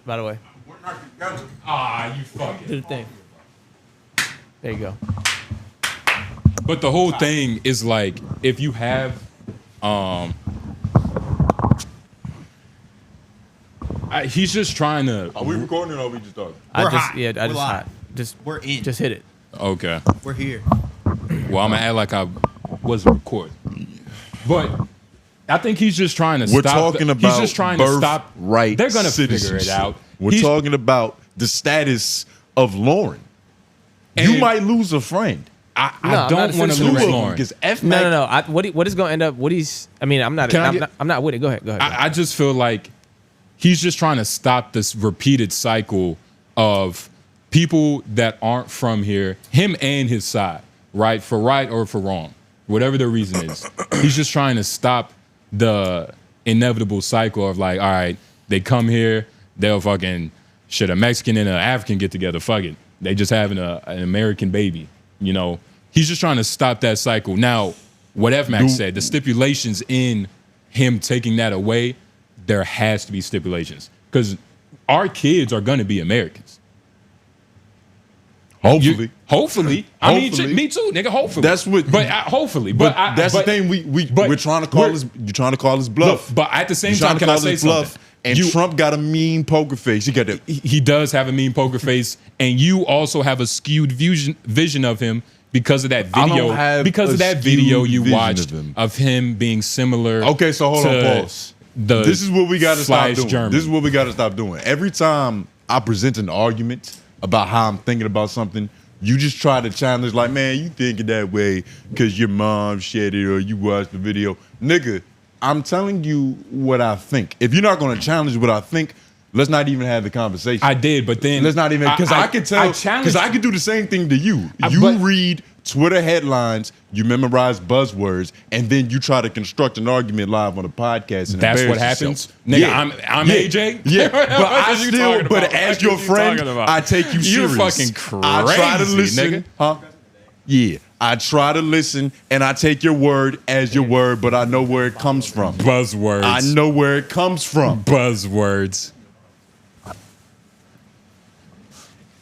by the way. We're not together. Ah, you fucking. Do the thing. There you go. But the whole thing is like, if you have, he's just trying to. Are we recording or are we just talking? I just hot. yeah, I We're just live. hot. Just We're in. Just hit it. Okay. We're here. Well, I'm gonna act like I wasn't recording. But I think he's just trying to We're stop. talking about he's just trying to stop. birthright They're gonna figure it citizenship. out. We're He's- talking about the status of Lauren. You And- might lose a friend. I No, I'm don't not want to defending lose Lauren. Lauren. Because F No, no, no. What is gonna end up? Woody's. I mean, I'm not. Can I I'm, get- not I'm not with it. Go ahead. Go ahead. I just feel like he's just trying to stop this repeated cycle of people that aren't from here, him and his side, right? For right or for wrong, whatever the reason is. He's just trying to stop the inevitable cycle of like, all right, they come here, they'll fucking, shit, a Mexican and an African get together, fuck it. They just having an American baby, you know? He's just trying to stop that cycle. Now, what FMAX said, the stipulations in him taking that away, there has to be stipulations. Because our kids are going to be Americans. Hopefully. Hopefully. I mean, Hopefully. me too, nigga. Hopefully. That's what. But hopefully. But But that's the thing. We're trying to call his. You're trying to call his bluff. Look, but at the same You're trying time, to can I call say his something? bluff. And Trump got a mean poker face. He got that. He does have a mean poker face, and you also have a skewed vision of him because of that I don't video. have Because a of that skewed video you vision watched of him. being similar. Okay, so hold on, to pause. The This is what we got to stop slash doing. German. This is what we got to stop doing. Every time I present an argument about how I'm thinking about something, you just try to challenge, like, man, you thinking that way because your mom shared it or you watched the video. Nigga, I'm telling you what I think. If you're not going to challenge what I think, let's not even have the conversation. I did, but then Let's not even, because I can tell, because I could do the same thing to you. You but- read Twitter headlines, you memorize buzzwords, and then you try to construct an argument live on a podcast. And That's what embarrass happens, yourself. nigga. Yeah. I'm AJ. Yeah, but What I are you still, talking but about? as What your are you friend, talking about? I take you You're serious. fucking I try to crazy, listen, nigga. huh? Yeah, I try to listen, and I take your word as your word, but I know where it comes from. Buzzwords. I know where it comes from. Buzzwords.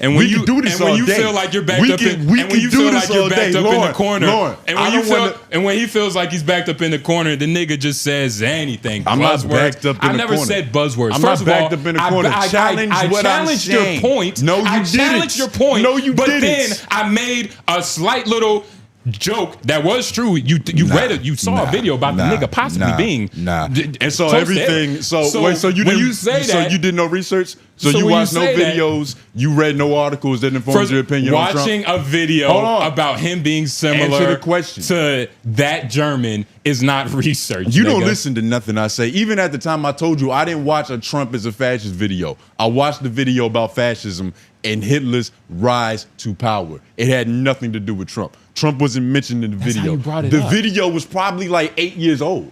And when We you can do this and when all you day. feel like you're backed We up can- in, we and when can you do feel this like you're all backed day. up in the Lauren, corner, Lauren, and I when you don't feel wanna- and when he feels like he's backed up in the corner, the nigga just says anything. I'm not Buzzwords. backed up in I the never corner. said buzzwords. I'm First not of all, backed up in the corner. Challenge I what I'm challenged your saying. point. No, you I didn't. challenged your point. No, you but didn't. then I made a slight little joke that was true. You read it. You saw a video about the nigga possibly being and so close to everything. it. So wait, so you when didn't. you say so that, you did no research. So So you when you watched no say that- videos. You read no articles that informed your opinion on watching Trump. a video Hold on. about him being similar Answer the question. to that German is not research. You don't nigga. listen to nothing I say. Even at the time I told you I didn't watch a Trump is a fascist video. I watched the video about fascism and Hitler's rise to power. It had nothing to do with Trump. Trump wasn't mentioned in the That's how video. you brought it the up. video was probably like 8 years old.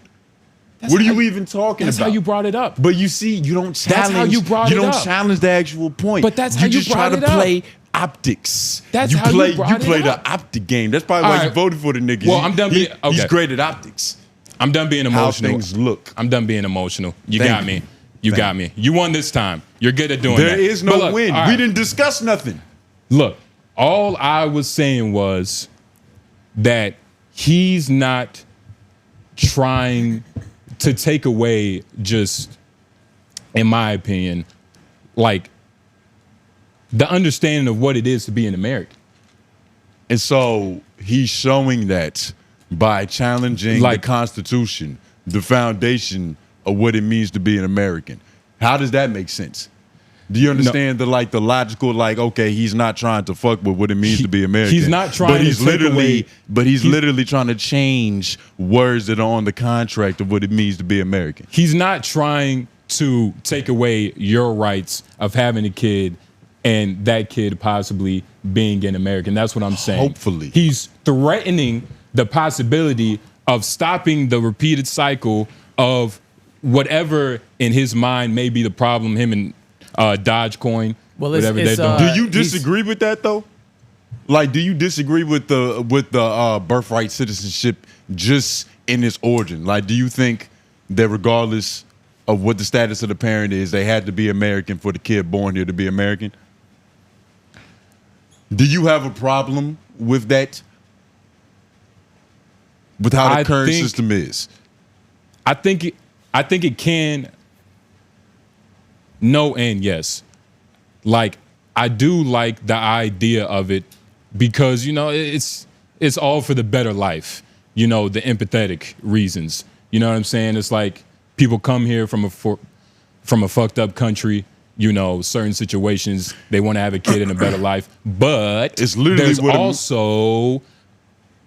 What are you even talking That's about? how you brought it up. But you see, you don't challenge. how you brought You it don't up. challenge the actual point. But that's how you just try brought to it up. play optics. That's you how you play. brought You it play the up. optic game. That's probably All why right. you voted for the nigga. Well, I'm done being- He's okay. great at optics. I'm done being How emotional. things look. I'm done being emotional. You Thank got you. me. You Thank got me. You won this time. You're good at doing that. There is But no look, win. all right. We didn't discuss nothing. Look, all I was saying was that he's not trying to take away just, in my opinion, like the understanding of what it is to be an American. And so he's showing that by challenging Like- the Constitution, the foundation of what it means to be an American. How does that make sense? Do you understand the logical, like, okay, he's not trying to fuck with what it means to be American. He's not trying but to he's take literally, away- but he's literally trying to change words that are on the contract of what it means to be American. He's not trying to take away your rights of having a kid and that kid possibly being an American. That's what I'm saying. Hopefully. He's threatening the possibility of stopping the repeated cycle of whatever in his mind may be the problem, him and 𝙿𝙾𝚃, Well, it's- whatever it's, they're doing. Do you disagree with that though? Like, do you disagree with the birthright citizenship just in its origin? Like, do you think that regardless of what the status of the parent is. They had to be American for the kid born here to be American. Do you have a problem with that? With how the current system is? I think it can. No and yes. Like, I do like the idea of it because, you know, it's all for the better life. You know, the empathetic reasons. You know what I'm saying? It's like people come here from a fucked up country. You know, certain situations, they want to have a kid in a better life. But it's literally there's also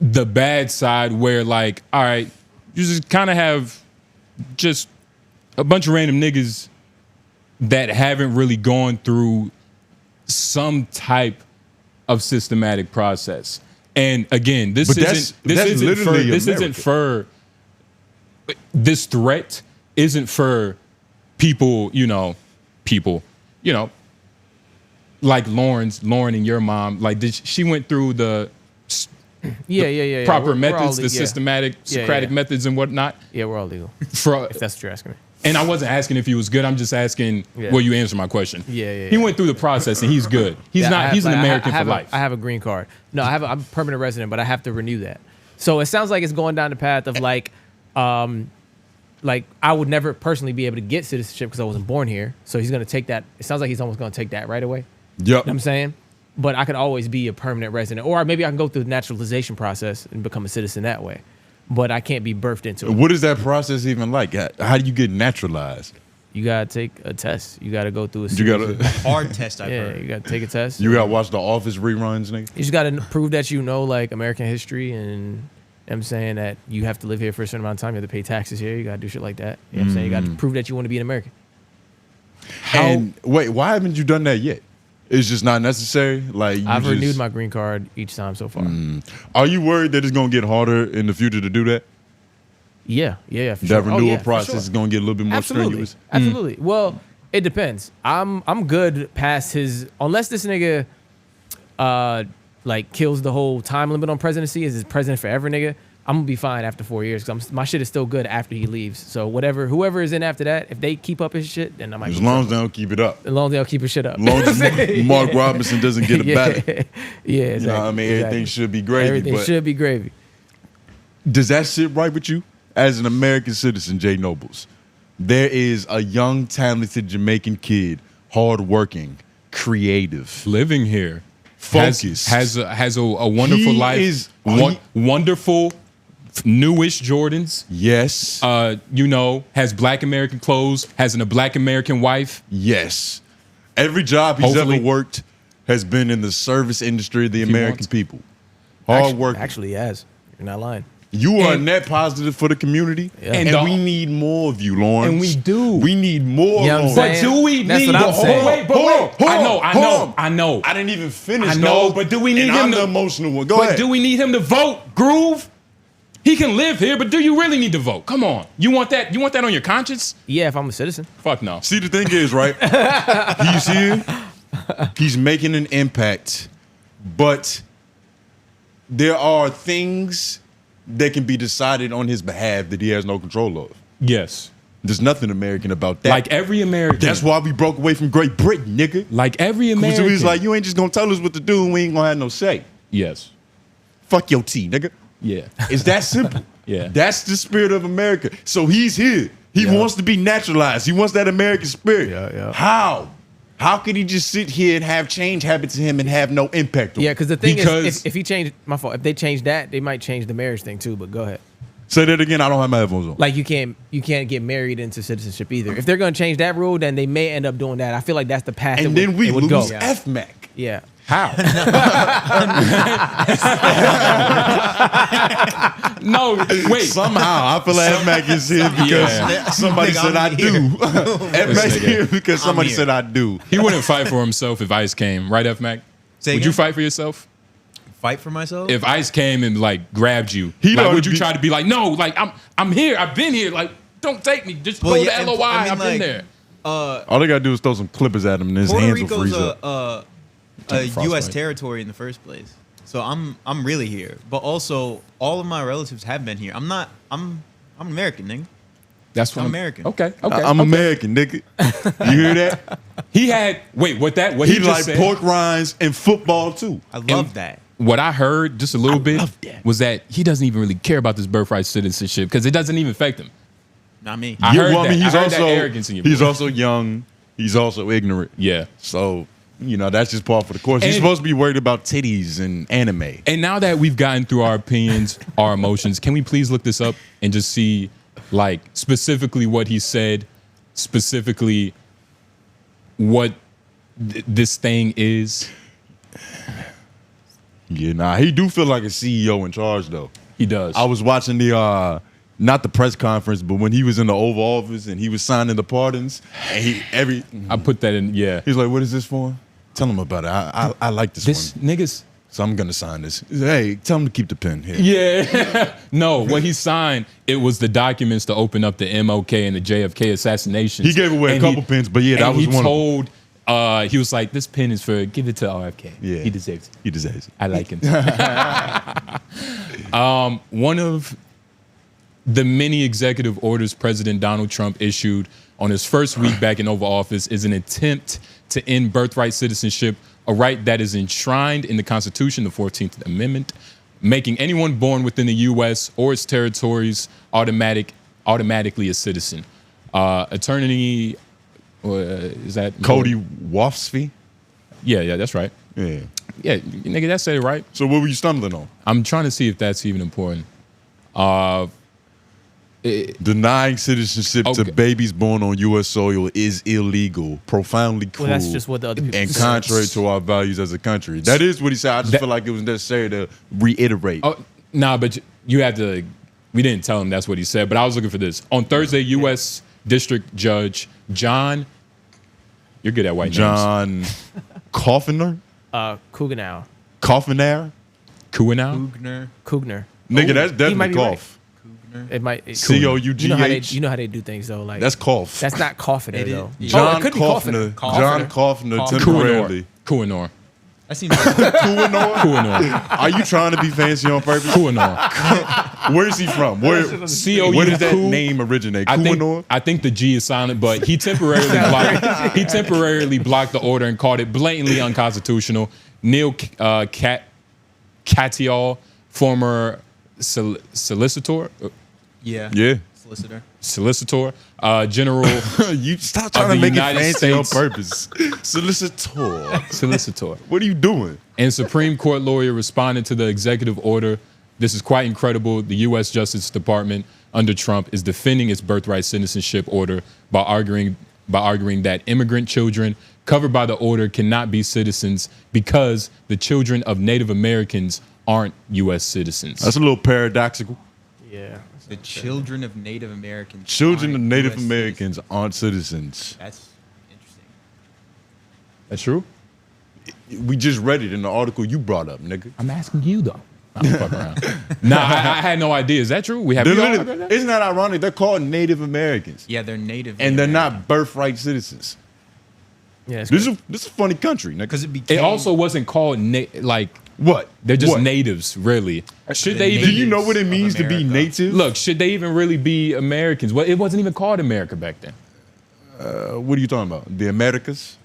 the bad side where, like, all right, you just kind of have just a bunch of random niggas that haven't really gone through some type of systematic process. And again, this threat isn't for people, you know, like Lauren and your mom, like she went through the proper methods, the systematic Socratic methods and whatnot. Yeah, we're all legal. If that's what you're asking me. And I wasn't asking if he was good. I'm just asking, will you answer my question? Yeah. He went through the process and he's good. He's an American for life. I have a green card. No, I'm a permanent resident, but I have to renew that. So it sounds like it's going down the path of like I would never personally be able to get citizenship because I wasn't born here. So he's going to take that. It sounds like he's almost going to take that right away. Yep. You know what I'm saying? But I could always be a permanent resident. Or maybe I can go through the naturalization process and become a citizen that way. But I can't be birthed into it. What is that process even like? How do you get naturalized? You got to take a test. You got to go through a hard test, I've heard. You got to take a test. You got to watch the Office reruns, nigga? You just got to prove that you know, like, American history and... I'm saying that you have to live here for a certain amount of time. You have to pay taxes here. You got to do shit like that. You know what I'm saying? You got to prove that you want to be an American. And wait, why haven't you done that yet? It's just not necessary? Like I've renewed my green card each time so far. Are you worried that it's going to get harder in the future to do that? Yeah, for that sure. renewal process is going to get a little bit more strenuous? Absolutely. Well, it depends. I'm good past his... Unless this nigga... like kills the whole time limit on presidency, is his president forever, nigga, I'm gonna be fine after 4 years because my shit is still good after he leaves. So whoever is in after that, if they keep up his shit, then I might. As long as they don't keep it up. As long as they don't keep his shit up. As long as Mark Robinson doesn't get a better. Yeah, exactly. You know what I mean? Everything should be gravy. Everything should be gravy. Does that sit right with you? As an American citizen, Jay Noblez, there is a young, talented Jamaican kid, hardworking, creative, living here. Focused. Has a wonderful life. Wonderful, newish Jordans. Yes. You know, has Black American clothes. Has a Black American wife. Yes. Every job he's ever worked has been in the service industry of the American people. Hard work. Actually, he has. You're not lying. You are a net positive for the community, and we need more of you, Lawrence. And we do. We need more. You know Lawrence. But do we That's need? What I'm saying. Wait. I know. I didn't even finish. I know, but do we need him? The emotional one. Go ahead. But do we need him to vote? Groove. He can live here, but do you really need to vote? Come on. You want that? You want that on your conscience? Yeah, if I'm a citizen. Fuck no. See, the thing is, right? He's here. He's making an impact, but there are things that can be decided on his behalf that he has no control of. Yes. There's nothing American about that. Like every American. That's why we broke away from Great Britain, nigga. Like every American. So he's like, you ain't just gonna tell us what to do and we ain't gonna have no say. Yes. Fuck your tea, nigga. Yeah. It's that simple. Yeah. That's the spirit of America. So he's here. He wants to be naturalized. He wants that American spirit. Yeah. How could he just sit here and have change happen to him and have no impact on him? Yeah, because the thing is, if he changed, my fault, if they change that, they might change the marriage thing too, but go ahead. Say that again, I don't have my headphones on. Like you can't get married into citizenship either. If they're going to change that rule, then they may end up doing that. I feel like that's the path and that then we would lose go. FMAC. Yeah. How? No, wait. Somehow, I feel like FMAC is here because somebody said I do. FMAC is here because somebody said I do. He wouldn't fight for himself if ICE came, right, FMAC? Would you fight for yourself? Fight for myself? If ICE came and like grabbed you, like, would you try to be like, no, like I'm here, I've been here, like don't take me, just go to LOI, I've been there. All they gotta do is throw some clippers at him and his hands will freeze up. A U.S. territory in the first place, so I'm really here. But also, all of my relatives have been here. I'm American, nigga. That's what I'm American. Okay. I'm American, nigga. You hear that? He had what He just like said, pork rinds and football too. I love that. What I heard just a little bit love that. was that he doesn't even really care about this birthright citizenship because it doesn't even affect him. Not me. I heard Well, that. he's I heard that also arrogance in your he's voice. also young. He's also ignorant. Yeah. So, that's just part for the course. He's And- supposed to be worried about titties and anime. And now that we've gotten through our opinions, our emotions, can we please look this up and just see, like, specifically what he said, specifically what this thing is? Yeah, he do feel like a CEO in charge though. He does. I was watching the not the press conference, but when he was in the Oval Office and he was signing the pardons, and I put that in, yeah. he's like, "What is this for? Tell him about it. I like this one, Niggas. so I'm gonna sign this." He's like, "Hey, tell him to keep the pen here." Yeah. No, what he signed, it was the documents to open up the MLK and the JFK assassinations. He gave away a couple pens, but yeah, that was one of them. He was like, this pen is give it to RFK. Yeah. He deserves it. He deserves it. I like him. One of the many executive orders President Donald Trump issued on his first week back in Oval Office is an attempt to end birthright citizenship, a right that is enshrined in the Constitution, the 14th Amendment, making anyone born within the U.S. or its territories automatically a citizen. Attorney, is that Cody Wofsky? Yeah, that's right. Yeah. Yeah, nigga, that said it right. So what were you stumbling on? I'm trying to see if that's even important. Denying citizenship Okay. to babies born on U.S. soil is illegal, profoundly cruel, Well, that's just what the other people and said. contrary to our values as a country. That is what he said. I just feel like it was necessary to reiterate. Oh, nah, but you had to. We didn't tell him that's what he said, but I was looking for this. On Thursday, U.S. District Judge John, you're good at white names. John Coffiner? Kuganow. Coffiner? Kuhnow? Kugner. Nigga, that's He definitely might be cough. It might. C-O-U-G-H. You know how they do things though. Like That's cough. That's not coughing It is. though. John it could be Coffner. John Coffner temporarily. Kuhnor. That seems like Kuhnor. Are you trying to be fancy on purpose? Kuhnor. Where is he from? Where does that name originate? I think the G is silent, but he temporarily blocked the order and called it blatantly unconstitutional. Neil Katyal, former solicitor, yeah. Solicitor General. You stop trying to the make United it fancy on States. purpose. Solicitor. What are you doing? And Supreme Court lawyer responded to the executive order. This is quite incredible. The U.S. Justice Department under Trump is defending its birthright citizenship order by arguing that immigrant children covered by the order cannot be citizens because the children of Native Americans aren't U.S. citizens. That's a little paradoxical. Yeah. the children of Native Americans. Children of aren't Native US Americans citizens. aren't citizens. That's interesting. That's true? We just read it in the article you brought up, nigga. I'm asking you, though. I'm fucking around. Nah, I had no idea. Is that true? We have. Isn't that ironic? They're called Native Americans, Yeah, they're Native. and they're American. not birthright citizens. Yeah, it's This good. is a funny country, nigga. because it became. It also wasn't called like What? they're just What? natives, really. Should The they Do even you know what it of means to be America. native? look? Should they even really be Americans? Well, it wasn't even called America back then. What are you talking about? The Americas?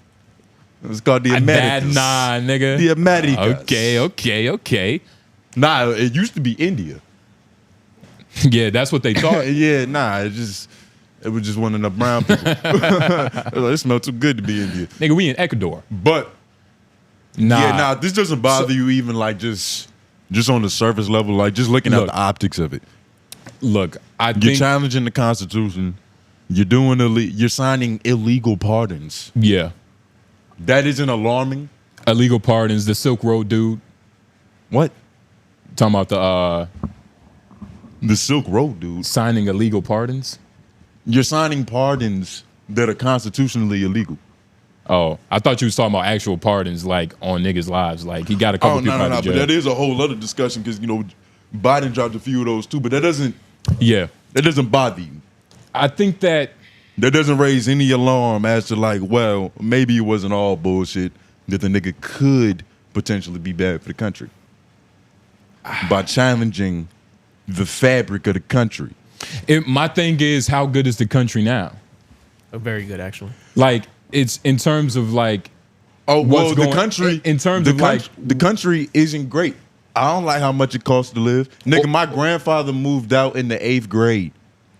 It's called the Americas. Nah, nigga. The Americas. Okay. Nah, it used to be India. Yeah, that's what they thought. Yeah, nah, it was just one of the brown people. It smelled too good to be India. Nigga, we in Ecuador. But Nah. this doesn't bother you even like just on the surface level, like just looking at Look. the optics of it. Look, I You're think. challenging the Constitution. You're doing you're signing illegal pardons. Yeah, That isn't alarming. illegal pardons. The Silk Road dude What? talking about The Silk Road, dude. signing illegal pardons. You're signing pardons that are constitutionally illegal. Oh, I thought you was talking about actual pardons, like on niggas' lives. Like he got a couple Oh, people no. out of But jail. that is a whole other discussion because Biden dropped a few of those too. But that doesn't bother you. I think that That doesn't raise any alarm as to like, well, maybe it wasn't all bullshit. That the nigga could potentially be bad for the country by challenging the fabric of the country. My thing is, how good is the country now? Very good, actually. Like, it's in terms of like, Oh, well, what's the going- country in terms the of like, the country isn't great. I don't like how much it costs to live. Nigga, my grandfather moved out in the 8th grade.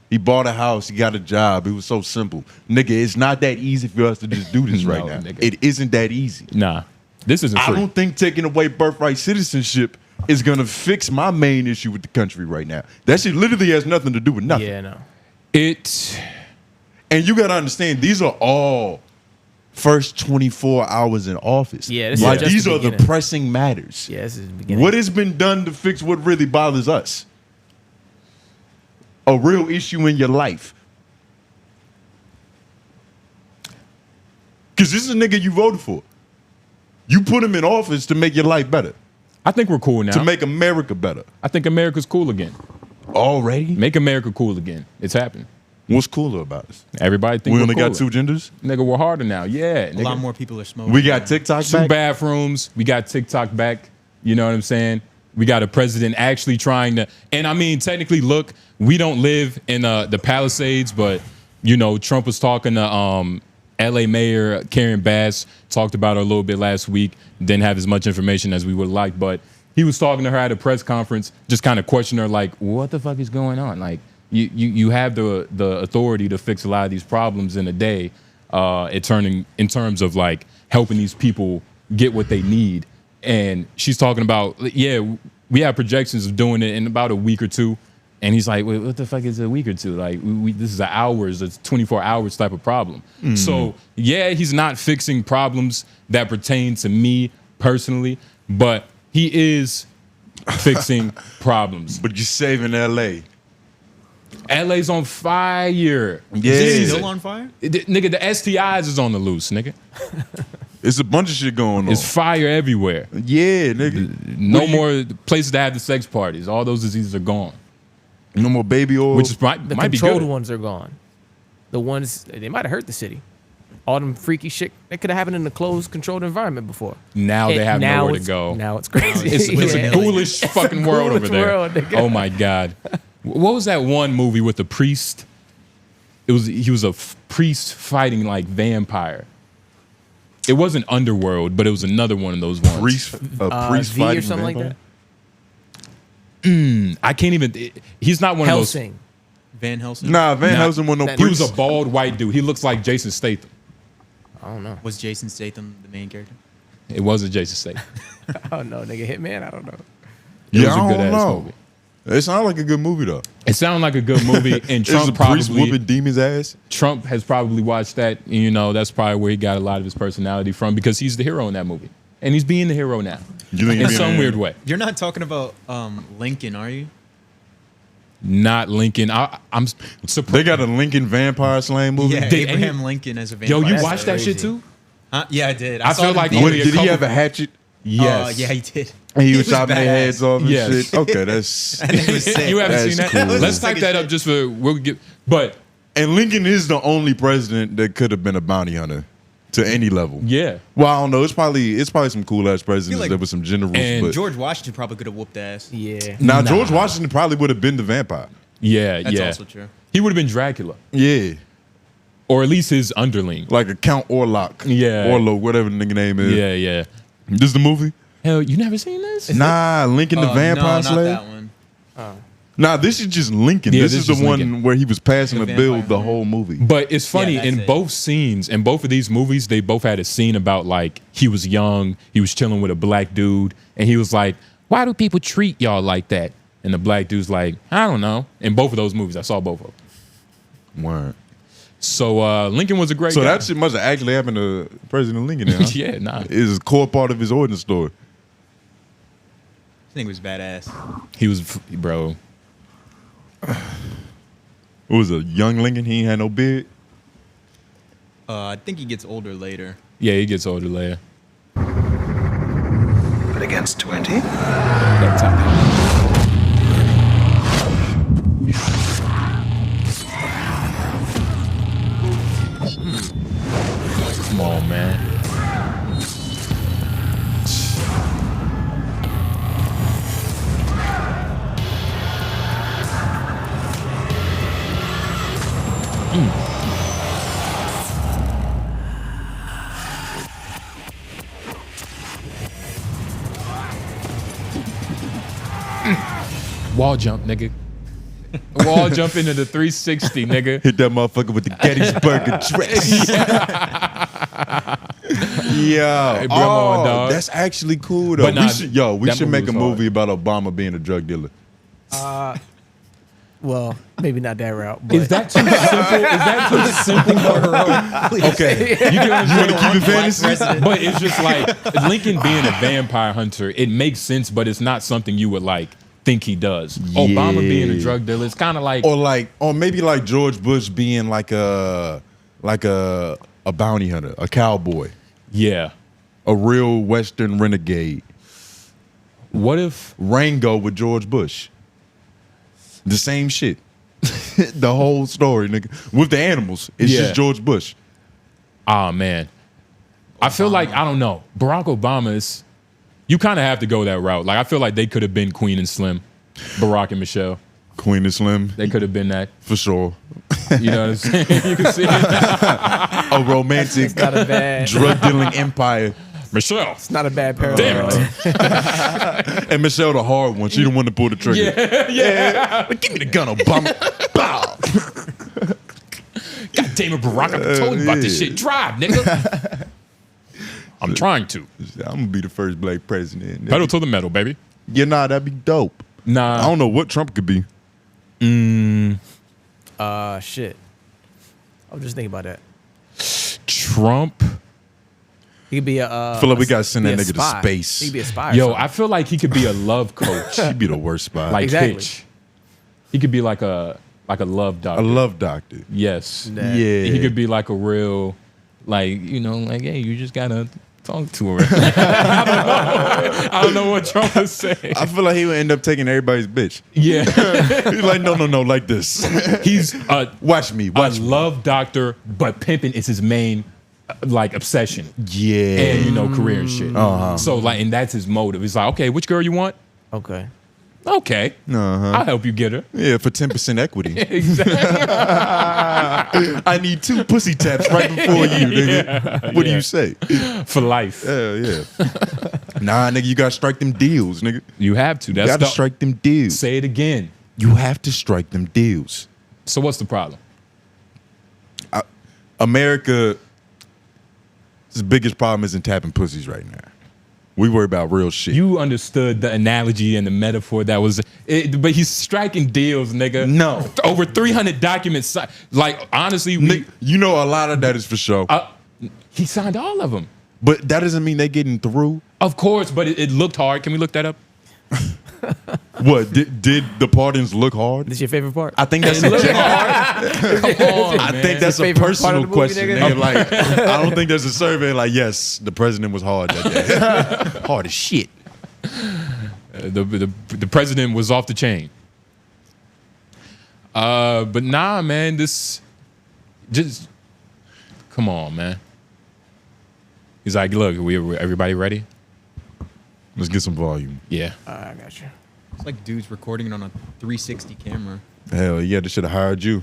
He bought a house. He got a job. It was so simple. Nigga, it's not that easy for us to just do this right now. Nigga. It isn't that easy. nah, this isn't I free. don't think taking away birthright citizenship is going to fix my main issue with the country right now. That shit literally has nothing to do with nothing. Yeah, no. And you got to understand, these are all first 24 hours in office. Yeah, this like is just these the are the beginning. pressing matters. Yeah, this is the beginning. What has been done to fix what really bothers us? A real issue in your life. Because this is a nigga you voted for. You put him in office to make your life better, I think we're cool now. to make America better. I think America's cool again. Already? Make America cool again. It's happening. What's cooler about us? Everybody think We we're only got cooler. 2 genders? Nigga, we're harder now. Yeah, A nigga. lot more people are smoking. We got TikTok 2 back? bathrooms. We got TikTok back. You know what I'm saying? We got a president actually trying to, and I mean, technically, look, we don't live in the Palisades, but you know, Trump was talking to LA Mayor Karen Bass, talked about her a little bit last week. Didn't have as much information as we would like, but he was talking to her at a press conference, just kind of questioning her, like, what the fuck is going on? Like, you have the authority to fix a lot of these problems in a day. In terms of like helping these people get what they need. And she's talking about, yeah, we have projections of doing it in about a week or 2. And he's like, wait, what the fuck is a week or 2? Like, this is an hours, it's 24 hours type of problem. So, yeah, he's not fixing problems that pertain to me personally, but he is fixing problems. But you're saving LA. LA's on fire. Yeah. Is it still on fire? Nigga, the STIs is on the loose, nigga. It's a bunch of shit going on. It's fire everywhere. Yeah, nigga. No more places to have the sex parties. All those diseases are gone. No more baby oil. Which is, might The be controlled good. ones are gone. The ones, they might have hurt the city. All them freaky shit, that could have happened in a closed, controlled environment before. Now they have now nowhere to it's- go. Now it's crazy. It's a ghoulish fucking world over ghoulish there. world, nigga. Oh my god. What was that one movie with the priest? He was a priest fighting like vampire. It wasn't Underworld, but it was another one of those ones. priest V fighting or something like vampire? that. I can't even. He's not one of those. Helsing. Van Helsing? Nah, Van Nah, Helsing was no that- He was priest. a bald white dude. He looks like Jason Statham. I don't know. Was Jason Statham the main character? It wasn't Jason Statham. Oh no, nigga, Hitman. I don't know. It Yeah, was a I good don't ass know. movie. It sounded like a good movie though. It sounded like a good movie, and It's a Trump priest probably whooping demons ass. Trump has probably watched that. And, you know, that's probably where he got a lot of his personality from because he's the hero in that movie, and he's being the hero now You think in he some being- weird way. You're not talking about Lincoln, are you? Not Lincoln. I'm surprised. They got a Lincoln vampire slaying movie. Yeah, Did Abraham any- Lincoln as a vampire. Yo, you That's watched that shit crazy. too? Yeah, I did. I saw feel it in like theaters. What, only a did he couple- have a hatchet? Yes. Yeah, he did. And he was was chopping their badass. heads off and Yes. shit. Okay, that's. And it was sick. You haven't That's seen that? cool. Let's Sick type as that up shit. just for we'll get. But And Lincoln is the only president that could have been a bounty hunter to any level. yeah, Well, I don't know. It's probably some cool ass presidents like that were some generals. And But George Washington probably could have whooped ass. Yeah. now Nah. George Washington probably would have been the vampire. yeah, That's yeah. also true. He would have been Dracula, Yeah, or at least his underling. like a Count Orlok. Yeah. Orlo, whatever the nigga name is. Yeah, yeah. This is the movie? Hell, you never seen this? Nah, Lincoln the Vampire no, not Slayer. that one. Nah, this is just Lincoln. Yeah, this this is the is one Lincoln. where he was passing The a bill vampire the hunter. whole movie. But it's funny, Yeah, that's in it. both scenes, in both of these movies, they both had a scene about like he was young, he was chilling with a black dude, and he was like, why do people treat y'all like that? And the black dude's like, I don't know. In both of those movies, I saw both of them. Word. So Lincoln was a great So guy. that shit must have actually happened to President Lincoln now. Huh? Yeah, nah. Is a core part of his origin story. I think it was badass. He was, bro. What was a young Lincoln? He ain't had no beard. I think he gets older later. Yeah, he gets older later. But against 20? That time. Come on, man. Wall jump, nigga. Wall jump into the 360, nigga. Hit that motherfucker with the Gettysburg Address. Yeah. Hey, bro, I'm on, dog. That's actually cool though. But nah, we that should make a movie was movie about Obama being a drug dealer. Well, maybe not that route. But Is that too simple? Is that too simple? Okay. You get what I'm You want to saying? keep it fantasy? But it's just like Lincoln being a vampire hunter. It makes sense, but it's not something you would like think he does. Obama being a drug dealer, it's kind of like, or maybe like George Bush being like a bounty hunter, a cowboy, yeah. a real Western renegade. What if Rango with George Bush? The same shit. The whole story, nigga. With the animals. It's just George Bush. Oh man, I feel like I don't know. Barack Obama is. You kind of have to go that route. Like I feel like they could have been Queen and Slim, Barack and Michelle. Queen and Slim. They could have been that For sure. You know what I'm saying? You can see it. A romantic it's not a bad. drug dealing empire. Michelle. It's not a bad parallel. Damn it. And Michelle the hard one. She the one to pull the trigger. Yeah. Like, give me the gun, Obama. Bow. God damn it, Barack! I told you about this shit. Drive, nigga. I'm trying to. I'm gonna be the first black president. Nigga. Pedal to the metal, baby. Yeah, nah, that'd be dope. Nah. I don't know what Trump could be. Shit. I was just thinking about that. Trump. He could be a. I feel like we gotta send that nigga to spy. space. He could be a spy. Yo, I feel like he could be a love coach. He'd be the worst spy. Like Exactly. Hitch. He could be like a love doctor. a love doctor. Yes. Nah. Yeah. He could be like a real, like, you know, like, hey, you just gotta talk to her. I don't know what Trump was saying. I feel like he would end up taking everybody's bitch. Yeah. He's like, no, like this. He's Watch me. a love doctor, but pimping is his main like obsession Yeah. and, you know, career and shit. So like, and that's his motive. He's like, okay, which girl you want? Okay. Okay. I'll help you get her. Yeah, for 10% equity. Exactly. I need 2 pussy taps right before you, nigga. What do you say? For life. Hell yeah. Nah, nigga, you gotta strike them deals, nigga. You have to. You That's gotta the, strike them deals. say it again. You have to strike them deals. So what's the problem? America's biggest problem isn't tapping pussies right now. We worry about real shit. You understood the analogy and the metaphor that was, but he's striking deals, nigga. No. Over 300 documents. Like, honestly, you know a lot of that is for show. he signed all of them. But that doesn't mean they getting through. Of course, but it looked hard. Can we look that up? What, did the pardons look hard? This your favorite part? I think that's It looked subjective. hard. Come on, I man. think that's a Favorite part of personal the movie, question. nigga? Nigga. Like, I don't think there's a survey like, yes, the president was hard that day. Hard as shit. The president was off the chain. But nah, man, this just come on, man. He's like, look, everybody ready? Let's get some volume. Yeah. I got you. It's like dudes recording it on a 360 camera. Hell yeah, they should have hired you.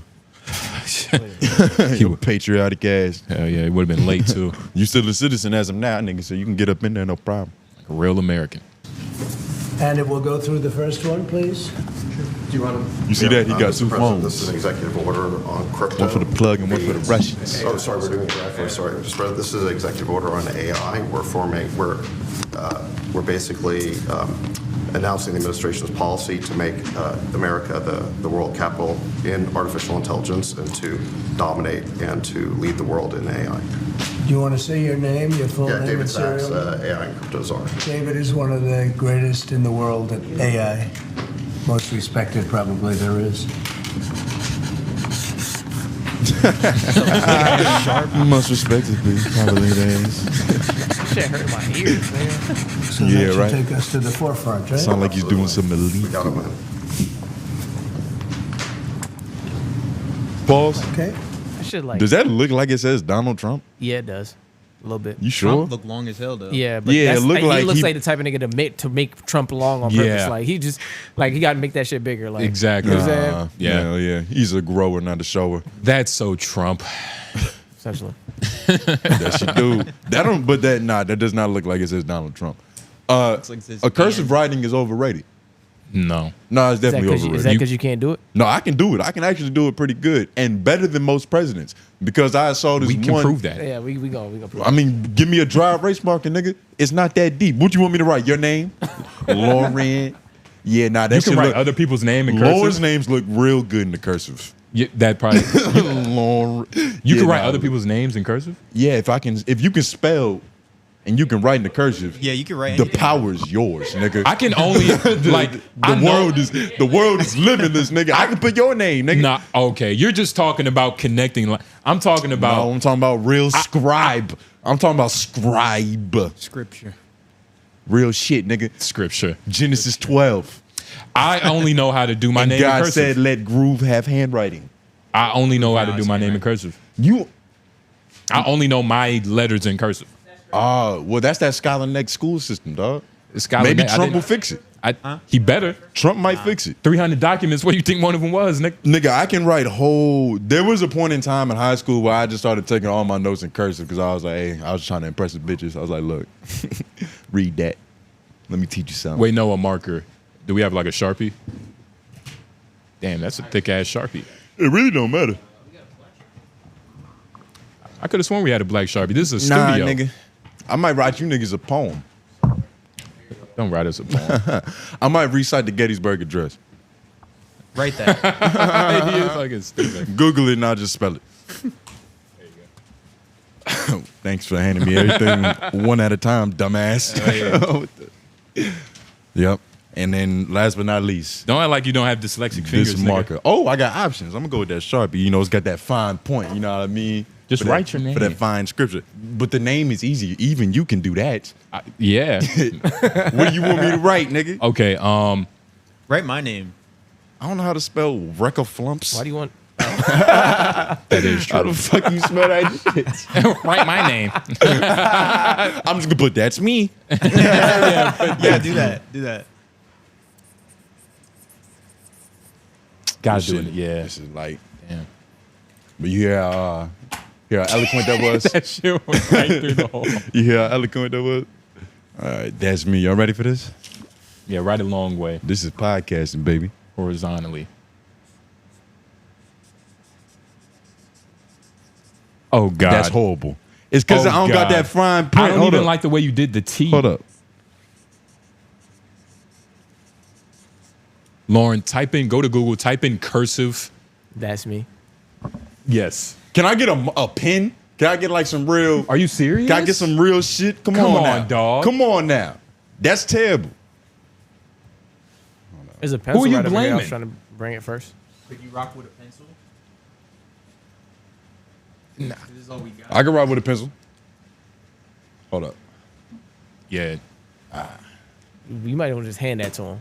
You a patriotic ass. Hell yeah, it would have been late too. You still a citizen as of now, nigga, so you can get up in there, no problem. Like a real American. And it will go through the first one, please. Do you want to? You see that? He got Mr. two President, phones. This is an executive order on crypto. One for the plug and one for the Russians. Oh, sorry, we're doing it right. Sorry, Mr. President, this is an executive order on AI. We're basically announcing the administration's policy to make America the world capital in artificial intelligence and to dominate and to lead the world in AI. Do you want to say your name, your full Yeah, name David and Sachs, serial? AI and crypto czar. David is one of the greatest in the world at AI. Most respected, probably, there is. Most respected, please. Probably that is. Shit hurt my ears, man. So Yeah, that should right. take us to the forefront, right? Sound like he's doing some elite. Got it, man. Pause. Okay. That shit like. Does that look like it says Donald Trump? Yeah, it does. A little bit. You sure? Trump looked long as hell though. Yeah, but Yeah, it that's, look he like looks he- like the type of nigga to make Trump long on purpose. Yeah. Like he just he got to make that shit bigger. Like Exactly. You know what I'm saying? Yeah. Hell yeah. He's a grower, not a shower. That's so Trump. Essentially. That shit, dude. That does not look like it says Donald Trump. Looks like it says A cursive and. writing is overrated. No. No, it's definitely overrated. Is that because you can't do it? No, I can do it. I can actually do it pretty good and better than most presidents because I saw this We can one. prove that. Yeah, we gonna prove I mean, give me a dry erase marker, nigga. It's not that deep. What you want me to write? Your name? Lauren. Yeah, nah, that You shit can write look, other people's name in cursive. Lauren's names look real good in the cursive. Yeah, that probably. Lauren. You Yeah, can write nah, other people's names in cursive. Yeah, if you can spell and you can write in the cursive. Yeah, you can write The anything. power's yours, nigga. I can only like the world is limitless, nigga. I can put your name, nigga. Nah, okay. You're just talking about connecting. I'm talking about. No, I'm talking about real scribe. I'm talking about scribe. Scripture. Real shit, nigga. Scripture. Genesis 12. I only know how to do my And name in God cursive. said, "Let groove have handwriting." I only know how to do my name in cursive. I only know my letters in cursive. Well, that's that 𝔓𝔦𝔐𝔓𝔦𝔑 school system, dog. Scholar Maybe Net, I Trump didn't- will fix it. He better. Trump might fix it. 300 documents. What do you think one of them was, Nick? Nigga, I can write whole. There was a point in time in high school where I just started taking all my notes in cursive because I was like, hey, I was trying to impress the bitches. I was like, look, read that. Let me teach you something. Wait, no, a marker. Do we have like a Sharpie? Damn, that's a thick ass Sharpie. It really don't matter. I could have sworn we had a black Sharpie. This is a Nah, studio. nigga. I might write you niggas a poem. Don't write us a poem. I might recite the Gettysburg Address. Write that. He is fucking stupid. Google it and I'll just spell it. Thanks for handing me everything one at a time, dumbass. Yep. And then last but not least, Don't act like you don't have dyslexic fingers. this nigga. marker. Oh, I got options. I'm gonna go with that Sharpie. You know, it's got that fine point. You know what I mean? Just For write that, your name. for that fine scripture. But the name is easy. Even you can do that. Yeah. What do you want me to write, nigga? Okay. Write my name. I don't know how to spell recaflumps. Why do you want? That is How true. the fuck you spell that shit? Write my name. I'm just gonna put that's me. Yeah, do that. Do that. Gotta do Shit, it. Yeah. This is like, Damn. but you hear how eloquent that was? That shit went right through the hole. You hear how eloquent that was? All right, that's me. Y'all ready for this? Yeah, right a long way. This is podcasting, baby. Horizontally. Oh God. That's horrible. It's because Oh, I don't got God. that fine print. I don't Hold even up. like the way you did the T. Hold up. Lauren, go to Google, type in cursive. That's me. Yes. Can I get a pen? Can I get like some real? Are you serious? Can I get some real shit? Come Come on on, now, dog. Come on now. That's terrible. There's a pencil are you right over here. I blaming? was trying to bring it first. Could you rock with a pencil? Nah. This is all we got. I can write with a pencil. Hold up. Yeah. You might want to just hand that to him.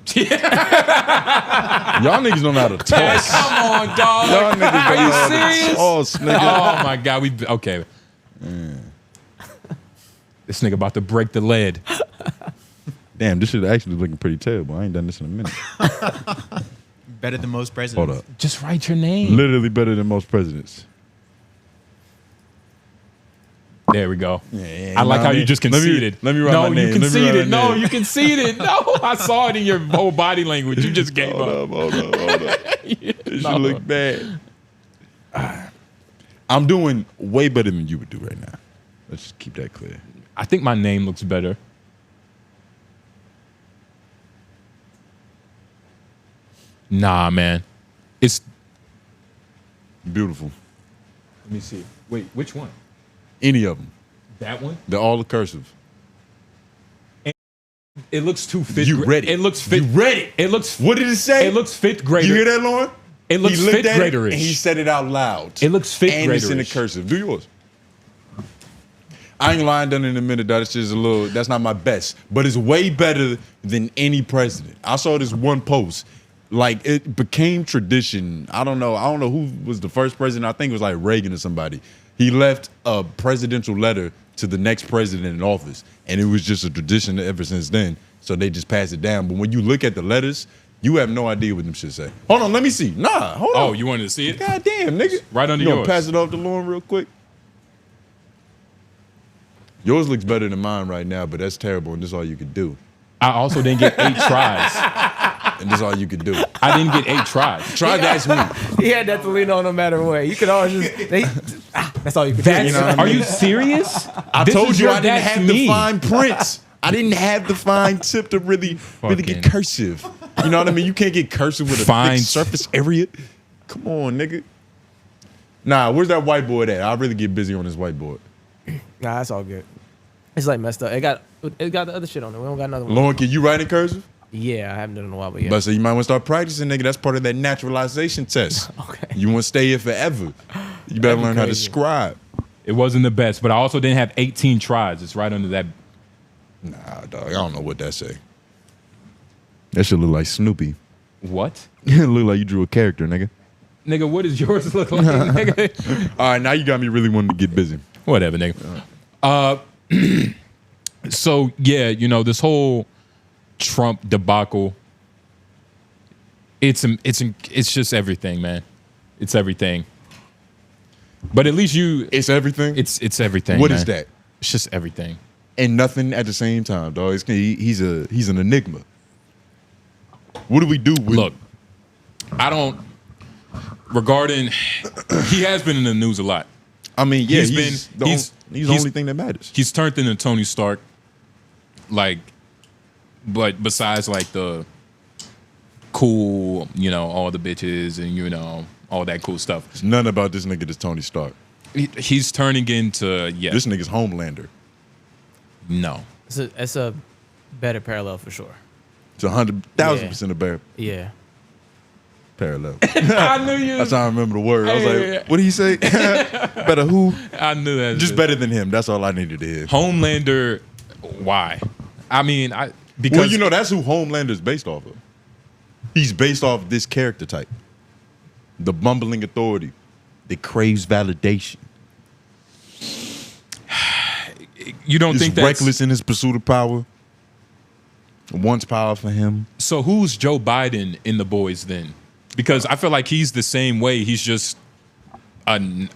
Y'all niggas don't know how to toss. Come on, dog. Y'all niggas don't Are know you how to serious? toss, nigga. Oh my God. Okay. This nigga about to break the lead. Damn, this shit actually looking pretty terrible. I ain't done this in a minute. Better than most presidents. Hold up. Just write your name. Literally better than most presidents. There we go. Yeah, I like how you mean? just conceded. Let me write no, my name. you Let me write conceded. my No, name. you conceded. No, I saw it in your whole body language. You just gave up. Hold up. This No. should look bad. I'm doing way better than you would do right now. Let's just keep that clear. I think my name looks better. Nah, man. It's. Beautiful. Let me see. Wait, which one? Any of them. That one? They're all cursive. It looks too fifth. You read it. It looks fifth. You read it. It looks. What did it say? It looks fifth grader. You hear that, Lauren? It looks He looked fifth at it graderish. and he said it out loud. It looks fifth and it's in the graderish. cursive. Do yours. I ain't lying done in a minute. That's just a little. That's not my best, but it's way better than any president. I saw this one post. Like it became tradition. I don't know who was the first president. I think it was like Reagan or somebody. He left a presidential letter to the next president in office, and it was just a tradition ever since then. So they just passed it down. But when you look at the letters, you have no idea what them shit say. Hold on, let me see. Nah, hold on. Oh, you wanted to see it? God damn, nigga. Right under you gonna yours. pass it off to Lauren real quick? Yours looks better than mine right now, but that's terrible, and this is all you could do. I also didn't get 8 tries. and that's all you could do. I didn't get 8 tries. Try that's me. He had that to lean on no matter what. You could always just that's all you could do. That's, You know what I are mean? you serious? I This told is you your I didn't that's have me. the fine prints. I didn't have the fine tip to really get Fucking- cursive. You know what I mean? You can't get cursive with a Fine. thick surface area. Come on, nigga. Nah, where's that whiteboard at? I'll really get busy on this whiteboard. Nah, that's all good. It's like messed up. It got the other shit on it. We don't got another one. Lauren, can you write in cursive? Yeah, I haven't done it in a while, but yeah. But so you might want to start practicing, nigga. That's part of that naturalization test. Okay. You want to stay here forever. You better That'd be learn how to crazy. scribe. It wasn't the best, but I also didn't have 18 tries. It's right under that. Nah, dog. I don't know what that say. That should look like Snoopy. What? It look like you drew a character, nigga. Nigga, what does yours look like, nigga? All right, now you got me really wanting to get busy. Whatever, nigga. So, yeah, you know, this whole Trump debacle, it's just everything, man. It's everything. But at least It's everything. it's everything. What man. is that? It's just everything. And nothing at the same time, dog. He's an enigma. What do we do with? Look, I don't. Regarding, he has been in the news a lot. I mean, yeah, he's the only thing that matters. He's turned into Tony Stark. Like, but besides like the cool, you know, all the bitches and you know all that cool stuff, It's nothing about this nigga that's Tony Stark. he's turning into This nigga's Homelander. no. It's a better parallel for sure. It's 100,000% a bear Yeah. parallel. I knew you. That's how I remember the word. I was like, Yeah. what did he say? Better who? I knew that. Just better than him. That's all I needed to hear. Homelander. Why? I mean, because Well, you know, that's who Homelander's based off of. He's based off this character type. The bumbling authority that craves validation. you don't He's think that's reckless in his pursuit of power. Wants power for him. So who's Joe Biden in The Boys then? Because I feel like he's the same way. He's just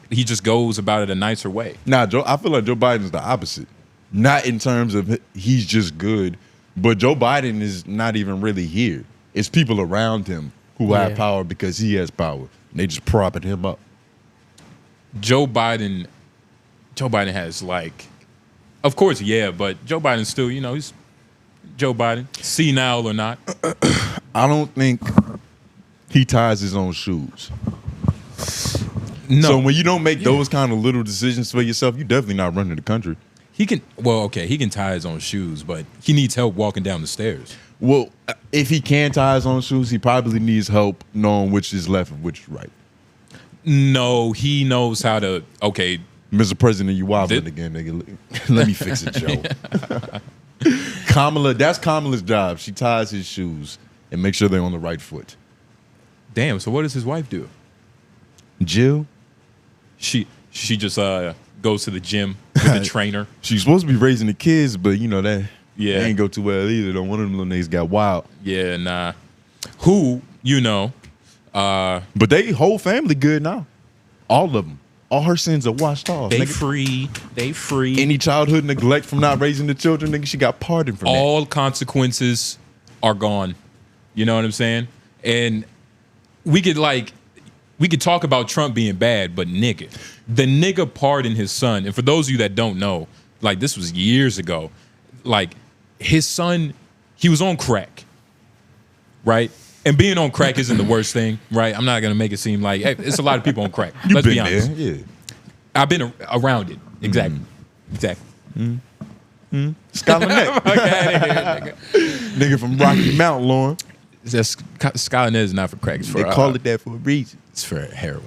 he just goes about it a nicer way. Nah, I feel like Joe Biden's the opposite. Not in terms of he's just good, but Joe Biden is not even really here. It's people around him who have Yeah. power because he has power. They just propping him up. Joe Biden has like, of course, yeah, but Joe Biden's still, you know, he's Joe Biden, senile or not. I don't think he ties his own shoes. No, So when you don't make those kind of little decisions for yourself, you definitely not running the country. he can. Well, okay, he can tie his own shoes, but he needs help walking down the stairs. Well, if he can tie his own shoes, he probably needs help knowing which is left and which is right. No, he knows how to. Okay, Mr. President, you wobbling Did- again, nigga. Let me fix it, Joe. That's Kamala's job. She ties his shoes and makes sure they're on the right foot. damn. So what does his wife do? Jill, She just goes to the gym with the trainer. she's supposed to be raising the kids, but you know that Yeah. ain't go too well either. Though one of them little niggas got wild. Yeah, nah. Who, you know, But they whole family good now. All of them. All her sins are washed off. they nigga. free. Any childhood neglect from not raising the children, nigga, she got pardoned from that. All consequences are gone. You know what I'm saying? And we could talk about Trump being bad, but nigga, the nigga pardoned his son. And for those of you that don't know, like this was years ago, like his son, he was on crack, right? And being on crack isn't the worst thing, right? I'm not gonna make it seem like, hey, it's a lot of people on crack. You Let's been be honest. there, yeah. I've been around it. Exactly. Exactly. Skylar Nigga from Rocky Mount, Lauren. Skyline is not for crack. It's for They call it that for a reason. It's for heroin.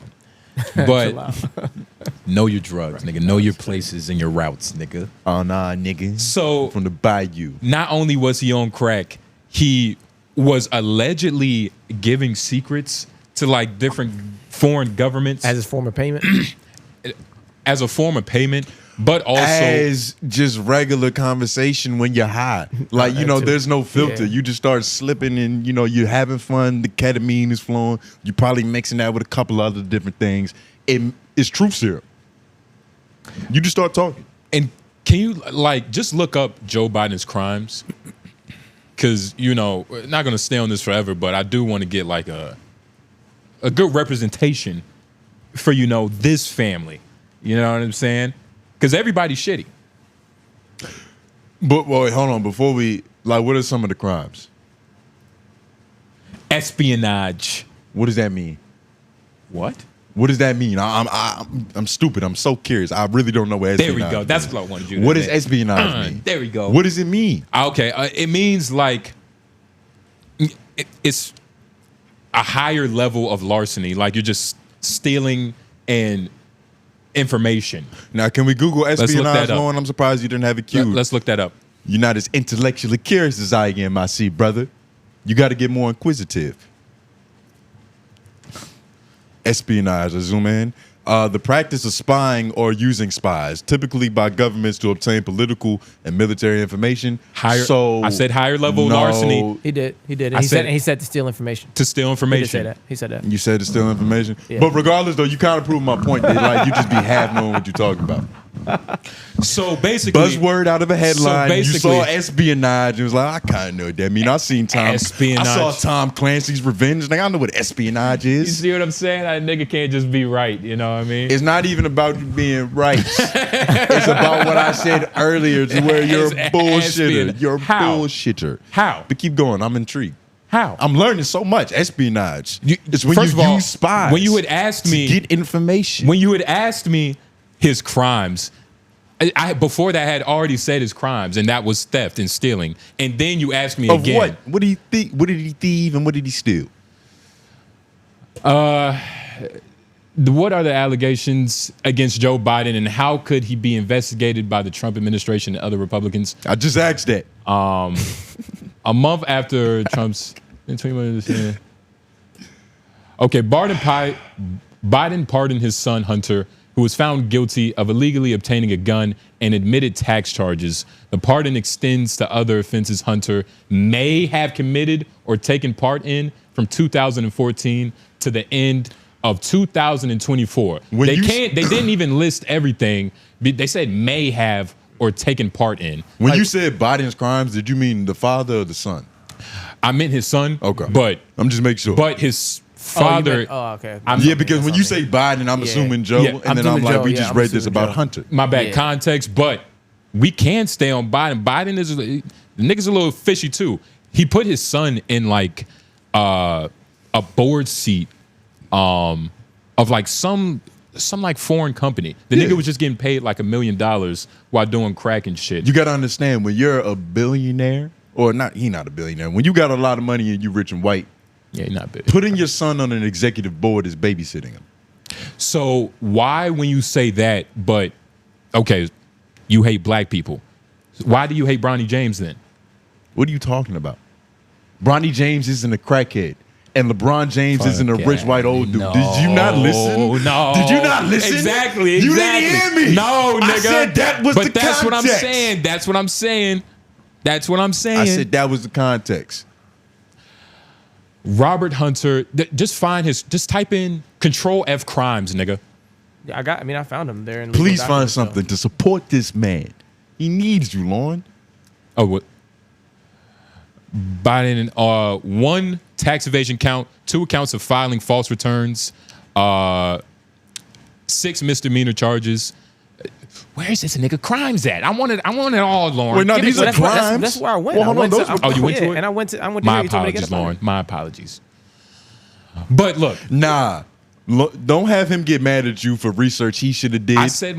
But know your drugs, nigga. Know your places and your routes, nigga. Oh, nah, nigga. So From the bayou. not only was he on crack, he was allegedly giving secrets to like different foreign governments As his form of payment. as a form of payment, but also As just regular conversation when you're high. Like, you know, too. there's no filter. Yeah. You just start slipping and, you know, you're having fun. The ketamine is flowing. You're probably mixing that with a couple other different things. It's truth serum. You just start talking. and can you like just look up Joe Biden's crimes? because you know, not gonna stay on this forever, but I do want to get like a good representation for this family. You know what I'm saying? Because everybody's shitty. But wait, hold on. Before we what are some of the crimes? Espionage. What does that mean? What? What does that mean? I'm stupid. I'm so curious. I really don't know what espionage There we go. means. That's what I wanted you to What do. does espionage mean? There we go. What does it mean? Okay, it means like it's a higher level of larceny. Like you're just stealing and information. Now, can we Google look espionage, that up. Lauren? I'm surprised you didn't have it queued. Let's look that up. You're not as intellectually curious as I am, I see, brother. You got to get more inquisitive. Espionage, I zoom in. The practice of spying or using spies, typically by governments to obtain political and military information. I said higher level larceny. He did. I said- He said to steal information. To steal He information. did say that. He said that. You said to steal information. Yeah. But regardless, though, you kind of proved my point that you just be half knowing what you're talking about. So basically, Buzzword out of a headline. So You basically- saw espionage. And it was like, I kind of know what that means. I seen Espionage. I saw Tom Clancy's Revenge. Like, I know what espionage you is. see what I'm saying? That nigga can't just be right. You know what I mean? It's not even about you being right. It's about what I said earlier, to where you're a bullshitter. You're a How? bullshitter. How? But keep going. I'm intrigued. How? I'm learning so much. Espionage. It's when First you of all, use spies. when you had asked me to get information. When you had asked me his crimes, I before that had already said his crimes, and that was theft and stealing. And then you asked me of again. what? What did he think? What did he thieve and what did he steal? What are the allegations against Joe Biden, and how could he be investigated by the Trump administration and other Republicans? I just asked that. A month after Trump's... Okay, Biden pardoned his son, Hunter, who was found guilty of illegally obtaining a gun and admitted tax charges. The pardon extends to other offenses Hunter may have committed or taken part in from 2014 to the end of 2024. They didn't even list everything. They said may have or taken part in. When you said Biden's crimes, did you mean the father or the son? I meant his son. Okay. But I'm just making sure. But his father. Okay. Yeah, because when you say Biden, I'm assuming Joe, Yeah, and then I'm like, we just read this about Joe. Hunter. My bad context, but we can stay on Biden. Biden is the nigga's a little fishy too. He put his son in like a board seat of like some like foreign company. The nigga was just getting paid like $1 million while doing crack and shit. You got to understand, when you're a billionaire, or not, he not a billionaire. When you got a lot of money and you rich and white, yeah, not big. putting your son on an executive board is babysitting him. So why, when you say that, but okay, you hate black people, why do you hate Bronny James then? What are you talking about? Bronny James isn't a crackhead. And LeBron James isn't a rich white old dude. No, Did you not listen? No. Did you not listen? Exactly. You didn't hear me. No, nigga. I said that was the context. But that's what I'm saying. That's what I'm saying. That's what I'm saying. I said that was the context. Robert Hunter, just type in Control F crimes, nigga. Yeah, I found him there. In legal Please find documents, so. something to support this man. He needs you, Lauren. Oh, what? Biden, 1 tax evasion count, 2 accounts of filing false returns, 6 misdemeanor charges. Where's this nigga crimes at? I want it all, Lauren. Wait, no, Give these me- are crimes. That's where I went. Well, hold on, those were- Oh, you went to it? And I went to My here. You told me to get apologies, up on Lauren. it. My apologies. But look, Nah. Don't have him get mad at you for research he should have did. I said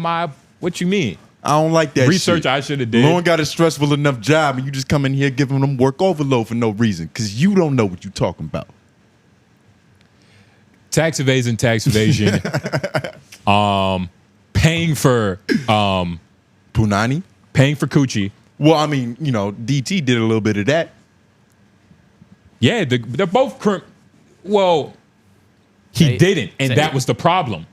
what you mean? I don't like that Research shit. I should have did. Lauren got a stressful enough job, and you just come in here giving them work overload for no reason, because you don't know what you're talking about. Tax evasion. Paying for Punani? paying for coochie. Well, I mean, DT did a little bit of that. Yeah, they're both well, he didn't, and that was the problem.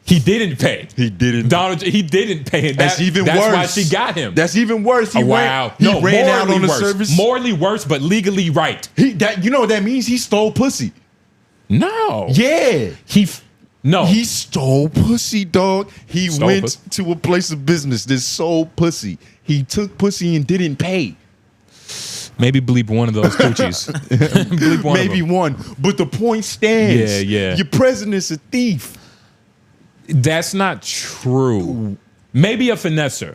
He didn't pay. He didn't. Donald, he didn't pay. And That's even worse. That's why she got him. That's even worse. He wow. ran out on the worse. service. Morally worse, but legally right. You know what that means? He stole pussy. No. Yeah. He stole pussy, dog. He Stole went pussy. to a place of business that sold pussy. He took pussy and didn't pay. Maybe bleep one of those coochies. Bleep one Maybe of them. one, but the point stands. Yeah, yeah. Your president's a thief. That's not true. Maybe a finesser,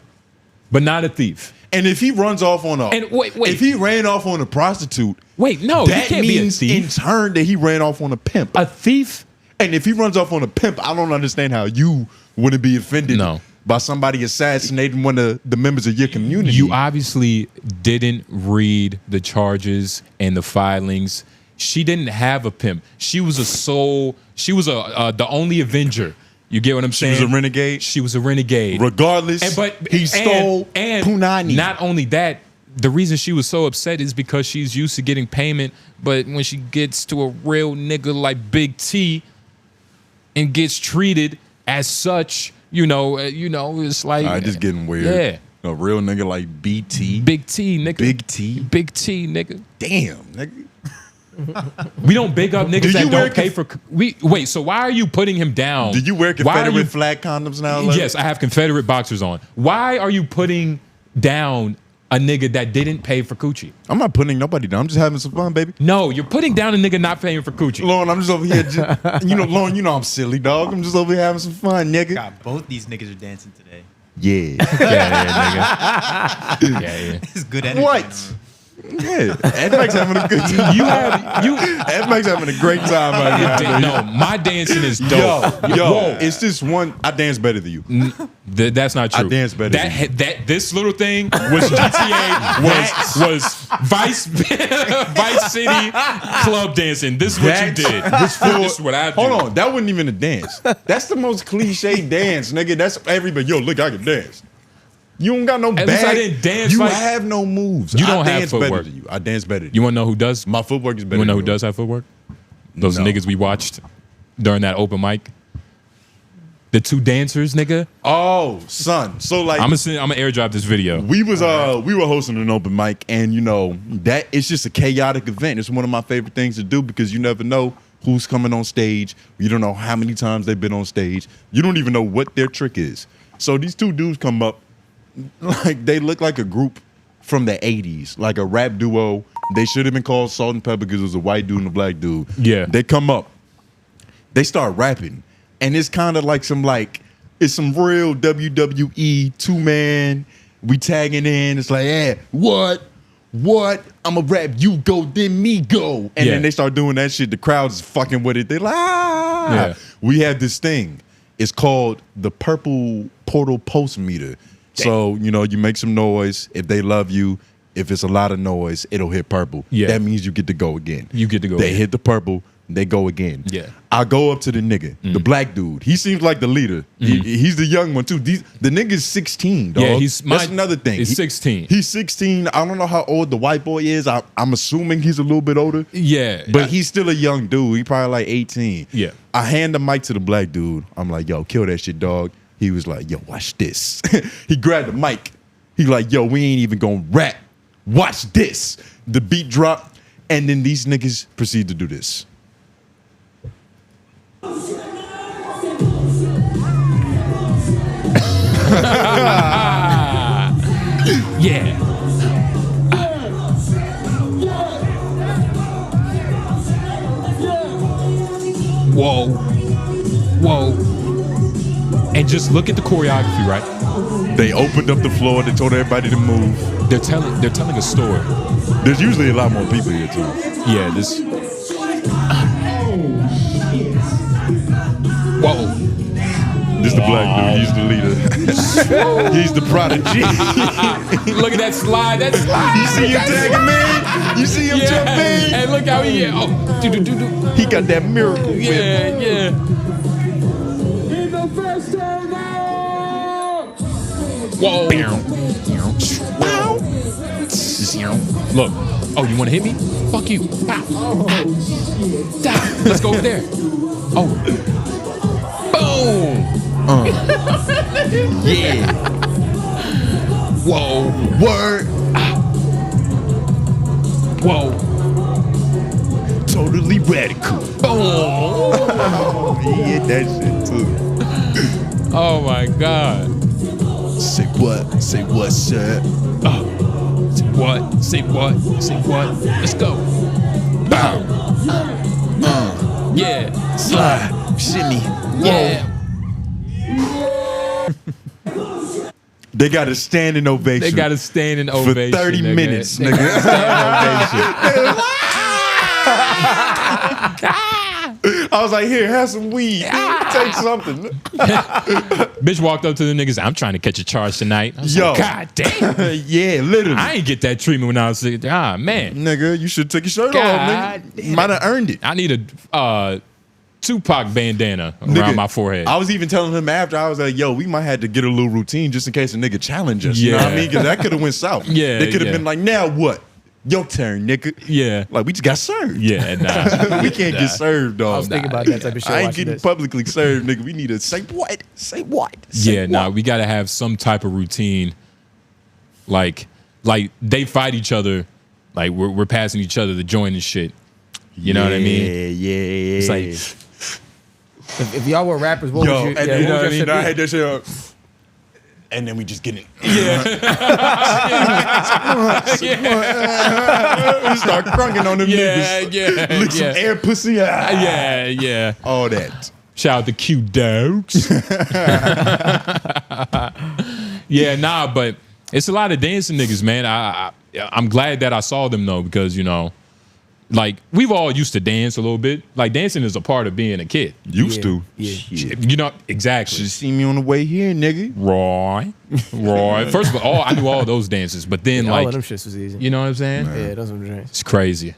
but not a thief. And if he runs off on a, And wait. if he ran off on a prostitute, Wait, no, that you can't be a means thief. in turn that he ran off on a pimp. A thief? And if he runs off on a pimp, I don't understand how you wouldn't be offended No. by somebody assassinating one of the members of your community. You obviously didn't read the charges and the filings. She didn't have a pimp. She was a soul. She was the only Avenger. You get what I'm She saying? was a renegade. She was a renegade. Regardless, he stole and Punani. Not only that, the reason she was so upset is because she's used to getting payment, but when she gets to a real nigga like Big T and gets treated as such, it's like just getting weird. Yeah. A real nigga like BT. Big T, nigga. Big T. Big T, nigga. Damn, nigga. We don't big up niggas Do you that wear don't pay for. Wait. So why are you putting him down? Did you wear Why are Confederate flag condoms now? Larry? Yes, I have Confederate boxers on. Why are you putting down a nigga that didn't pay for coochie? I'm not putting nobody down. I'm just having some fun, baby. No, you're putting down a nigga not paying for coochie. Lauren, I'm just over here. Lauren, I'm silly, dog. I'm just over here having some fun, nigga. God, both these niggas are dancing today. Yeah. Yeah, nigga. Yeah. It's good energy. What? Yeah, Ed Mike's having a good time. Ed Mike's having a great time right now. No, my dancing is dope. Yo, it's this one. I dance better than you. That's not true. I dance better than That this little thing was GTA was Vice City club dancing. This is what you did. This is what I did. Hold on, that wasn't even a dance. That's the most cliche dance, nigga. That's everybody. Yo, look, I can dance. You don't got no bag. At least I didn't dance. You like, have no moves. You don't I have dance footwork. better than you. I dance better than You want to know who does? My footwork is better. You want to know who than does have footwork? Those No. niggas we watched during that open mic. The two dancers, nigga. Oh, son. So like, I'm gonna airdrop this video. we were hosting an open mic, and that it's just a chaotic event. It's one of my favorite things to do because you never know who's coming on stage. You don't know how many times they've been on stage. You don't even know what their trick is. So these two dudes come up, like they look like a group from the 80s, like a rap duo. They should have been called Salt and Pepper because it was a white dude and a black dude. Yeah. They come up, they start rapping, and it's kind of like it's some real WWE 2-man. We tagging in. It's like, yeah, what? I'ma rap, you go, then me go. And then they start doing that shit. The crowd's fucking with it. They're like, ah. Yeah. We have this thing. It's called the Purple Portal Post Meter. So, you make some noise. If they love you, if it's a lot of noise, it'll hit purple. Yeah. That means you get to go again. You get to go They again. hit the purple, they go again. Yeah. I go up to the nigga, the black dude. He seems like the leader. He's the young one too. The nigga's 16, dog. Yeah, that's another thing. He's 16. He's 16. I don't know how old the white boy is. I'm assuming he's a little bit older. Yeah. But he's still a young dude. He probably like 18. Yeah. I hand the mic to the black dude. I'm like, yo, kill that shit, dog. He was like, yo, watch this. He grabbed the mic. He like, yo, we ain't even gonna rap. Watch this. The beat dropped, and then these niggas proceed to do this. Yeah. Whoa. And just look at the choreography, right? They opened up the floor. They told everybody to move. They're telling a story. There's usually a lot more people here too. Yeah, this. Whoa. This is the black dude. He's the leader. He's the prodigy. Look at that slide. That slide. You see him tagging, man? You see him jumping? And look how he. Oh, do. He got that miracle. Man. Yeah. Whoa. Look. Oh, you want to hit me? Fuck you. Wow. Let's go over there. Oh. Boom. Yeah. Whoa. Word. Whoa. Totally radical. Boom. He hit that shit too. Oh my God. Say what? Say what, sir? Whoa. what? Say what? Say what? Let's go. Bow. Yeah. Slide, shimmy. Yeah. They got a standing ovation. They got a standing for ovation 30 nigga. minutes, They nigga. got a standing ovation. I was like, here, have some weed. Take something. Bitch walked up to the niggas. I'm trying to catch a charge tonight. I was Yo. like, God damn. Yeah, literally. I ain't get that treatment when I was sick. Ah, man. Nigga, you should take your shirt God off, nigga. damn Might have earned it. I need a Tupac bandana around Nigga, my forehead. I was even telling him after, I was like, yo, we might have to get a little routine just in case a nigga challenge us. You know what I Yeah. mean? Because that could have went south. Yeah, They could have yeah. been like, now what? Your turn, nigga. Yeah. Like, we just got served. Yeah, nah. We can't get served, dog. I was thinking about that type of shit. I ain't watching getting this. publicly served, nigga. We need to say what? Say what? Say Yeah, nah, what? we gotta have some type of routine. Like they fight each other. Like we're passing each other the joint and shit. You know what I mean? Yeah. It's like If y'all were rappers, what Yo, would you? and Yeah, you know what what I would mean? your I shit had that shit up. And then we just get it. We start crunking on them niggas. yeah, Lick some air pussy. yeah. All that. Shout out to cute dogs. Yeah, nah, but it's a lot of dancing niggas, man. I'm glad that I saw them though, because you know, like we've all used to dance a little bit. Like dancing is a part of being a kid. Used Yeah, to. yeah. Shit. You know exactly. Should see me on the way here, nigga. Roy. First of all, I knew all those dances, but then do? All like, of them shits was easy. you know what I'm saying? Yeah, those were drinks. It's crazy.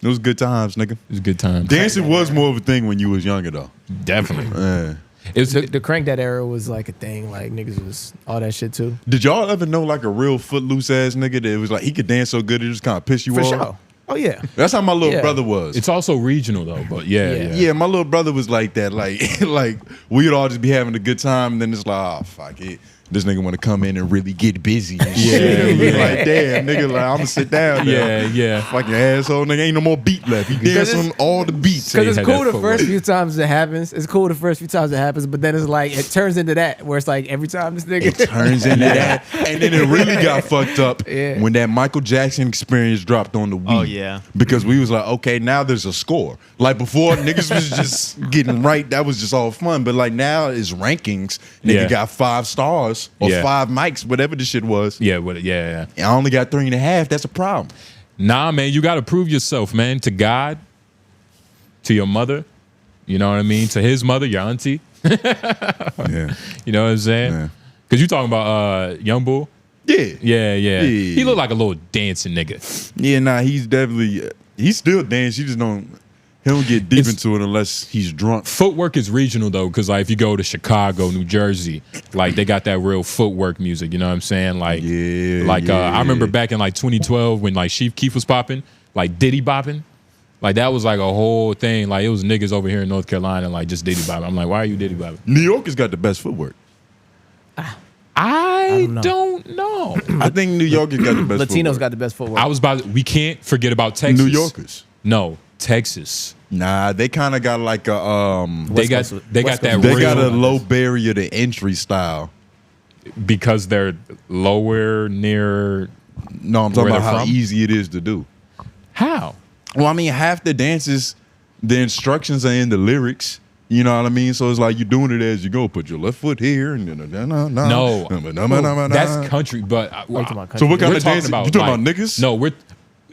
It was good times, nigga. It was a good time. Dancing was more of a thing when you was younger, though. Definitely. Yeah. It's The crank that era was like a thing. Like niggas was all that shit too. Did y'all ever know like a real footloose ass nigga that was like he could dance so good it just kind of piss you For off? sure. Oh yeah. That's how my little Yeah. brother was. It's also regional though, but yeah. Yeah, my little brother was like that. Like, like we'd all just be having a good time, and then it's like, oh fuck it, this nigga want to come in and really get busy. And shit. Yeah, Be like, damn, nigga, like I'm gonna sit down. Now. Yeah. Fucking asshole, nigga, ain't no more beat left. He dance on all the beats. he Because had it's cool that the first footwork. few times it happens. It's cool the first few times it happens, but then it's like it turns into that where it's like every time this nigga It turns into that, and then it really got fucked up Yeah. when that Michael Jackson Experience dropped on the Wii. Oh, yeah. because we was like, okay, now there's a score. Like before, niggas was just getting right. That was just all fun. But like now it's rankings. Nigga Yeah. got 5 stars or Yeah. 5 mics, whatever the shit was. Yeah, yeah. And I only got 3.5. That's a problem. Nah, man, you gotta prove yourself, man. To God, to your mother, you know what I mean? To his mother, your auntie. Yeah. You know what I'm saying? Yeah. Cause you talking about Young Bull? Yeah. Yeah. He look like a little dancing nigga. Yeah, nah, he's definitely he still dance. He just don't get deep It's- into it unless he's drunk. Footwork is regional though, because like if you go to Chicago, New Jersey, like they got that real footwork music. You know what I'm saying? Like, I remember back in like 2012 when like Chief Keef was popping, like Diddy bopping, like that was like a whole thing. Like it was niggas over here in North Carolina like just Diddy bopping. I'm like, why are you Diddy bopping? New York has got the best footwork. I don't don't know. I think New York has got the best Latinos footwork. got the best footwork. I was about. We can't forget about Texas. New Yorkers. No, Texas. Nah, they kind of got like a They got Coast- they got West that Coast. they real, got a low barrier to entry style. because they're lower near. No, I'm talking Where about they're how from? easy it is to do. How? Well, I mean, half the dances, the instructions are in the lyrics. You know what I mean? So it's like you're doing it as you go. Put your left foot here and No, that's country. But talking about So what kind we're of talking dancing? about, You talking like- about niggas? No, we're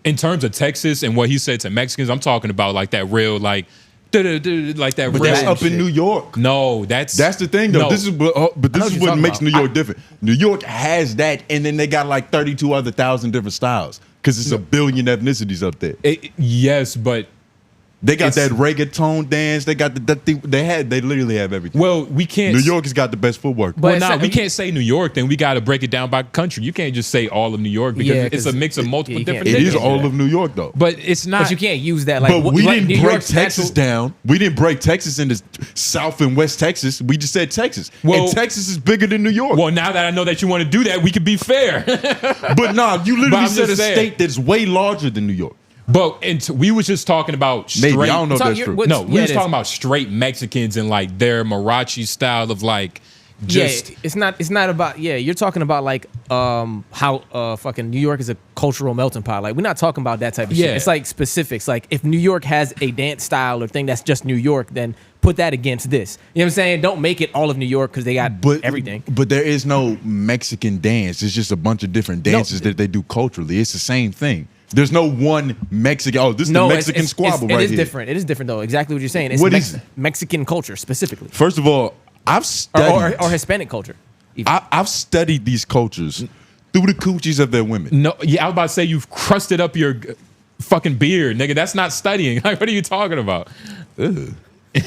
in terms of Texas and what he said to Mexicans. I'm talking about like that real like like that but real. that's up in shit. New York. No, that's That's the thing, though. No. This is but this what is you're what talking makes about. New York different. New York has that, and then they got like 32 other thousand different styles because it's a billion ethnicities up there. yes, but They got It's- that reggaeton dance. They got that thing. They literally have everything. well, we can't. New York has got the best footwork. But Well, it's nah, not- we can't say New York. Then we got to break it down by country. You can't just say all of New York because Yeah, it's a 'cause mix of multiple you can't- different. It niggas. is all of New York, though. But it's not. But you can't use that like. But we like didn't New break York's Texas natural- down. We didn't break Texas into South and West Texas. We just said Texas. Well- and Texas is bigger than New York. Well, now that I know that you want to do that, we could be fair. But nah, you But literally I'm said a just saying. state that's way larger than New York. But we was just talking about straight. Maybe I don't know if So that's you're- true. what- No, we Yeah, was it talking is. about straight Mexicans and like their Marachi style of like just it's not about you're talking about like how fucking New York is a cultural melting pot. Like we're not talking about that type of shit. It's like specifics. Like if New York has a dance style or thing that's just New York, then put that against this. You know what I'm saying? Don't make it all of New York because they got everything. But there is no Mexican dance. It's just a bunch of different dances that they do culturally. It's the same thing. There's no one Mexican. Oh, this is the Mexican squabble right here. It is different. It is different though. Exactly what you're saying. It's Mexican culture specifically. First of all, I've studied or Hispanic culture. I've studied these cultures through the coochies of their women. No, yeah, I was about to say you've crusted up your fucking beard, nigga. That's not studying. Like, what are you talking about? Ugh.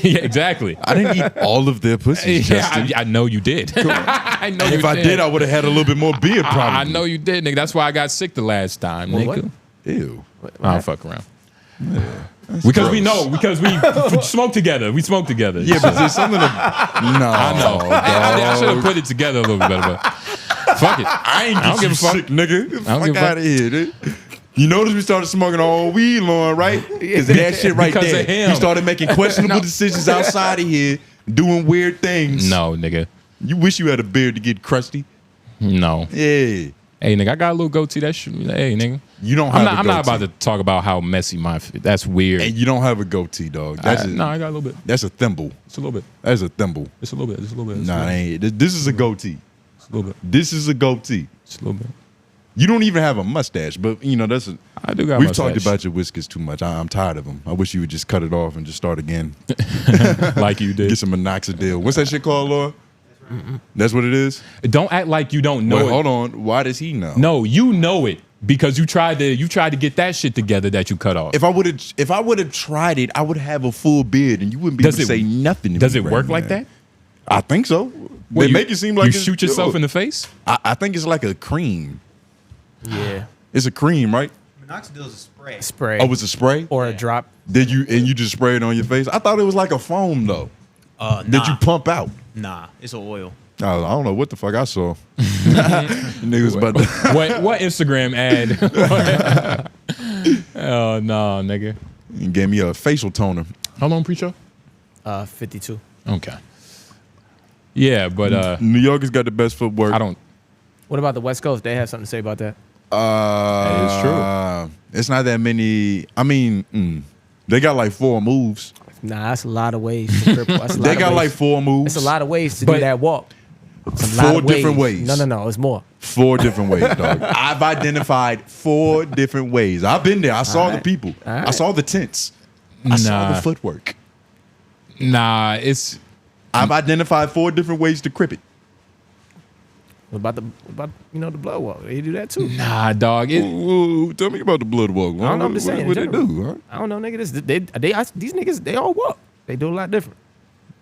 Yeah, exactly. I didn't eat all of their pussies, Justin. I know you did. I know if I did, I would have had a little bit more beard, probably. I know you did, nigga. That's why I got sick the last time, nigga. What? Ew. I don't fuck around. Yeah. Because we smoke together. We smoke together. Yeah, but there's something. No, I know. I should have put it together a little bit better. But fuck it. I don't give a fuck, nigga. Fuck out of here, dude. You notice we started smoking all weed, Lauren, right? Because that shit right because there. Of him. We started making questionable decisions outside of here, doing weird things. No, nigga. You wish you had a beard to get crusty. No. Yeah. Hey, nigga, I got a little goatee. That shit. Hey, nigga. You don't have a goatee. I'm not about to talk about how messy my. That's weird. And you don't have a goatee, dog. No, I got a little bit. That's a thimble. It's a little bit. That's a thimble. It's a little bit. It's a little bit. Nah, it ain't. This is a goatee. It's a little bit. This is a goatee. It's a little bit. You don't even have a mustache, but you know that's a. I do got. We've mustache. talked about your whiskers too much. I'm tired of them. I wish you would just cut it off and just start again. Like you did. Get some minoxidil. What's that shit called, Laura? That's what it is. Don't act like you don't know Wait, it. hold on. Why does he know? No, you know it because you tried to get that shit together that you cut off. If I would have tried it, I would have a full beard and you wouldn't be able to say nothing. Does it work like that? I think so. They make it seem like you shoot yourself in the face. I think it's like a cream. Yeah. It's a cream, right? Minoxidil is a spray. Spray. Oh, it's a spray? Or a drop. Did you just spray it on your face? I thought it was like a foam though. Nah. That you pump out. Nah, it's an oil. I don't know what the fuck I saw. Niggas about to what Instagram ad? Oh no, nigga. You gave me a facial toner. How long pre-show? 52. Okay. Yeah, but New York has got the best footwork. I don't. What about the West Coast? They have something to say about that. That is true. It's not that many. I mean, they got like 4 moves. Nah, that's a lot of ways to cripple. That's a lot They of got ways. like 4 moves. It's a lot of ways to do that walk. It's a 4 lot of different ways. No, it's more. 4 different ways, dog. I've identified 4 different ways. I've been there. I saw the people. I saw the tents. I saw the footwork. Nah, it's. I've identified 4 different ways to crip it. What about the blood walk? They do that too. Nah, dog. Ooh, tell me about the blood walk. I don't know. I'm just saying. What they do? Huh? I don't know, nigga. These niggas, they all walk. They do a lot different.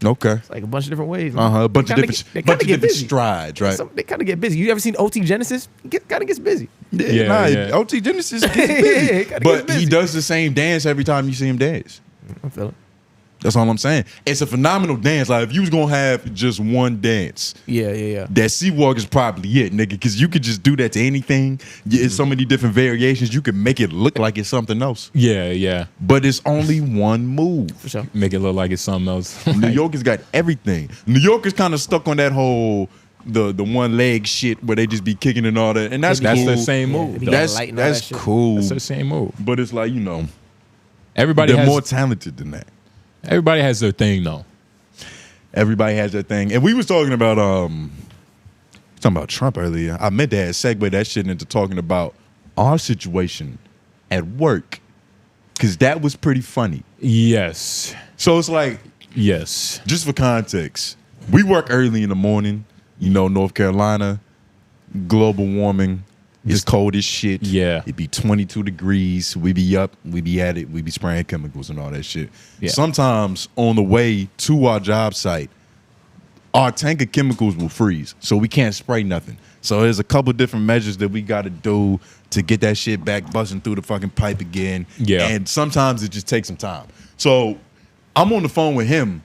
Okay. It's like a bunch of different ways. A bunch of different strides, right? They kind of get busy. You ever seen OT Genesis? Kind of gets busy. Yeah. OT Genesis gets busy. Yeah, but he does the same dance every time you see him dance. I feel it. That's all I'm saying. It's a phenomenal dance. Like if you was gonna have just one dance, that sea walk is probably it, nigga. Because you could just do that to anything. It's so many different variations. You can make it look like it's something else. Yeah. But it's only one move. For sure. Make it look like it's something else. New York has got everything. New York is kind of stuck on that whole the one leg shit where they just be kicking and all that, and that's cool. the same move. Yeah, that's cool. That's the same move. But it's like Everybody they're has more talented than that. Everybody has their thing though. Everybody has their thing. And we was talking about Trump earlier. I meant to segue that shit into talking about our situation at work. Cause that was pretty funny. Yes. So it's like, yes. Just for context, we work early in the morning, North Carolina, global warming. It's cold as shit. Yeah. It'd be 22 degrees. We be up. We be at it. We be spraying chemicals and all that shit. Yeah. Sometimes on the way to our job site, our tank of chemicals will freeze. So we can't spray nothing. So there's a couple different measures that we got to do to get that shit back busting through the fucking pipe again. Yeah. And sometimes it just takes some time. So I'm on the phone with him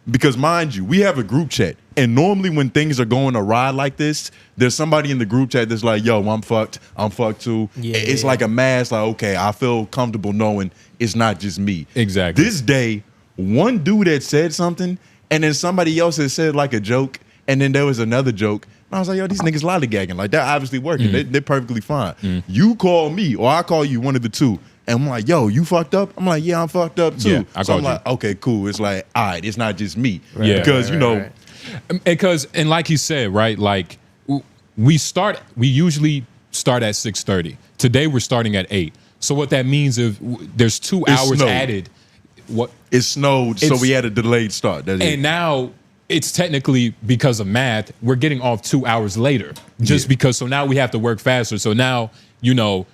because, mind you, we have a group chat. And normally when things are going awry like this, there's somebody in the group chat that's like, yo, I'm fucked. I'm fucked too. Yeah. It's like a mask, like, okay, I feel comfortable knowing it's not just me. Exactly. This day, one dude had said something, and then somebody else had said like a joke, And then there was another joke. And I was like, yo, these niggas lollygagging. Like, they're obviously working. They're perfectly fine. You call me or I call you, one of the two. And I'm like, yo, you fucked up? I'm like, yeah, I'm fucked up too. Yeah, so I'm like, okay, cool. It's like, all right, it's not just me. Right, because, you know. Because, and like you said, right, like, we usually start at 6:30. Today, we're starting at 8. So what that means is there's 2 hours added. What? It snowed, so we had a delayed start. That's and it. now it's technically, because of math, we're getting off 2 hours later. Just because, so now we have to work faster. So now, you know,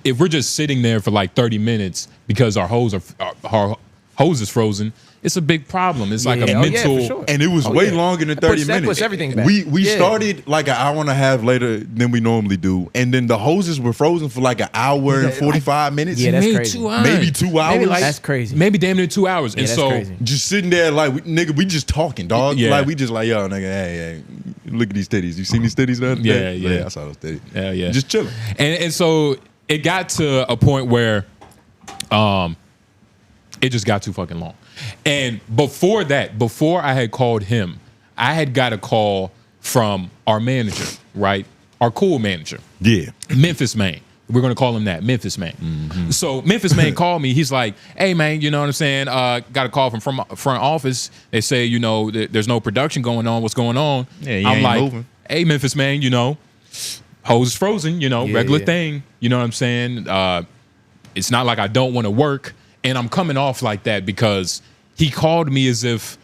if we're just sitting there for like 30 minutes because our hose is frozen, it's a big problem. It's like a mental, for sure. And it was way longer than 30 minutes. That puts everything back. We started like an hour and a half later than we normally do, and then the hoses were frozen for like an hour and 45 minutes. Yeah, that's maybe crazy. 2 hours. Maybe 2 hours. That's crazy. Maybe damn near 2 hours. Yeah, and that's so crazy. Just sitting there like, nigga, we just talking, dog. Yeah. Like, we just like, yo, nigga, hey, look at these titties. You seen these titties the other day? Yeah. I saw those titties. Yeah. Just chilling. And so it got to a point where it just got too fucking long. And before that, before I had called him, I had got a call from our manager, right? Our cool manager. Yeah. MenaceMaterialEnt. We're going to call him that, MenaceMaterialEnt. So MenaceMaterialEnt called me. He's like, hey, man, you know what I'm saying? Got a call from front office. They say, you know, there's no production going on. What's going on? Yeah, you I'm ain't like, moving. hey, MenaceMaterialEnt, you know, hose is frozen, you know, regular thing. You know what I'm saying? It's not like I don't want to work. And I'm coming off like that because he called me as if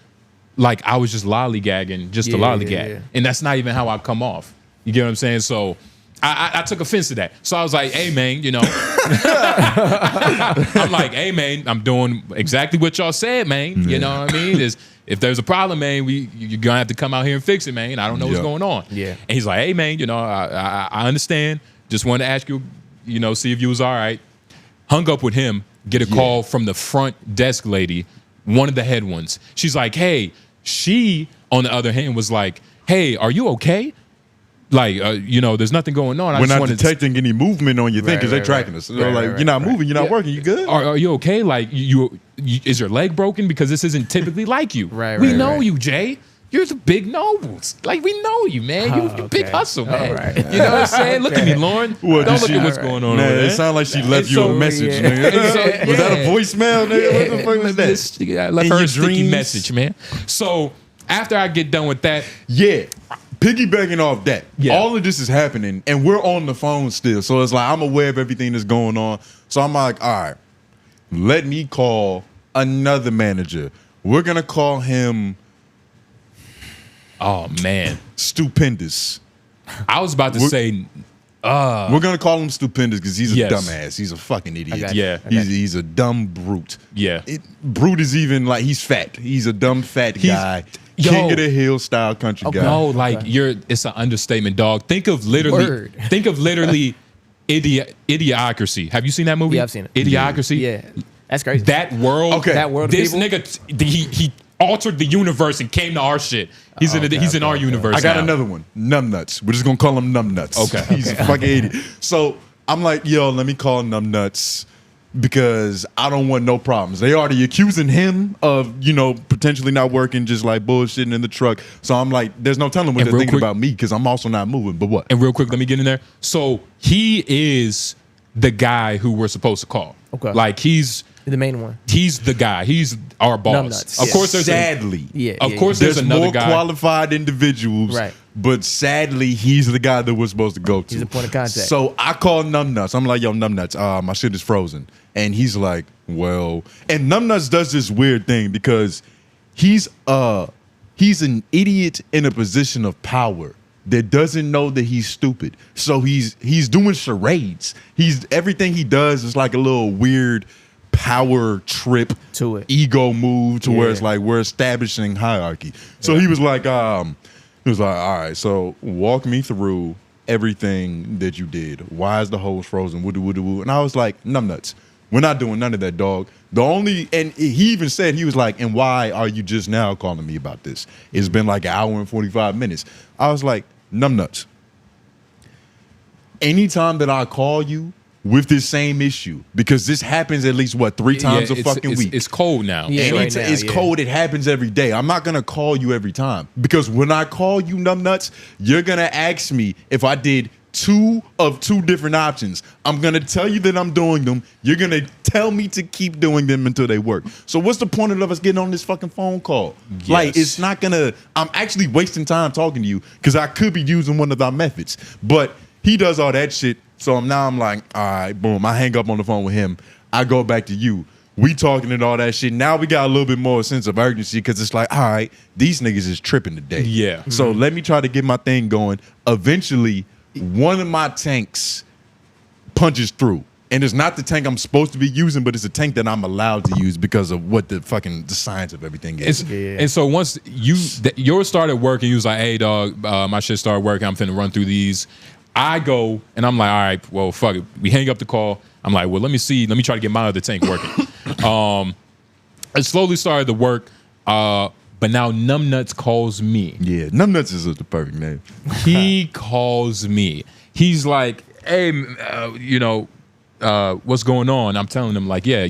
like I was just lollygagging, just to lollygag. Yeah. And that's not even how I come off. You get what I'm saying? So I took offense to that. So I was like, hey, man, you know. I'm like, hey, man, I'm doing exactly what y'all said, man. You know what I mean? If there's a problem, man, you're going to have to come out here and fix it, man. I don't know what's going on. Yeah. And he's like, hey, man, you know, I understand. Just wanted to ask you, you know, see if you was all right. Hung up with him. Get a call from the front desk lady, one of the head ones. She's like, hey, she, on the other hand, was like, hey, are you okay? Like, you know, there's nothing going on. We're not detecting any movement on your thing because they're tracking us. So like, you're not moving, you're not working, you good? Are you okay? Like, is your leg broken? Because this isn't typically like you. We know you, Jay. You're the big Noblez. Like, we know you, man. You big hustle, man. You know what I'm saying? Look at me, Lauren. Don't look at what's going on. Man, it sounded like she left you a message, nigga. Was that a voicemail, nigga? What the fuck was that? I left her a sticky message, man. So after I get done with that, piggybacking off that, all of this is happening, and we're on the phone still. So it's like I'm aware of everything that's going on. So I'm like, all right, let me call another manager. We're gonna call him. Oh man, Stupendous. I was about to say. We're gonna call him Stupendous because he's a dumbass. He's a fucking idiot. He's a dumb brute. Brute is even like he's fat. He's a dumb fat guy. King of the Hill style country guy. No, like it's an understatement, dog. Think of literally Idiocracy. Have you seen that movie? Yeah, I've seen it. Idiocracy. Yeah, that's crazy. That world. Okay. That world. This nigga, he altered the universe and came to our shit. He's in our universe. I got now. another one. Numbnuts. We're just gonna call him Numbnuts. Okay. He's a fucking idiot. So I'm like, yo, let me call Numbnuts because I don't want no problems. They already accusing him of, you know, potentially not working, just like bullshitting in the truck. So I'm like, there's no telling what they're thinking about me because I'm also not moving. But what? And real quick, let me get in there. So he is the guy who we're supposed to call. Okay. Like he's the main one. He's the guy. He's our boss. Numbnuts. Of course, there's sadly. Of course, there's another more guy. qualified individuals. Right. But sadly, he's the guy that we're supposed to go to. He's the point of contact. So I call Numbnuts. I'm like, yo, Numbnuts, my shit is frozen. And he's like, well, and Numbnuts does this weird thing because he's an idiot in a position of power that doesn't know that he's stupid. So he's doing charades. Everything he does is like a little weird power trip to it, ego move to where it's like we're establishing hierarchy. So he was like, all right, so walk me through everything that you did. Why is the hose frozen? Woo-doo-woo-doo-woo. And I was like, Numbnuts, we're not doing none of that, dog. And he even said, he was like, and why are you just now calling me about this? It's been like an hour and 45 minutes. I was like, Numbnuts, anytime that I call you, with this same issue because this happens at least what 3 times a fucking week. It's cold now. Yeah, And right now, it's cold. It happens every day. I'm not gonna call you every time because when I call you numbnuts, you're gonna ask me if I did 2 of 2 different options. I'm gonna tell you that I'm doing them. You're gonna tell me to keep doing them until they work. So what's the point of us getting on this fucking phone call? Yes. Like it's not gonna. I'm actually wasting time talking to you because I could be using one of our methods, but he does all that shit. So now I'm like, all right, boom. I hang up on the phone with him. I go back to you. We talking and all that shit. Now we got a little bit more sense of urgency because it's like, all right, these niggas is tripping today. Yeah. So let me try to get my thing going. Eventually, one of my tanks punches through. And it's not the tank I'm supposed to be using, but it's a tank that I'm allowed to use because of what the science of everything is. And so once yours started working, you was like, hey, dog, my shit started working. I'm finna run through these. I go and I'm like, all right, well, fuck it. We hang up the call. I'm like, well, let me try to get my other tank working. It slowly started to work, but now Numbnuts calls me. Yeah, Numbnuts is the perfect name. He calls me. He's like, hey, what's going on? I'm telling him like, yeah,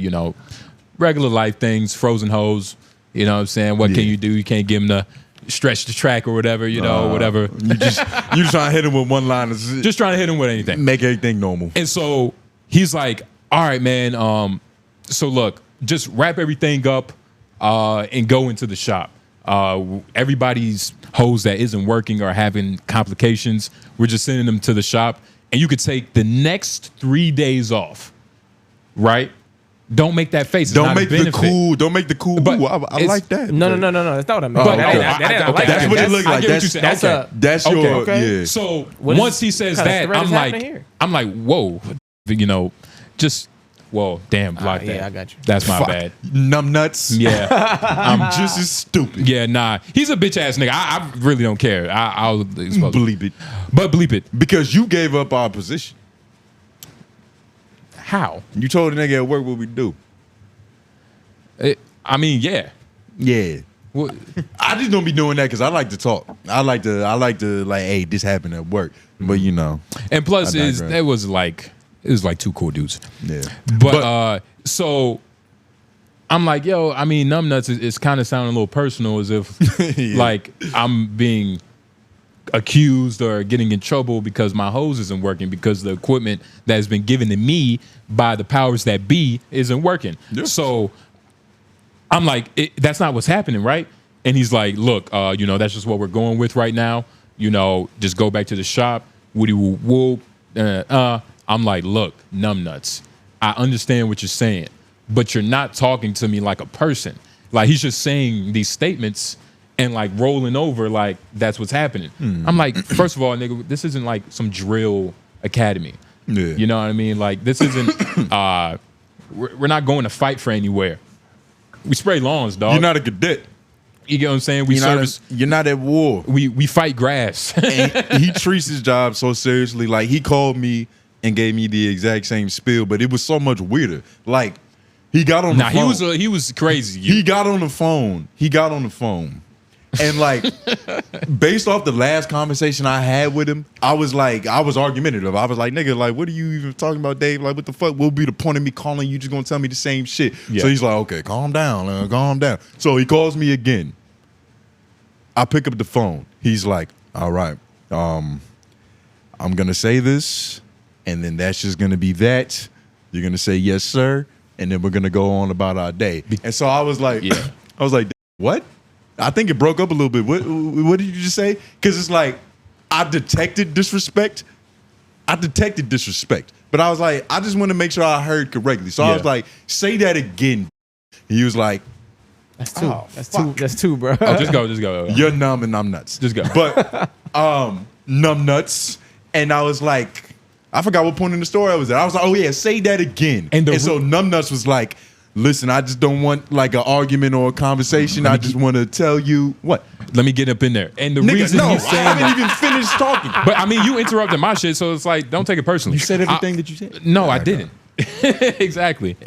regular life things, frozen hose. You know what I'm saying? What can you do? You can't give him the stretch the track or whatever, whatever. You just trying to hit him with one line. Just trying to hit him with anything. Make everything normal. And so he's like, all right, man. So look, just wrap everything up and go into the shop. Everybody's hose that isn't working or having complications, we're just sending them to the shop. And you could take the next 3 days off, right? Don't make that face. It's Don't not make a benefit. Don't make the cool. But Ooh, I like that. No. That's not what I meant. But That's what it looks like. That's your. okay. Yeah. So once he says that, I'm like, whoa, just whoa, damn, block that. Yeah, I got you. That's my Fuck. bad. Numbnuts. Yeah, I'm just as stupid. yeah, nah. He's a bitch ass nigga. I really don't care. I'll Bleep it. but bleep it. Because you gave up our position. How? You told the nigga at work what we do. I mean, yeah. Yeah. What? I just don't be doing that because I like to talk. I like to hey, this happened at work. But And plus, I digress. it was like 2 cool dudes. Yeah. But so I'm like, yo, I mean, Numbnuts is kind of sounding a little personal, as if Yeah. like I'm being accused or getting in trouble because my hose isn't working because the equipment that has been given to me by the powers that be isn't working. Yep. So I'm like, that's not what's happening, right? And he's like, look, that's just what we're going with right now. Just go back to the shop. Woody woo whoop. I'm like, look, Numbnuts, I understand what you're saying, but you're not talking to me like a person. Like he's just saying these statements and like rolling over like that's what's happening. I'm like, first of all, nigga, this isn't like some drill academy. Yeah. You know what I mean? Like this isn't we're not going to fight for anywhere. We spray lawns, dog. You're not a cadet. You get what I'm saying? We service. You're not at war. We fight grass. And he treats his job so seriously. Like he called me and gave me the exact same spiel, but it was so much weirder. Like he got on the phone. He was crazy. He got on the phone. And like, based off the last conversation I had with him, I was argumentative. I was like, nigga, like, what are you even talking about, Dave? Like, what the fuck will be the point of me calling you? Just gonna tell me the same shit. Yeah. So he's like, okay, calm down, calm down. So he calls me again. I pick up the phone. He's like, all right, I'm gonna say this, and then that's just gonna be that. You're gonna say yes, sir, and then we're gonna go on about our day. And so I was like, what? I think it broke up a little bit. What did you just say? Because it's like I detected disrespect. But I was like, I just want to make sure I heard correctly. So I was like, say that again. He was like, That's 2. That's 2, bro. Oh, just go. you're numb and I'm nuts. Just go. But numb nuts. And I was like, I forgot what point in the story I was at. I was like, oh yeah, say that again. And so numb nuts was like, listen, I just don't want like an argument or a conversation. I just want to tell you what. Let me get up in there. And the Nigga, reason no, he's saying I haven't even finished talking. But I mean, you interrupted my shit, so it's like, don't take it personally. You said everything that you said. No, I didn't. Exactly.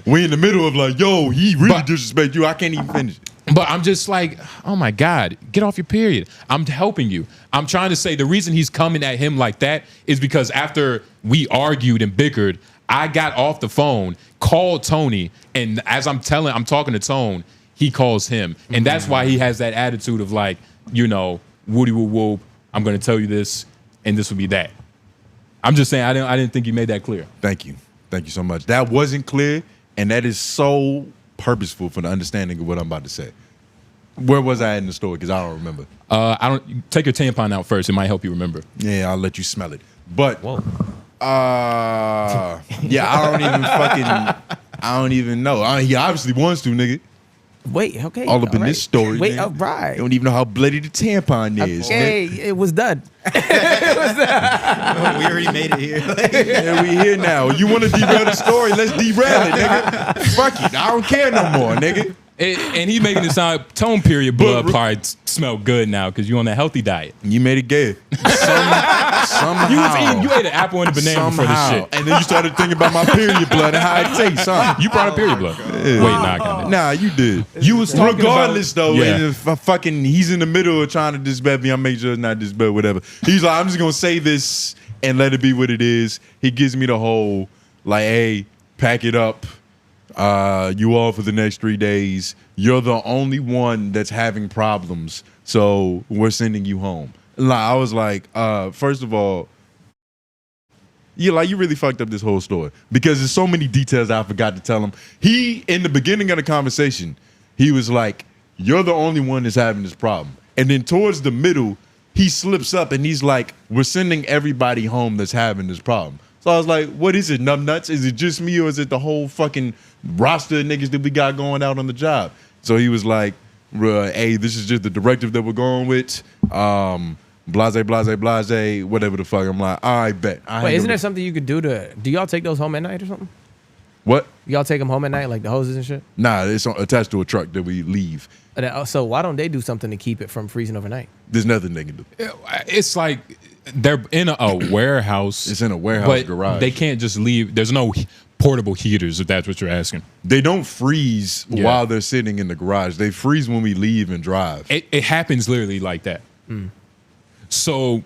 We in the middle of like, yo, he really disrespect you. I can't even finish it. But I'm just like, oh my God, get off your period. I'm helping you. I'm trying to say the reason he's coming at him like that is because after we argued and bickered, I got off the phone, called Tony, and as I'm talking to Tone, he calls him. And that's why he has that attitude of like, you know, woody woo whoop, I'm gonna tell you this, and this will be that. I'm just saying I didn't think you made that clear. Thank you. Thank you so much. That wasn't clear, and that is so purposeful for the understanding of what I'm about to say. Where was I in the story? Because I don't remember. Take your tampon out first. It might help you remember. Yeah, I'll let you smell it. But yeah, I don't even know. He obviously wants to, nigga. Wait, okay. All up in this story. Wait, nigga. all right. You don't even know how bloody the tampon is. Okay, it was done. We already made it here. Yeah, we here now. You want to derail the story? Let's derail it, nigga. Fuck it. I don't care no more, nigga. And he making it sound Tone period blood parts smell good now because you on a healthy diet. You made it gay. Somehow. You ate an apple and a banana before this shit. And then you started thinking about my period blood and how it tastes, huh? You brought a period blood. Wait, Nah, you did. You was talking regardless about, though. Yeah. And if fucking he's in the middle of trying to disbed me, I make sure it's not disbed, whatever. He's like, I'm just gonna say this and let it be what it is. He gives me the whole like, hey, pack it up. You all for the next 3 days. You're the only one that's having problems, so we're sending you home. Like, I was like, first of all, you really fucked up this whole story because there's so many details I forgot to tell him. He, in the beginning of the conversation, he was like, you're the only one that's having this problem. And then towards the middle, he slips up and he's like, we're sending everybody home that's having this problem. So I was like, what is it, numbnuts? Is it just me or is it the whole fucking roster of niggas that we got going out on the job? So he was like, hey, this is just the directive that we're going with. Blase, whatever the fuck. I'm like, all right, bet. Wait, isn't there something you could do do y'all take those home at night or something? What? Y'all take them home at night, like the hoses and shit? Nah, it's attached to a truck that we leave. So why don't they do something to keep it from freezing overnight? There's nothing they can do. It's like they're in a warehouse. It's in a warehouse garage. They can't just leave. There's no portable heaters, if that's what you're asking. They don't freeze while they're sitting in the garage. They freeze when we leave and drive. It happens literally like that. So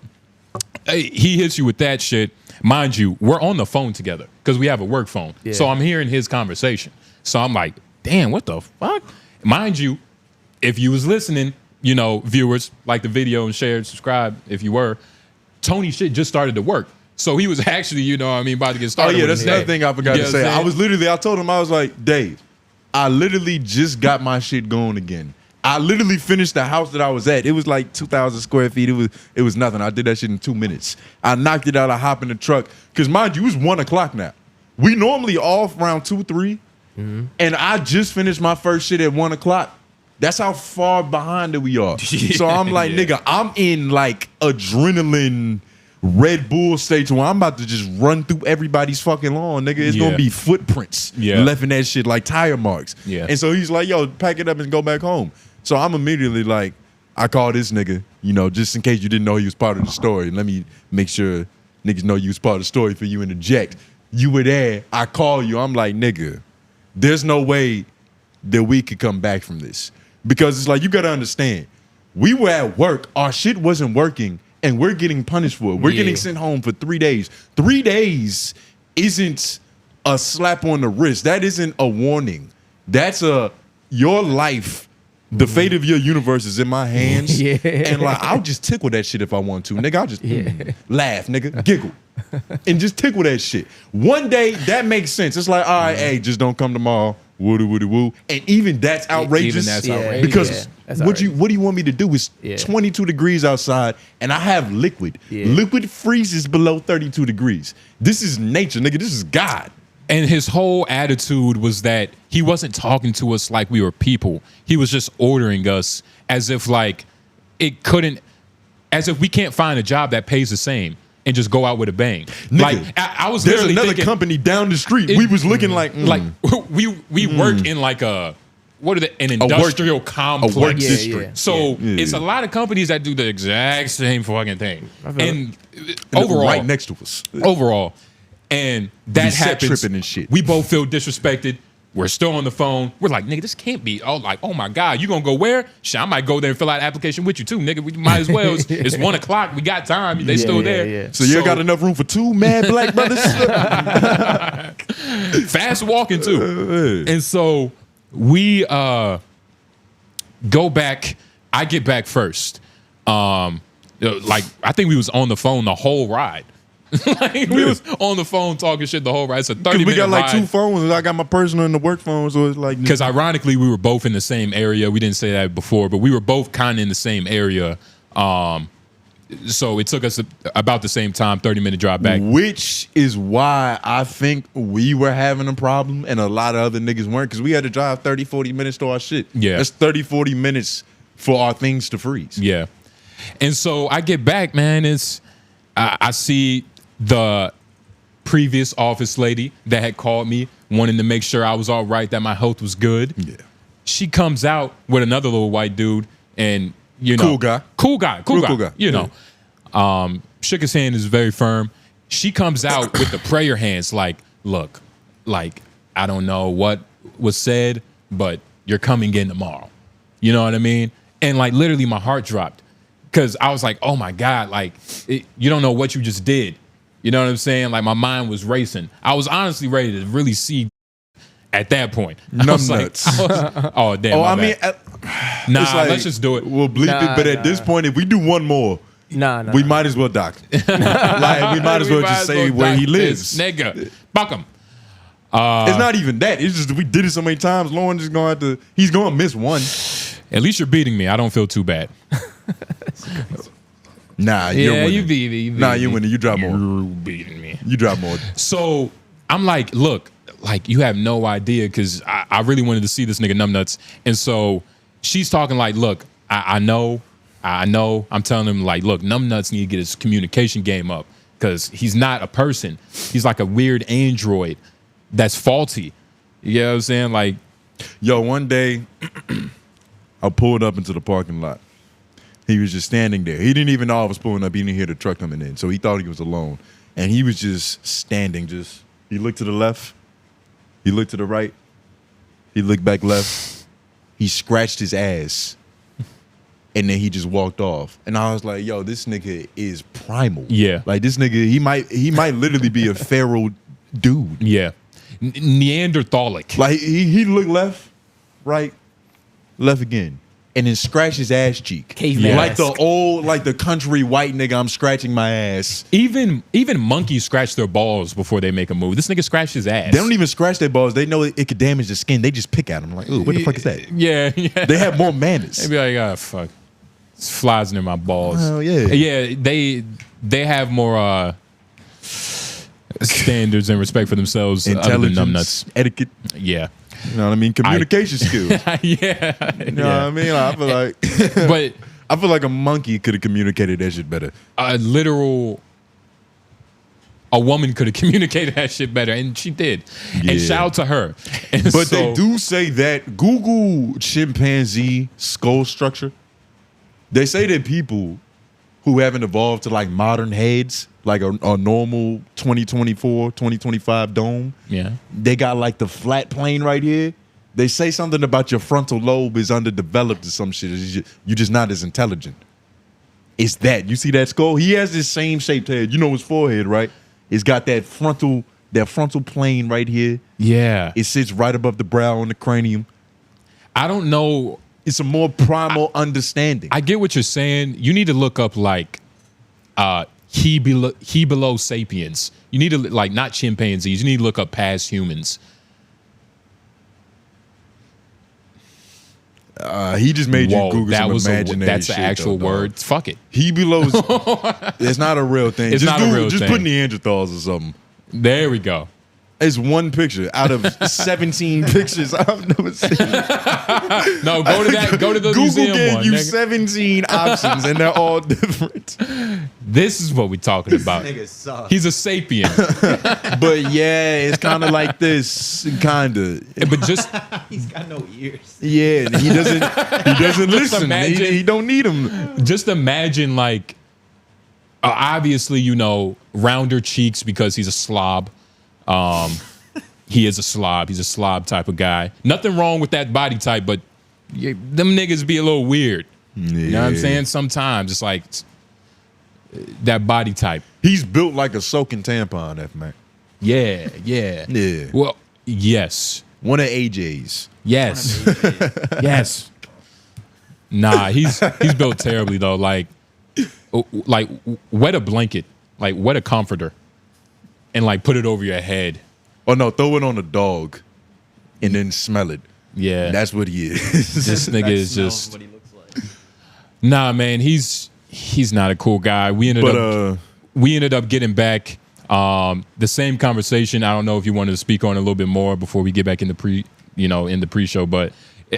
he hits you with that shit. Mind you, we're on the phone together because we have a work phone. Yeah. So I'm hearing his conversation. So I'm like, damn, what the fuck? Mind you, if you was listening, you know, viewers, like the video and share and subscribe if you were, Tony shit just started to work. So he was actually, you know what I mean, about to get started. Oh, yeah, that's another thing I forgot to say. I told him, I was like, Dave, I literally just got my shit going again. I literally finished the house that I was at. It was like 2,000 square feet. It was nothing. I did that shit in 2 minutes. I knocked it out. I hop in the truck. Because mind you, it's 1 o'clock now. We normally off around 2, 3. And I just finished my first shit at 1 o'clock. That's how far behind that we are. So I'm like, nigga, I'm in like adrenaline Red Bull stage where I'm about to just run through everybody's fucking lawn, nigga. It's gonna be footprints left in that shit, like tire marks. And so he's like, yo, pack it up and go back home. So I'm immediately like, I call this nigga, you know, just in case you didn't know he was part of the story. Let me make sure niggas know you was part of the story for you interject. You were there, I call you, I'm like, nigga, there's no way that we could come back from this. Because it's like, you gotta understand, we were at work, our shit wasn't working, and we're getting punished for it. We're getting sent home for 3 days. 3 days isn't a slap on the wrist. That isn't a warning. That's your life, the fate of your universe is in my hands. And like, I'll just tickle that shit if I want to. Nigga, I'll just laugh, nigga, giggle. And just tickle that shit. One day, that makes sense. It's like, all right, hey, just don't come tomorrow. Woody, woody, woo. And even that's outrageous. Even that's outrageous. Because what do you want me to do? It's 22 degrees outside and I have liquid. Liquid freezes below 32 degrees. This is nature, nigga. This is God. And his whole attitude was that he wasn't talking to us like we were people. He was just ordering us as if like as if we can't find a job that pays the same and just go out with a bang. Nigga, like I was there's literally another thinking, company down the street. We was looking like we work in like an industrial complex. A work district. So it's a lot of companies that do the exact same fucking thing. And overall, right next to us. Overall, and that happens. Tripping and shit. We both feel disrespected. We're still on the phone. We're like, nigga, this can't be. Oh, like, oh my God, you gonna go where? Shit, I might go there and fill out an application with you too, nigga. We might as well. It's 1 o'clock. We got time. They still there. Yeah. So you got enough room for 2 mad black brothers? Fast walking too. And so we go back. I get back first. Like, I think we was on the phone the whole ride. Like, we was on the phone talking shit the whole ride. It's a 30-minute we got like ride. 2 phones. I got my personal and the work phone, so it's like. Because ironically, we were both in the same area. We didn't say that before, but we were both kind of in the same area. So it took us about the same time, 30-minute drive back. Which is why I think we were having a problem and a lot of other niggas weren't, because we had to drive 30, 40 minutes to our shit. Yeah. That's 30, 40 minutes for our things to freeze. Yeah. And so I get back, man. I see the previous office lady that had called me, wanting to make sure I was all right, that my health was good. Yeah. She comes out with another little white dude, and you know, cool guy. You know, shook his hand, is very firm. She comes out with the prayer hands, like, look, like, I don't know what was said, but you're coming in tomorrow. You know what I mean? And like, literally, my heart dropped, because I was like, oh my God, like, you don't know what you just did. You know what I'm saying? Like, my mind was racing. I was honestly ready to really see at that point. Nuts. Oh, damn. Oh, I mean, nah, like, let's just do it. We'll bleep it, but at this point, if we do one more, we might as well dock him. Like, we might as well just say where he lives. Nigga, fuck him. It's not even that. It's just we did it so many times. Lauren just gonna have to. He's gonna miss one. At least you're beating me. I don't feel too bad. Nah, you're winning. You beat me. You're winning. You drop more. You're beating me. You drop more. So I'm like, look, like, you have no idea, because I really wanted to see this nigga Numbnuts. And so she's talking like, look, I know. I'm telling him, like, look, Numbnuts need to get his communication game up, because he's not a person. He's like a weird android that's faulty. You know what I'm saying? Like, yo, one day I pulled up into the parking lot. He was just standing there. He didn't even know I was pulling up. He didn't hear the truck coming in, so he thought he was alone. And he was just standing. He looked to the left. He looked to the right. He looked back left. He scratched his ass. And then he just walked off. And I was like, yo, this nigga is primal. Yeah. Like, this nigga, he might literally be a feral dude. Yeah. Neanderthalic. Like, he looked left, right, left again. And then scratched his ass cheek. Caveman. Like the old, like the country white nigga, I'm scratching my ass. Even monkeys scratch their balls before they make a move. This nigga scratched his ass. They don't even scratch their balls. They know it could damage the skin. They just pick at them. Like, ooh, what the fuck is that? Yeah. They have more manners. They be like, oh, fuck. It's flies in my balls. Oh, yeah. Yeah, they have more standards and respect for themselves. Intelligence, numbnuts. etiquette. Yeah. You know what I mean? Communication skills. Yeah. You know what I mean? I feel like But I feel like a monkey could have communicated that shit better. a woman could have communicated that shit better, and she did. Yeah. And shout out to her. And But so, they do say that Google chimpanzee skull structure. They say that people who haven't evolved to like modern heads, like a normal 2024, 2025 dome, yeah. they got like the flat plane right here. They say something about your frontal lobe is underdeveloped or some shit. You're just not as intelligent. It's that. You see that skull? He has this same shaped head. You know his forehead, right? It's got that frontal plane right here. Yeah. It sits right above the brow on the cranium. I don't know. It's a more primal understanding. I get what you're saying. You need to look up like 𝙼𝙾𝚃𝚃. You need to, like, not chimpanzees. You need to look up past humans. He just made you Google that some was imaginary that's shit, the actual though, word. Fuck it. 𝙼𝙾𝚃. It's not a real thing. It's not a real just thing. put Neanderthals or something. There we go. It's one picture out of 17 pictures I've never seen. No, go to that. Go to the Google museum gave one. you nigga. 17 options and they're all different. This is what we're talking about. Nigga suck. He's a sapien, But yeah, it's kind of like this, kind of. but just He's got no ears. Yeah, he doesn't listen. imagine- He don't need them. just imagine, like, obviously, you know, rounder cheeks because he's a slob. he is a slob. He's a slob type of guy. Nothing wrong with that body type, but them niggas be a little weird. Yeah. You know what I'm saying? Sometimes it's like that body type. He's built like a soaking tampon, F-Mac. Yeah. Well, yes. One of AJ's. Yes. Yes. Nah, he's built terribly though. Like wet a blanket, like wet a comforter, and like put it over your head. Oh no, throw it on a dog, and then smell it. Yeah, that's what he is. This nigga is just. What he looks like. Nah, man, he's not a cool guy. We ended up getting back the same conversation. I don't know if you wanted to speak on it a little bit more before we get back in the pre-show, but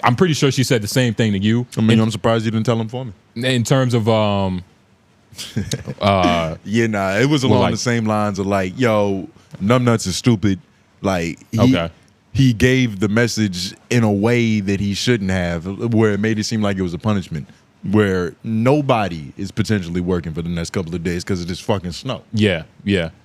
I'm pretty sure she said the same thing to you. I mean, I'm surprised you didn't tell him for me. In terms of yeah, nah, it was along the same lines of like, yo, numbnuts is stupid. Like, he gave the message in a way that he shouldn't have, where it made it seem like it was a punishment, where nobody is potentially working for the next couple of days because of this fucking snow. Yeah.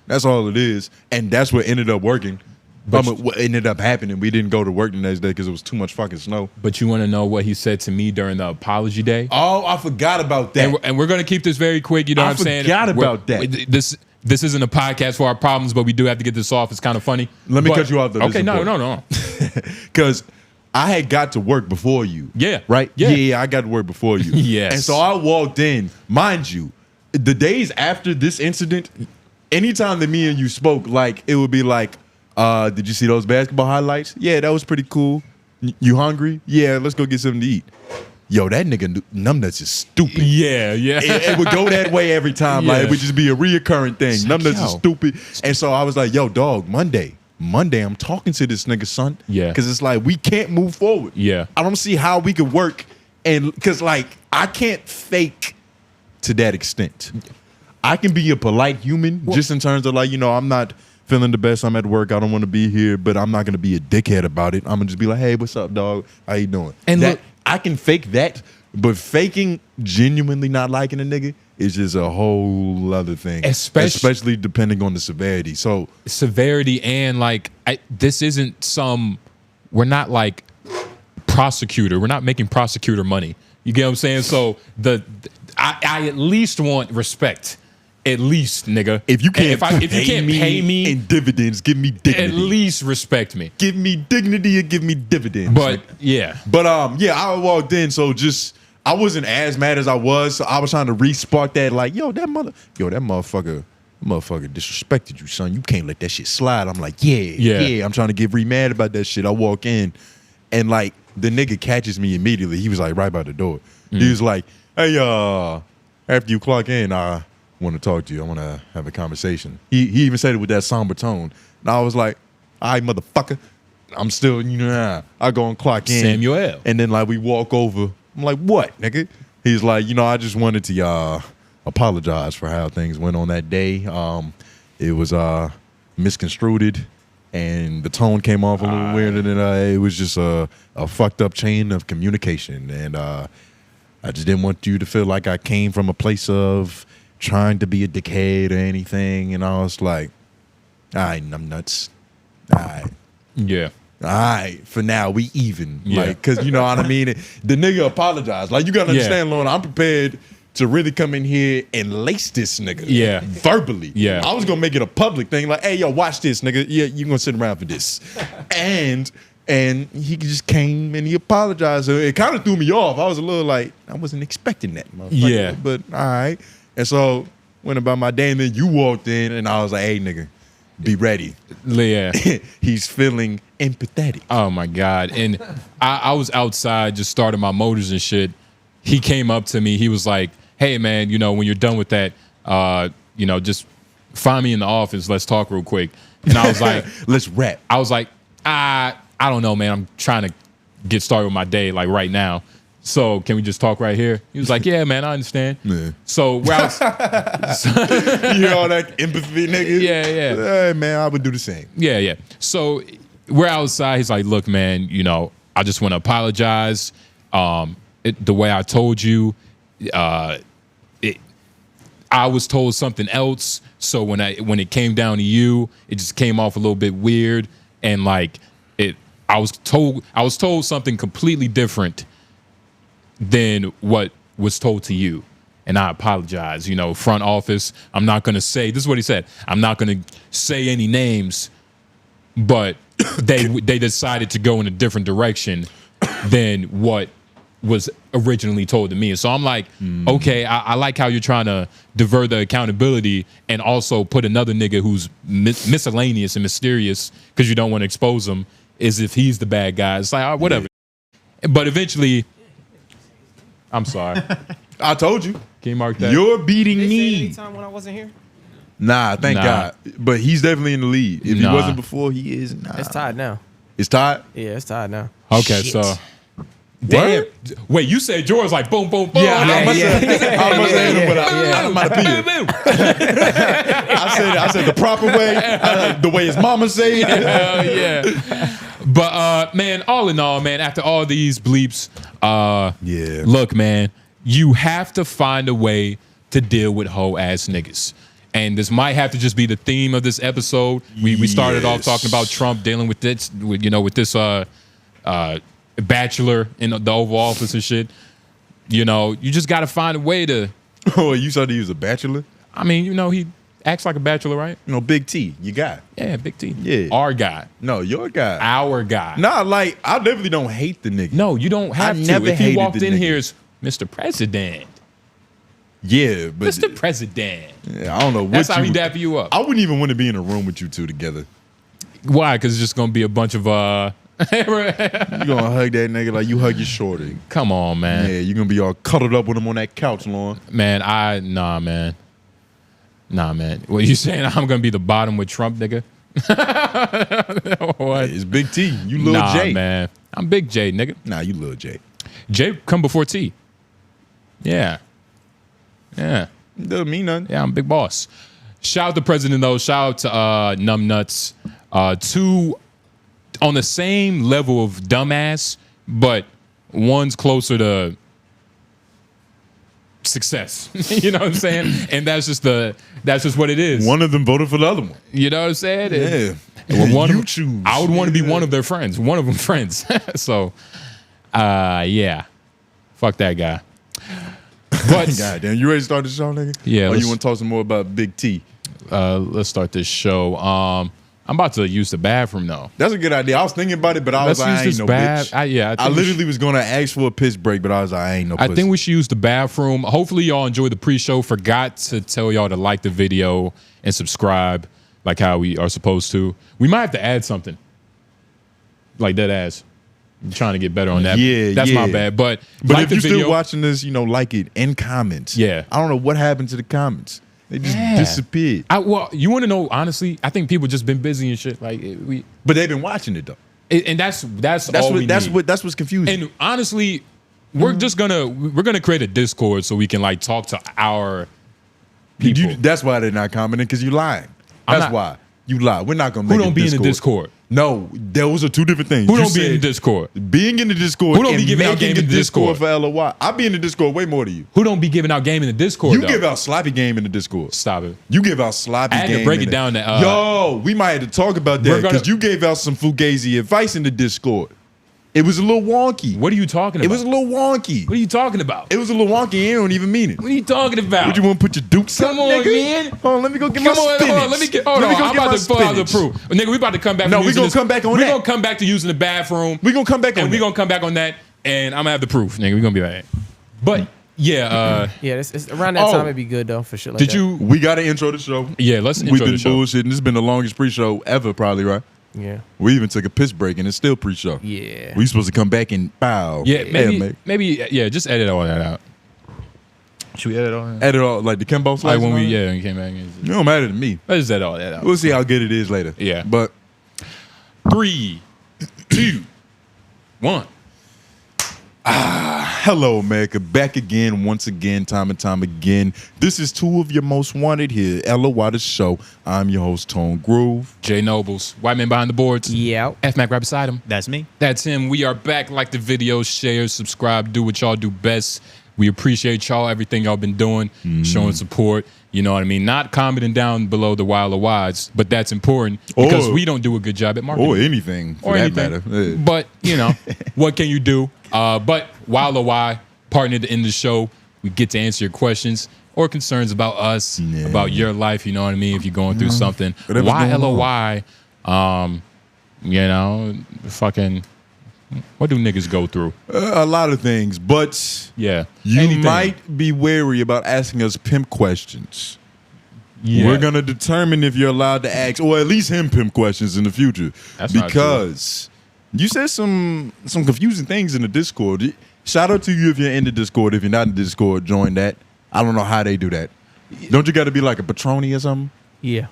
That's all it is, and that's what ended up working. But what ended up happening, we didn't go to work the next day because it was too much fucking snow. But you want to know what he said to me during the apology day? Oh, I forgot about that. And we're going to keep this very quick. You know what I'm saying? I forgot about that. This isn't a podcast for our problems, but we do have to get this off. It's kind of funny. Let me cut you off, though. Okay, no. Because I had got to work before you. Yeah. Right? Yeah, I got to work before you. Yes. And so I walked in. Mind you, the days after this incident, anytime that me and you spoke, like, it would be like, did you see those basketball highlights? Yeah, that was pretty cool. You hungry? Yeah, let's go get something to eat. Yo, that nigga numbnuts is stupid. Yeah. It would go that way every time. Yeah. Like, it would just be a reoccurring thing. Numbnuts is stupid. And so I was like, yo, dog, Monday, I'm talking to this nigga, son. Yeah. Because it's like, we can't move forward. Yeah. I don't see how we could work. And because, like, I can't fake to that extent. I can be a polite human just in terms of, like, you know, I'm not feeling the best. I'm at work. I don't want to be here, but I'm not going to be a dickhead about it. I'm going to just be like, hey, what's up, dog? How you doing? And that, I can fake that, but faking genuinely not liking a nigga is just a whole other thing. Especially depending on the severity. So severity and like, this isn't we're not like prosecutor. We're not making prosecutor money. You get what I'm saying? So I at least want respect. At least, nigga. If you can't pay me in dividends, give me dignity. At least respect me. Give me dignity or give me dividends. But yeah. But I walked in, so I wasn't as mad as I was. So I was trying to re-spark that, like, that motherfucker disrespected you, son. You can't let that shit slide. I'm like, yeah. I'm trying to get re-mad about that shit. I walk in, and like the nigga catches me immediately. He was like right by the door. He was like, hey, after you clock in, I want to talk to you. I want to have a conversation. He even said it with that somber tone. And I was like, all right, motherfucker. I'm still, I go and clock in. Samuel. And then like we walk over. I'm like, what, nigga? He's like, I just wanted to apologize for how things went on that day. It was misconstrued and the tone came off a little weird. And then it was just a fucked up chain of communication. And I just didn't want you to feel like I came from a place of trying to be a dickhead or anything. And I was like, all right, numbnuts. All right. Yeah. All right, for now, we even. Yeah. Like, because you know what I mean? The nigga apologized. Like, you got to understand, Lorna, I'm prepared to really come in here and lace this nigga. Yeah. Verbally. Yeah. I was going to make it a public thing. Like, hey, yo, watch this, nigga. Yeah, you're going to sit around for this. And he just came and he apologized. So it kind of threw me off. I was a little like, I wasn't expecting that, motherfucker. Yeah. But all right. And so went about my day, and then you walked in, and I was like, hey, nigga, be ready. Yeah. He's feeling empathetic. Oh, my God. And I was outside just starting my motors and shit. He came up to me. He was like, hey, man, when you're done with that, just find me in the office. Let's talk real quick. And I was like, let's rap. I was like, I don't know, man. I'm trying to get started with my day like right now. So can we just talk right here? He was like, yeah, man, I understand. Yeah. So where I was, all that empathy, nigga. Yeah. Hey, man, I would do the same. Yeah. So we're outside. He's like, look, man, I just want to apologize. The way I told you, I was told something else. So when it came down to you, it just came off a little bit weird. and like I was told something completely different than what was told to you. And I apologize, you know, front office. I'm not going to say, this is what he said. I'm not going to say any names, but they decided to go in a different direction than what was originally told to me. And so I'm like, okay, I like how you're trying to divert the accountability and also put another nigga who's miscellaneous and mysterious because you don't want to expose him as if he's the bad guy. It's like, all right, whatever. Yeah. But eventually, I'm sorry. I told you. Can you mark that? You're beating me. Anytime when I wasn't here? Nah, thank God. But he's definitely in the lead. If he Nah. wasn't before, he is now. It's tied now. It's tied? Yeah, it's tied now. Okay, Shit. so. Damn. Wait, you said yours like boom, boom, boom. Yeah, I must have hit him, but I might have peed. I said the proper way, the way his mama say it. Hell yeah. But man, all in all, man, after all these bleeps, look, man, you have to find a way to deal with hoe ass niggas. And this might have to just be the theme of this episode. We started off talking about Trump dealing with this, with this bachelor in the Oval Office and shit. You know, you just got to find a way to. Oh, you said he was a bachelor? I mean, you know, he acts like a bachelor, right? You know, Big T, you got. Yeah, Big T. Yeah. Our guy. No, your guy. Our guy. Nah, like, I definitely don't hate the nigga. No, you don't have to. never If he hated walked the in nigga. here as Mr. President. Yeah, but Mr. President. yeah, I don't know what That's how he dap you up. I wouldn't even want to be in a room with you two together. Why? Because it's just going to be a bunch of... You gonna hug that nigga like you hug your shorty. Come on, man. Yeah, you gonna be all cuddled up with him on that couch, Lauren. Man, nah, man. Nah, man. What, you saying I'm going to be the bottom with Trump, nigga? What? It's Big T. You Lil Nah, J. man. I'm Big J, nigga. Nah, you Lil J. J come before T. Yeah. Yeah. Doesn't mean nothing. Yeah, I'm big boss. Shout out to President, though. Shout out to Numbnuts. Two on the same level of dumbass, but one's closer to success. You know what I'm saying? And that's just what it is. One of them voted for the other one. You know what I'm saying? Yeah. And one You of, choose. I would want to be one of their friends. One of them friends. So, yeah. Fuck that guy. But God damn, you ready to start the show, nigga? Yeah, Or let's- you want to talk some more about Big T? let's start this show. I'm about to use the bathroom though. That's a good idea. I was thinking about it, but I was like, I ain't no bitch. I literally was gonna ask for a piss break, but I was like, I ain't no pussy. I think we should use the bathroom. Hopefully y'all enjoy the pre-show. Forgot to tell y'all to like the video and subscribe like how we are supposed to. We might have to add something. Like that ass. I'm trying to get better on that. Yeah, That's yeah. my bad. But But like if the you're video, still watching this, you know, like it and comments. Yeah. I don't know what happened to the comments. They just disappeared. well, you want to know honestly? I think people just been busy and shit. Like But they've been watching it though. and that's all we need. That's what's confusing. And honestly, we're gonna create a Discord so we can like talk to our people. That's why they're not commenting, because you lying. I'm That's not- why. You lie. We're not gonna Who make don't a be in the Discord. Discord? No, those are two different things. Who You don't be in the said Discord? Being in the Discord Who don't be and giving out making game a in the Discord? for LOI. I be in the Discord way more than you. Who don't be giving out game in the Discord? You though? give out sloppy game in the Discord. Stop it. You give out sloppy I had game. to break in it down. Yo, we might have to talk about We're that gonna- because you gave out some fugazi advice in the Discord. It was a little wonky. What are you talking about? It was a little wonky. What are you talking about? It was a little wonky and you don't even mean it. What are you talking about? Would you want to put your dukes Come up, on, nigga? man. Hold on, let me go get Come my on, spinach. hold on. Let me get. Hold Let on. me go I'm get about my to pull out the spinach. proof. Nigga, we about to come back. No, from we using gonna this- come back on we that. gonna come back to using the bathroom. We gonna come back on and we that. gonna come back on that. And I'm gonna have the proof, nigga. We gonna be right. But yeah, Yeah, it's around that time it'd be good though for shit like did that. you? We got to intro the show. Yeah, let's intro We've been the show. bullshitting. This has been the longest pre-show ever, probably, right? Yeah. We even took a piss break and it's still pre-show. Yeah. We supposed to come back and bow. Yeah, mate. maybe just edit all that out. Should we edit all that? Edit all like the Kimbo Like slice. when and we all that? we came back. And It don't matter to me. let's just edit all that out. We'll see how good it is later. Yeah. But 3, 2, 1. hello, America. Back again, once again, time and time again. This is two of your most wanted here, LOI the show. I'm your host, Tone Groove. Jay Nobles, white man behind the boards. Yeah. F Mac right beside him. That's me. That's him. We are back. Like the video, share, subscribe, do what y'all do best. We appreciate y'all, everything y'all been doing, showing support. You know what I mean? Not commenting down below the 𝛬𝚗, but that's important because we don't do a good job at marketing. Or anything, for that matter. Yeah. But, you know, what can you do? But 𝛬𝚗, partner to end the show, we get to answer your questions or concerns about us, about your life, you know what I mean? If you're going through something. Why LOI? You know, fucking, what do niggas go through? A lot of things, but yeah, you might be wary about asking us pimp questions. Yeah. We're gonna determine if you're allowed to ask, or at least him pimp questions in the future. That's because you said some confusing things in the Discord. Shout out to you if you're in the Discord. If you're not in the Discord, join that. I don't know how they do that. Don't you got to be like a patroni or something? Yeah.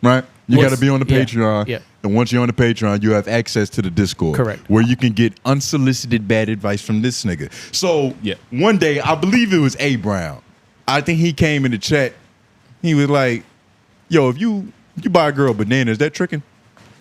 Right? You got to be on the Patreon. Yeah. And once you're on the Patreon, you have access to the Discord. Correct. Where you can get unsolicited bad advice from this nigga. So one day, I believe it was A. Brown. I think he came in the chat. He was like, yo, if you buy a girl banana, is that tricking?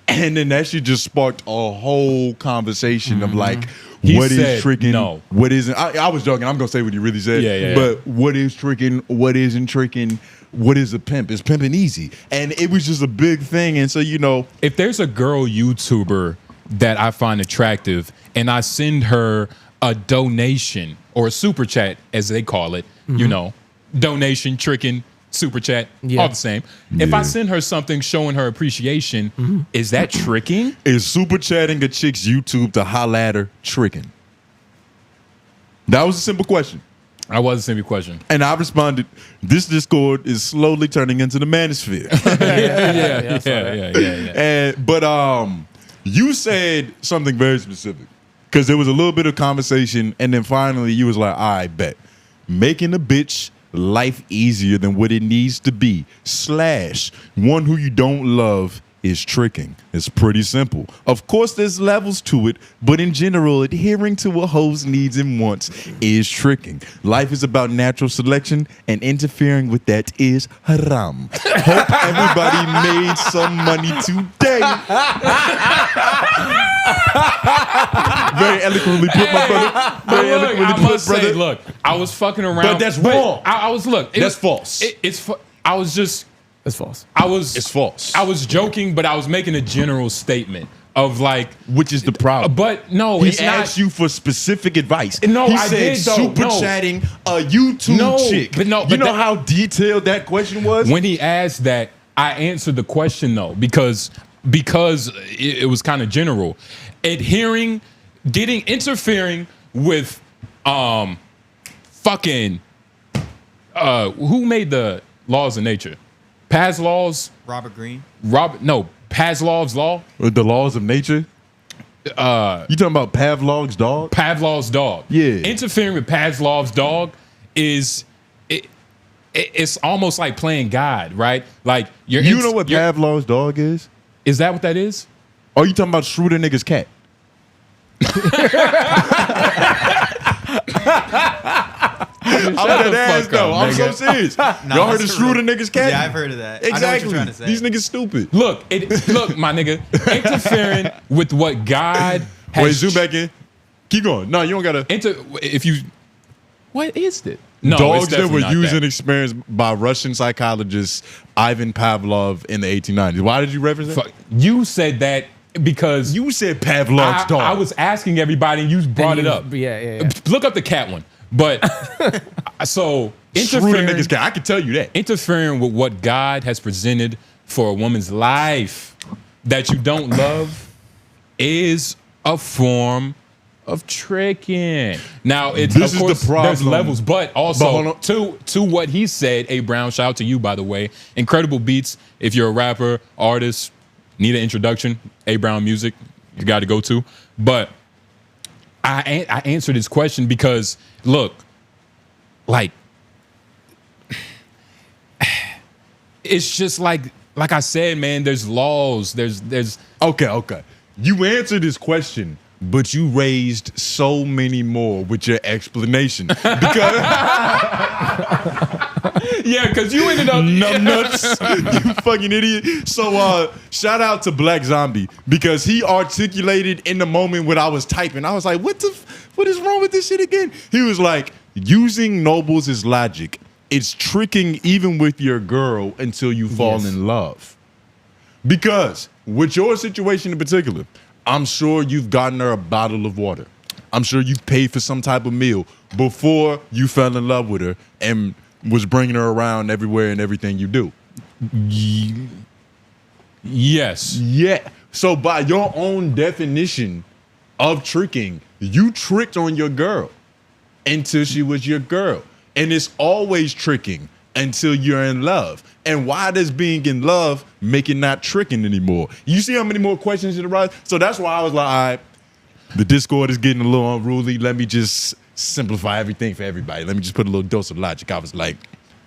And then that shit just sparked a whole conversation of like, what is tricking? No. What isn't? I was joking. I'm going to say what he really said. Yeah. But what is tricking? What isn't tricking? What is a pimp? Is pimping easy? And it was just a big thing. And so, you know. If there's a girl YouTuber that I find attractive and I send her a donation or a super chat, as they call it, you know, donation, tricking, super chat, all the same. If I send her something showing her appreciation, is that tricking? Is super chatting a chick's YouTube to holla at her tricking? That was a simple question. That was a simple question. And I responded, this Discord is slowly turning into the manosphere. Yeah. But you said something very specific. Because there was a little bit of conversation, and then finally you was like, all right, bet. Making a bitch life easier than what it needs to be / one who you don't love is tricking. It's pretty simple. Of course, there's levels to it, but in general, adhering to a hoe's needs and wants is tricking. Life is about natural selection, and interfering with that is haram. Hope everybody made some money today. Very eloquently put, my brother. Very eloquently put, brother. Look, I was fucking around. But that's wrong. That's false. It's false. It's false. It's false. I was joking, but I was making a general statement of like, which is the problem. But no, he it's asked you for specific advice. No, he I said did, though. super chatting a YouTube chick. But no, you know how detailed that question was. When he asked that, I answered the question though because it was kind of general. Interfering with fucking who made the laws of nature? Pavlov's Robert Greene. Pavlov's law. The laws of nature. You talking about Pavlov's dog? Pavlov's dog. Yeah. Interfering with Pavlov's dog is it's almost like playing God, right? Like you know what Pavlov's dog is? Is that what that is? Or you talking about Schroeder nigga's cat? I'm so serious. Y'all heard of Schroeder nigga's cat? Yeah, I've heard of that. Exactly. I know what you're trying to say. These niggas stupid. Look, my nigga, interfering with what God has. Wait, zoom back in. Keep going. No, you don't gotta. What is it? No, dogs that were used and experienced by Russian psychologist Ivan Pavlov in the 1890s. Why did you reference that? You said that because you said Pavlov's dog. I was asking everybody, and you brought it up. Yeah. Look up the cat one. But so interfering, niggas cat. I can tell you that. Interfering with what God has presented for a woman's life that you don't love is a form of tricking. Now, it's this of course is the problem. There's levels, but also to what he said. A Brown, shout out to you, by the way. Incredible beats. If you're a rapper, artist, need an introduction, A Brown Music, you got to go to. But I answered his question because, look, like, it's just like I said, man, there's laws, there's Okay. You answered his question, but you raised so many more with your explanation. Because yeah, because you ended up nuts, you fucking idiot. So shout out to Black Zombie because he articulated in the moment when I was typing. I was like, what is wrong with this shit again? He was like, using Noblez' logic, it's tricking even with your girl until you fall in love. Because with your situation in particular, I'm sure you've gotten her a bottle of water. I'm sure you paid for some type of meal before you fell in love with her and was bringing her around everywhere and everything you do. Yes. Yeah. So by your own definition of tricking, you tricked on your girl until she was your girl. And it's always tricking until you're in love. And why does being in love make it not tricking anymore? You see how many more questions it arise? So that's why I was like, all right, the Discord is getting a little unruly. Let me just simplify everything for everybody. Let me just put a little dose of logic. I was like,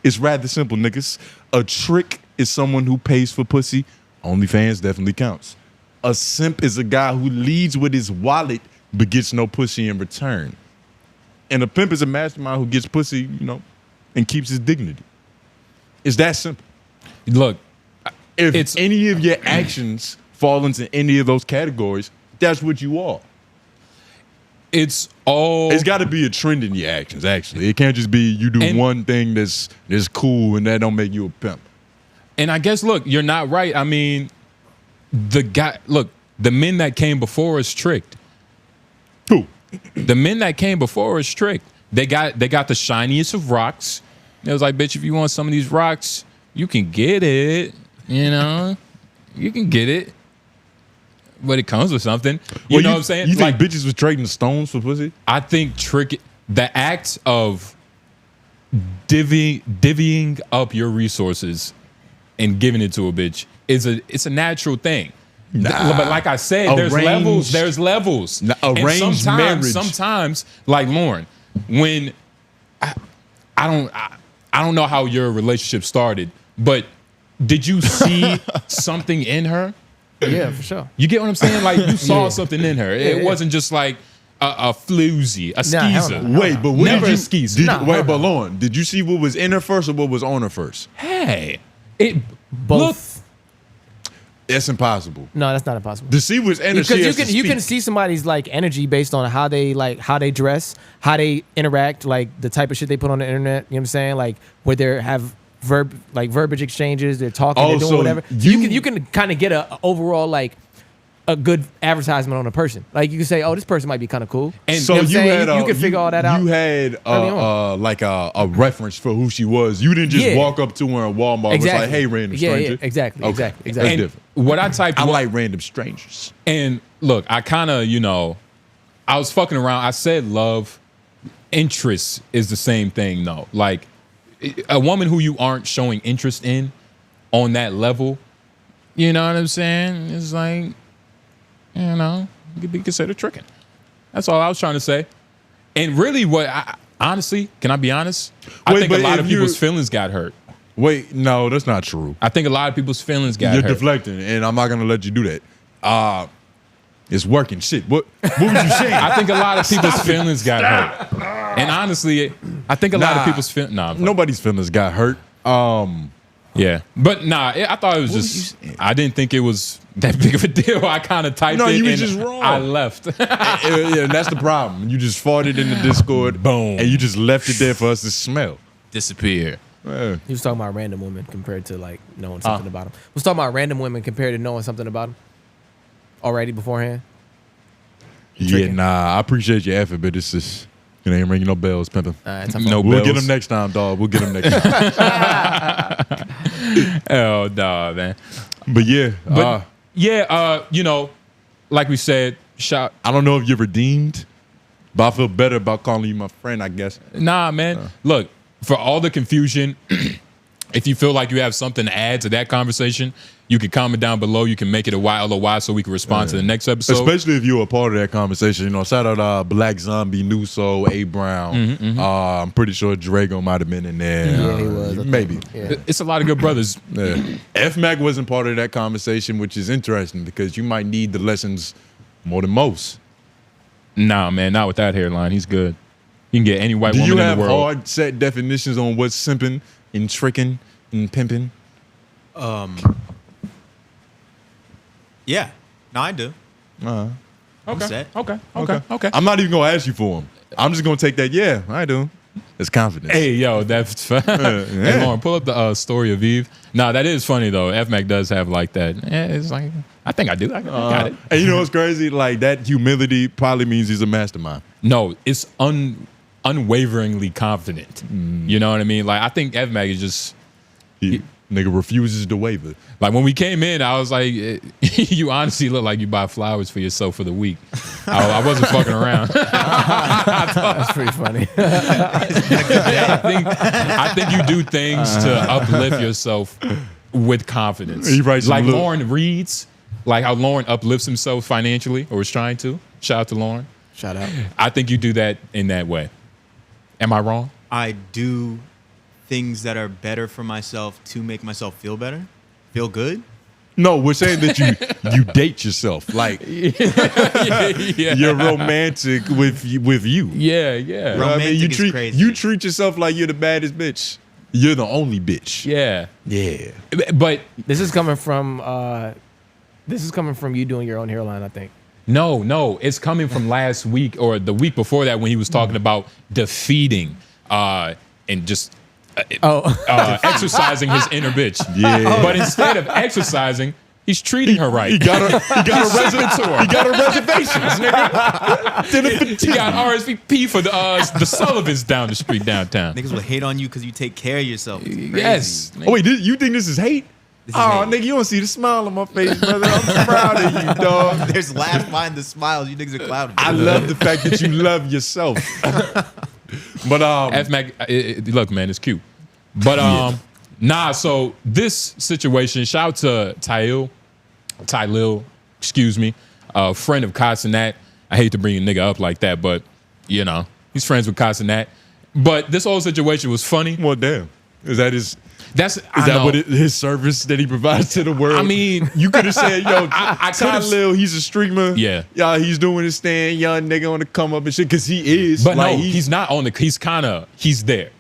it's rather simple, niggas. A trick is someone who pays for pussy. OnlyFans definitely counts. A simp is a guy who leads with his wallet but gets no pussy in return. And a pimp is a mastermind who gets pussy, you know, and keeps his dignity. It's that simple. Look, if any of your actions fall into any of those categories, that's what you are. It's got to be a trend in your actions, actually. It can't just be you do one thing that's cool and that don't make you a pimp. And I guess, look, you're not right. I mean, the men that came before us tricked. Who? The men that came before us tricked. They got the shiniest of rocks. It was like, bitch, if you want some of these rocks, you can get it. You know, you can get it. But it comes with something. You know what I'm saying? You think bitches was trading stones for pussy? I think the act of divvying up your resources and giving it to a bitch it's a natural thing. Nah. But like I said, there's levels. Arranged marriage. Sometimes, like Lauren, when I don't know how your relationship started, but did you see something in her? Yeah, for sure. You get what I'm saying? Like you saw something in her. It wasn't just like a floozy, a skeezer. Wait, but never a skeezer. Wait, but Lauren, did you see what was in her first or what was on her first? Hey, both. That's impossible. No, that's not impossible. To see what's in her, because you can see somebody's like energy based on how they dress, how they interact, like the type of shit they put on the internet. You know what I'm saying? Like where they have verbiage exchanges, they're talking, they're doing whatever. So you can kind of get a overall like a good advertisement on a person. Like you can say, oh, this person might be kind of cool. And so you can figure all that out. You had like a reference for who she was. You didn't just walk up to her in Walmart and was like, hey, random stranger. Yeah, exactly. Okay. Exactly. That's different. What I typed, I like random strangers. And look, I kind of, I was fucking around. I said love, interest is the same thing though. Like a woman who you aren't showing interest in on that level, you know what I'm saying? It's like, you could be considered tricking. That's all I was trying to say. And really honestly, can I be honest? I think a lot of people's feelings got hurt. Wait, no, that's not true. I think a lot of people's feelings got hurt. You're deflecting, and I'm not going to let you do that. It's working. Shit. What was you saying? I think a lot of people's feelings got hurt. And honestly, I think a lot of people's feelings... Nobody's feelings got hurt. Yeah. But I thought it was just... I didn't think it was that big of a deal. I kind of typed it you were and just wrong. I left. Yeah, that's the problem. You just farted in the Discord. Boom. And you just left it there for us to smell. Disappear. Yeah. He was talking about random women compared to like knowing something about them. Was talking about random women compared to knowing something about them already beforehand. Yeah, nah. I appreciate your effort, but it's just it ain't ringing no bells, pimping. We'll get them next time, dog. We'll get them next time. Oh, dog, man. But yeah, like we said, I don't know if you're redeemed, but I feel better about calling you my friend, I guess. Nah, man. Look, for all the confusion, if you feel like you have something to add to that conversation, you can comment down below. You can make it a LOI so we can respond to the next episode. Especially if you're a part of that conversation. Shout out Black Zombie, New Soul, A Brown. I'm pretty sure Drago might have been in there. Yeah, he was. Maybe. Yeah. It's a lot of good brothers. Yeah. F-Mac wasn't part of that conversation, which is interesting because you might need the lessons more than most. Nah, man, not with that hairline. He's good. You can get any white woman in the world. Do you have hard set definitions on what's simping and tricking and pimping? Yeah. No, I do. Okay. Set. Okay. I'm I'm not even going to ask you for them. I'm just going to take that, yeah, I do. That's confidence. Hey, yo, that's Hey, Lauren, pull up the story of Eve. Nah, that is funny though. F-Mac does have like that. It's like I think I do. I got it. And you know what's crazy? Like that humility probably means he's a mastermind. No, it's unwaveringly confident. You know what I mean? Like I think F-Mac is just nigga refuses to waver. Like when we came in, I was like, you honestly look like you buy flowers for yourself for the week. I wasn't fucking around. That's pretty funny. I think you do things to uplift yourself with confidence. He writes like Lauren reads, like how Lauren uplifts himself financially or is trying to. Shout out to Lauren. Shout out. I think you do that in that way. Am I wrong? I do things that are better for myself to make myself feel better, feel good. No, we're saying that you date yourself. Like you're romantic with you. Yeah. Romantic is crazy. You treat yourself like you're the baddest bitch. You're the only bitch. Yeah. But This is coming from you doing your own hairline, I think. no, it's coming from last week or the week before that when he was talking about defeating and just exercising his inner bitch. Yeah. But instead of exercising, he's treating her right. He got a reservation, nigga. He got RSVP for the Sullivans down the street downtown. Niggas will hate on you because you take care of yourself. It's crazy. Yes. Oh wait, you think this is hate? This is Oh, hate. nigga, you don't see the smile on my face, brother. I'm proud of you, dog. There's last behind the smiles. You niggas are clouded. I love the fact that you love yourself. But F-Mac, look, man, it's cute. But nah, so this situation, shout out to 𝙿𝙾𝚃𝚃, excuse me, a friend of 𝔓𝔦𝔑. I hate to bring a nigga up like that, but you know, he's friends with 𝔓𝔦𝔑. But this whole situation was funny. well, damn. Is that his? That's Is that what his service that he provides to the world? I mean, you could have said, "Yo, I could've- 𝚑𝚃, he's a streamer. Yeah. He's doing his thing. Young nigga on the come up and shit, because he is. But like, no, he's not on the. He's there.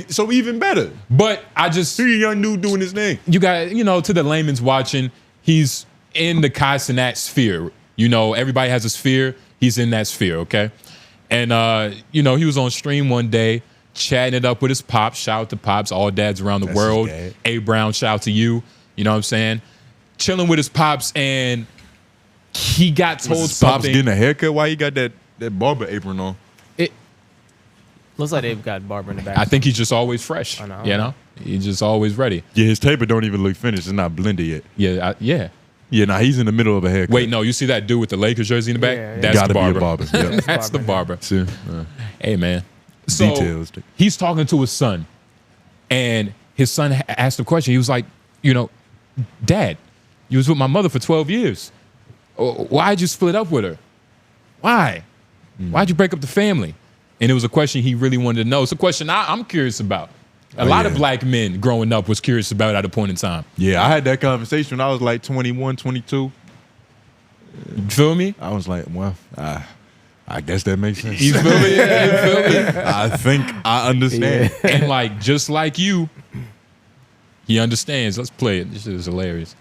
so even better. But I just He's a young dude doing his thing. you got, to the layman's watching, he's in the 𝔓𝔦𝔑 sphere. Everybody has a sphere. He's in that sphere, okay? And, he was on stream one day, chatting it up with his pops. Shout out to pops, all dads around the That's world. his dad. A Brown, shout out to you. You know what I'm saying? Chilling with his pops, and he got told Was his pops something. getting a haircut? Why he got that barber apron on? Looks like they've got barber in the back. I think he's just always fresh. I know. He's just always ready. Yeah, his taper don't even look finished. It's not blended yet. Yeah, yeah. Yeah, nah, he's in the middle of a haircut. Wait, no, you see that dude with the Lakers jersey in the back? Yeah, yeah. That's Gotta the be a barber. barber. Yeah. That's the barber. See? Hey, man. So Details. he's talking to his son, and his son asked a question. He was like, Dad, you was with my mother for 12 years. Why'd you split up with her? Why? Why'd you break up the family? And it was a question he really wanted to know. It's a question I'm curious about. A lot of black men growing up was curious about at a point in time. Yeah, I had that conversation when I was like 21, 22. You feel me? I was like, well, I guess that makes sense. You feel me? You feel me? I think I understand. And like, just like you, he understands. Let's play it. This is hilarious.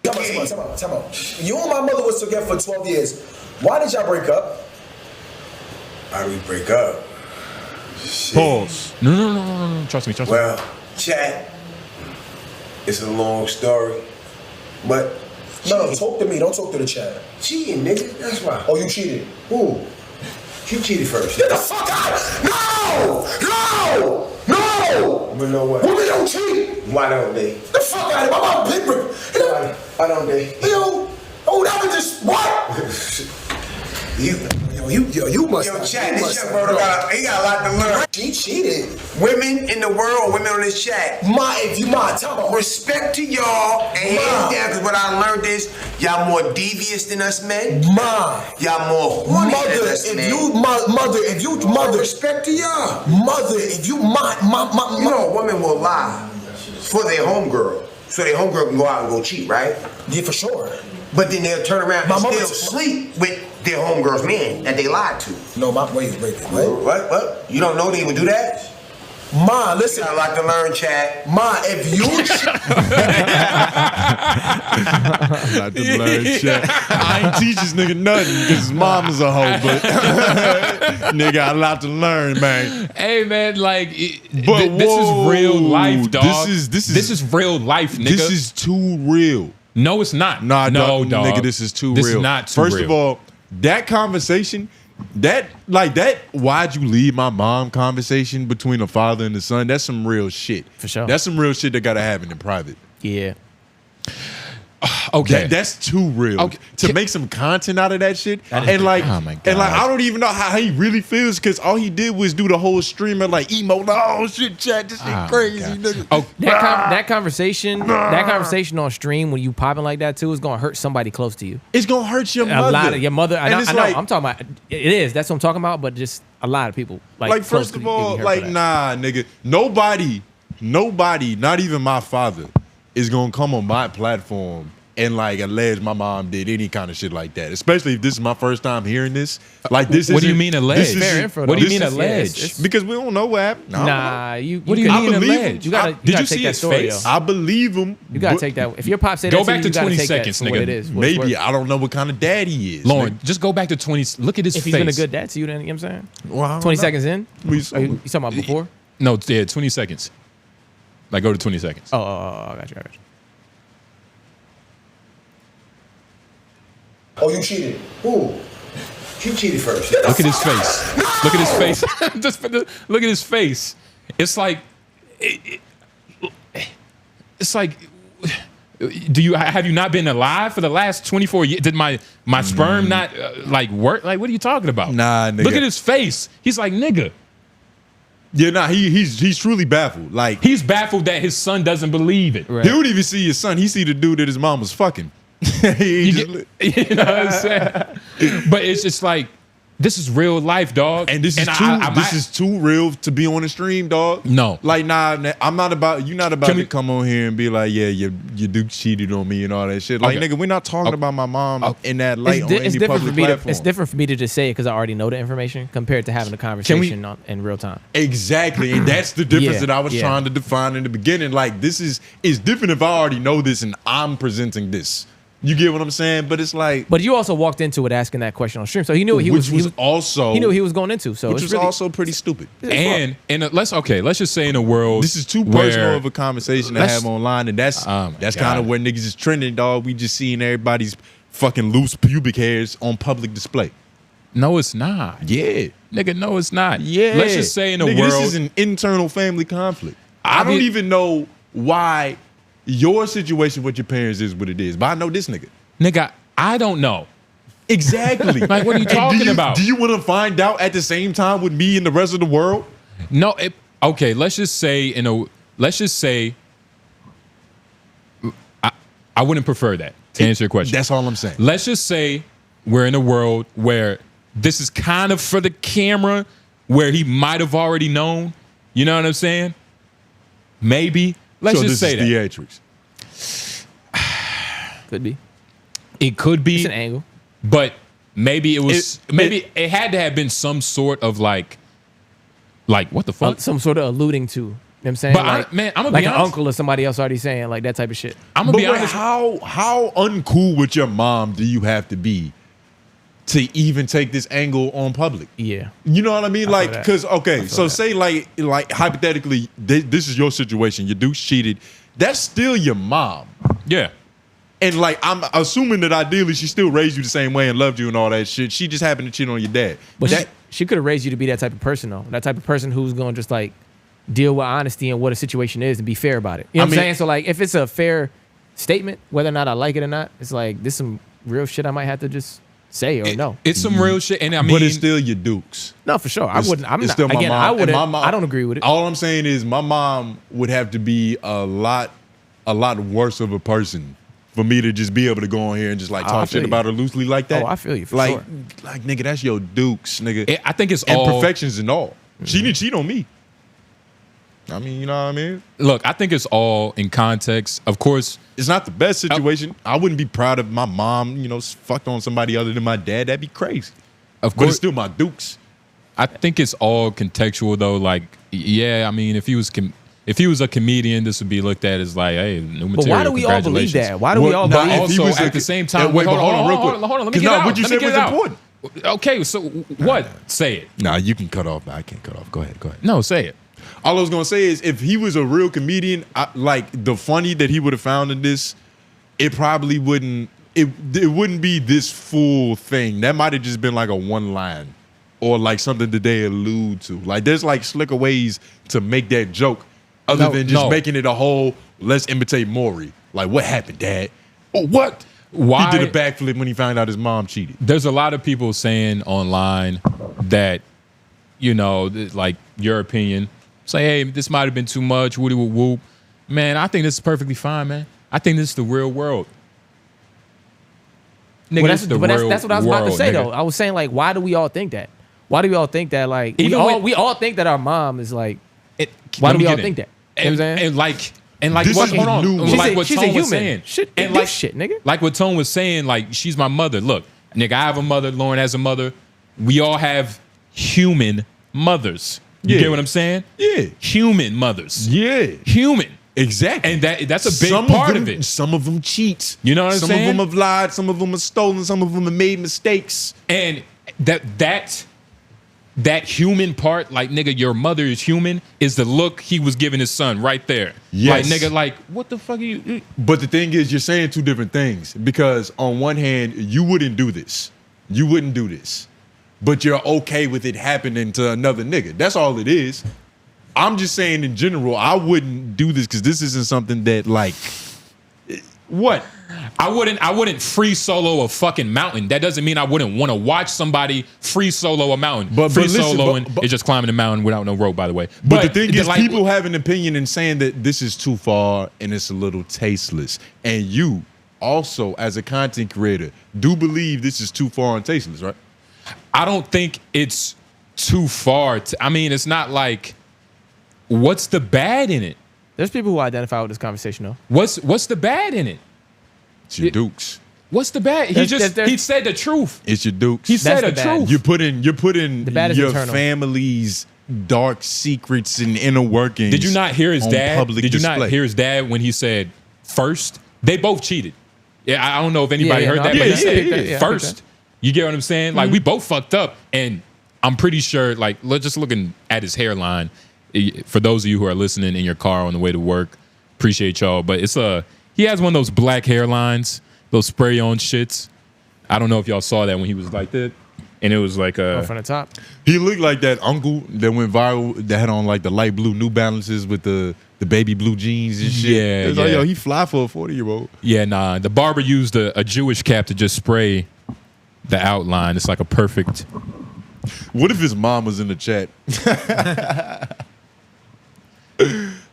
Time out. You and my mother was together for 12 years. Why did y'all break up? Why did we break up? Shit. Pause. No. Trust me. Well, chat. It's a long story, but No, talk to me. Don't talk to the chat. cheating, nigga. That's why. Oh, you cheated. Who? You cheated first. Get the fuck out! No! But know what? Women don't cheat! Why don't they? The fuck out of here! My mom big brick. Why don't they? Yo, that was just what? You must. Yo, chat. This young brother got a lot to learn. She cheated. Women in the world, women on this chat. Time out. Respect to y'all and hands down, because what I learned is y'all more devious than us men. Y'all more horny than us men. Respect to y'all. You know, women will lie for their homegirl, so their homegirl can go out and go cheat, right? Yeah, for sure. But then they'll turn around and still sleep with their homegirl's man that they lied to. No, wait. What? You don't know they would do that? Ma, listen. Got a lot to learn, Chad. Ma, if you... Not to learn shit. I ain't teach this nigga nothing because his mom is a hoe, but nigga got a lot to learn, man. Hey man, like, But this is real life, dog. This is real life, nigga. This is too real. No, it's not. Nah, no, dog. nigga, this is too real. This is not too First real. of all, that conversation, that why'd you leave my mom conversation between a father and the son, that's some real shit. For sure. That's some real shit that gotta happen in private. Yeah. Okay. That's too real. Okay. To make some content out of that shit. And like, oh my God. and like, I don't even know how he really feels because all he did was do the whole stream and like emo. Oh shit, chat, this shit crazy, nigga. Oh, That conversation on stream when you popping like that too is gonna hurt somebody close to you. It's gonna hurt your mother. A lot of your mother. I know. like, I'm talking about. It is. That's what I'm talking about. But just a lot of people. Like first of all, like nah, nigga. Nobody, not even my father, is gonna come on my platform and like allege my mom did any kind of shit like that. Especially if this is my first time hearing this. Like this. What do you mean allege? Fair info, what do you though. mean allege? Because we don't know what happened. Nah, you. What do you mean believe allege? You gotta. Did you take see that his story, face? yo. I believe him. You gotta but take that. If your pop said Go that to back you, to you gotta 20 take seconds, that for what nigga. it is. what it's Maybe worth. I don't know what kind of dad he is. Lauren, just go back to 20. Look at his If face. he's been a good dad to you, then you know what I'm saying. Well, I don't 20 know. seconds in. We- You talking about before? No, yeah, 20 seconds. Like, go to 20 seconds. Oh, I got you. Oh, you cheated. Who? She cheated first. Look at his face. Look at his face. Just look at his face. It's like, it's like, have you not been alive for the last 24 years? Did my sperm not like work? Like, what are you talking about? Nah, nigga. Look at his face. He's like, nigga. Yeah, nah, he's truly baffled. Like He's baffled that his son doesn't believe it. Right. he don't even see his son. He see the dude that his mom was fucking. He just li- You know what I'm saying? But it's just like, this is real life, dog. and this is too real to be on the stream, dog. No. Like I'm not about you. Not about Can to we- come on here and be like, yeah, your dude cheated on me and all that shit. Like, Okay. nigga, we're not talking about my mom in that light on any different public for me. platform. It's different for me to just say it because I already know the information compared to having a conversation in real time. Exactly, and that's the difference Yeah, that I was yeah. trying to define in the beginning. Like, it's different if I already know this and I'm presenting this. You get what I'm saying? But it's like, But you also walked into it asking that question on stream, so he knew what he which was. was also He knew what he was going into. So which it's was really, also pretty stupid. And let's just say in a world This is too where- personal of a conversation to Let's- have online, and that's Oh my kind God. of where niggas is trending, dog. We just seeing everybody's fucking loose pubic hairs on public display. No, it's not. Yeah, Nigga, no, it's not. yeah. Let's just say in a Nigga, world. this is an internal family conflict. I don't Obvi- even know why your situation with your parents is what it is, but I know this nigga. Nigga, I don't know. Exactly. Like, what are you And talking about? Do you want to find out at the same time with me and the rest of the world? No, okay, let's just say I wouldn't prefer that to answer your question. That's all I'm saying. Let's just say we're in a world where this is kind of for the camera, where he might have already known. You know what I'm saying? Maybe. Let's so just this say is that. theatrics. could be. It could be. It's an angle. But maybe it was. It had to have been some sort of like what the fuck? Some sort of alluding to. You know what I'm saying? But I'm gonna like be an honest. uncle or somebody else already saying like that type of shit. I'm gonna But be wait, honest. how uncool with your mom do you have to be to even take this angle on public? Yeah. You know what I mean? Like, that. because okay, so that. say like hypothetically, this is your situation. Your dude cheated. That's still your mom. Yeah. And like, I'm assuming that ideally she still raised you the same way and loved you and all that shit. She just happened to cheat on your dad. But that, she could have raised you to be that type of person though. That type of person who's going to just like deal with honesty and what a situation is and be fair about it. You know what I'm saying? So like if it's a fair statement, whether or not I like it or not, it's like this some real shit I might have to just say or no. It's some real shit. And I mean, but it's still your dukes. No, for sure. I wouldn't. I'm It's not. still my Again, mom. I And wouldn't. my mom- I don't agree with it. All I'm saying is my mom would have to be a lot worse of a person for me to just be able to go on here and just like I talk feel shit you. about her loosely like that. Oh, I feel you for like, sure. Like nigga, that's your dukes, nigga. I think it's and all perfections and all. She didn't cheat on me. I mean, you know what I mean? Look, I think it's all in context. Of course, It's not the best situation. I wouldn't be proud of my mom, fucked on somebody other than my dad. That'd be crazy. of But it's course, still my dukes. I think it's all contextual though. Like, Yeah, I mean, if he was a comedian, this would be looked at as like, hey, new material. But why do we all believe that? Why do we all believe? Also, at the same time, wait, hold on, real quick. hold on. Let me get it out. What you said was important. Okay, so what? Say it. Nah, you can cut off. I can't cut off. Go ahead. No, say it. All I was gonna say is, if he was a real comedian, like the funny that he would have found in this, it probably wouldn't. It wouldn't be this full thing. That might have just been like a one line, or like something that they allude to. Like there's like slicker ways to make that joke, other than just making it a whole. Let's imitate Maury. Like, what happened, Dad? Oh, what? Why he did a backflip when he found out his mom cheated. There's a lot of people saying online that, you know, like your opinion, say, hey, this might have been too much, woody whoop whoop. Man, I think this is perfectly fine, man. I think this is the real world. Nigga, Well, this is the real that's what I was about to world, say, nigga. though. I was saying, like, why do we all think that? Why do we all think that? Like, we all think that our mom is like. Why do we all think that? You know what I'm saying? And like This what? is Hold on. new. Like what She's a Tone was human. saying. Shit, and this shit, nigga. Like what Tone was saying. Like, she's my mother. Look, nigga, I have a mother. Lauren has a mother. We all have human mothers. You get what I'm saying? Yeah. Human mothers. Yeah. Human. Exactly. And that's a big part of it. Some of them cheat. You know what I'm saying? saying? Some of them have lied. Some of them have stolen. Some of them have made mistakes. And that human part, like, nigga, your mother is human, is the look he was giving his son right there. Yes. Like, nigga, like, what the fuck are you? But the thing is, you're saying two different things, because on one hand, you wouldn't do this. You wouldn't do this. But you're okay with it happening to another nigga. That's all it is. I'm just saying in general, I wouldn't do this because this isn't something that, like, what? I wouldn't free solo a fucking mountain. That doesn't mean I wouldn't want to watch somebody free solo a mountain. But free listen, soloing is just climbing a mountain without no rope, by the way. But the thing is, like, people have an opinion and saying that this is too far and it's a little tasteless. And you also, as a content creator, do believe this is too far and tasteless, right? I don't think it's too far. I mean, it's not like, what's the bad in it? There's people who identify with this conversation, though. What's the bad in it? It's your dukes. What's the bad? He said the truth. It's your dukes. He said the the bad. truth. You're putting The bad is your eternal. family's dark secrets and inner workings. Did you not hear his on dad? public Did you display. not hear his dad when he said first? They both cheated. Yeah, I don't know if anybody Yeah, heard no, that, I but he picked said that. Yeah, I picked first. that. You get what I'm saying? Like, we both fucked up, and I'm pretty sure, like, just looking at his hairline, for those of you who are listening in your car on the way to work, appreciate y'all, but he has one of those black hairlines, those spray-on shits. I don't know if y'all saw that when he was like that, and it was like From the top. He looked like that uncle that went viral that had on like the light blue New Balances with the baby blue jeans and shit. Yeah, It's like, yeah. yo, he fly for a 40-year-old. Yeah, nah. The barber used a Jewish cap to just spray the outline. It's like a perfect. What if his mom was in the chat?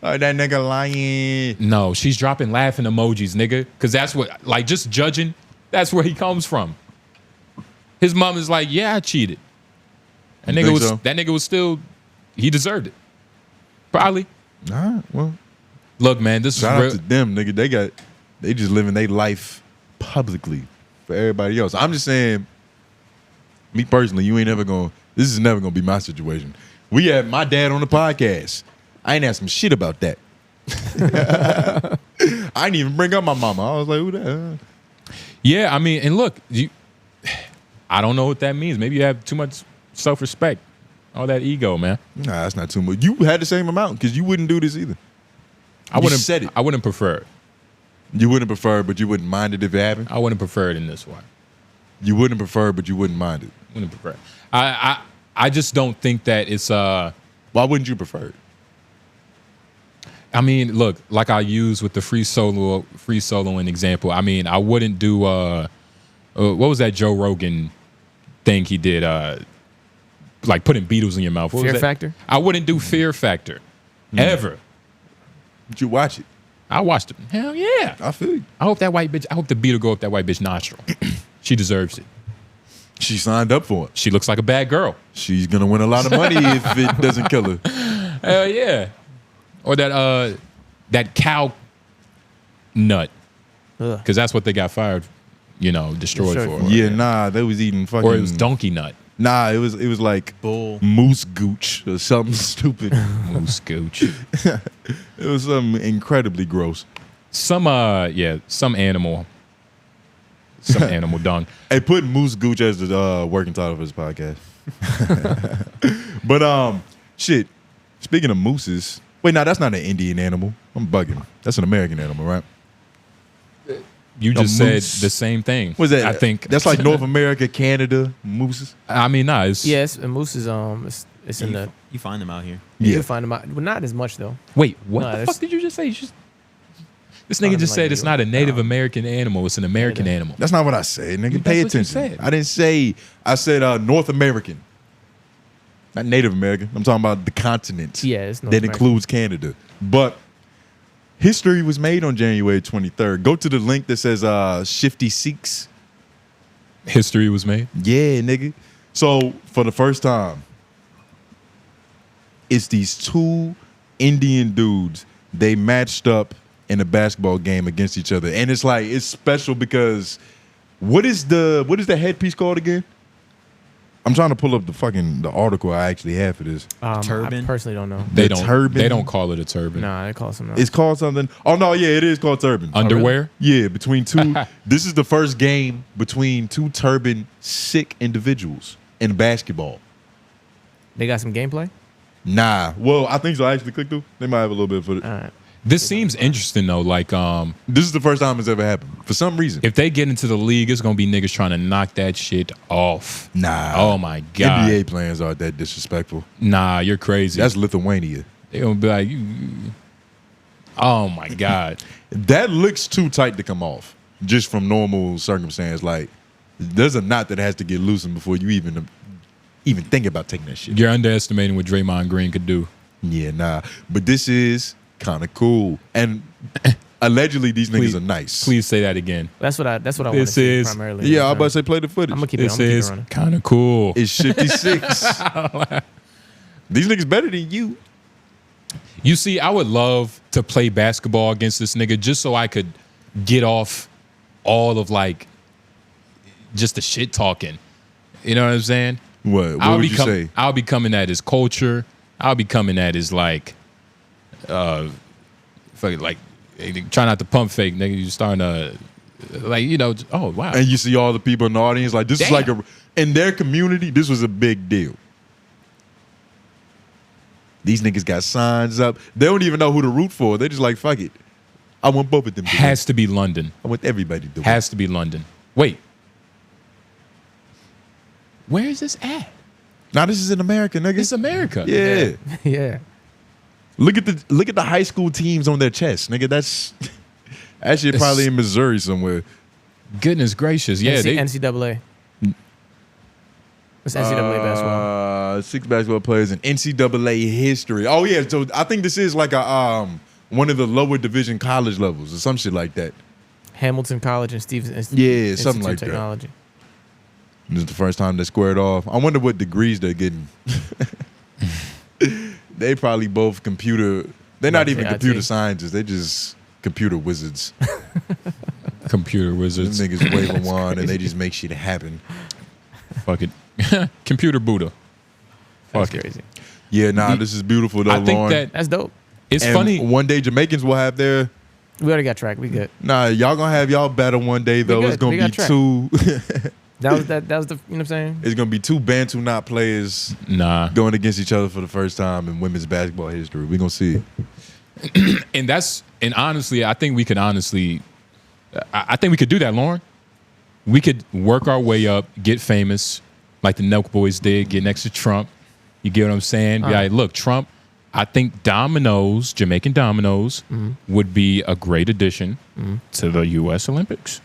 Oh, that nigga lying. No, she's dropping laughing emojis, nigga. Because that's what, like, just judging, that's where he comes from. His mom is like, yeah, I cheated. That nigga was still, he deserved it. Probably. Nah, well, Look, man, this shout is out real. to them, nigga. They just living their life publicly for everybody else. I'm just saying, me personally, this is never gonna be my situation. We had my dad on the podcast. I ain't asked him shit about that. I didn't even bring up my mama. I was like, who that? Yeah, I mean, and look, I don't know what that means. Maybe you have too much self-respect. All that ego, man. Nah, that's not too much. You had the same amount because you wouldn't do this either. I wouldn't said it. I wouldn't prefer it. You wouldn't prefer, but you wouldn't mind it if it happened. I wouldn't prefer it in this one. You wouldn't prefer, but you wouldn't mind it. Wouldn't prefer it. I just don't think that it's Why wouldn't you prefer it? I mean, look, like I used with the free soloing example. I mean, I wouldn't do what was that Joe Rogan thing he did? Like putting Beatles in your mouth. What was Fear that? Factor? I wouldn't do Fear Factor ever. Did you watch it? I watched it. Hell yeah. I feel you. I hope that white bitch. I hope the Beatle go up that white bitch nostril. She deserves it. She signed up for it. She looks like a bad girl. She's gonna win a lot of money if it doesn't kill her. Hell yeah. Or that cow nut. Because that's what they got fired, destroyed for. Yeah, nah, they was eating fucking. Or it was donkey nut. Nah, it was like Bull. moose gooch or something stupid. Moose gooch. It was something incredibly gross. Some animal. Some animal dung. Hey, put moose gooch as the working title for this podcast. But shit. Speaking of mooses, wait, that's not an Indian animal. I'm bugging. That's an American animal, right? You A just said moose. the same thing. What's that? I think that's like North America, Canada, mooses. I mean, nah, it's Yes, and moose is it's in the. You find them out here. You Yeah. can find them out, but not as much though. Wait, what No, the there's- fuck did you just say? This Not nigga in, just like, said New it's York. not a Native No. American animal. It's an American Native. animal. That's not what I said, nigga. That's Pay what you attention. said. I didn't say. I said North American, not Native American. I'm talking about the continent. Yeah, it's North that American. includes Canada. But history was made on January 23rd. Go to the link that says Shifty Sikhs. History was made. Yeah, nigga. So for the first time, it's these two Indian dudes. They matched up in a basketball game against each other, and it's like it's special because what is the headpiece called again? I'm trying to pull up the article I actually have for this. Turban? I personally don't know. They The don't. turban? They don't call it a turban. Nah, they call it something else. It's called something. Oh no, yeah, it is called turban. Underwear. Yeah, between two. This is the first game between two turban Sikh individuals in basketball. They got some gameplay. Nah, well, I think so. I actually clicked through. They might have a little bit of footage. All right. This seems interesting though. Like, This is the first time it's ever happened for some reason. if they get into the league, it's gonna be niggas trying to knock that shit off. Nah. Oh my god. NBA plans aren't that disrespectful. Nah, you're crazy. That's Lithuania. They gonna be like, oh my god. That looks too tight to come off just from normal circumstance. Like, there's a knot that has to get loosened before you even think about taking that shit. You're underestimating what Draymond Green could do. Yeah, nah. But this is kind of cool. And allegedly, these niggas are nice. Please say that again. That's what I want to This see is- primarily. Yeah, I was about to say play the footage. I'm gonna keep it. I'm This gonna keep it is running. kind of cool. It's Shifty Six. These niggas better than you. You see, I would love to play basketball against this nigga just so I could get off all of like just the shit talking. You know what I'm saying? What would you say? I'll be coming at his culture. I'll be coming at his like, fucking like, try not to pump fake, nigga. You starting to, like, you know, oh wow. And you see all the people in the audience, like, this is like Damn. in their community, this was a big deal. These niggas got signs up. They don't even know who to root for. They just like, fuck it. I want both of them to win. Has to be London. I want everybody to win. Has to be London. Wait. Where is this at? Now this is in America, nigga. It's America. Yeah. Yeah. Look at the high school teams on their chest, nigga. That's that shit probably in Missouri somewhere. Goodness gracious. Yeah. NCAA. It's NCAA basketball. 6 basketball players in NCAA history. Oh yeah, so I think this is like a one of the lower division college levels or some shit like that. Hamilton College and Stevens. Yeah, something like that. Technology. This is the first time they squared off. I wonder what degrees they're getting. They probably both computer. They're not even IT. computer scientists. They just computer wizards. Computer Them wizards. niggas wave a wand and they just make shit happen. Fuck it. Computer Buddha. That's Fuck it. crazy. Yeah, nah, this is beautiful though, I think Lauren. that That's dope. it's And funny. one day Jamaicans will have their. We already got track. We good. Nah, y'all gonna have y'all battle one day though. good. It's gonna We be got track. two. That was the. You know what I'm saying? It's gonna be two Bantu knot players Nah. going against each other for the first time in women's basketball history. We gonna see it. And honestly, I think we could I think we could do that, Lauren. We could work our way up, get famous, like the Nelk Boys did, get next to Trump. You get what I'm saying? Be like, look, Trump, I think dominoes, Jamaican dominoes, would be a great addition to the U.S. Olympics.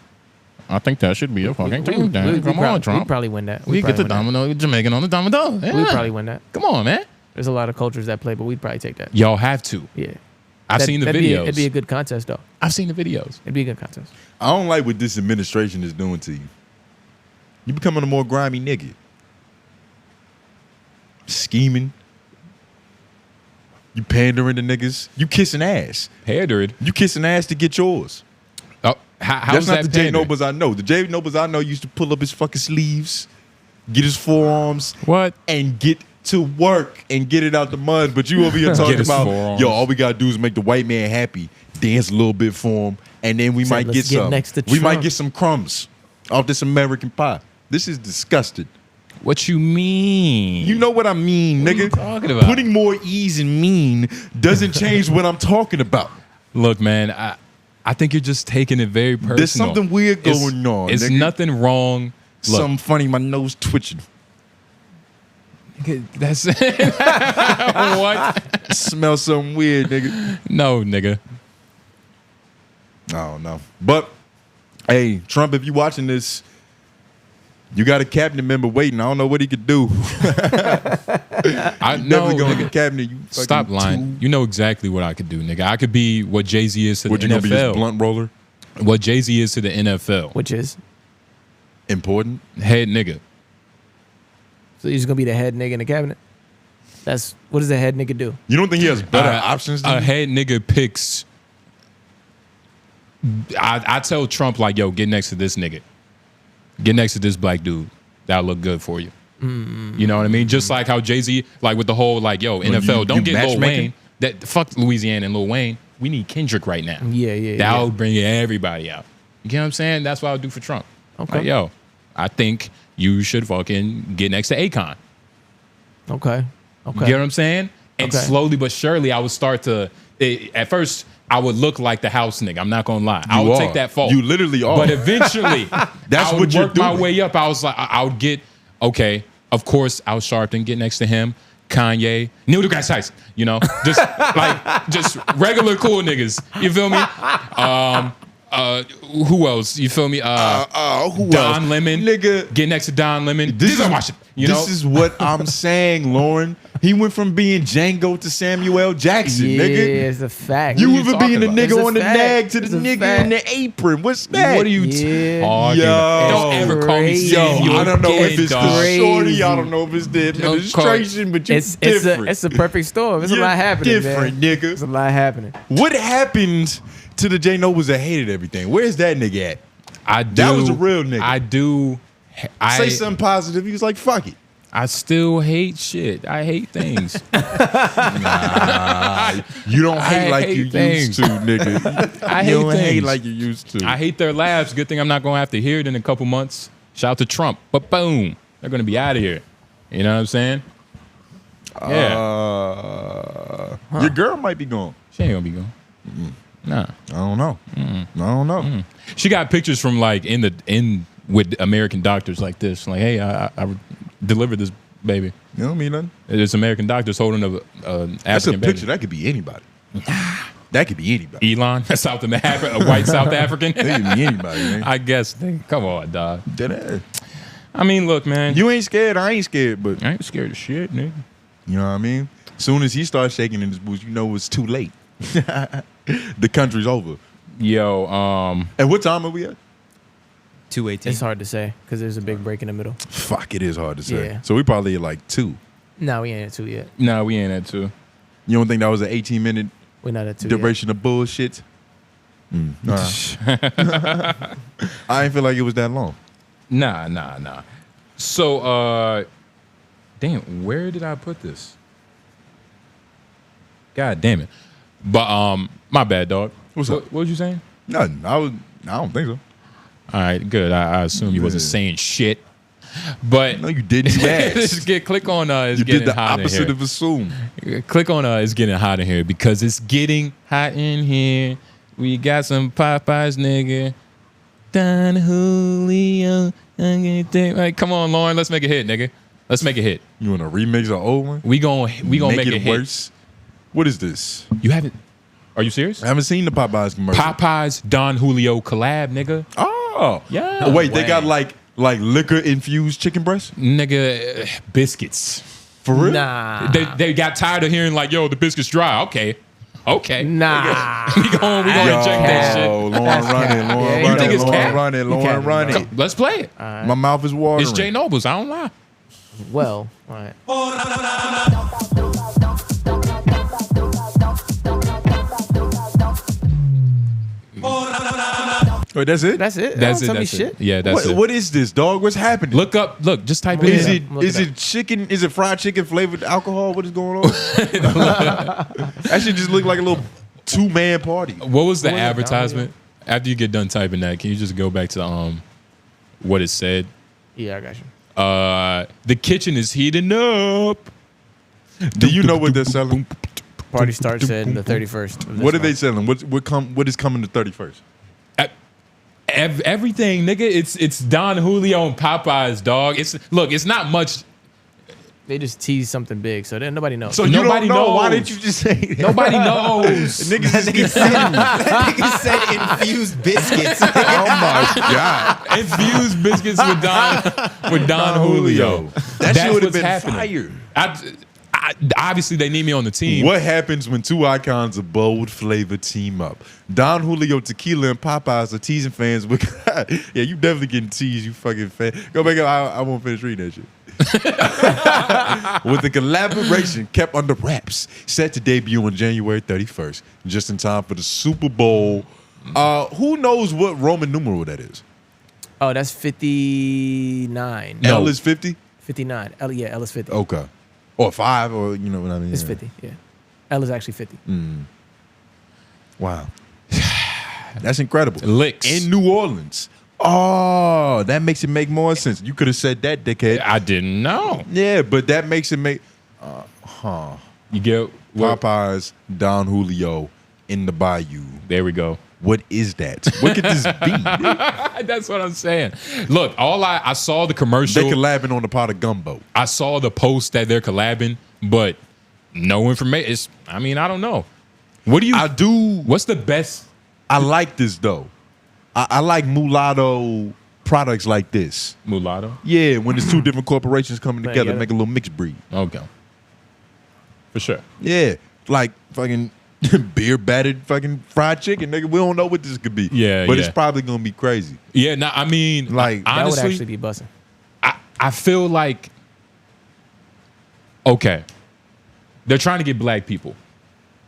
I think that should be a fucking thing. Come on, Trump. We'd probably win that. We get the domino, Jamaican on the domino. Yeah. We'd probably win that. Come on, man. There's a lot of cultures that play, but we'd probably take that. Y'all have to. Yeah. I've seen the videos. It'd be a good contest, though. I've seen the videos. It'd be a good contest. I don't like what this administration is doing to you. You becoming a more grimy nigga. Scheming. You pandering to niggas. You kissing ass. Pandered. You kissing ass to get yours. Oh, how's That's not that the J pander? Nobles I know. The J Nobles I know used to pull up his fucking sleeves get his forearms, and get to work and get it out the mud. But you over here talking about, forearms. yo, all we gotta do is make the white man happy, dance a little bit for him, and then we might get some. We might get some crumbs off this American pie. This is disgusting. What you mean? You know what I mean, nigga. What are you talking about? Putting more ease in mean doesn't change what I'm talking about. Look, man, I think you're just taking it very personal. There's something weird going on. It's nigga. nothing wrong. Look, Something funny, my nose twitching. That's what? Smell something weird, nigga. No, nigga. I don't know. But hey, Trump, if you watching this, you got a cabinet member waiting. I don't know what he could do. I Never know, gonna nigga. get cabinet. You Stop lying. tool. You know exactly what I could do, nigga. I could be what Jay-Z is to Would the you gonna be his NFL. blunt roller? What Jay-Z is to the NFL. Which is? Important. Head nigga. So he's gonna be the head nigga in the cabinet? What does the head nigga do? You don't think he has better options than A head nigga picks. I tell Trump, like, yo, get next to this nigga. Get next to this black dude. That'll look good for you. You know what I mean? Just like how Jay-Z, like with the whole, like, yo, NFL, don't get Lil Wayne. Fuck Louisiana and Lil Wayne. We need Kendrick right now. Yeah. That'll bring everybody out. You get what I'm saying? That's what I'll do for Trump. Okay. Like, yo, I think you should fucking get next to Akon. Okay. You get what I'm saying? And slowly but surely, I would start to. At first, I would look like the house nigga. I'm not gonna lie. I would take that fault. You literally are. But eventually, that's I would what you're work my doing. way up. I was like, I would get okay. Of course, Al Sharpton, get next to him. Kanye, Neil deGrasse Tyson. You know, just regular cool niggas. You feel me? Who else? You feel me? Who Don else? Lemon, Nigga. Get next to Don Lemon. This This is what I'm saying, Lauren. He went from being Django to Samuel L. Jackson, Yeah, nigga. it's a fact. You What are went you from being the talking nigga about? on the It's a nag fact. to the It's a nigga fact. in the apron. What's that? What are you Yeah. talking about? Don't ever call me Crazy. Samuel I don't know if again, it's dog. the shorty. Crazy. I don't know if it's the administration, but you're It's different. a perfect storm. It's a You're lot happening, different, man. nigga. It's a lot happening. What happened to the J Nobles that hated everything? Where's that nigga at? That was a real nigga. I do. Say something positive. He was like, fuck it. I still hate shit. I hate things. You don't hate like hate you things. used to, nigga. I You don't hate hate things. like you used to. I hate their laughs. Good thing I'm not going to have to hear it in a couple months. Shout out to Trump. But boom, they're going to be out of here. You know what I'm saying? Yeah. Your girl might be gone. She ain't going to be gone. Nah. I don't know. I don't know. She got pictures from like in with American doctors like this. Like, hey, I delivered this baby. You don't mean nothing. It's American doctors holding an That's a African picture. baby. That could be anybody. That could be anybody. Elon, a white South African. That could be anybody, man. I guess. Come on, dog. Deadass. I mean, look, man. You ain't scared. I ain't scared, but I ain't scared of shit, nigga. you know what I mean? As soon as he starts shaking in his boots, you know it's too late. The country's over. Yo, And what time are we at? 2:18. It's hard to say because there's a big break in the middle. Fuck, it is hard to say. Yeah. So we probably at like 2. No, we ain't at 2 yet. no, we ain't at 2. You don't think that was an 18-minute We're not at 2 yet. duration of bullshit? Nah. I ain't feel like it was that long. Nah. So, damn, where did I put this? God damn it. But my bad, dog. What's what, up? What was you saying? Nothing. I don't think so. All right, good. I assume you wasn't saying shit. But No, you didn't. You asked. click on it's You getting did the hot opposite in of assume. here. Click on it's getting hot in here because it's getting hot in here. We got some Popeyes, nigga. Don Julio. Like, come on, Lauren, let's make a hit, nigga. Let's make a hit. You want to remix an old one? We gonna make it a hit. worse? What is this? You haven't? Are you serious? I haven't seen the Popeyes commercial. Popeyes Don Julio collab, nigga. Oh. Yeah. Oh, wait, they Way. got like liquor infused chicken breast? Nigga, biscuits. For real? Nah. They got tired of hearing like, yo, the biscuit's dry. Okay. Nah. we gonna inject that shit. Lauren run it, Lauren You run think it, it's Lauren cat? run it, Lauren run it. Come, let's play it. My mouth is watering. It's J Nobles. I don't lie. Well, all right. Oh, that's it? That's it. That's Don't it. tell me That's shit. it. Yeah, that's it. What is this, dog? What's happening? Look up. Look, just type Is it. it Look is it it chicken? Is it fried chicken flavored alcohol? What is going on? That shit just look like a little 2-man party. What was the What was it, advertisement? After you get done typing that, can you just go back to what it said? Yeah, I got you. The kitchen is heating up. Do you know what they're selling? Party starts at the 31st. of this What are they month. selling? What is coming the 31st? Everything, nigga. It's Don Julio and Popeyes, dog. It's not much. They just tease something big, so then nobody knows. So you Nobody don't know. Why knows. didn't you just say that? Nobody knows. Niggas just keep Nigga said infused biscuits. Oh my god! Infused biscuits with Don Julio. That shit would have what's been happening. fire. Obviously, they need me on the team. What happens when two icons of bold flavor team up? Don Julio Tequila and Popeyes are teasing fans with. Yeah, you definitely getting teased, you fucking fan. Go back up. I won't finish reading that shit. With the collaboration kept under wraps, set to debut on January 31st, just in time for the Super Bowl. Who knows what Roman numeral that is? Oh, that's 59. No. L is 50? 59. L, yeah, L is 50. Okay. Or 5, or you know what I mean? It's Yeah. 50, yeah. L is actually 50. Wow. That's incredible. Licks. In New Orleans. Oh, that makes it make more sense. You could have said that, dickhead. I didn't know. Yeah, but that makes it make You get what? Popeyes, Don Julio in the Bayou. There we go. What is that? What could this be? That's what I'm saying. Look, I saw the commercial. They collabing on the pot of gumbo. I saw the post that they're collabing, but no information. I don't know. What do you? I do. What's the best? I like this though. I like mulatto products like this. Mulatto? Yeah, when it's two different corporations coming together, together. make a little mixed breed. Okay. For sure. Yeah, like fucking beer battered fucking fried chicken, nigga. We don't know what this could be. Yeah, but yeah. it's probably gonna be crazy. Yeah, no, I mean, Like, That would honestly, actually be bussing. I feel like, okay, they're trying to get black people.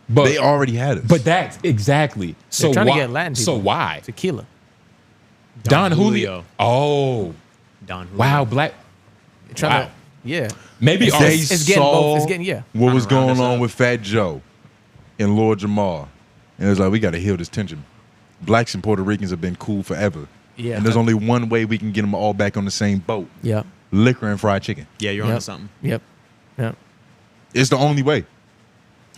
But They already had us. But that's exactly. So They're trying why, to get Latin people. So why? Tequila. Don Julio. Oh. Don Julio. Wow, black. They're trying Wow. to, yeah. Maybe They It's getting both. It's getting, yeah. what was Trying to round going us on up. with Fat Joe and Lord Jamar. And it was like, we got to heal this tension. Blacks and Puerto Ricans have been cool forever. Yeah. And there's only one way we can get them all back on the same boat. Yep. Liquor and fried chicken. Yeah, you're Yep. onto something. Yep. Yep. It's the only way.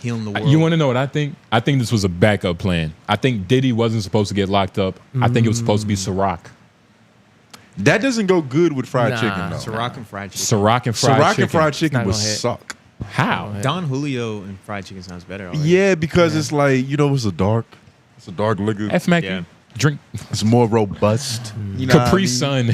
Healing the world. You want to know what I think? I think this was a backup plan. I think Diddy wasn't supposed to get locked up. I think it was supposed to be Ciroc. That doesn't go good with fried Nah. chicken, though. Ciroc and fried chicken. Ciroc and fried Ciroc chicken. and fried chicken not would gonna hit. suck. How? Don Julio and fried chicken sounds better. Already. Yeah, because it's like, it's a dark liquor. F Mac, Yeah. drink It's more robust. You know what I Capri mean? Sun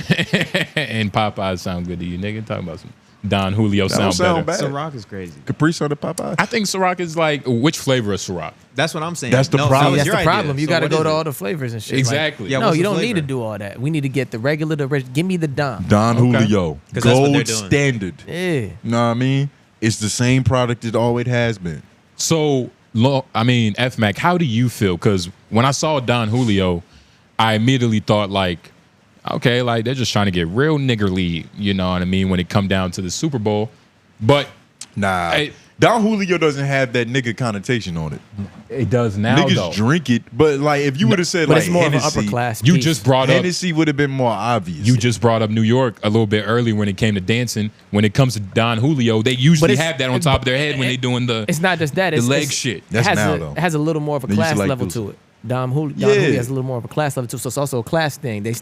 and Popeyes sound good to you, nigga. Talking about some Don Julio That don't sound better. sound bad. Ciroc is crazy. Capri Sun and Popeyes? I think Ciroc is like, which flavor is Ciroc? That's what I'm saying. That's the No, problem. that was That's your the problem. idea. You So got to what go is to it? all the flavors and shit. Like, Exactly. Yeah, no, what's you the don't need to flavor? do all that. We need to get the regular, give me the Dom. Don Okay. Julio. 'Cause that's what they're Gold doing. standard. Yeah. You know what I mean? It's the same product it always has been. So, F Mac, how do you feel? Because when I saw Don Julio, I immediately thought like, okay, like they're just trying to get real niggerly, you know what I mean, when it come down to the Super Bowl. But Nah. Hey. Don Julio doesn't have that nigga connotation on it. it does now, Niggas though. drink it, but like if you would have said But like it's more of an Hennessy, upper class. You piece. just brought up Hennessy would have been more obvious. You just brought up New York a little bit earlier when it came to dancing. When it comes to Don Julio, they usually it's- have that on top of their head when they doing the. It's not just that. It's leg it's- shit. That's it has now, a, though. It has a little more of a They used to class like level those. to it. Don Julio Yeah. has a little more of a class level to it. So it's also a class thing. They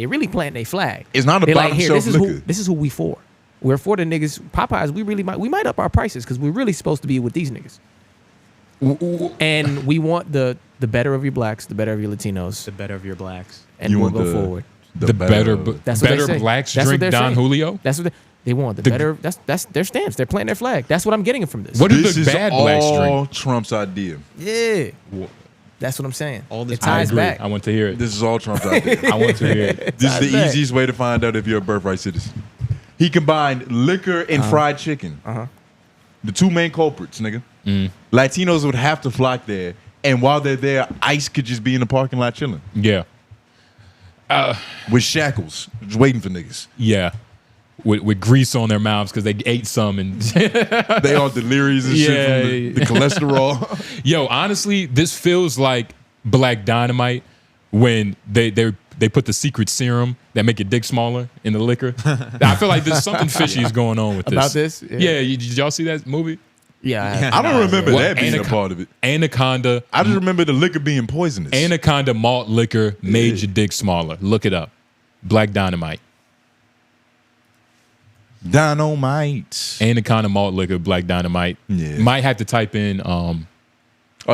really planting their flag. It's not a They bottom shelf this liquor. is who we for. We're for the niggas. Popeyes, we might up our prices because we're really supposed to be with these niggas. And we want the better of your blacks, the better of your Latinos, The better of your blacks. and You we'll want go forward. the better That's what they better say. blacks That's what drink they're Don saying. Julio. That's what they want. The better. That's their stance. They're planting their flag. That's what I'm getting from this. What do This the is bad blacks all drink? Trump's idea. Yeah. That's what I'm saying. All this it I ties agree. back. I want to hear it. This is all Trump's idea. I want to hear it. This is the back. easiest way to find out if you're a birthright citizen. He combined liquor and fried chicken. The two main culprits, nigga. Latinos would have to flock there, and while they're there, ICE could just be in the parking lot chilling. Yeah. with shackles, just waiting for niggas. Yeah. With grease on their mouths because they ate some and they all delirious and shit from the cholesterol. Yo, honestly, this feels like Black Dynamite when they put the secret serum that make your dick smaller in the liquor. I feel like there's something fishy is going on with this. About this? Yeah, did y'all see that movie? Yeah. I don't remember that being a part of it. Anaconda. I just remember the liquor being poisonous. Anaconda malt liquor made your dick smaller. Look it up. Black Dynamite. Dynamite. Anaconda malt liquor, Black Dynamite. Yeah. Might have to type in. Oh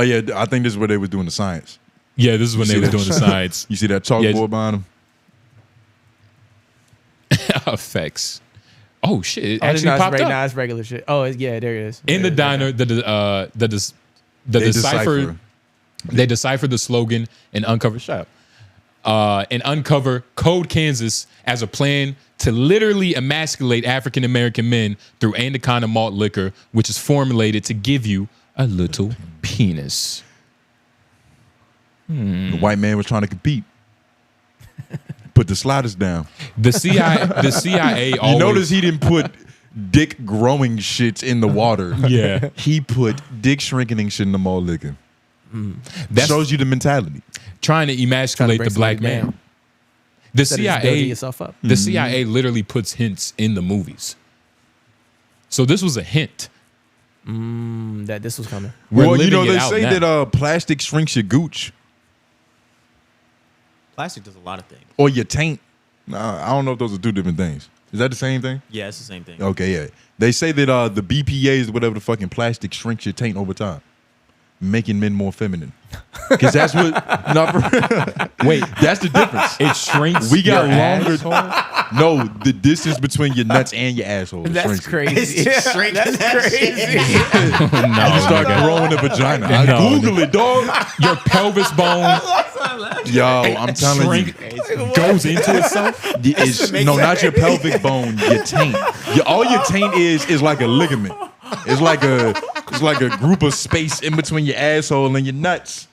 yeah, I think this is where they were doing the science. Yeah, this is when they were doing the science. You see that chalkboard behind them? Effects. Oh shit! It Oh, actually popped up. Nah, it's regular shit. Oh, yeah, there it is. In the diner, the decipher. They decipher the slogan and uncover Code Kansas as a plan to literally emasculate African American men through Anaconda malt liquor, which is formulated to give you a little penis. The white man was trying to compete. Put the sliders down. The CIA. You always, notice he didn't put dick growing shits in the water. Yeah, he put dick shrinking shit in the malt liquor. That shows you the mentality. Trying to emasculate the black man. The CIA literally puts hints in the movies. So this was a hint. That this was coming. Well, you know, they say that plastic shrinks your gooch. Plastic does a lot of things. Or your taint. Nah, I don't know if those are two different things. Is that the same thing? Yeah, it's the same thing. Okay, yeah. They say that the BPAs, whatever the fucking plastic, shrinks your taint over time, making men more feminine. Because that's what. Wait, that's the difference. It shrinks. We got your longer. No, the distance between your nuts and your asshole. That's crazy. It's shrinking. That's crazy. I just start growing a vagina. I Google it, dog. Your pelvis bone. Yo, I'm telling you, goes into itself. No, not your pelvic bone. Your taint. All your taint is like a ligament. It's like a group of space in between your asshole and your nuts.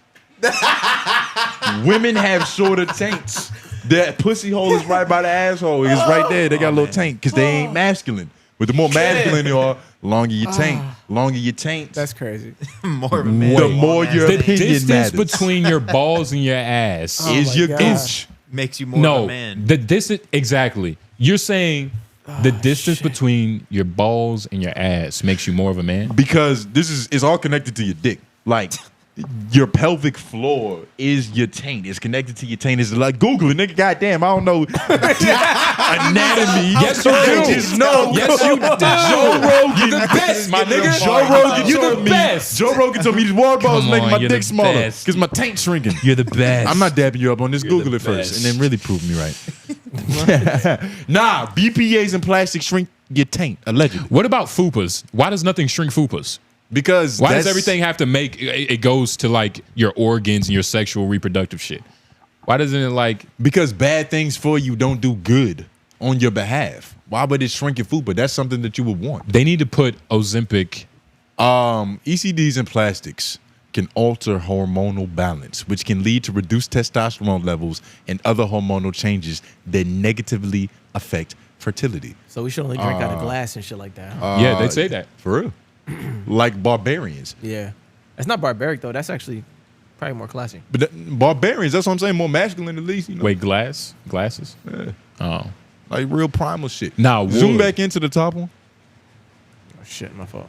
Women have shorter taints. That pussy hole is right by the asshole. It's right there. They got a little taint because they ain't masculine. But the more masculine you are, longer your taint. Longer your taint. That's crazy. More of a man. The more your the opinion distance matters. between your balls and your ass is your gooch. Makes you more of a man. The distance exactly. You're saying the distance between your balls and your ass makes you more of a man? Because it's all connected to your dick. Like your pelvic floor is your taint. It's connected to your taint. It's like Google it, nigga. Goddamn, I don't know anatomy. Yes, you do. Just know. Yes, you do. Joe Rogan, You're the best, my nigga. Joe Rogan You're told the me. best. Joe Rogan told me these water balls Come make on, my you're dick the smaller best. because my taint's shrinking. You're the best. I'm not dabbing you up on this. You're Google the it first, best. and then really prove me right. Nah, BPAs and plastic shrink your taint allegedly. What about fupas? Why does nothing shrink fupas? Because why does everything have to make it goes to like your organs and your sexual reproductive shit? Why doesn't it like because bad things for you don't do good on your behalf? Why would it shrink your fupa? That's something that you would want. They need to put Ozempic. ECDs and plastics can alter hormonal balance, which can lead to reduced testosterone levels and other hormonal changes that negatively affect fertility. So we should only drink out of glass and shit like that. Yeah, they say that. For real. Like barbarians. Yeah. That's not barbaric, though. That's actually probably more classy. But barbarians, that's what I'm saying, more masculine at least. You know? Wait, glasses? Yeah. Oh. Like real primal shit. Nah, zoom wood. back into the top one. Oh, shit, my fault.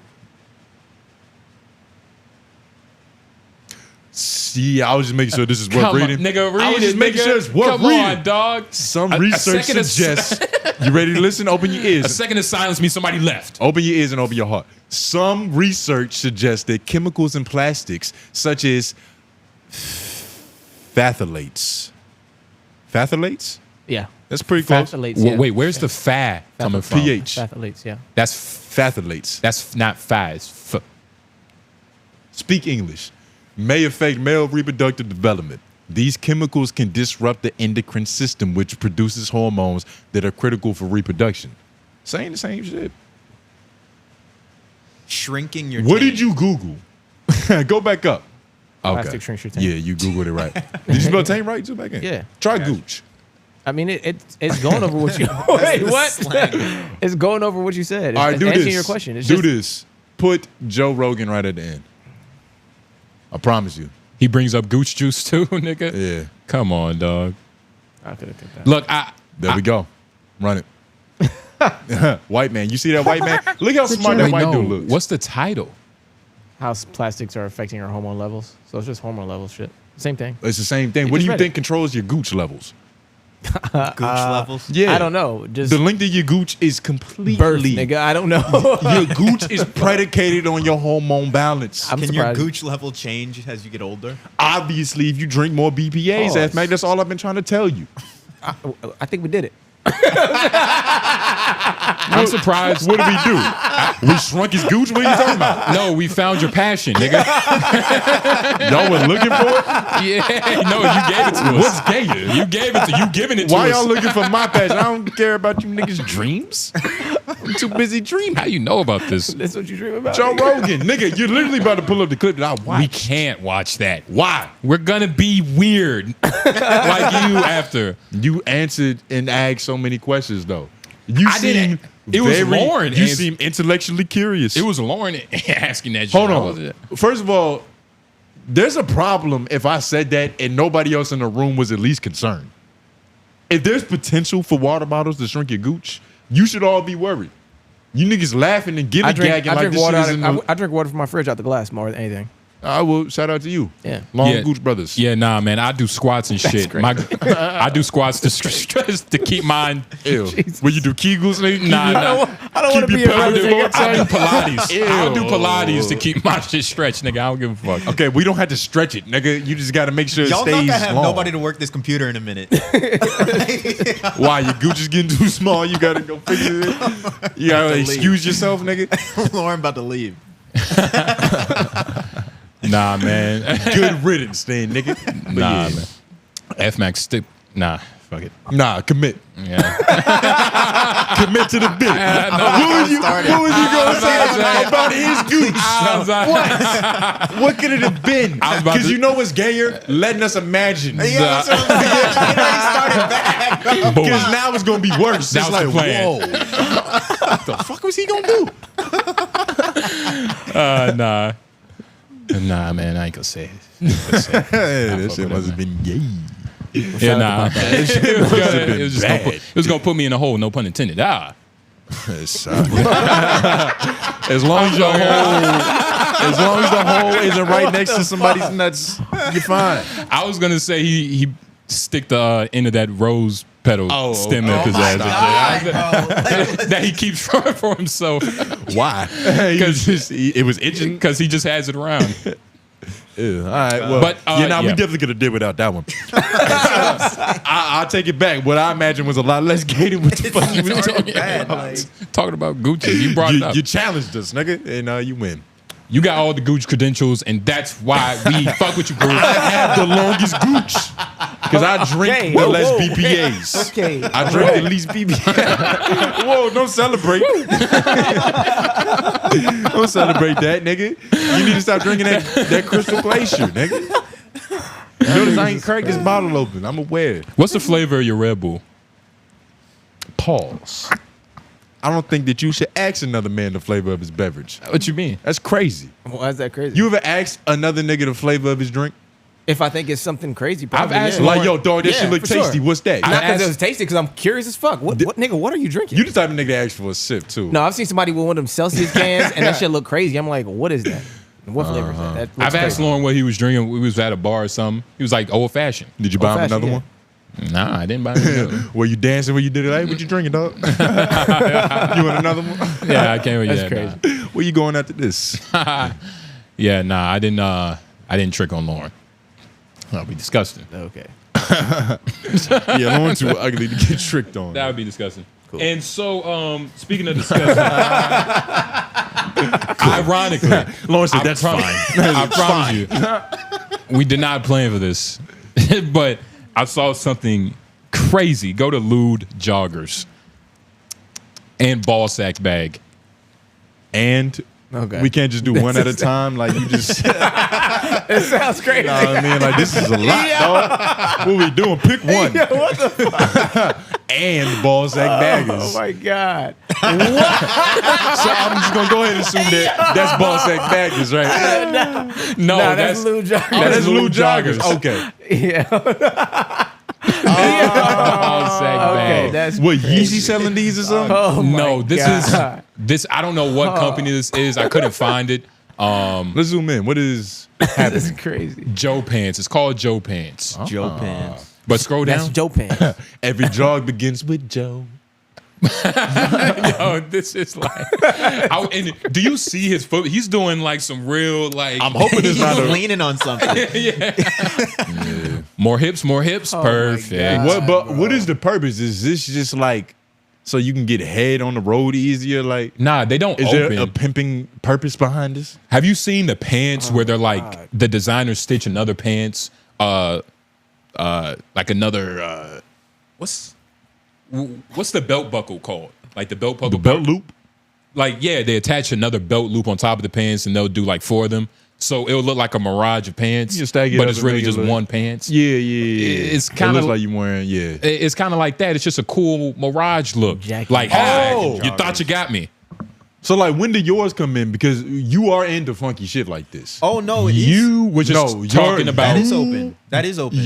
See, I was just making sure this is worth Come on, reading. nigga, read I was just it, making nigga. sure it's worth Come reading. on, dog. Some A research second of- suggests. You ready to listen? Open your ears. A second of silence means somebody left. Open your ears and open your heart. Some research suggests that chemicals in plastics, such as phthalates. Phthalates? Yeah. That's pretty close. Phthalates, yeah. Wait, where's the fa coming from? pH. Phthalates, yeah. That's Phthalates. That's not fa. It's f. Speak English. May affect male reproductive development. These chemicals can disrupt the endocrine system, which produces hormones that are critical for reproduction. Saying the same shit. Shrinking your What taint. did you Google? Go back up. Plastic shrinks your taint. Yeah, you Googled it right. Did you spell taint right? Zoom back in. Yeah. Try gooch. I mean, it's going over what you. Wait, what? It's going over what you said. All right, do answering this. your question. It's do just, this. Put Joe Rogan right at the end. I promise you. He brings up gooch juice too, nigga. Yeah. Come on, dog. I could have picked that. Look, There we go. Run it. White man. You see that white man? Look how smart that white dude looks. What's the title? How plastics are affecting our hormone levels. So it's just hormone levels shit. Same thing. It's the same thing. You What do just you read think it. controls your gooch levels? Gooch levels. Yeah. I don't know. Just The length of your gooch is completely. birth, nigga. I don't know. Your gooch is predicated on your hormone balance. I'm Can surprised. your gooch level change as you get older? Obviously, if you drink more BPAs, Pause. that's, that's all I've been trying to tell you. I think we did it. I'm surprised. What did we do? We shrunk his gooch? What are you talking about? No, we found your passion, nigga. Y'all were looking for it? Yeah, no, you gave it to us. What's gay? You gave it to you giving it to Why us. y'all looking for my passion? I don't care about you niggas' dreams. I'm too busy dreaming. How you know about this? That's what you dream about. Joe Rogan, nigga, you're literally about to pull up the clip that I We watched. can't watch that. Why? We're gonna be weird, like you after. You answered and asked so many questions, though. You I didn't. It was Lauren. You seem intellectually curious. It was Lauren asking that shit. Hold I on. wasn't- First of all, there's a problem if I said that and nobody else in the room was at least concerned. If there's potential for water bottles to shrink your gooch, you should all be worried. You niggas laughing and giving gagging like this shit is in the... I drink water from my fridge out the glass more than anything. I will shout out to you. Yeah. Long Yeah. Gooch Brothers. Yeah, nah, man. I do squats and shit. great. I do squats to keep mine. Ew. Will you do Kegels? Nigga? Nah, nah. I don't want to Keep be your around pelvis this more nigga. I do Pilates. Ew. I'll do Pilates to keep my shit stretched, nigga. I don't give a fuck. Okay, we don't have to stretch it, nigga. You just got to make sure it Y'all stays not gonna have long. nobody to work this computer in a minute. Why? Your gooch is getting too small. You got to go fix it. You got to excuse yourself, nigga. Lauren about to leave. Nah, man. Good riddance then, nigga. But Nah, yeah. man. F-Max stick. Nah, fuck it. Nah, commit. Yeah. Commit to the bit. no, what was you going to say about his gooch? What could it have been? I was about Because to- you know what's gayer? Letting us imagine. Yeah, that's what I'm saying. It already started bad. Because now it's going to be worse. That It's was like, the plan. whoa. What the fuck was he going to do? Nah. Nah, man. I ain't gonna say it. That shit must have been gay. Yeah, nah. It was just gonna it was gonna put me in a hole. No pun intended. Ah. As long as your hole, as long as the hole isn't right next to somebody's nuts, you're fine. I was gonna say he stick the end of that rose petal stem up his ass. That he keeps for himself. Why? Because it was itching. Because he just has it around. Ew. All right, well, But, we yeah. definitely could have did without that one. I'll take it back. What I imagine was a lot less gay than what the fuck you was talking about. Talking about Gucci. You brought it up. You challenged us, nigga, and you win. You got all the Gucci credentials, and that's why we fuck with you, bro. I have the longest gooch because I drink the less BPAs. Okay. I drink the least BPAs. Whoa, don't celebrate. Don't celebrate that, nigga. You need to stop drinking that Crystal Glacier, nigga. You notice I ain't cracked this bottle open. I'm aware. What's the flavor of your Red Bull? Pause. I don't think that you should ask another man the flavor of his beverage. What you mean? That's crazy. Why is that crazy? You ever asked another nigga the flavor of his drink? If I think it's something crazy, probably, asked yeah. Like, yo, dog, that shit look for sure. tasty. What's that? Not because asked- it was tasty, because I'm curious as fuck. What nigga? What are you drinking? You the type of nigga that asks for a sip, too. No, I've seen somebody with one of them Celsius cans, and that shit look crazy. I'm like, what is that? What flavor is that? That looks I've asked crazy. Lauren what he was drinking. We was at a bar or something. He was like old fashioned. Did you buy him Old-fashioned, another yeah. one? Nah, I didn't buy it. Were you dancing when you did it? Hey, what you drinking, dog? You want another one? Yeah, I can't. That's Yeah, crazy. Where you going after this? yeah, nah, I didn't trick on Lauren. That'd be disgusting. Okay. Yeah, Lauren too ugly to get tricked on. That would be disgusting. Cool. And so, speaking of disgusting, ironically, Lauren said, I that's promise- fine. I promise you, we did not plan for this, but I saw something crazy. Go to Lewd joggers and ball sack bag. And Okay. we can't just do one at a time. Like, you just... It sounds crazy. Nah, I mean, like, this is a lot, dog. What we doing? Pick one. Yo, what the fuck? And ball sack baggers. Oh my god. So I'm just gonna go ahead and assume that's ball sack baggers, right? No, Nah, that's Lewd joggers. That's Lewd joggers. Okay. Yeah. Ball sack Okay, bag. that's What, crazy. Yeezy selling these or something? Oh my No, this God. is this. I don't know what company this is. I couldn't find it. Let's zoom in. What is This happening? is crazy. Joe Pants. It's called Joe Pants. Joe Pants. But scroll That's down. Joe Pants. Every jog begins with Joe. Yo, this is like. And do you see his foot? He's doing like some real like. I'm hoping it's He's not a... leaning on something. More hips, more hips. Oh my Perfect. God. What is the purpose? Is this just like so you can get head on the road easier? Like, Nah, they don't is open. there a pimping purpose behind this? Have you seen the pants where they're like the designers stitch another pants, like another what's the belt buckle called? Like the belt buckle. The belt loop? Like yeah, they attach another belt loop on top of the pants and they'll do like 4 of them. So it'll look like a mirage of pants, You stag it but up it's and really make it just look- one pants. Yeah. It's It kinda looks like you wearing, yeah. It's kind of like that. It's just a cool mirage look. Jackie. Like, Oh. you thought you got me. So like, when did yours come in? Because you are into funky shit like this. Oh no, it is. You were just No, talking you're- about That is open. That is open.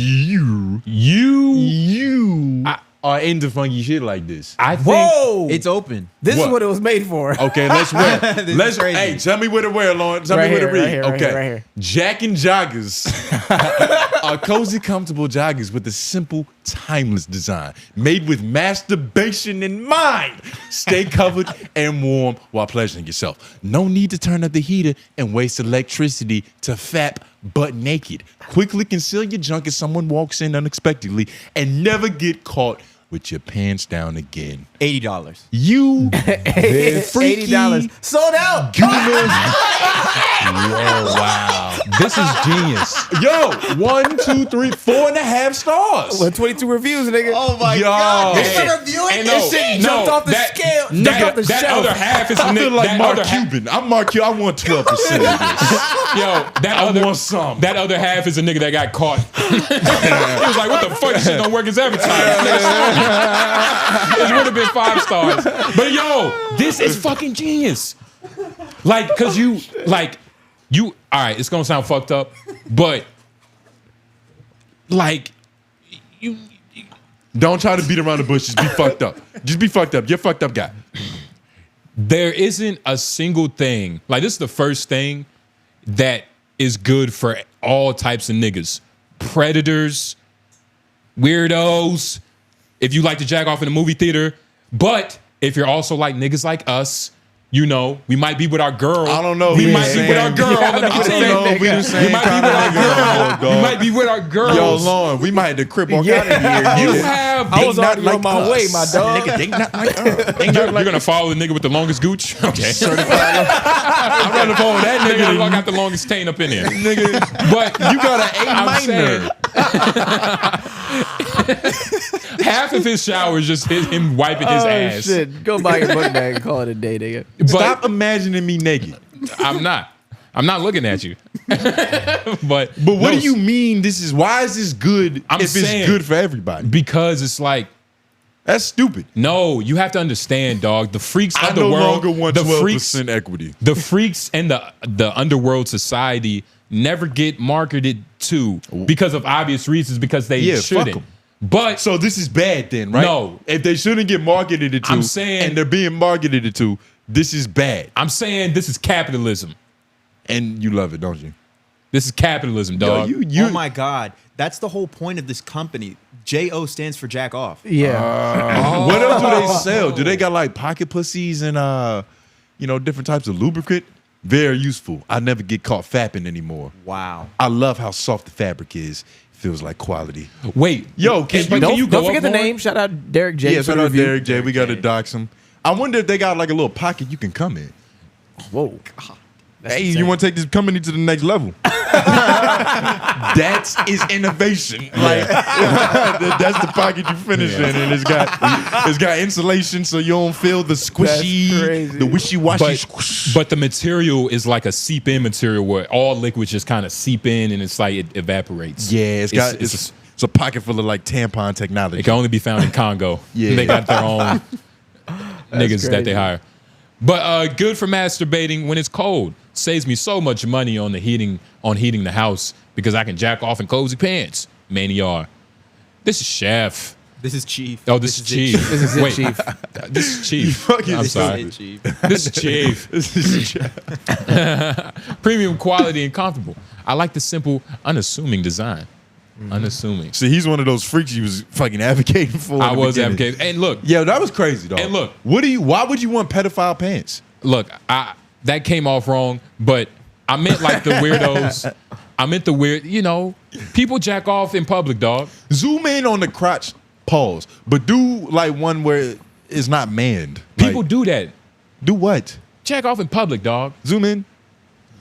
You are into funky shit like this. I think Whoa! It's open. This is What? what it was made for. Okay, let's wear. This is Let's crazy. hey, tell me where to wear, Lauren. Tell Right me where to here, read. right here, Okay, right here. Jack and Joggers are cozy, comfortable joggers with a simple, timeless design, made with masturbation in mind. Stay covered and warm while pleasuring yourself. No need to turn up the heater and waste electricity to fap butt naked. Quickly conceal your junk as someone walks in unexpectedly, and never get caught with your pants down again. $80. You freaky $80 sold out. gooners. wow. This is genius. Yo, 1, 2, 3, 4.5 stars. With 22 reviews, nigga. Oh my Yo. God. Hey, They're reviewing and this no, shit. jumped off the scale, jumped off the that shelf. other half is I feel like that Mark other half- Cuban. I'm Mark Cuban. I want 12% of this. Yo, that I other want some. That other half is a nigga that got caught. He was like, "What the fuck? This shit don't work as advertised." It would have been 5 stars. But yo, this is fucking genius. Like, cause you. All right, it's gonna sound fucked up, but like, you. Don't try to beat around the bush. Just be fucked up. Just be fucked up. You're a fucked up guy. There isn't a single thing. Like, this is the first thing that is good for all types of niggas. Predators, weirdos, if you like to jack off in a movie theater. But if you're also like niggas like us, you know, we might be with our girl. I don't know. We We might the be with our same- girl. Yeah, I Let know me we just the say, same we the nigga. same we might be kind with of our nigga, girl. dog. We might be with our girls. Yo, Lauren, we might have to crip walk out of here. You nigga. have. I was not already on like my us. way, my dog. Nigga, they not like us. They You're, not like gonna follow the nigga with the longest gooch? Okay. I'd rather follow that Nigga, nigga I than got the longest taint up in here. nigga. But You got an A I'm minor. half of his shower is just him wiping his Oh ass. shit! Go buy your book bag and call it a day, nigga. But Stop imagining me naked. I'm not looking at you. But But what no, do you mean this is, why is this good I'm if saying- it's good for everybody? Because it's like, That's stupid. no, you have to understand, dog. The freaks I of the no world, longer want the 12% freaks, equity. the freaks and the underworld society never get marketed to because of obvious reasons, because they Yeah, fuck shouldn't. 'em. But So this is bad then, right? No. If they shouldn't get marketed to, I'm saying- and they're being marketed to, this is bad. I'm saying this is capitalism. And you love it, don't you? This is capitalism, Yo, dog. you Oh my God. That's the whole point of this company. JO stands for jack off. Yeah. What else do they sell? Do they got like pocket pussies and different types of lubricant? Very useful. I never get caught fapping anymore. Wow. I love how soft the fabric is. Feels like quality. Wait, Yo, can you can you go Don't forget up the more? name. Shout out Derek J. Yeah, for shout the out review. Derek J. We got to dox him. I wonder if they got like a little pocket you can come in. Whoa. Hey, you want to take this company to the next level? That is innovation. Like that's the pocket you finish in, and it's got insulation so you don't feel the squishy, the wishy-washy squish. But the material is like a seep-in material where all liquids just kind of seep in and it's like it evaporates. Yeah, it's a pocket full of like tampon technology. It can only be found in Congo. Yeah. They got their own niggas that they hire. But good for masturbating when it's cold. Saves me so much money on heating the house because I can jack off in cozy pants. Maniar. This is Chef. This is Chief. Oh, this is Chief. This is it, Chief. This is Chief. I'm sorry. This is Chief. This is Chief. This is Chef. Premium quality and comfortable. I like the simple, unassuming design. Unassuming. See, he's one of those freaks you was fucking advocating for. I was advocating. And look. Yeah, that was crazy, though. And look. Why would you want pedophile pants? Look, that came off wrong, but I meant like the weirdos. I meant the weird, people jack off in public, dog. Zoom in on the crotch, pause, but do like one where it's not manned. People Like, do that. do what? Jack off in public, dog. Zoom in.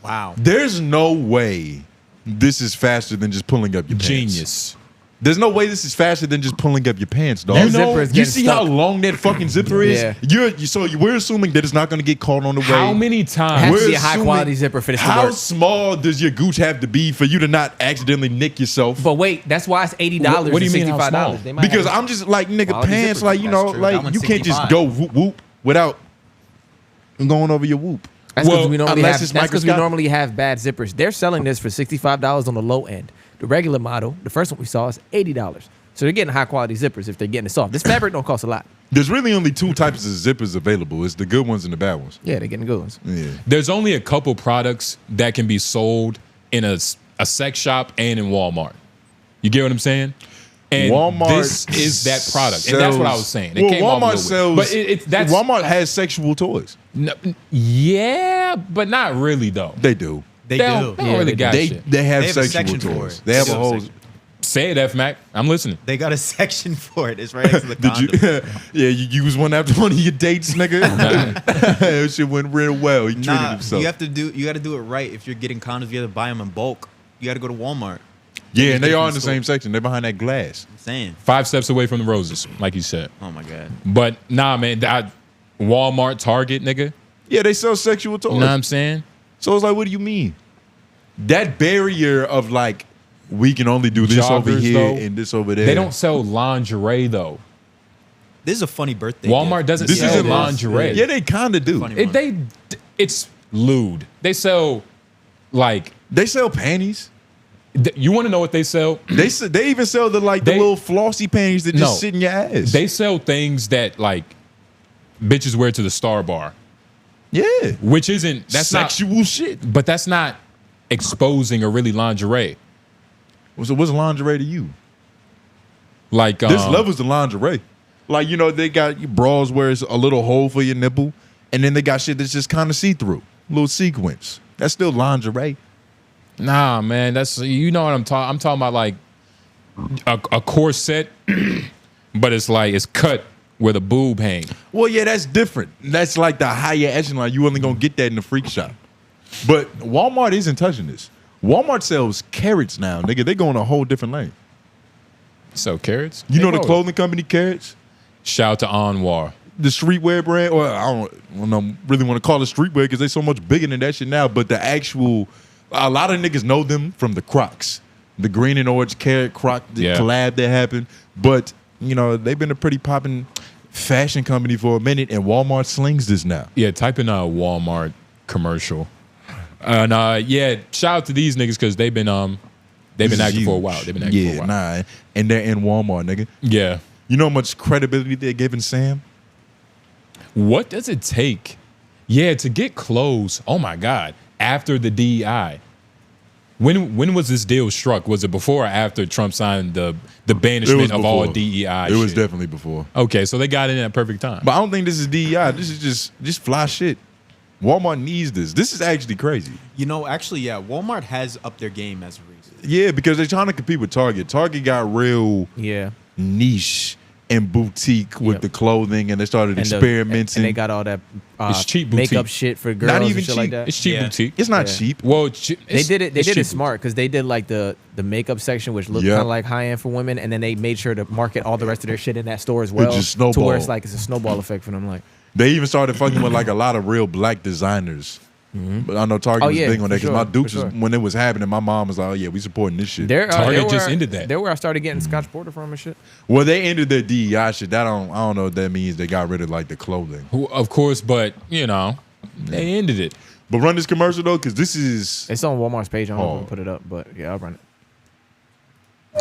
Wow. There's no way this is faster than just pulling up your pants. Genius. There's no way this is faster than just pulling up your pants, dog. That zipper is You getting see how stuck. long that fucking zipper is? Yeah. So we're assuming that it's not going to get caught on the way. How many It has times? to be a high quality zipper for this to How work. small does your gooch have to be for you to not accidentally nick yourself? But wait, that's why it's $80 What do you mean how $65. small? They might Because have- I'm just like, nigga, Quality pants, zippers. like, That's true. That like one's you can't just 65. go whoop whoop without going over your whoop. That's because Well, we normally unless have. it's That's because we microscopic. normally have bad zippers. They're selling this for $65 on the low end. The regular model, the first one we saw, is $80. So they're getting high quality zippers if they're getting it soft. This fabric don't cost a lot. There's really only two types of zippers available. It's the good ones and the bad ones. Yeah, they're getting good ones. Yeah. There's only a couple products that can be sold in a sex shop and in Walmart. You get what I'm saying? And Walmart this is that product. And that's what I was saying. It came off a Walmart little sells. weird. But that's Walmart has sexual toys. yeah, but not really though. They do. They They do. don't really got They shit. they have They have a sexual section for toys. it. They have They a have a whole. section. Say it, F Mac. I'm listening. They got a section for it. It's right next to the Did condom. you? Yeah, you use one after one of your dates, nigga. That shit went real well. He treated Nah, himself. you got to do it right. If you're getting condoms, you have to buy them in bulk. You got to go to Walmart. Yeah, and they Different are in the store. same section. They're behind that glass. I'm saying. 5 steps away from the roses, like you said. Oh my god. But nah, man. Walmart, Target, nigga. Yeah, they sell sexual toys. You know what I'm saying? So it's like, what do you mean? That barrier of like, we can only do this over Joggers, here though, and this over there. They don't sell lingerie though. This is a funny birthday. Walmart gift. doesn't This sell isn't lingerie. Yeah, they kind of do. Funny. It's lewd. They sell like They sell panties. you want to know what they sell? They even sell the like the They- little flossy panties that just No. sit in your ass. They sell things that like bitches wear to the Star Bar, yeah, which isn't that's sexual shit. not. But that's not exposing or really lingerie. So what's lingerie to you? Like This level's the lingerie. Like, they got bras where it's a little hole for your nipple, and then they got shit that's just kind of see-through, little sequence. That's still lingerie. Nah, man, that's what I'm talking. I'm talking about like a corset, but it's like it's cut where the boob hang. Well, yeah, that's different. That's like the higher echelon. You only gonna get that in the freak shop. But Walmart isn't touching this. Walmart sells carrots now, nigga. They go in a whole different lane. So carrots. You know Hey, the bro. clothing company Carrots? Shout out to Anwar. The streetwear brand? Or I don't really want to call it streetwear because they're so much bigger than that shit now. But the actual, a lot of niggas know them from the Crocs. The green and orange carrot Croc collab that happened. But, they've been a pretty popping fashion company for a minute, and Walmart slings this now. Yeah, type in a Walmart commercial. And shout out to these niggas because they've been acting for a while. They've been acting for a while. Nah, and they're in Walmart, nigga. Yeah. You know how much credibility they're giving Sam? What does it take? Yeah, to get clothes. Oh my God. After the DEI. When was this deal struck? Was it before or after Trump signed the banishment of all DEI? It was shit? definitely before. Okay, so they got in at perfect time. But I don't think this is DEI. This is just fly shit. Walmart needs this. This is actually crazy. Actually, yeah, Walmart has upped their game as of recent. Yeah, because they're trying to compete with Target. Target got real Yeah. niche and boutique with the clothing, and they started experimenting. And they got all that it's cheap makeup boutique. shit for girls. Not even and shit cheap. like that. It's cheap boutique. It's not cheap. Well, They did it. They did cheap it smart because they did like the makeup section, which looked kind of like high end for women, and then they made sure to market all the rest of their shit in that store as well. just to where snowballed. it's like it's a snowball effect for them. Like They even started fucking with like a lot of real black designers. But I know Target was big on that because my Dukes, when it was happening, my mom was like, "Oh yeah, we supporting this shit." Target just ended that. They're where I started getting Scotch Porter from and shit. Well, they ended their DEI shit. I don't know what that means. They got rid of like the clothing. Of course, but you know, they ended it. But run this commercial though, because this is It's on Walmart's page. I don't know if I put it up, but yeah, I'll run it.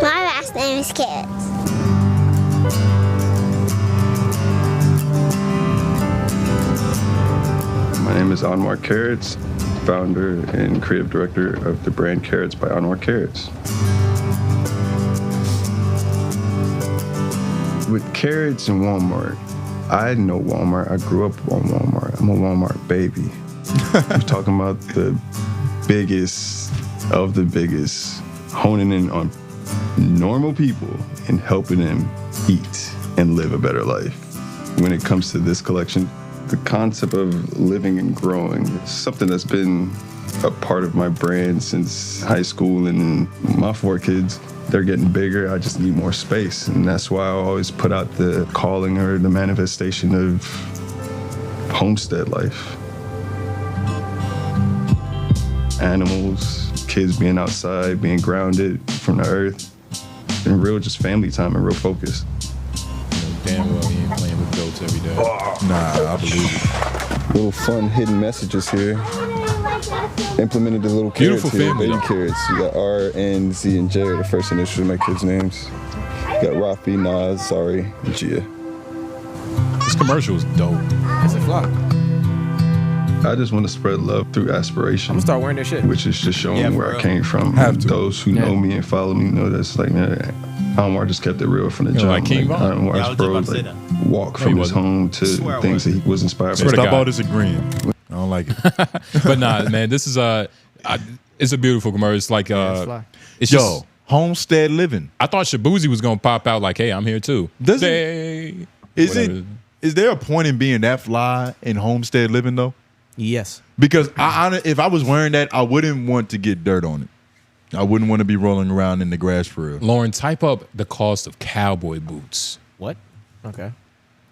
My last name is Carrots. My name is 𝙿𝙾𝚂𝚃, founder and creative director of the brand Carrots by 𝙿𝙾𝚂𝚃. With Carrots and Walmart, I know Walmart. I grew up on Walmart. I'm a Walmart baby. We're talking about the biggest of the biggest, honing in on normal people and helping them eat and live a better life. When it comes to this collection, the concept of living and growing is something that's been a part of my brand since high school, and my 4 kids, they're getting bigger. I just need more space, and that's why I always put out the calling or the manifestation of homestead life. Animals, kids being outside, being grounded from the earth, and real just family time and real focus. Damn well he ain't playing with goats every day. Nah, I believe it. Little fun hidden messages here. Implemented the little carrots Beautiful here, family, baby though. carrots. You got R, N, Z, and J are the first initials of my kids' names. You got Rafi, Nas, Sari, and Gia. This commercial is dope. It's a flop. I just want to spread love through aspiration. I'm gonna start wearing this shit. Which is just showing where I came from. Have to. Those who know me and follow me know that's like, man, Anwar just kept it real from the jump. like King Von? Anwar's bro, like, walk from his home to things that he was inspired by. Stop all disagreeing. I don't like it. But nah, man, this is it's a beautiful commercial. It's like it's Yo, just homestead living. I thought Shabuzi was gonna pop out like, hey, I'm here too. Is Whatever. there a point in being that fly in homestead living though? Yes. Because if I was wearing that, I wouldn't want to get dirt on it. I wouldn't want to be rolling around in the grass for real. Lauren, type up the cost of cowboy boots. What? Okay.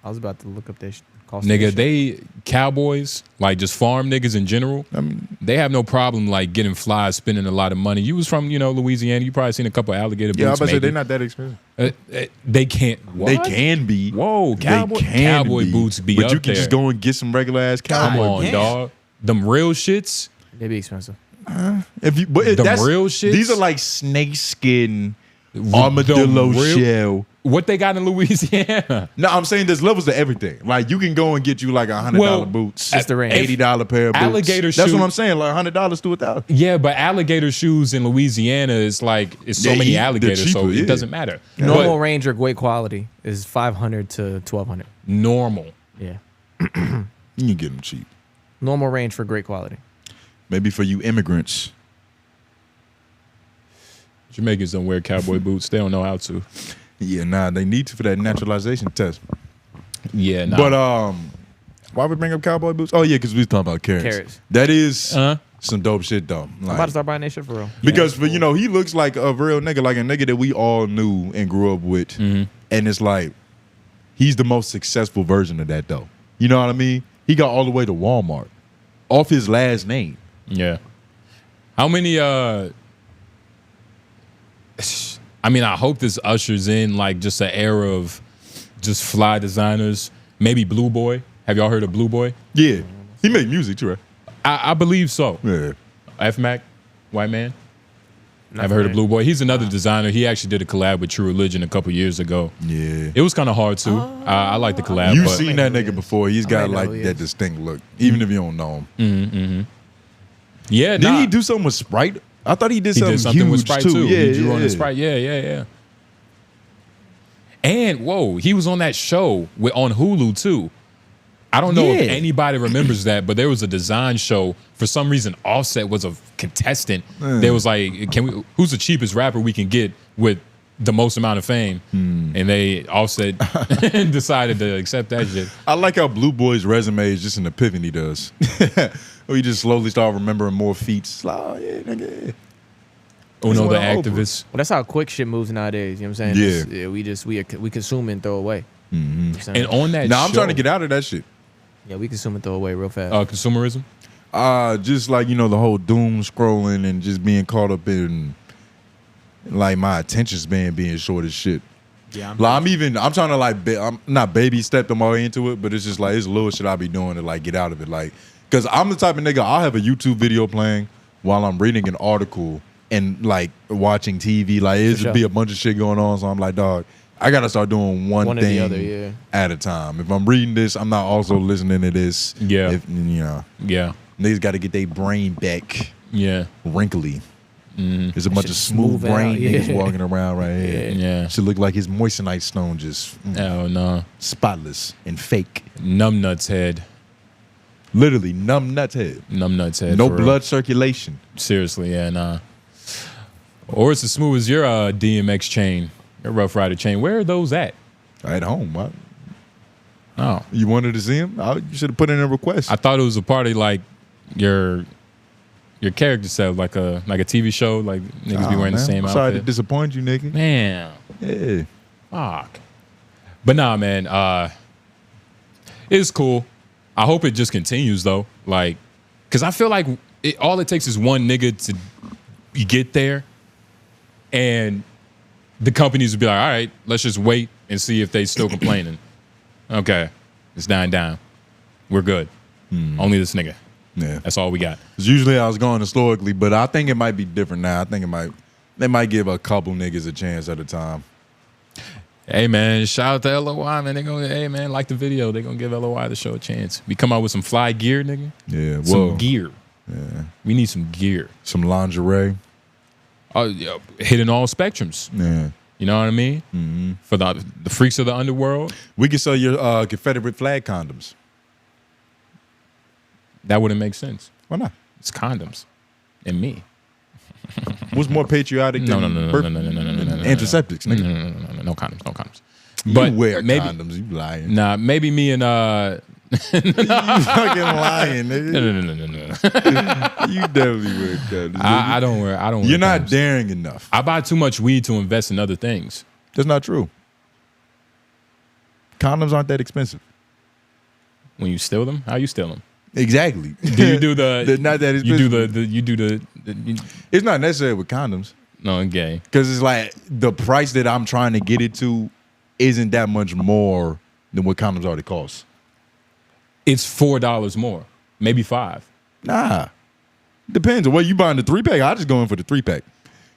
I was about to look up their cost. Nigga, they cowboys, like just farm niggas in general, I mean, they have no problem like getting flies, spending a lot of money. You was from, Louisiana. You probably seen a couple of alligator yeah, I boots. was about to say maybe. they're not that expensive. They can't. What? They can be. Whoa, cowboy boots be but up you can there. just go and get some regular ass cowboy. Come on, boots. dog. Them real shits. They be expensive. Real shits? These are like snake skin, armadillo shell. What they got in Louisiana? No, I'm saying there's levels to everything. Like you can go and get you like $100 boots. That's the range. $80 pair of boots. Alligator That's shoe- what I'm saying. Like $100 to $1,000. Yeah, but alligator shoes in Louisiana is like it's so Yeah, many they're alligators, so cheaper, it yeah. doesn't matter. Normal But range or great quality is $500 to $1,200. normal. Yeah. You can get them cheap. Normal range for great quality. Maybe for you immigrants. Jamaicans don't wear cowboy boots. They don't know how to. Yeah, nah, they need to for that naturalization test. Yeah, nah. But why we bring up cowboy boots? Oh yeah, because we was talking about carrots. Carrots. That is some dope shit though. I'm Like, about to start buying that shit for real. because for, he looks like a real nigga, like a nigga that we all knew and grew up with, and it's like he's the most successful version of that though. You know what I mean? He got all the way to Walmart off his last name. Yeah. How many I mean, I hope this ushers in like just an era of just fly designers. Maybe Blue Boy. Have y'all heard of Blue Boy? Yeah. He made music too, right? I believe so. Yeah. F-Mac, white man. I've heard of Blue Boy. He's another designer. He actually did a collab with True Religion a couple years ago. Yeah. It was kind of hard too. I like the collab. You've but seen that nigga before. He's got know like who he that is. distinct look, even if you don't know him. yeah, Didn't nah. he do something with Sprite? I thought he did He something, did something huge with Sprite too. too. Yeah, He drew on yeah. the Sprite. Yeah. And whoa, he was on that show on Hulu too. I don't know if Yeah. anybody remembers that, but there was a design show. For some reason, Offset was a contestant. There was like, who's the cheapest rapper we can get with the most amount of fame, and they Offset decided to accept that shit. I like how Blue Boy's resume is just an epiphany does. We just slowly start remembering more feats. Oh, yeah, nigga. Uno the activist. Well, that's how quick shit moves nowadays. You know what I'm saying? Yeah. We consume and throw away. And on that, I'm trying to get out of that shit. Yeah, we consume and throw away real fast. Consumerism. Just like the whole doom scrolling and just being caught up in like my attention span being short as shit. Yeah, I'm trying to I'm not baby step them all into it, but it's just like it's little shit I be doing to like get out of it. Like, cause I'm the type of nigga I'll have a YouTube video playing while I'm reading an article and like watching TV. Like it just be a bunch of shit going on. So I'm like, dog, I gotta start doing one thing or the other, at a time. If I'm reading this, I'm not also listening to this. Yeah. Niggas gotta get their brain back. Yeah. Wrinkly. There's a bunch of smooth brain niggas walking around right here. Yeah. Should look like his moissanite stone just oh no, spotless and fake. Numbnuts head. Literally numbnuts head. Numbnuts head. No blood circulation. Seriously, yeah, nah. Or it's as smooth as your DMX chain, your Rough Rider chain. Where are those at? At home. What? Oh, you wanted to see him? You should have put in a request. I thought it was a party like your character set, like a TV show, like niggas be wearing the same outfit. Sorry to disappoint you, nigga. Man. Yeah. Fuck. But nah, man, it's cool. I hope it just continues though. Like, cause I feel like all it takes is one nigga to get there, and the companies would be like, all right, let's just wait and see if they still complaining. Okay, it's dying down. We're good. Only this nigga. Yeah, that's all we got. Usually I was going historically, but I think it might be different now. I think they might give a couple niggas a chance at a time. Hey man, shout out to LOI, man. They gonna, hey man, like the video. They gonna give LOI the show a chance. We come out with some fly gear, nigga. Yeah, some gear. Yeah, we need some gear. Some lingerie. Yeah, hitting all spectrums. Yeah, you know what I mean. For the freaks of the underworld, we can sell your Confederate flag condoms. That wouldn't make sense. Why not? It's condoms and me. What's more patriotic than antiseptics, nigga? No condoms. But you wear condoms, you lying. Nah, maybe me and you fucking lying, nigga. No. You definitely wear condoms. I don't wear. You're not daring enough. I buy too much weed to invest in other things. That's not true. Condoms aren't that expensive. When you steal them, how you steal them? Exactly. Do you do the? Not that expensive. You do the. It's not necessary with condoms. No, okay. Because it's like the price that I'm trying to get it to isn't that much more than what condoms already cost. It's $4 more, maybe $5. Nah, depends on what you buying the 3-pack. I just go in for the 3-pack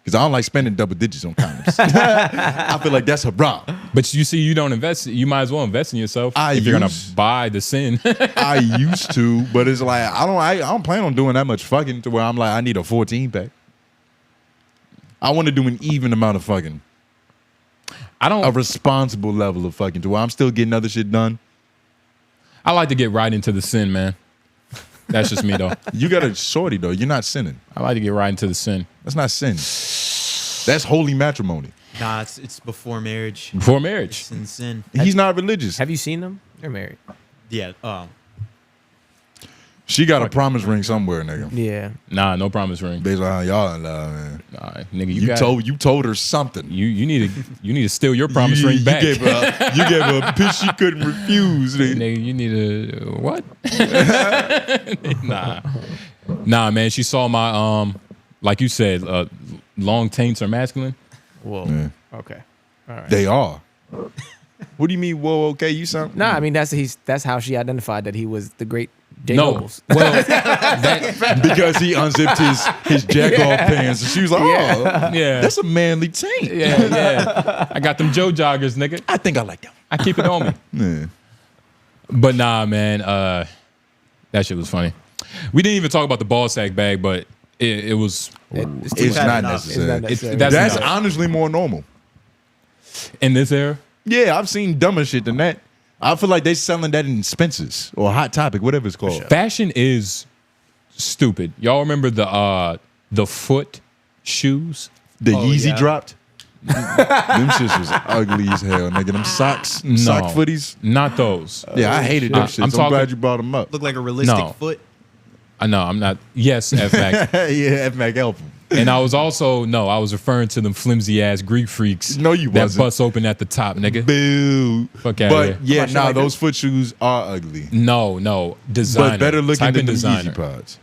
because I don't like spending double digits on condoms. I feel like that's haram. But you see, you don't invest. You might as well invest in yourself if you're gonna buy the sin. I used to, but it's like I don't plan on doing that much fucking to where I'm like I need a 14-pack. I want to do an even amount of fucking. A responsible level of fucking to where I'm still getting other shit done. I like to get right into the sin, man. That's just me though. You got a shorty though. You're not sinning. I like to get right into the sin. That's not sin. That's holy matrimony. Nah, it's before marriage. Before marriage. It's in sin. He's not religious. Have you seen them? They're married. Yeah. She got a promise ring somewhere, nigga. Yeah. Nah, no promise ring. Based on how y'all in love, man. Nah, nigga, you told her something. You need to steal your promise ring back. You gave her a pitch she couldn't refuse. Nigga, you need to what? Nah, man. She saw my like you said, long taints are masculine. Whoa. Yeah. Okay. All right. They are. What do you mean? Whoa, okay, you sound. Nah, I mean that's how she identified that he was the great J. No, Nobles. well, because he unzipped his jack off pants, and she was like, "Oh, yeah, that's a manly taint." Yeah. I got them Joe joggers, nigga. I think I like them. I keep it on me. Yeah. But nah, man, that shit was funny. We didn't even talk about the ball sack bag, but it was. It's not necessary. That's honestly more normal in this era. Yeah, I've seen dumber shit than that. I feel like they selling that in Spencer's or Hot Topic, whatever it's called. Fashion is stupid. Y'all remember the foot shoes? The Yeezy dropped? Them shits was ugly as hell, nigga. Them sock footies. Not those. Yeah, I hated them shits. I'm glad you brought them up. Look like a realistic foot. No, I'm not. Yes, F-Mac. Yeah, F-Mac help him. And I was also, I was referring to them flimsy ass Greek freaks. No, you that wasn't. bust open at the top, nigga. Boo. Fuck out But here. yeah, nah, those foot shoes are ugly. No, designer. But better looking Type than in the designer. Yeezy pods.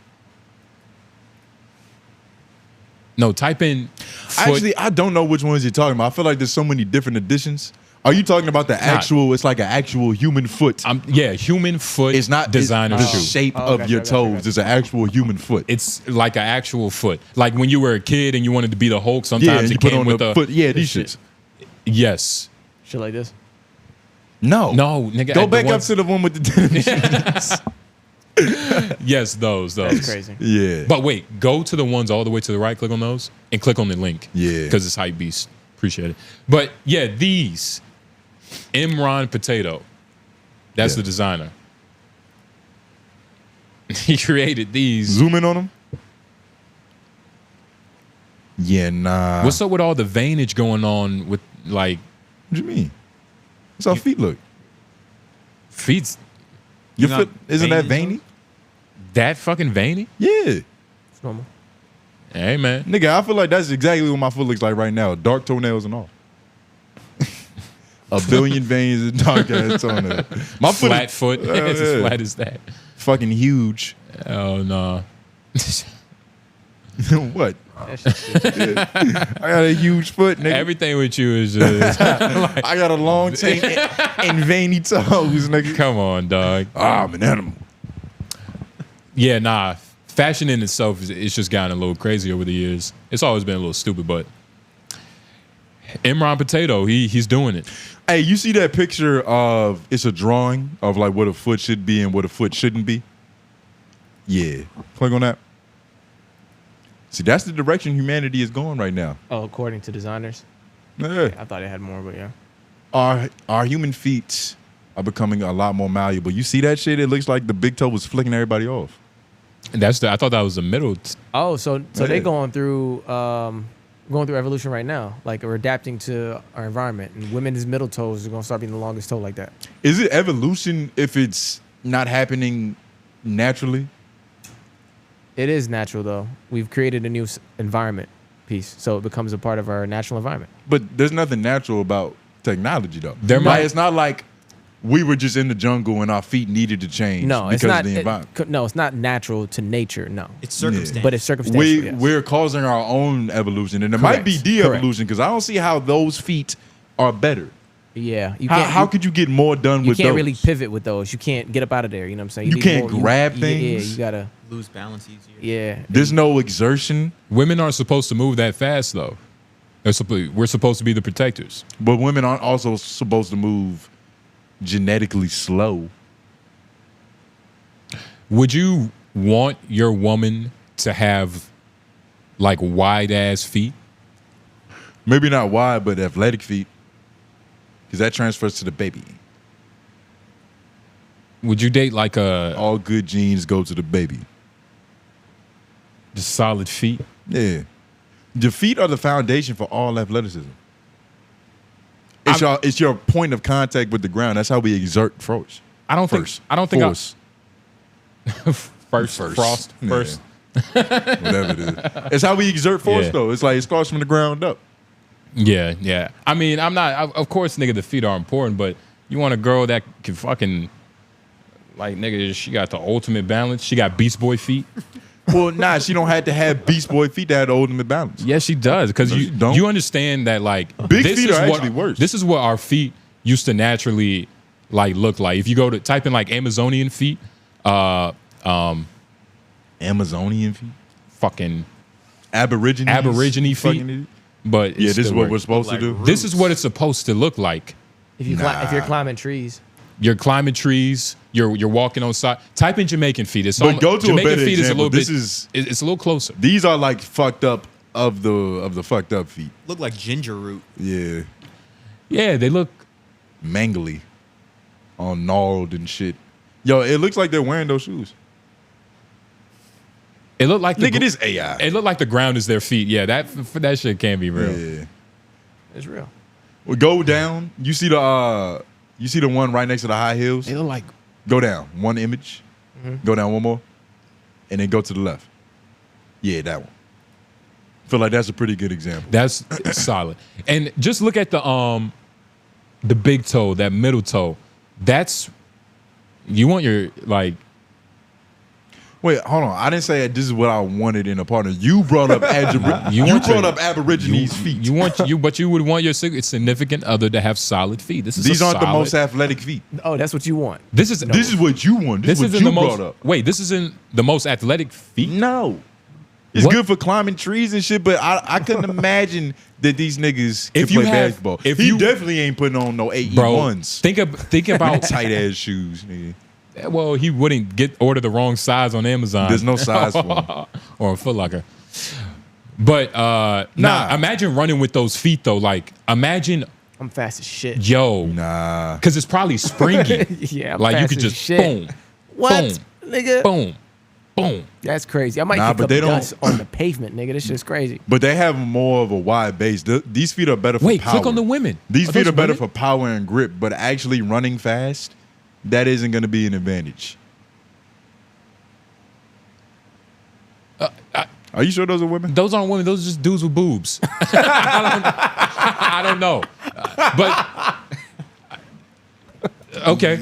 No, type in. Actually, I don't know which ones you're talking about. I feel like there's so many different editions. Are you talking about the actual? It's like an actual human foot. Yeah, human foot. It's not designer the shoe. shape of your toes. It's an actual human foot. It's like an actual foot. Like when you were a kid and you wanted to be the Hulk. Yeah, Sometimes and it you put came on with the a foot. Yeah, these shits. Yes. Shit like this. No, nigga. Go back up to the one with the tennis shoes. Yes, those. That's crazy. Yeah. But wait, go to the ones all the way to the right. Click on those and click on the link. Yeah. Because it's hype beast. Appreciate it. But yeah, these 𝙼𝙾𝚂𝚃. That's the designer. He created these. Zoom in on them. Yeah, nah. What's up with all the veinage going on with like? What do you mean? That's how feet look. Feet's Your foot isn't that veiny? That fucking veiny? Yeah. It's normal. Hey man, nigga, I feel like that's exactly what my foot looks like right now. Dark toenails and all. A billion veins and dark ass toenails. My flat foot. It's as flat as that. Fucking huge. Oh no. What? I got a huge foot, nigga. Everything with you is just like, I got a long tail and veiny toes, nigga. Come on, dog. I'm an animal. Yeah, nah. Fashion in itself it's just gotten a little crazy over the years. It's always been a little stupid, but 𝙼𝙾𝚂𝚃, he's doing it. Hey, you see that picture of it's a drawing of like what a foot should be and what a foot shouldn't be? Yeah. Click on that. See, that's the direction humanity is going right now. Oh, according to designers. Yeah. I thought it had more, but yeah. Our human feet are becoming a lot more malleable. You see that shit? It looks like the big toe was flicking everybody off. And I thought that was the middle. Oh, so they going through evolution right now. Like we're adapting to our environment, and women's middle toes are gonna start being the longest toe like that. Is it evolution if it's not happening naturally? It is natural though. We've created a new environment piece, so it becomes a part of our natural environment. But there's nothing natural about technology though. It's not like we were just in the jungle and our feet needed to change because of the environment. No, it's not natural to nature. No, it's circumstance. But it's circumstantial. We're causing our own evolution, and it might be de-evolution because I don't see how those feet are better. Yeah, how could you get more done with those? You can't really pivot with those. You can't get up out of there. You know what I'm saying? You can't grab things. Yeah, you gotta lose balance easier. Yeah, there's no exertion. Women aren't supposed to move that fast though. We're supposed to be the protectors. But women aren't also supposed to move genetically slow. Would you want your woman to have like wide ass feet? Maybe not wide, but athletic feet. Because that transfers to the baby. Would you date like all good genes go to the baby? Just solid feet? Yeah. The feet are the foundation for all athleticism. It's your point of contact with the ground. That's how we exert force. I don't think force. First. Whatever it is. It's how we exert force though. It's like it starts from the ground up. Yeah. I mean, of course, nigga, the feet are important, but you want a girl that can fucking, like, nigga, she got the ultimate balance. She got Beast Boy feet. Well, nah, she don't have to have Beast Boy feet to have the ultimate balance. Yes, she does. Because you understand that, like, big feet are actually worse. This is what our feet used to naturally, like, look like. If you go to type in, like, Amazonian feet, Amazonian feet? Fucking Aborigine feet. But yeah, this is what we're supposed to do. This is what it's supposed to look like. If you're climbing trees. You're climbing trees. You're walking on side. Type in Jamaican feet. It's but go to Jamaican a better feet example. It's a little closer. These are like fucked up of the fucked up feet. Look like ginger root. Yeah. Yeah, they look mangly, all gnarled and shit. Yo, it looks like they're wearing those shoes. It looked like nigga, this AI. It looked like the ground is their feet. Yeah, that shit can't be real. Yeah. It's real. Well, go down. You see the one right next to the high heels? They look like. Go down. One image. Go down one more. And then go to the left. Yeah, that one. Feel like that's a pretty good example. That's solid. And just look at the big toe, that middle toe. That's you want your like. Wait, hold on. I didn't say this is what I wanted in a partner. You brought up Aborigines feet. But you would want your significant other to have solid feet. These aren't the most athletic feet. Oh, that's what you want. This is what you want. This is what you brought up. Wait, this isn't the most athletic feet? No. It's good for climbing trees and shit, but I couldn't imagine that these niggas can play basketball. He definitely ain't putting on no 8E1s. Think about tight ass shoes, nigga. Well, he wouldn't order the wrong size on Amazon. There's no size for him. Or a Foot Locker. But imagine running with those feet though. Like imagine I'm fast as shit. Yo. Nah. Cause it's probably springy. Yeah, I'm like fast you could as just shit. boom. What? Boom. Nigga. Boom. Boom. That's crazy. I might Nah, pick but up they don't- dust on the pavement, nigga. This shit's crazy. But they have more of a wide base. These feet are better for power. Click on the women. These Are feet those are better women? for power and grip, but actually running fast, that isn't going to be an advantage. Are you sure those are women? Those aren't women. Those are just dudes with boobs. I don't know. But okay.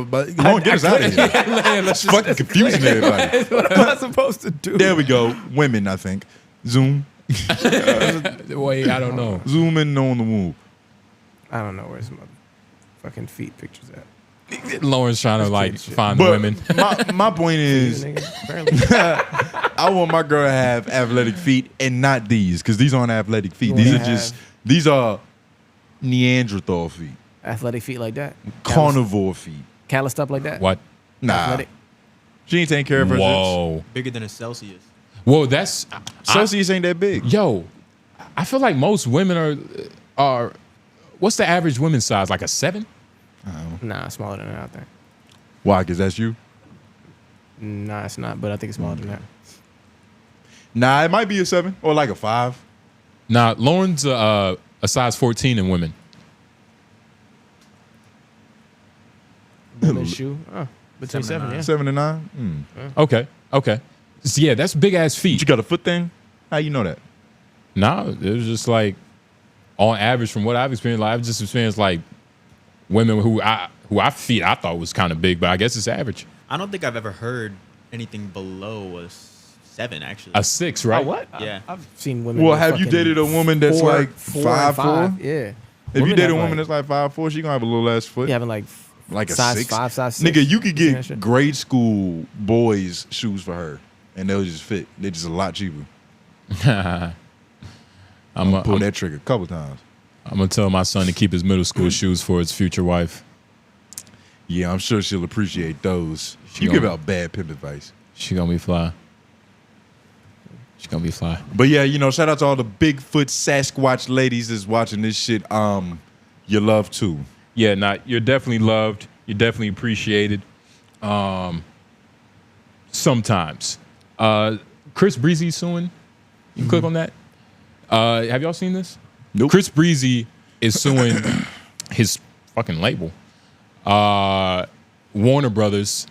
But come on, get us out of here. It's fucking confusing everybody. What am I supposed to do? There we go. Women, I think. Zoom. Wait, I don't know. Zoom in on the move. I don't know where's my fucking feet pictures at. Lauren's trying to like find the women. My point is, I want my girl to have athletic feet and not these, because these aren't athletic feet. These are Neanderthal feet. Athletic feet like that. Carnivore feet. Calloused up like that. What? Nah. Athletic. She ain't taking care of her. Whoa. Bigger than a Celsius. Whoa, that's Celsius ain't that big. Yo, I feel like most women are. What's the average women's size? Like a 7? Nah, smaller than that, I think. Why? Because that's you? Nah, it's not, but I think it's smaller than that. Nah, it might be a 7 or like a 5. Nah, Lauren's a size 14 in women. Women's shoe? Oh, between 7, yeah. 7 and 9? Okay. So yeah, that's big ass feet. You got a foot thing? How you know that? Nah, it was just like on average from what I've experienced. Like, I've just experienced like women who I feet I thought was kind of big, but I guess it's average. I don't think I've ever heard anything below a 7, actually. A 6, right? Oh, what? Yeah. I've seen women. Well, with have you fucking dated a woman that's like 5'4"? Yeah. If you Women date a have, woman like- that's like 5'4", she gonna have a little ass foot. You having like a size 6. 5, size 6. Nigga, you could Seen that get shit? grade school boys shoes for her, and they'll just fit. They're just a lot cheaper. I'm gonna pull that trigger a couple times. I'm gonna tell my son to keep his middle school shoes for his future wife. Yeah, I'm sure she'll appreciate those. She You gonna- give out bad pimp advice. She gonna be fly. She's gonna be fly. But yeah, you know, shout out to all the Bigfoot Sasquatch ladies that's watching this shit. You love too. Yeah, you're definitely loved. You're definitely appreciated. Sometimes. Chris Breezy suing. You can click on that. Have y'all seen this? Nope. Chris Breezy is suing his fucking label. Warner Brothers.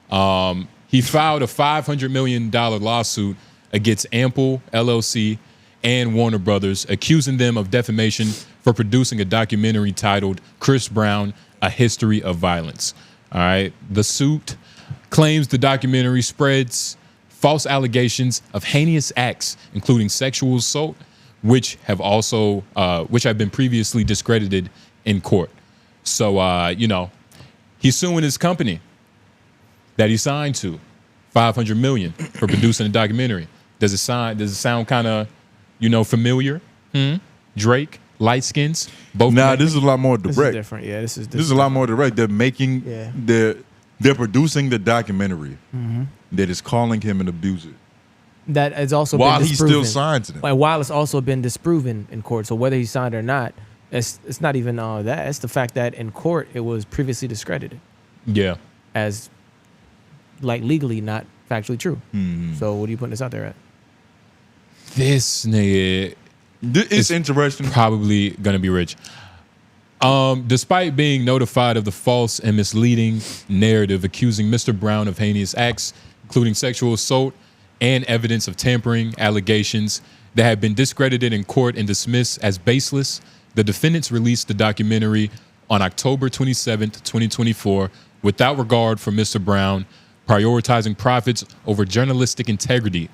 He filed a $500 million lawsuit against Ample LLC and Warner Brothers, accusing them of defamation for producing a documentary titled Chris Brown, A History of Violence. All right. The suit claims the documentary spreads false allegations of heinous acts, including sexual assault, which have been previously discredited in court. So, he's suing his company that he signed to, $500 million for producing a documentary. Does it sound kind of, familiar? Drake, light skins, both. Nah, this is a lot more direct. This is different. Yeah, this is This is a lot more direct. They're making, Yeah. they're producing the documentary that is calling him an abuser. That has also While been he's disproven. still signed to them. Like, while it's also been disproven in court. So whether he signed or not, it's not even all that. It's the fact that in court it was previously discredited Yeah. as like legally not factually true. So what are you putting this out there at? This nigga. It's interesting. Probably gonna be rich. Despite being notified of the false and misleading narrative accusing Mr. Brown of heinous acts, including sexual assault and evidence of tampering allegations that have been discredited in court and dismissed as baseless, the defendants released the documentary on October 27th, 2024, without regard for Mr. Brown, prioritizing profits over journalistic integrity.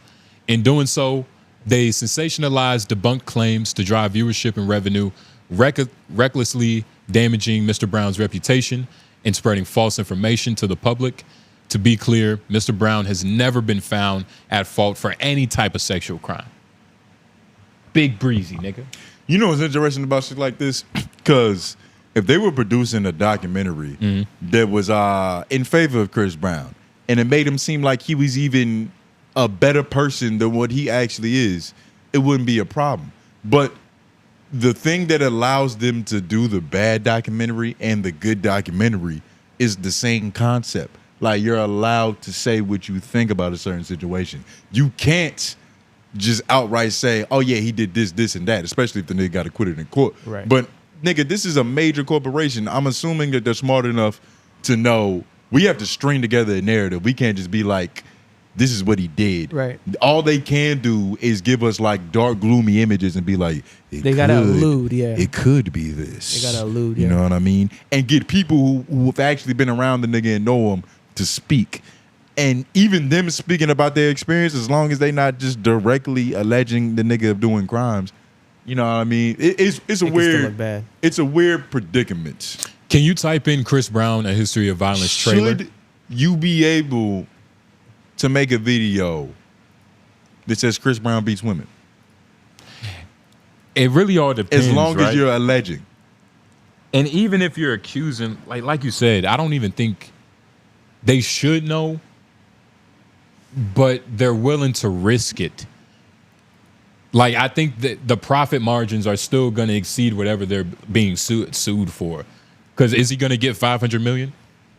In doing so, they sensationalized debunked claims to drive viewership and revenue, recklessly damaging Mr. Brown's reputation and spreading false information to the public. To be clear, Mr. Brown has never been found at fault for any type of sexual crime. Big breezy, nigga. You know what's interesting about shit like this? Because if they were producing a documentary that was in favor of Chris Brown, and it made him seem like he was even a better person than what he actually is, it wouldn't be a problem. But the thing that allows them to do the bad documentary and the good documentary is the same concept. Like, you're allowed to say what you think about a certain situation. You can't just outright say, oh yeah, he did this, this, and that, especially if the nigga got acquitted in court. Right. But nigga, this is a major corporation. I'm assuming that they're smart enough to know we have to string together a narrative. We can't just be like, this is what he did. Right. All they can do is give us like dark, gloomy images and be like, they got to allude, yeah. It could be this. They got to allude, yeah. You know what I mean? And get people who have actually been around the nigga and know him to speak. And even them speaking about their experience, as long as they not just directly alleging the nigga of doing crimes, you know what I mean? It's a weird, it's a weird predicament. Can you type in Chris Brown, A History of Violence trailer? Should you be able to make a video that says Chris Brown beats women? It really all depends. As long as right? you're alleging. And even if you're accusing, like you said, I don't even think they should know, but they're willing to risk it. Like, I think that the profit margins are still going to exceed whatever they're being sued for. Because is he going to get $500 million?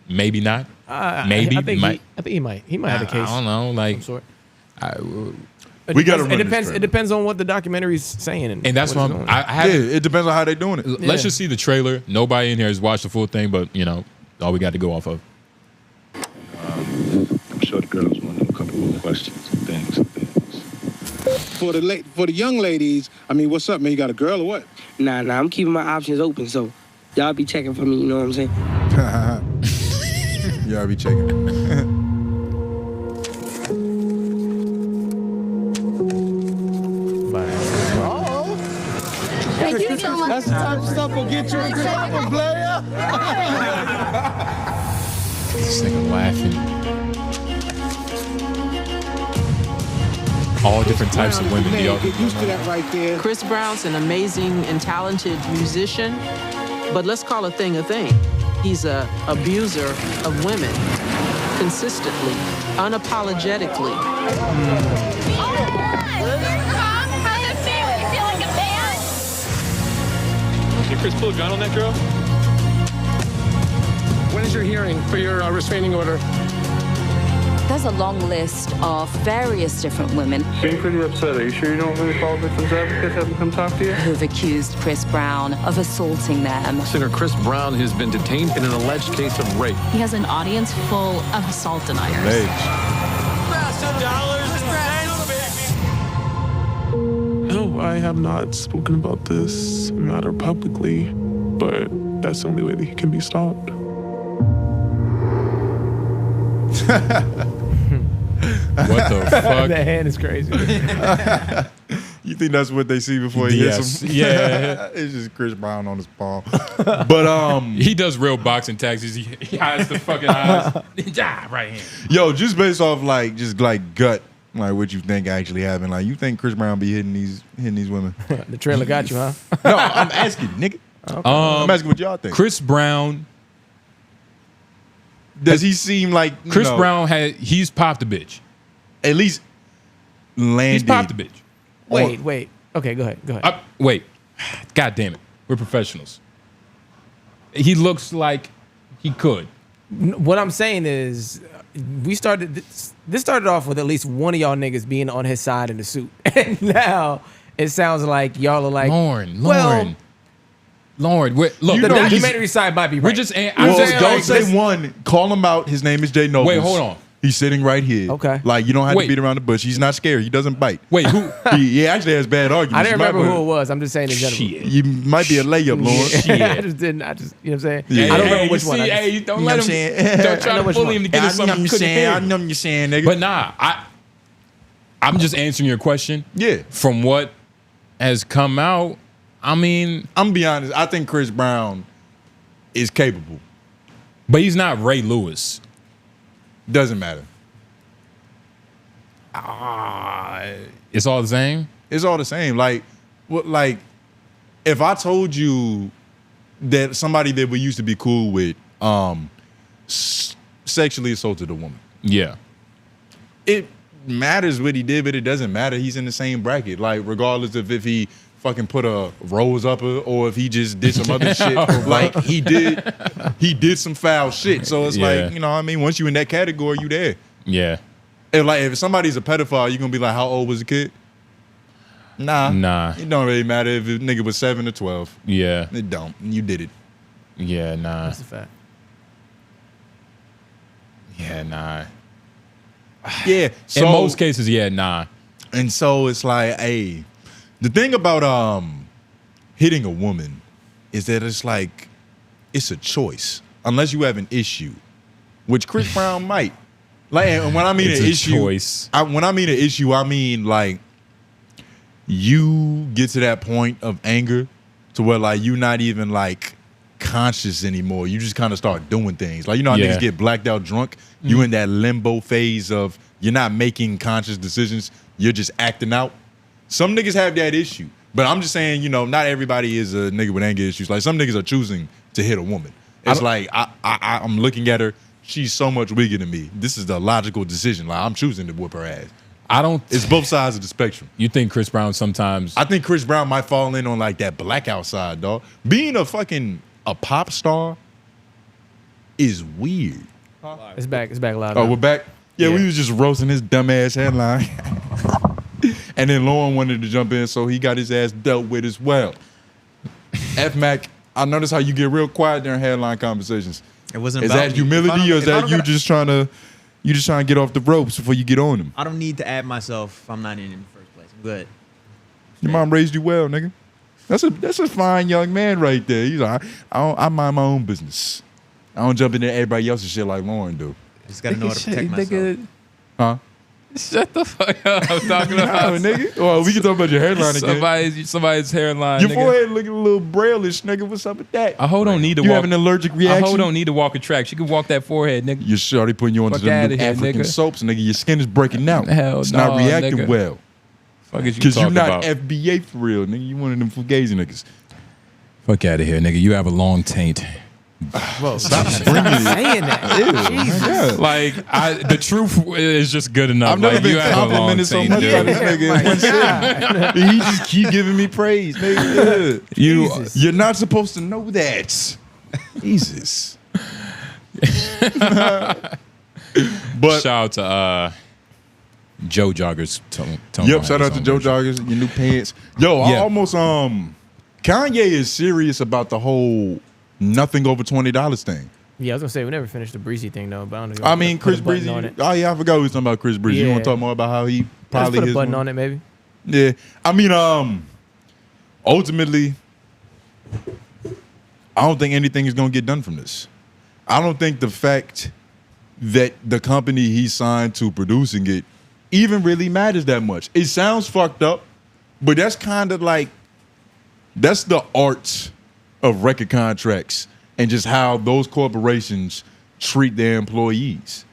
Maybe not. Maybe. I think he might. He might have a case. I don't know. Like, we got to run it depends on what the documentary's saying. And that's why it depends on how they're doing it. Let's just see the trailer. Nobody in here has watched the full thing, but, you know, all we got to go off of. I'm sure the girls want to know a couple more questions and things. For the young ladies, I mean, what's up, man? You got a girl or what? Nah, I'm keeping my options open, so y'all be checking for me, you know what I'm saying? Y'all be checking. Thank you so much. That's the type of stuff will get you a good album, player. This nigga laughing. All different types of women. Get used to that right there. Chris Brown's an amazing and talented musician, but let's call a thing a thing. He's an abuser of women, consistently, unapologetically. Did Chris pull a gun on that girl? When is your hearing for your restraining order? There's a long list of various different women. Being pretty upset. Are you sure you don't really call victims advocates, have them come talk to you? Who've accused Chris Brown of assaulting them. Singer Chris Brown has been detained in an alleged case of rape. He has an audience full of assault deniers. No, I have not spoken about this matter publicly, but that's the only way that he can be stopped. What the fuck? That hand is crazy. You think that's what they see before he hits him? Yeah. It's just Chris Brown on his palm. But he does real boxing taxes. He hides the fucking eyes. Right hand. Yo, just based off like gut, like what you think actually happened. Like, you think Chris Brown be hitting these women? The trailer got you, huh? No, I'm asking, nigga. Okay. I'm asking what y'all think. Chris Brown. Does he seem like Chris Brown he's popped a bitch. At least landed. He's popped a bitch. Wait. Okay, go ahead. Wait. God damn it. We're professionals. He looks like he could. What I'm saying is, this started off with at least one of y'all niggas being on his side in the suit. And now it sounds like y'all are like Lauren. Look, the documentary side might be right. We're just. Don't say one. Call him out. His name is Jay Noblez. Wait, hold on. He's sitting right here. Okay. Like, you don't have to beat around the bush. He's not scared. He doesn't bite. Wait, who? He actually has bad arguments. I didn't remember who it was. I'm just saying in general. You might be a layup, Lauren. I just didn't. I just, you know what I'm saying? Yeah. I don't remember which one. Hey, don't let him. Don't try to bully him to get us something you couldn't hear. I know what you're saying, nigga. But nah, I'm just answering your question. Yeah. From what has come out, I mean, I'm gonna be honest. I think Chris Brown is capable, but he's not Ray Lewis. Doesn't matter. It's all the same. It's all the same. Like, what? Like, if I told you that somebody that we used to be cool with, sexually assaulted a woman, yeah, it matters what he did, but it doesn't matter. He's in the same bracket. Like, regardless of if he fucking put a rose up her or if he just did some other shit. Like, he did some foul shit. So it's like, you know what I mean? Once you in that category, you there. Yeah. And like, if somebody's a pedophile, you're gonna be like, how old was the kid? Nah. It don't really matter if the nigga was 7 or 12. Yeah. It don't. You did it. Yeah, nah. That's a fact. Yeah, nah. Yeah. So, in most cases, yeah, nah. And so it's like, hey, the thing about hitting a woman is that it's like, it's a choice. Unless you have an issue, which Chris Brown might. Like, and when I mean an issue, when I mean an issue, I mean like you get to that point of anger to where like you're not even like conscious anymore. You just kind of start doing things. Like, you know how niggas get blacked out drunk? You in that limbo phase of you're not making conscious decisions. You're just acting out. Some niggas have that issue. But I'm just saying, you know, not everybody is a nigga with anger issues. Like, some niggas are choosing to hit a woman. It's like, I'm looking at her. She's so much weaker than me. This is the logical decision. Like, I'm choosing to whoop her ass. It's both sides of the spectrum. You think Chris Brown sometimes? I think Chris Brown might fall in on like that blackout side, dog. Being a pop star is weird. It's back a lot. Oh, we're back? Yeah, we was just roasting his dumb ass headline. And then Lauren wanted to jump in, so he got his ass dealt with as well. F-Mac, I notice how you get real quiet during headline conversations. It wasn't. Is about that humility, or is that you just trying to get off the ropes before you get on them? I don't need to add myself if I'm not in the first place. I'm good. Your mom raised you well, nigga. That's a fine young man right there. He's like, I mind my own business. I don't jump into everybody else's shit like Lauren do. Just gotta know how to protect myself. Huh? Shut the fuck up. I'm talking about nigga. Well, we can talk about your hairline again. Somebody's hairline. Your forehead looking a little braillish, nigga. What's up with that? A hoe don't need to you walk. have an allergic reaction? A hoe don't need to walk a track. She can walk that forehead, nigga. You're shorty putting you onto the new African soaps, nigga. Your skin is breaking out. It's not reacting well. Fuck is you Because you're talking not about? FBA for real, nigga. You one of them fugazi niggas. Fuck out of here, nigga. You have a long taint. Well, stop bringing it. Saying that. Jesus. Like, the truth is just good enough. I've never like, been you have a long complimented so taint, much dude. by this nigga. He just keep giving me praise, nigga. You're not supposed to know that. Jesus. But shout out to Joe Joggers. Yep, shout out to Joe Joggers, your new pants. Yo, I almost Kanye is serious about the whole nothing over $20 thing. Yeah, I was gonna say we never finished the Breezy thing though, but I don't know. I mean, Chris Breezy. Oh yeah, I forgot we was talking about Chris Breezy. Yeah. You want to talk more about how he probably put a button on it, maybe? Yeah, I mean, ultimately, I don't think anything is gonna get done from this. I don't think the fact that the company he signed to producing it even really matters that much. It sounds fucked up, but that's kind of like that's the art of record contracts and just how those corporations treat their employees.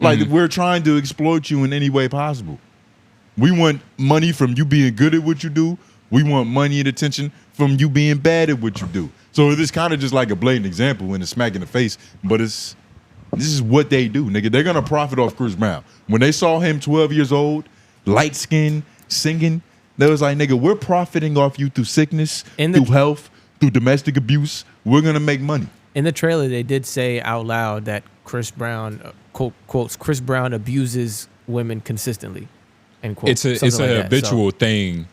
Like, we're trying to exploit you in any way possible. We want money from you being good at what you do. We want money and attention from you being bad at what you do. So it's kind of just like a blatant example and a smack in the face, but this is what they do, nigga. They're gonna profit off Chris Brown. When they saw him 12 years old, light skinned, singing, they was like, nigga, we're profiting off you through sickness, through health, through domestic abuse. We're gonna make money. In the trailer, they did say out loud that Chris Brown, quotes, Chris Brown abuses women consistently, end quote. It's a habitual thing.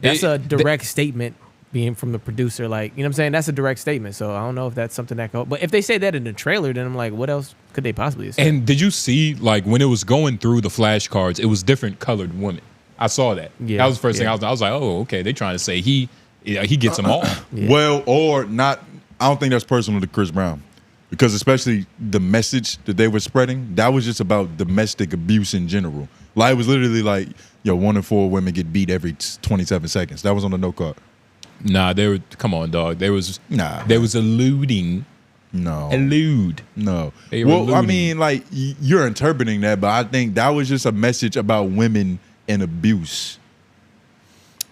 That's a direct statement being from the producer. Like, you know what I'm saying? That's a direct statement. So I don't know if that's something that go. But if they say that in the trailer, then I'm like, what else could they possibly say? And did you see, like, when it was going through the flashcards, it was different colored women. I saw that. Yeah, that was the first thing I was like, oh, okay. They trying to say he gets them all. Well, or not. I don't think that's personal to Chris Brown. Because especially the message that they were spreading, that was just about domestic abuse in general. Like, it was literally like, 1 in 4 women get beat every 27 seconds. That was on the note card. Nah, they were. Come on, dog. They was alluding. No, allude. No. They were Well, I alluding. mean, like you're interpreting that, but I think that was just a message about women and abuse.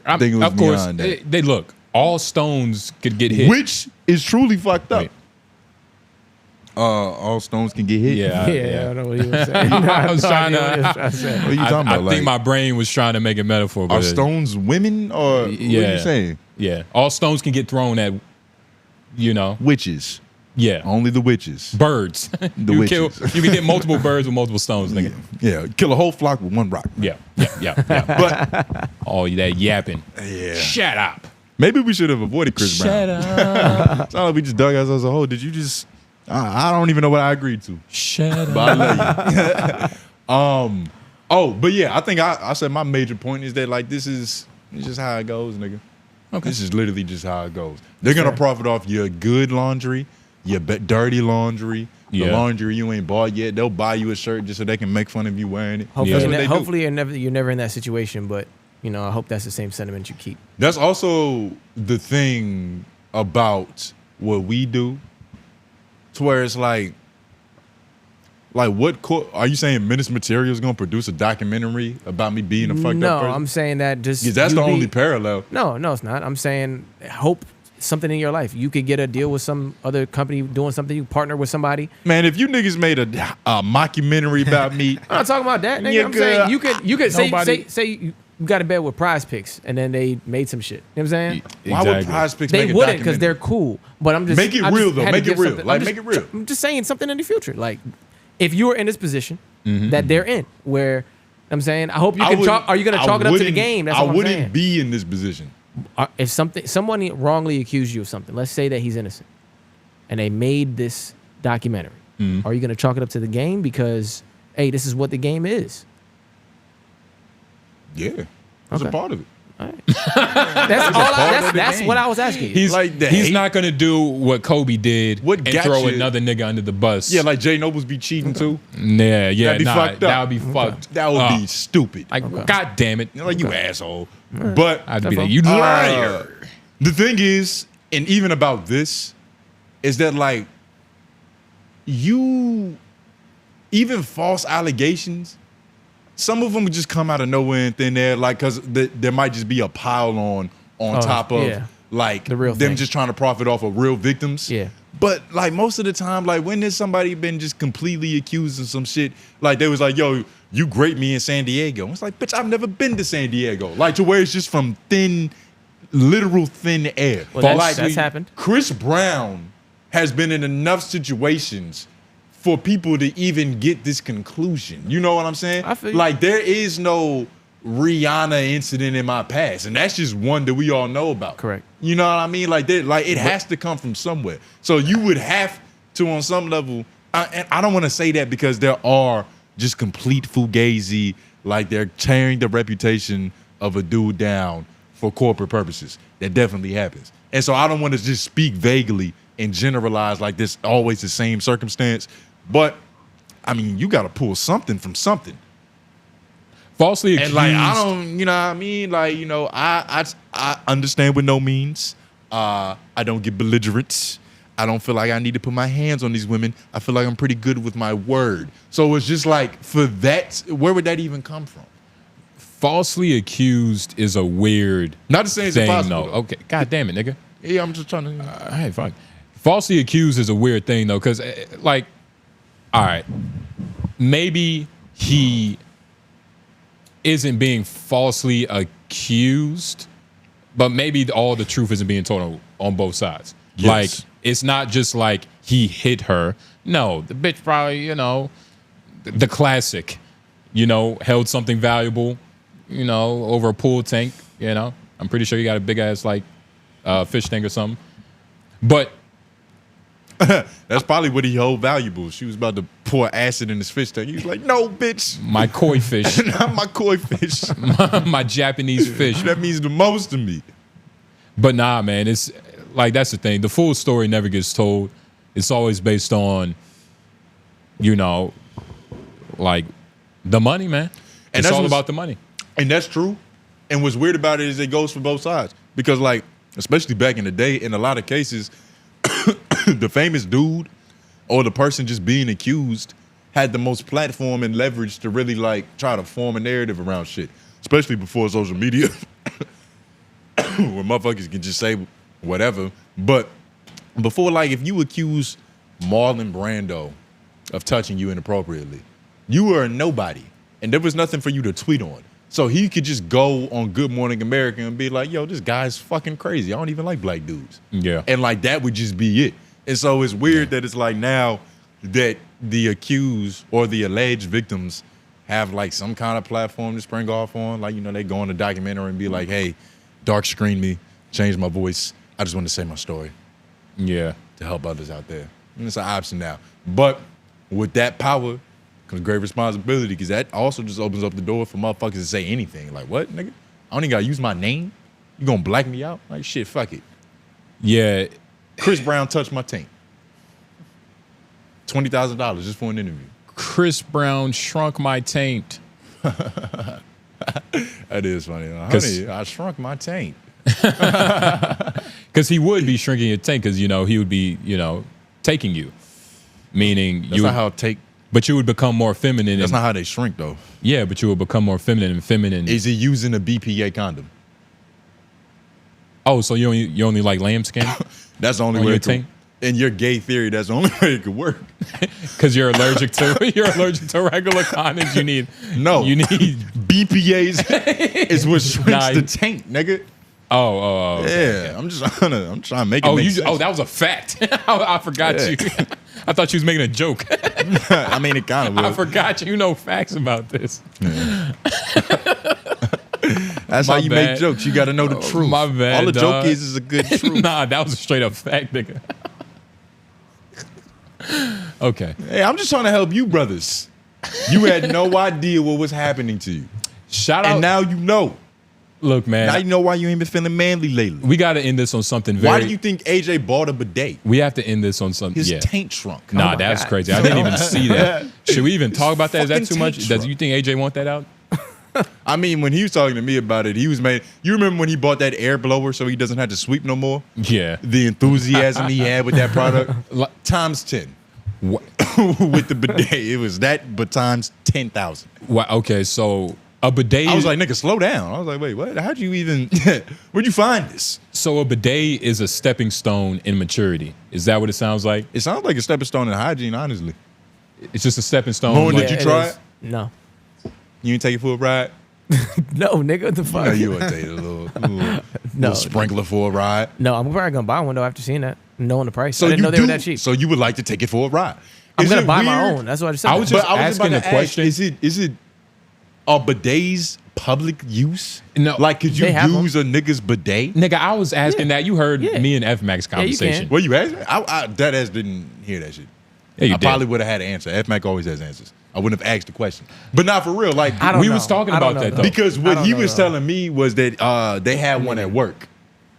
I think it was of course, beyond that. they look. All stones could get hit, Which is truly fucked up. All stones can get hit. Yeah, I don't know what he was saying. I was trying to. What are you talking about? I think my brain was trying to make a metaphor. Are But stones women or what are you saying? Yeah, all stones can get thrown at, witches. Yeah, only the witches. Birds. The you witches. You can hit multiple birds with multiple stones, nigga. Yeah, kill a whole flock with one rock. Yeah. But all that yapping. Yeah. Shut up. Maybe we should have avoided Chris Brown. Shut up. It's not like we just dug ourselves a hole. Did you just? I don't even know what I agreed to. Shut up. But I love you. But yeah, I think I said my major point is that like it's just how it goes, nigga. Okay. This is literally just how it goes. They're gonna profit off your good laundry, your dirty laundry, the laundry you ain't bought yet. They'll buy you a shirt just so they can make fun of you wearing it. Hopefully you're never in that situation, but I hope that's the same sentiment you keep. That's also the thing about what we do, to where it's like what are you saying? Menace Material is gonna produce a documentary about me being a fucked up person? No, I'm saying that just because that's the only parallel. No, it's not. I'm saying hope something in your life. You could get a deal with some other company doing something. You partner with somebody. Man, if you niggas made a mockumentary about me, I'm not talking about that. Nigga. I'm saying you could say you got in bed with Prize Picks and then they made some shit. You know what I'm saying? Why would Prize Picks They make a wouldn't because documentary? they're cool. But I'm just Make it real though. Make it real. Like make it real. I'm just saying something in the future. Like if you were in this position that they're in, where I'm saying, I hope you can chalk. Are you going to chalk it up to the game? That's what I'm saying. I wouldn't be in this position. If someone wrongly accused you of something, let's say that he's innocent, and they made this documentary, are you going to chalk it up to the game because, hey, this is what the game is? Yeah, that's a part of it. All right. That's what I was asking. He's not going to do what Kobe did and throw another nigga under the bus. Yeah, like Jay Nobles be cheating too. Yeah, That'd be fucked up. That would be fucked. That would be stupid. Like, God damn it. Like, you asshole. But I'd be like, you liar. The thing is, and even about this, is that like even false allegations, some of them would just come out of nowhere and thin air, like because there might just be a pile on top of like the real them thing. just trying to profit off of real victims. Yeah. But like most of the time, like when there's somebody been just completely accused of some shit, like they was like, yo, you great me in San Diego. It's like, bitch, I've never been to San Diego. Like to where it's just from literal thin air. Well, that's happened. Chris Brown has been in enough situations for people to even get this conclusion. You know what I'm saying? I feel you. Like there is no Rihanna incident in my past, and that's just one that we all know about. Correct. You know what I mean? Like it has to come from somewhere. So you would have to, on some level, and I don't want to say that because there are just complete fugazi, like they're tearing the reputation of a dude down for corporate purposes. That definitely happens. And so I don't want to just speak vaguely and generalize like this always the same circumstance. But I mean, you got to pull something from something. Falsely accused. And like I don't, you know what I mean? Like, you know, I understand with no means. I don't get belligerent. I don't feel like I need to put my hands on these women. I feel like I'm pretty good with my word. So it's just like for that, where would that even come from? Falsely accused is a weird Not to say it's thing, impossible. though. Okay, God damn it, nigga. Yeah, I'm just trying to. Hey, fuck. Falsely accused is a weird thing though, because like, all right, maybe he isn't being falsely accused, but maybe all the truth isn't being told on both sides. Yes. Like, it's not just like he hit her. No, the bitch probably, you know, the classic, you know, held something valuable, you know, over a pool tank, you know. I'm pretty sure he got a big ass like fish tank or something. But that's probably what he hold valuable. She was about to pour acid in his fish tank. He was like, "No, bitch, my koi fish, not my koi fish, my Japanese fish. That means the most to me." But nah, man, it's like that's the thing. The full story never gets told. It's always based on, you know, like the money, man. And it's all about the money. And that's true. And what's weird about it is it goes for both sides. Because like, especially back in the day, in a lot of cases, the famous dude or the person just being accused had the most platform and leverage to really like try to form a narrative around shit. Especially before social media, where motherfuckers can just say whatever. But before, like, if you accuse Marlon Brando of touching you inappropriately, you were a nobody. And there was nothing for you to tweet on. So he could just go on Good Morning America and be like, yo, this guy's fucking crazy. I don't even like black dudes. Yeah. And like that would just be it. And so it's weird that it's like now that the accused or the alleged victims have like some kind of platform to spring off on. Like, you know, they go on a documentary and be like, hey, dark screen me, change my voice. I just want to say my story. Yeah. To help others out there. And it's an option now. But with that power comes great responsibility, because that also just opens up the door for motherfuckers to say anything. Like, what, nigga? I don't even gotta use my name? You gonna black me out? Like, shit, fuck it. Yeah. Chris Brown touched my taint. $20,000 just for an interview. Chris Brown shrunk my taint. That is funny. Honey, I shrunk my taint. Because he would be shrinking your taint, because, you know, he would be, you know, taking you. Meaning That's not how take. But you would become more feminine. That's not how they shrink, though. Yeah, but you would become more feminine and feminine. Is he using a BPA condom? Oh, so you only like lambskin? That's the only way it could, in your gay theory, that's the only way it could work. Because you're allergic to regular condoms. You need BPAs is what shrinks the taint, nigga. Oh, yeah. I'm trying to make it. Make sense. That was a fact. I forgot you. I thought you was making a joke. I mean, it kind of was. I forgot you know facts about this. Yeah. That's how you make jokes. You got to know the truth. My bad. All the dog. joke is a good truth. Nah, that was a straight up fact, nigga. Okay. Hey, I'm just trying to help you, brothers. You had no idea what was happening to you. Shout out. And now you know. Look, man. Now you know why you ain't been feeling manly lately. We got to end this on something very... Why do you think AJ bought a bidet? We have to end this on something... His taint shrunk. Nah, that's crazy. I didn't even see that. Should we even talk about that? Is that too much? Does you think AJ want that out? I mean, when he was talking to me about it, he was made... You remember when he bought that air blower so he doesn't have to sweep no more? Yeah. The enthusiasm he had with that product? Times 10. With the bidet. It was that, but times 10,000. Well, okay, so... A bidet. I was like, nigga, slow down. I was like, wait, what? How'd you even? Where'd you find this? So a bidet is a stepping stone in maturity. Is that what it sounds like? It sounds like a stepping stone in hygiene, honestly. It's just a stepping stone. Moen, did you try it? No. You didn't take it for a ride? No, nigga, what the fuck? No, you wouldn't take it little sprinkler for a ride. No, I'm probably gonna buy one though after seeing that, knowing the price. So I didn't know they were that cheap. So you would like to take it for a ride? I'm gonna buy my own. That's what I just said. I was just asking the question. Is it are bidets public use? No. Like, could you use a nigga's bidet? Nigga, I was asking that. You heard me and F Mac's conversation. Well, you asked me? I dead ass didn't hear that shit. Yeah, you I did. probably would have had an answer. F Mac always has answers. I wouldn't have asked the question. But not for real. Like, we was talking about that though. Because what he was telling me was that they had one at work.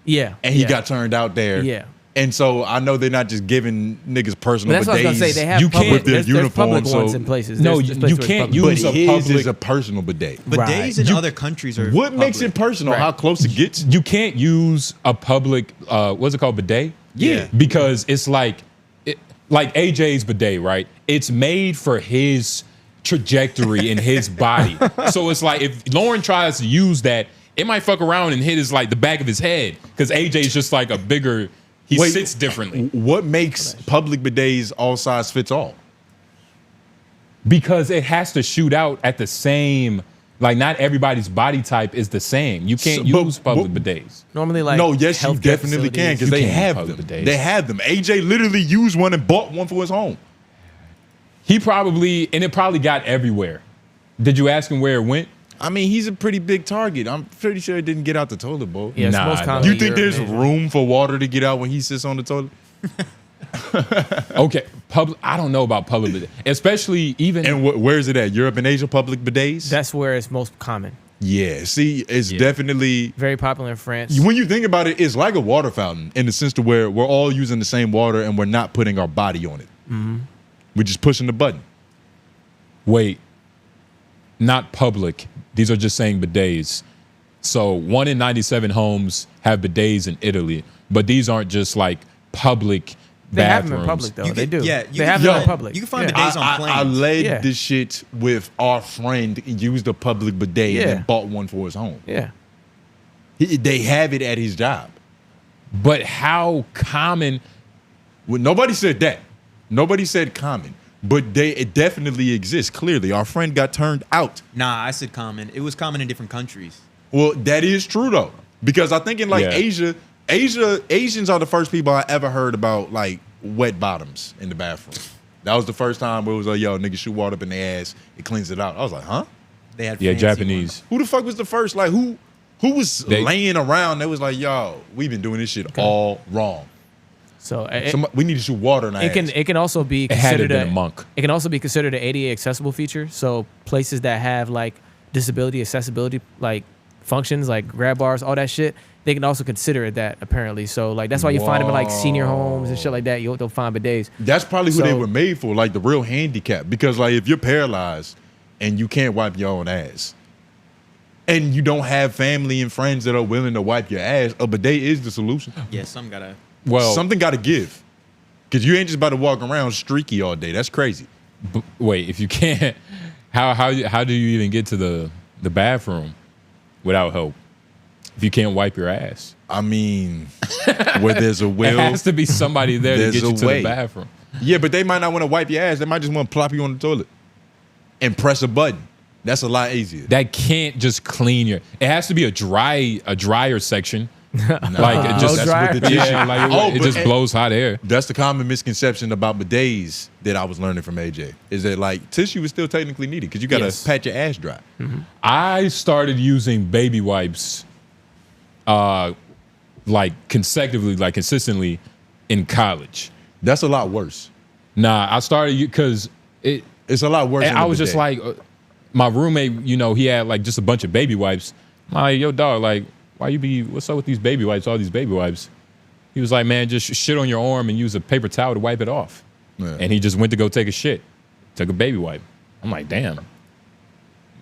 Yeah. And he got turned out there. Yeah. And so I know they're not just giving niggas personal That's what I was bidets. gonna say. They have with their there's public uniform. ones in places. No, There's places you where it's can't public. use But a his public. is a personal bidet. Bidets in other countries are What makes it personal? How close it gets? You can't use a public. What's it called? Bidet. Yeah. Because it's like AJ's bidet, right? It's made for his trajectory in his body. So it's like if Lauren tries to use that, it might fuck around and hit his like the back of his head because AJ's just like a bigger. He sits differently. What makes public bidets all size fits all? Because it has to shoot out at the same. Like not everybody's body type is the same. You can't use public bidets. Normally, like no, yes, you healthcare definitely can because they have them. Bidets. They have them. AJ literally used one and bought one for his home. He probably, and it probably got everywhere. Did you ask him where it went? I mean, he's a pretty big target. I'm pretty sure it didn't get out the toilet bowl. Yeah, it's most common You in think Europe, there's maybe. room for water to get out when he sits on the toilet? Okay, I don't know about public bidets, especially even. And where is it at? Europe and Asia, public bidets? That's where it's most common. Yeah, see, it's definitely very popular in France. When you think about it, it's like a water fountain in the sense to where we're all using the same water and we're not putting our body on it. We're just pushing the button. Wait, not public. These are just saying bidets. So 1 in 97 homes have bidets in Italy, but these aren't just like public They have bathrooms. them in public though. They do. Yeah, they have them in public. You can find Yeah. bidets on planes. I led Yeah. this shit with our friend, used a public bidet Yeah. and then bought one for his home. Yeah. They have it at his job. But how common? Well, nobody said that. Nobody said common. But it definitely exists. Clearly, our friend got turned out. Nah, I said common. It was common in different countries. Well, that is true though, because I think in like Yeah. Asians are the first people I ever heard about like wet bottoms in the bathroom. That was the first time where it was like, yo, nigga shoot water up in their ass, it cleans it out. I was like, huh? They had Yeah, fancy Japanese. ones. Who the fuck was the first? Like who was laying around that was like, yo, we've been doing this shit all wrong. So we need to shoot water in our ass. it can also be It had to considered have been a monk. It can also be considered an ADA accessible feature. So places that have like disability accessibility like functions like grab bars, all that shit, they can also consider it that apparently. So like that's why you find them in like senior homes and shit like that. They'll find bidets. That's probably who they So- were made for, like the real handicap. Because like if you're paralyzed and you can't wipe your own ass, and you don't have family and friends that are willing to wipe your ass, a bidet is the solution. Yeah, some gotta. Well, Something got to give. Because you ain't just about to walk around streaky all day. That's crazy. Wait, if you can't, how do you even get to the bathroom without help? If you can't wipe your ass, I mean, where there's a will, it has to be somebody there to there's get you a to way. the bathroom. Yeah, but they might not want to wipe your ass. They might just want to plop you on the toilet and press a button. That's a lot easier. That can't just clean your. It has to be a drier section. Like it just that's what the tissue. it just blows hot air. That's the common misconception about bidets that I was learning from AJ. Is that like tissue is still technically needed because you got to Yes. pat your ass dry. I started using baby wipes, like consecutively, like consistently, in college. That's a lot worse. Nah, I started because it's a lot worse. And than I a was just bidet. like, my roommate, you know, he had like just a bunch of baby wipes. I'm like, yo, dog, like, what's up with these baby wipes, all these baby wipes? He was like, man, just shit on your arm and use a paper towel to wipe it off. Yeah. And he just went to go take a shit, took a baby wipe. I'm like, damn.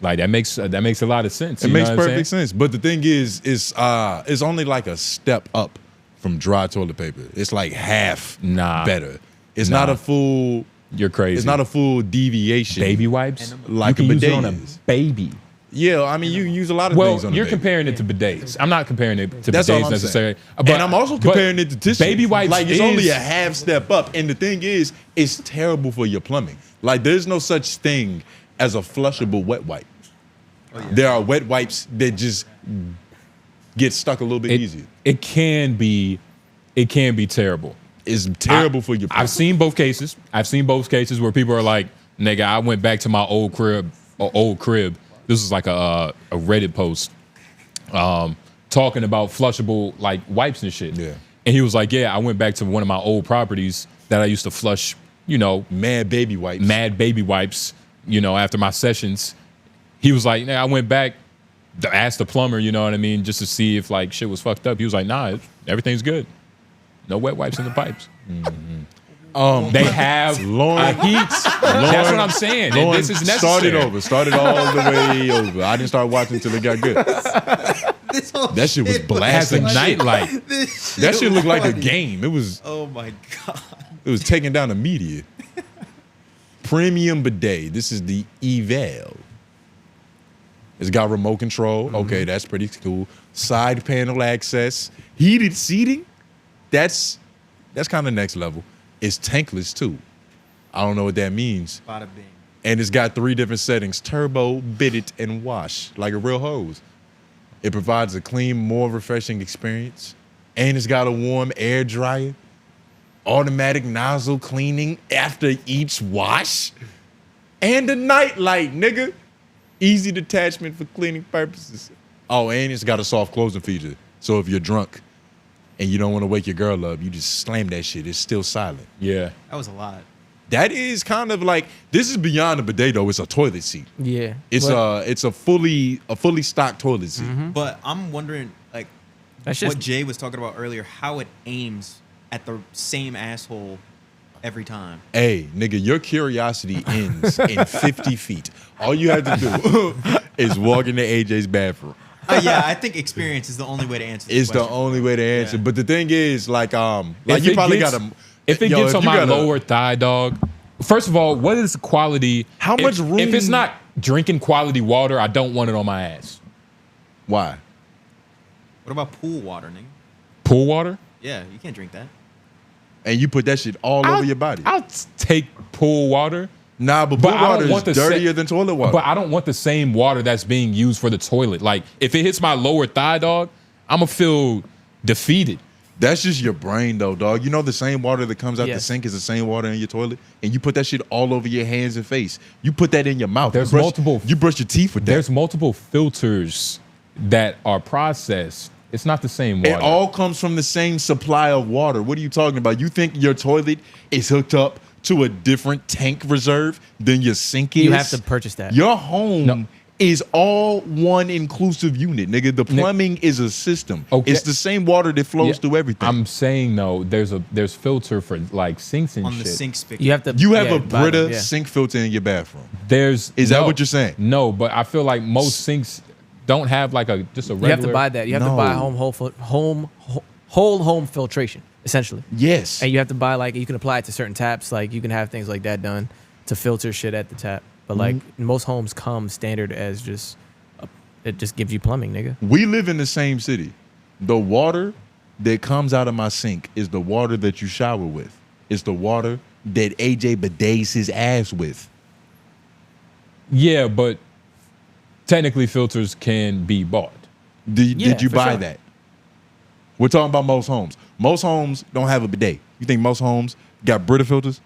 Like that makes a lot of sense. It you makes know what I'm perfect saying? sense. But the thing is, it's only like a step up from dry toilet paper. It's like half better. It's not a full. You're crazy. It's not a full deviation. Baby wipes, like you a can bidet use it on a is. baby. Yeah, I mean you can use a lot of Well, things on a you're baby. comparing it to bidets. I'm not comparing it to That's all bidets I'm necessarily. saying. And I'm also comparing it to tissue. Baby wipes like it's is, only a half step up. And the thing is, it's terrible for your plumbing. Like there's no such thing as a flushable wet wipe. There are wet wipes that just get stuck a little bit easier. It can be terrible. It's terrible for your plumbing. I've seen both cases. I've seen both cases where people are like, nigga, I went back to my old crib. This is like a Reddit post talking about flushable like wipes and shit. Yeah. And he was like, yeah, I went back to one of my old properties that I used to flush, you know, mad baby wipes, you know, after my sessions. He was like, I went back to ask the plumber, you know what I mean, just to see if like shit was fucked up. He was like, nah, everything's good. No wet wipes in the pipes. They have heat. That's what I'm saying. And this is necessary. Started all the way over. I didn't start watching until it got good. That shit was blasting. Has a nightlight. That shit looked like a game. It was. Oh my god. It was taking down the media. Premium bidet. This is the Eval. It's got remote control. Okay, that's pretty cool. Side panel access. Heated seating. That's kind of next level. It's tankless too. I don't know what that means. Bada bing. And it's got 3 different settings: turbo, bidet, and wash, like a real hose. It provides a clean, more refreshing experience. And it's got a warm air dryer, automatic nozzle cleaning after each wash, and a night light, nigga. Easy detachment for cleaning purposes. Oh, and it's got a soft closing feature. So if you're drunk and you don't want to wake your girl up, you just slam that shit. It's still silent. Yeah. That was a lot. That is kind of like, this is beyond a bidet though. It's a toilet seat. Yeah. It's a fully stocked toilet seat. But I'm wondering, like, That's what just- Jay was talking about earlier, how it aims at the same asshole every time. Hey, nigga, your curiosity ends in 50 feet. All you have to do is walk into AJ's bathroom. Yeah, I think experience is the only way to answer this It's the question. only way to answer. But the thing is, like If you it probably gets- got to. If it gets on my lower thigh, dog. First of all, what is the quality? How much room? If it's not drinking quality water, I don't want it on my ass. Why? What about pool water, nigga? Pool water? Yeah, you can't drink that. And you put that shit all over your body. I'll take pool water. Nah, but pool water is dirtier than toilet water. But I don't want the same water that's being used for the toilet. Like, if it hits my lower thigh, dog, I'm going to feel defeated. That's just your brain, though, dog. You know the same water that comes out the Yes. sink is the same water in your toilet, and you put that shit all over your hands and face. You put that in your mouth. There's you multiple. You brush your teeth with that. There's multiple filters that are processed. It's not the same water. It all comes from the same supply of water. What are you talking about? You think your toilet is hooked up to a different tank reserve than your sink is? You have to purchase that. Your home is all one inclusive unit, nigga. The plumbing is a system. Okay. It's the same water that flows Yeah, through everything. I'm saying though, there's filter for like sinks and On shit. the sink spigot. You have to. You have yeah, a buy Brita them, yeah. sink filter in your bathroom. Is that what you're saying? No, but I feel like most sinks don't have like just a regular. You have to buy that. You have to buy whole home filtration, essentially. Yes. And you have to buy you can apply it to certain taps. Like you can have things like that done to filter shit at the tap. But like most homes come standard as it just gives you plumbing, nigga. We live in the same city. The water that comes out of my sink is the water that you shower with. It's the water that AJ bidets his ass with. Yeah, but technically filters can be bought. Did you buy that? We're talking about most homes. Most homes don't have a bidet. You think most homes got Brita filters?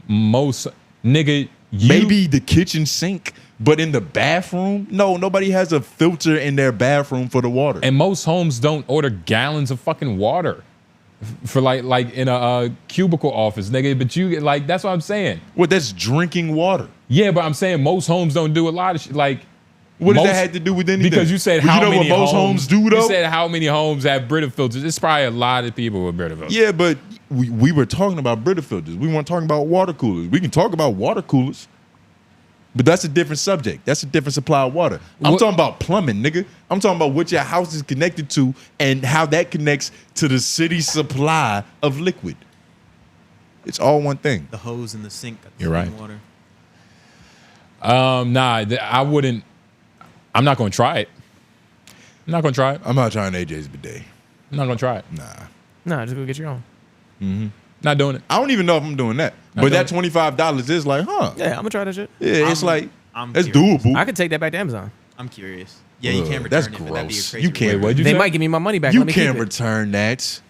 Most, nigga, maybe the kitchen sink, but in the bathroom, no, nobody has a filter in their bathroom for the water. And most homes don't order gallons of fucking water for like in a cubicle office, nigga. But you like that's what I'm saying. Well, that's drinking water. Yeah, but I'm saying most homes don't do a lot of shit. Like, what does that have to do with anything? Because you said Well, how you know many what most homes do though. You said how many homes have Brita filters. It's probably a lot of people with Brita filters. Yeah, but we were talking about Brita filters. We weren't talking about water coolers. We can talk about water coolers, but that's a different subject. That's a different supply of water. I'm talking about plumbing, nigga. I'm talking about what your house is connected to and how that connects to the city's supply of liquid. It's all one thing. The hose in the sink. Got the You're right. same Water. I wouldn't. I'm not gonna try it. I'm not gonna try it. I'm not trying AJ's bidet. I'm not gonna try it. Nah, just go get your own. Mm-hmm. Not doing it. I don't even know if I'm doing that. But that $25 is like, huh? Yeah, I'm gonna try that shit. Yeah, it's like I'm that's curious. doable. I could take that back to Amazon. I'm curious. Yeah, you can't return That's it, but that'd be a gross. crazy You can't. What'd you They say? might give me my money back. You Let me keep can't it. return that.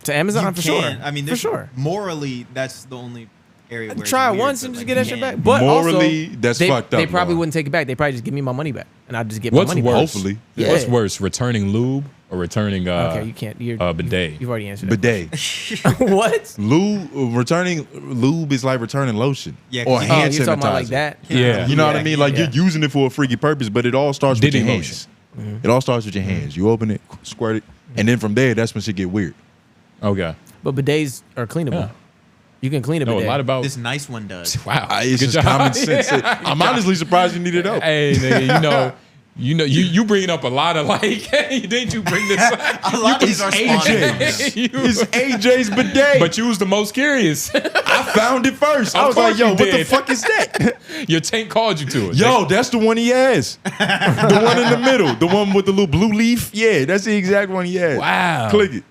To Amazon You for sure. can. I mean, for there's sure. Morally, that's the only area where Try it's it weird, once but, and just like, get that you shit can't. back. But Morally, also, that's they, fucked up, They probably Lauren. wouldn't take it back. They probably just give me my money back, and I just get What's my money worse? back. Hopefully. Yeah. What's worse, returning lube or returning Okay, you can't. bidet? You've already answered that. Bidet. What? Returning lube is like returning lotion. Yeah, or 'cause hand you're sanitizer. talking about like that? Yeah. You know what I mean? Like Yeah. you're using it for a freaky purpose, but it all starts with Diddy your lotion. hands. It all starts with your hands. You open it, squirt it, and then from there, that's when shit get weird. Okay. But bidets are cleanable. Yeah. You can clean a Know bidet. a lot about. This nice one does. Wow. It's Good just job. common sense. Yeah. I'm honestly surprised you needed help. Hey, nigga, you bringing up a lot of like. Didn't you bring this? A lot of these are AJ. You- It's AJ's bidet. But you was the most curious. I found it first. I Of was like, course yo, you what the did. fuck is that? Your tank called you to it. Yo, that's the one he has. The one in the middle. The one with the little blue leaf. Yeah, that's the exact one he has. Wow. Click it.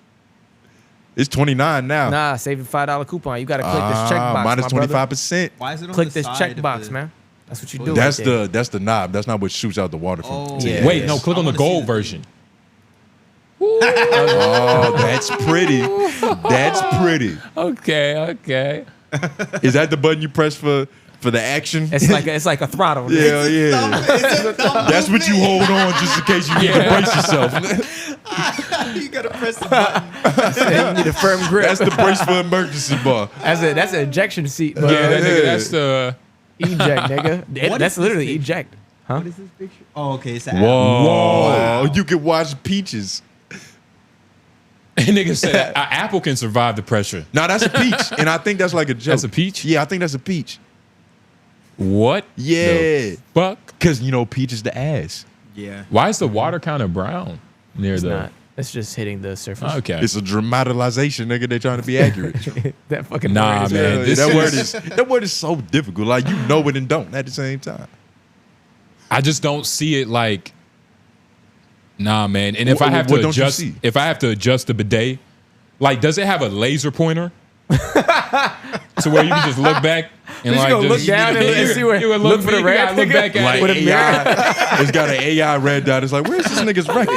It's 29 now. Nah, save a $5 coupon. You gotta click this checkbox. Minus my brother. 25%. Why is it on Click the this side of checkbox, the- man. That's what you do. That's right there. the knob. That's not what shoots out the water from. Oh. Yeah. Wait, no, click I on the wanna see gold the- version. Oh, that's pretty. That's pretty. Okay. Is that the button you press for for the action. It's like a throttle. Yeah, yeah. That's what you hold on just in case you need to brace yourself. You gotta press the button. You need a firm grip. That's the brace for emergency bar. That's an ejection seat. Yeah, nigga, that's the eject, nigga. That's literally eject. Huh? What is this picture? Oh, okay. It's Whoa. You can watch Peaches. And nigga said an apple can survive the pressure. No, that's a peach. And I think that's like a joke. That's a peach? Yeah, I think that's a peach. What? Yeah. Fuck. Because, peach is the ass. Yeah. Why is the water kind of brown near It's the... not. It's just hitting the surface. Okay. It's a dramatization, nigga. They're trying to be accurate. That fucking Nah, word is man. That word is so difficult. Like, you know it and don't at the same time. I just don't see it like... Nah, man. And if I have what to don't you adjust, see? if I have to adjust the bidet, like, does it have a laser pointer? So where you can just look back and Just like gonna look down and see where. you would Look for the you red. gotta look back at Like it with a mirror. AI, it's got an AI red dot. It's like, where's this nigga's record?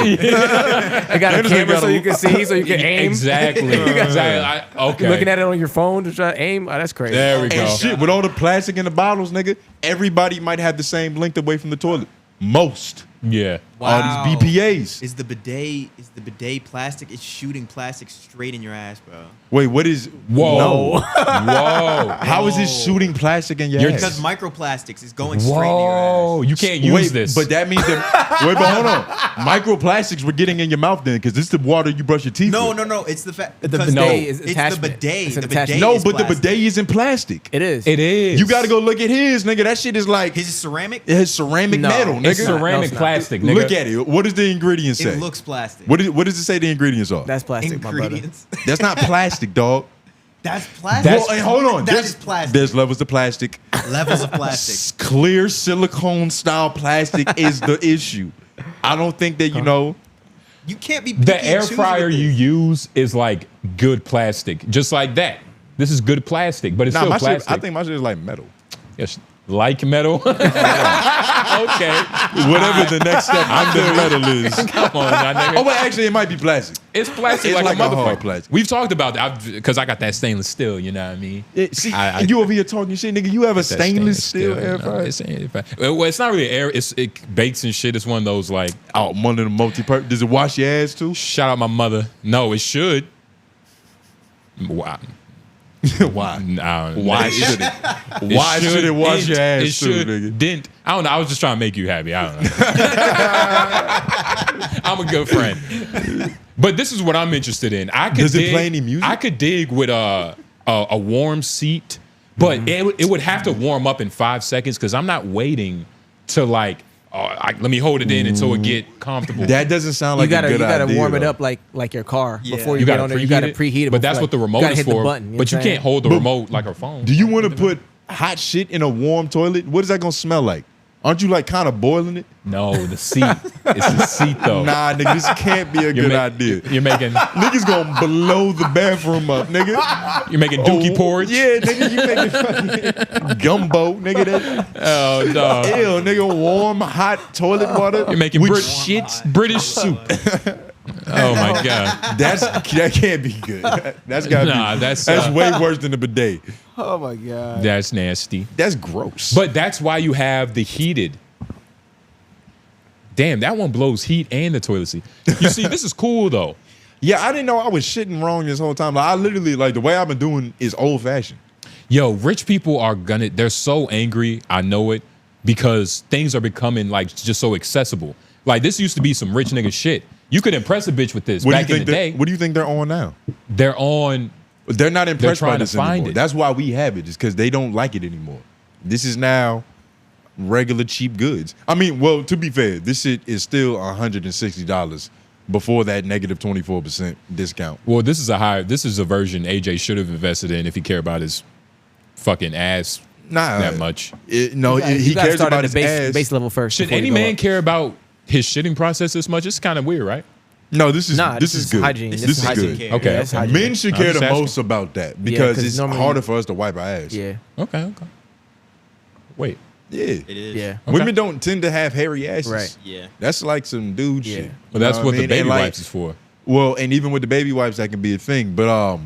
I got a camera so you can see, so you can aim. Exactly. Exactly. Okay. You're looking at it on your phone to try to aim. Oh, that's crazy. There we go. And shit, with all the plastic in the bottles, nigga, everybody might have the same length away from the toilet. Most. Yeah. All these BPAs. Is the bidet plastic? It's shooting plastic straight in your ass, bro. Wait, what is? Whoa. No. Whoa. How is it shooting plastic in your ass? Because microplastics is going straight in your Whoa. ass. You can't use this. But that means that. Wait, but hold on. Microplastics were getting in your mouth then, because this is the water you brush your teeth No, with. no. It's the fact. The bidet is It's the attachment. bidet. It's an The bidet attachment. No, is but the plastic. bidet is in plastic. It is. It is. You got to go look at his, nigga. That shit is like. His ceramic. It's ceramic No, metal, nigga. It's ceramic it's not. plastic, nigga. Look at it. What does the ingredients say? It looks plastic. What does it say the ingredients are? That's plastic, my brother. Ingredients. That's not plastic, dog. That's plastic. Well, hey, hold on. That is plastic. There's levels of plastic. Levels of plastic. Clear silicone style plastic is the issue. I don't think that, You can't be The picky air and choosy fryer with you this. use is like good plastic, just like that. This is good plastic, but it's still my shit, plastic. I think my shit is like metal. Yes, like metal. Okay, Whatever the next step under metal is. come on, now, nigga. Oh, wait, actually, it might be plastic. It's plastic It's like a like a hard motherfucker. plastic. We've talked about that because I got that stainless steel. You know what I mean? See, I- you over here talking shit, nigga. You have a That stainless steel air you know, fryer? well, it's not really air. It bakes and shit. It's one of those like. Oh, one of the multi-purpose. Does it wash your ass too? Shout out my mother. No, it should. Wow. Why? Nah, Why should it? Why should it wash your ass It too, should nigga? dent. I don't know. I was just trying to make you happy. I don't know. I'm a good friend. But this is what I'm interested in. I could Does it dig, play any music? I could dig with a warm seat, but Mm-hmm. it would have to warm up in 5 seconds because I'm not waiting to like. Let me hold it in until it get comfortable. That doesn't sound like You gotta a good idea. warm it though. up like your car Yeah. before you, You get gotta on it. You gotta preheat it, preheat it. but that's before, what the like, remote gotta is hit the for. button, But you can't hold the remote like a phone. Do you want to put hot shit in a warm toilet? What is that gonna smell like? Aren't you like kind of boiling it? No, the seat. It's the seat though. Nah, nigga, this can't be a good idea. You're making Niggas gonna blow the bathroom up, nigga. You're making dookie porridge. Yeah, nigga, you making fucking gumbo, nigga. That, Oh no. ew, nigga, warm, hot toilet water. You're making with British soup. Oh my god. That can't be good. That's gotta Nah, be. that's, way worse than the bidet. Oh my god. That's nasty. That's gross. But that's why you have the heated. Damn, that one blows heat and the toilet seat. You see, this is cool though. Yeah, I didn't know I was shitting wrong this whole time. Like, I literally, like, the way I've been doing is old fashioned. Yo, rich people are they're so angry. I know it because things are becoming like just so accessible. Like this used to be some rich nigga shit. You could impress a bitch with this back in the day. What do you think they're on now? They're on. They're not impressed by trying to this find anymore. it. That's why we have it. It's because they don't like it anymore. This is now regular cheap goods. I mean, well, to be fair, this shit is still $160 before that negative 24% discount. Well, this is a version AJ should have invested in if he cared about his fucking ass that much. He You gotta cares start about at his the ass. base level first. Should before any you go man up. care about his shitting process this much? It's kind of weird, right? No, this is Nah, this this is is good. hygiene. This This is is good. hygiene. Okay, Yeah, that's okay. hygiene. Men should I'm care the just asking. most about that because 'cause it's normally- harder for us to wipe our ass. Yeah. Okay. Wait. Yeah. It is. Yeah. Women don't tend to have hairy asses. Right. Yeah. That's like some dude Yeah. shit. Well, that's You know what I the mean? baby And, like, wipes is for. Well, and even with the baby wipes, that can be a thing. But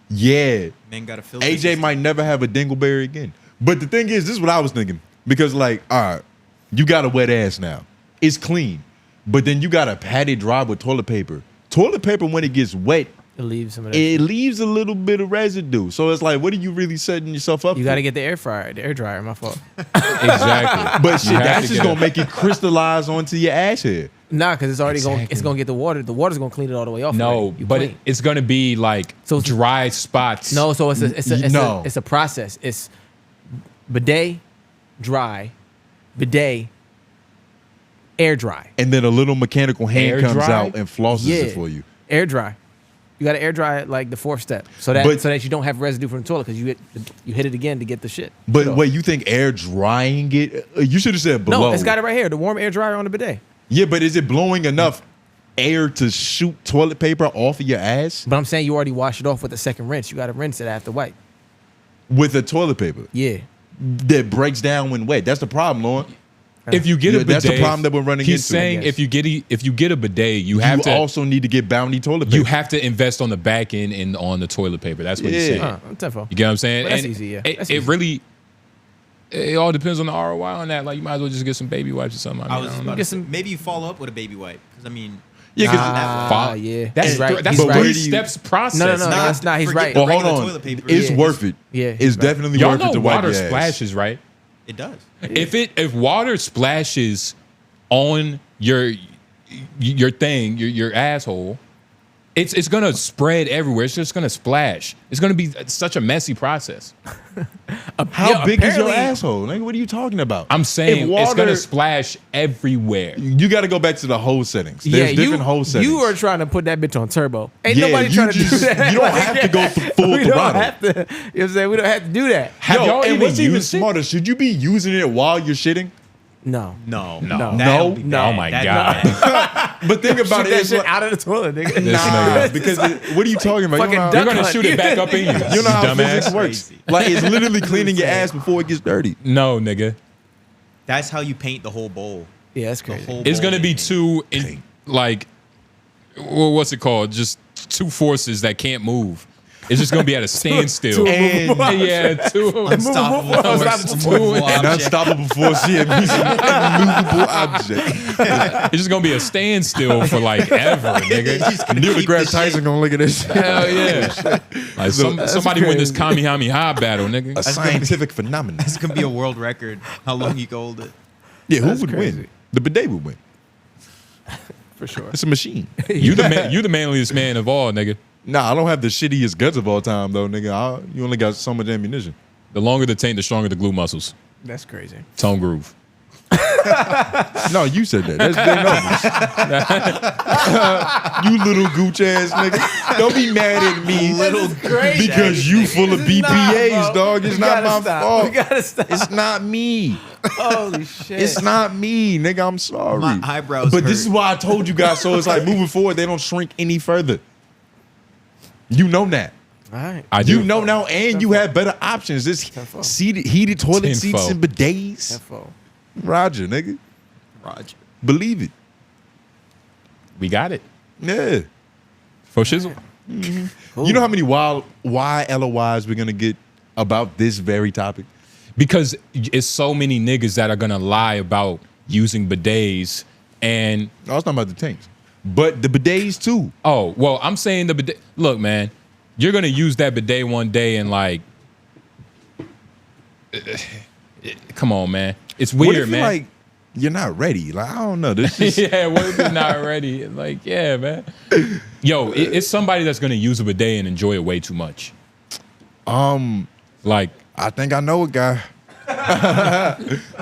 yeah, Men gotta filter. AJ might never have a dingleberry again. But the thing is, this is what I was thinking. Because like, all right, you got a wet ass now. It's clean. But then you got to pat it dry with toilet paper. Toilet paper, when it gets wet, It leaves some of that. it leaves a little bit of residue. So it's like, what are you really setting yourself up You for? got to get the air fryer, the air dryer. My fault. Exactly. But shit, that's just going to make it crystallize onto your ass hair. Nah, because it's already going. It's going to get the water. The water's going to clean it all the way off. No, already. You but clean. it's gonna be like dry spots. No, so No. it's a process. It's bidet, dry, bidet, air dry. And then a little mechanical hand Air comes dry? out and flosses it for you. Air dry. You got to air dry it like the fourth step, so that you don't have residue from the toilet because you hit it again to get the shit. But wait, you think air drying it? You should have said below. No, it's got it right here. The warm air dryer on the bidet. Yeah, but is it blowing enough air to shoot toilet paper off of your ass? But I'm saying you already wash it off with the second rinse. You got to rinse it after wipe. With a toilet paper? Yeah. That breaks down when wet. That's the problem, Lauren. If you get a bidet, that's the problem that we're running into. He's saying if you get a bidet, you also need to get bounty toilet paper. You have to invest on the back end and on the toilet paper. That's what he's saying. I'm tough. You get what I'm saying? But that's And easy, yeah. It, That's it easy. really, it all depends on the ROI on that. Like you might as well just get some baby wipes or something. I was don't know. about to say, maybe you follow up with a baby wipe because I mean. Yeah, because yeah, that's right. That's He's right. 3 steps process. No, that's not. He's right. Well, hold on. It's worth it. Yeah, it's definitely Y'all worth know it to wipe water your ass. splashes, right? It does. If water splashes on your thing, your asshole, it's gonna spread everywhere. It's just gonna splash. It's gonna be such a messy process. How big is your asshole? Like, what are you talking about? I'm saying If it's gonna splash everywhere. You got to go back to the hole settings. There's different hole settings. You are trying to put that bitch on turbo. Ain't Yeah, nobody you trying to do just- that. you don't have to go full We don't throttle. have to. You know what I'm saying? We don't have to do that. Yo, and what's even smarter? Should you be using it while you're shitting? No. No. Oh my god. But think about Shoot it. that It's shit like, out of the toilet, nigga. nah, because what are you talking about? Fucking You know They're duck gonna hunt. shoot it back up in you. you know how dumbass. physics works. Like it's literally cleaning your ass before it gets dirty. No, nigga. That's how you paint the whole bowl. Yeah, that's crazy. It's gonna be what's it called? Just two forces that can't move. It's just gonna be at a standstill. Two Unstoppable force. An unstoppable force, yeah, means an immovable object. It's just gonna be a standstill for like ever, nigga. Neil deGrasse Tyson gonna look at this. Hell yeah. Like somebody win this 𝙼𝚃 battle, nigga. A scientific phenomenon. That's gonna be a world record. How long you can hold it? Yeah, who would win? The bidet would win. For sure. It's a machine. You the manliest man of all, nigga. Nah, I don't have the shittiest guts of all time, though, nigga. You only got so much ammunition. The longer the taint, the stronger the glute muscles. That's crazy. Tone groove. No, you said that. That's their numbers. You little gooch ass nigga. Don't be mad at me because you full of BPAs, dog. It's not my fault. We gotta stop. It's not me. Holy shit. It's not me, nigga. I'm sorry. My eyebrows But hurt. this is why I told you guys. So it's like moving forward, they don't shrink any further. You know that. All right. I do. You know now, and you have better options. This heated toilet seats Tenfold. and bidets. Roger, nigga. Roger. Believe it. We got it. Yeah. For shizzle. You know how many wild LOIs we're gonna get about this very topic? Because it's so many niggas that are gonna lie about using bidets and I was talking about the tanks. But the bidets too. Oh, well, I'm saying the bidet. Look, man, you're gonna use that bidet one day and like, come on, man. It's What weird, if man. like you're not ready? Like I don't know. This is Yeah, what if you're not ready? Like, yeah, man. Yo, it's somebody that's gonna use a bidet and enjoy it way too much. Like, I think I know a guy.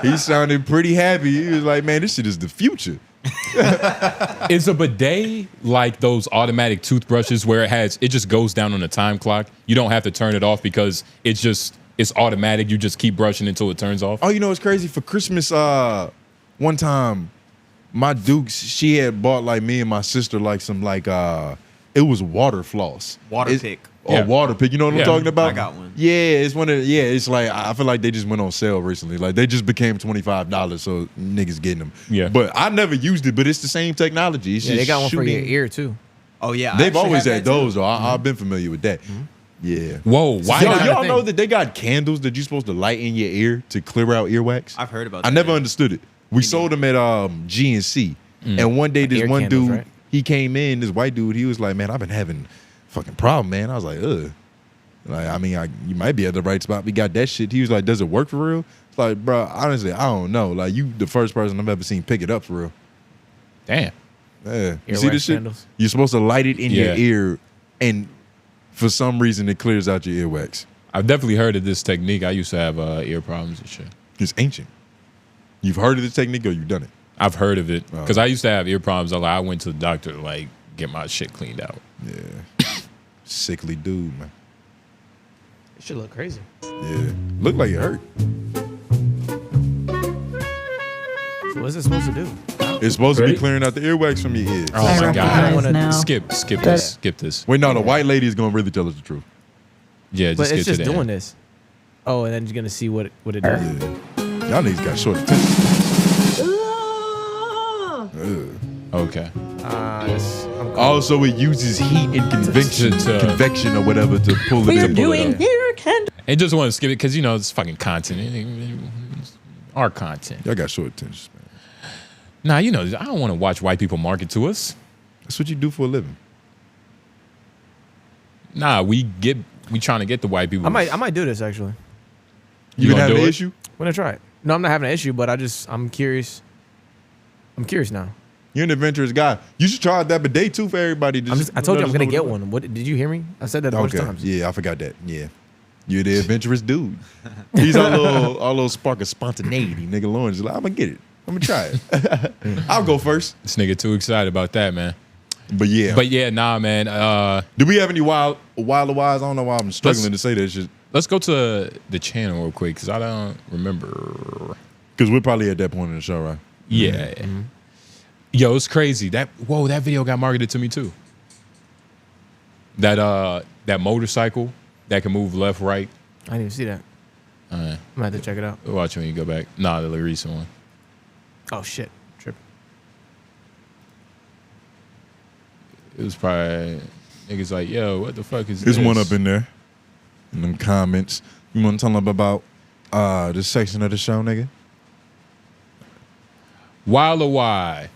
He sounded pretty happy. He was like, "Man, this shit is the future." is a bidet like those automatic toothbrushes where it just goes down on a time clock? You don't have to turn it off because it's automatic. You just keep brushing until it turns off. Oh, you know what's crazy? For Christmas, one time, my Dukes, she had bought like me and my sister like some like it was water floss. Water pick. Or water pick. You know what I'm talking about? I got one. Yeah, it's one of it's like I feel like they just went on sale recently. Like they just became $25, so niggas getting them. Yeah. But I never used it, but it's the same technology. It's Yeah, just they got one for your shooting. ear too. Oh yeah. I They've actually always have had that, too. those though. I've been familiar with that. Yeah. Whoa, why Yo, not? y'all know that they got candles that you're supposed to light in your ear to clear out earwax? I've heard about I that. never understood it. We sold them at GNC. And one day this Ear one candles, dude, right? he came in, this white dude, he was like, man, I've been having fucking problem, man. I was like, ugh. Like, I mean, you might be at the right spot. We got that shit. He was like, does it work for real? It's like, bro, honestly, I don't know. Like, you the first person I've ever seen pick it up for real. Damn. Yeah. You Earwax see this shit? candles? You're supposed to light it in your Yeah. ear, and for some reason, it clears out your earwax. I've definitely heard of this technique. I used to have ear problems and shit. It's ancient. You've heard of this technique or you've done it? I've heard of it because I used to have ear problems. I went to the doctor to like get my shit cleaned out. Yeah. Sickly dude, man. It should look crazy. Yeah. Looked like it hurt. So what's it supposed to do? It's supposed to be clearing out the earwax from your ears. Oh my god! now. Skip this. Wait, no, the white lady is gonna really tell us the truth. Yeah, But just it's get just to the doing end. this. Oh, and then you're gonna see what it does. Yeah. Y'all niggas got short attention. Okay. Also, it uses heat and convection or whatever to pull it in. And just want to skip it because you know it's fucking content. It's our content. Y'all got short attention, man. Nah, you know I don't want to watch white people market to us. That's what you do for a living. Nah, we trying to get the white people. I might do this actually. You gonna have do an it? issue? I'm gonna try it. No, I'm not having an issue, but I'm curious. I'm curious now. You're an adventurous guy. You should try that bidet too for everybody. I told you I'm gonna get one. What did you hear me? I said that a bunch of times. Yeah, I forgot that. Yeah. You're the adventurous dude. He's our little spark of spontaneity. Nigga Lawrence is like, I'm gonna get it. I'm gonna try it. I'll go first. This nigga too excited about that, man. But yeah, nah, man. Do we have any wild wise? I don't know why I'm struggling to say that shit. Let's go to the channel real quick because I don't remember. Because we're probably at that point in the show, right? Yeah. Mm-hmm. Yo, it's crazy. That video got marketed to me too. That motorcycle that can move left, right. I didn't even see that. I'm gonna have to check it out. Watch when you go back. Nah, the recent one. Oh shit. Trip. It was probably niggas like, yo, what the fuck is this? There's one up in there. In them comments. You want to tell them about this section of the show, nigga? 𝙼𝙾𝚃.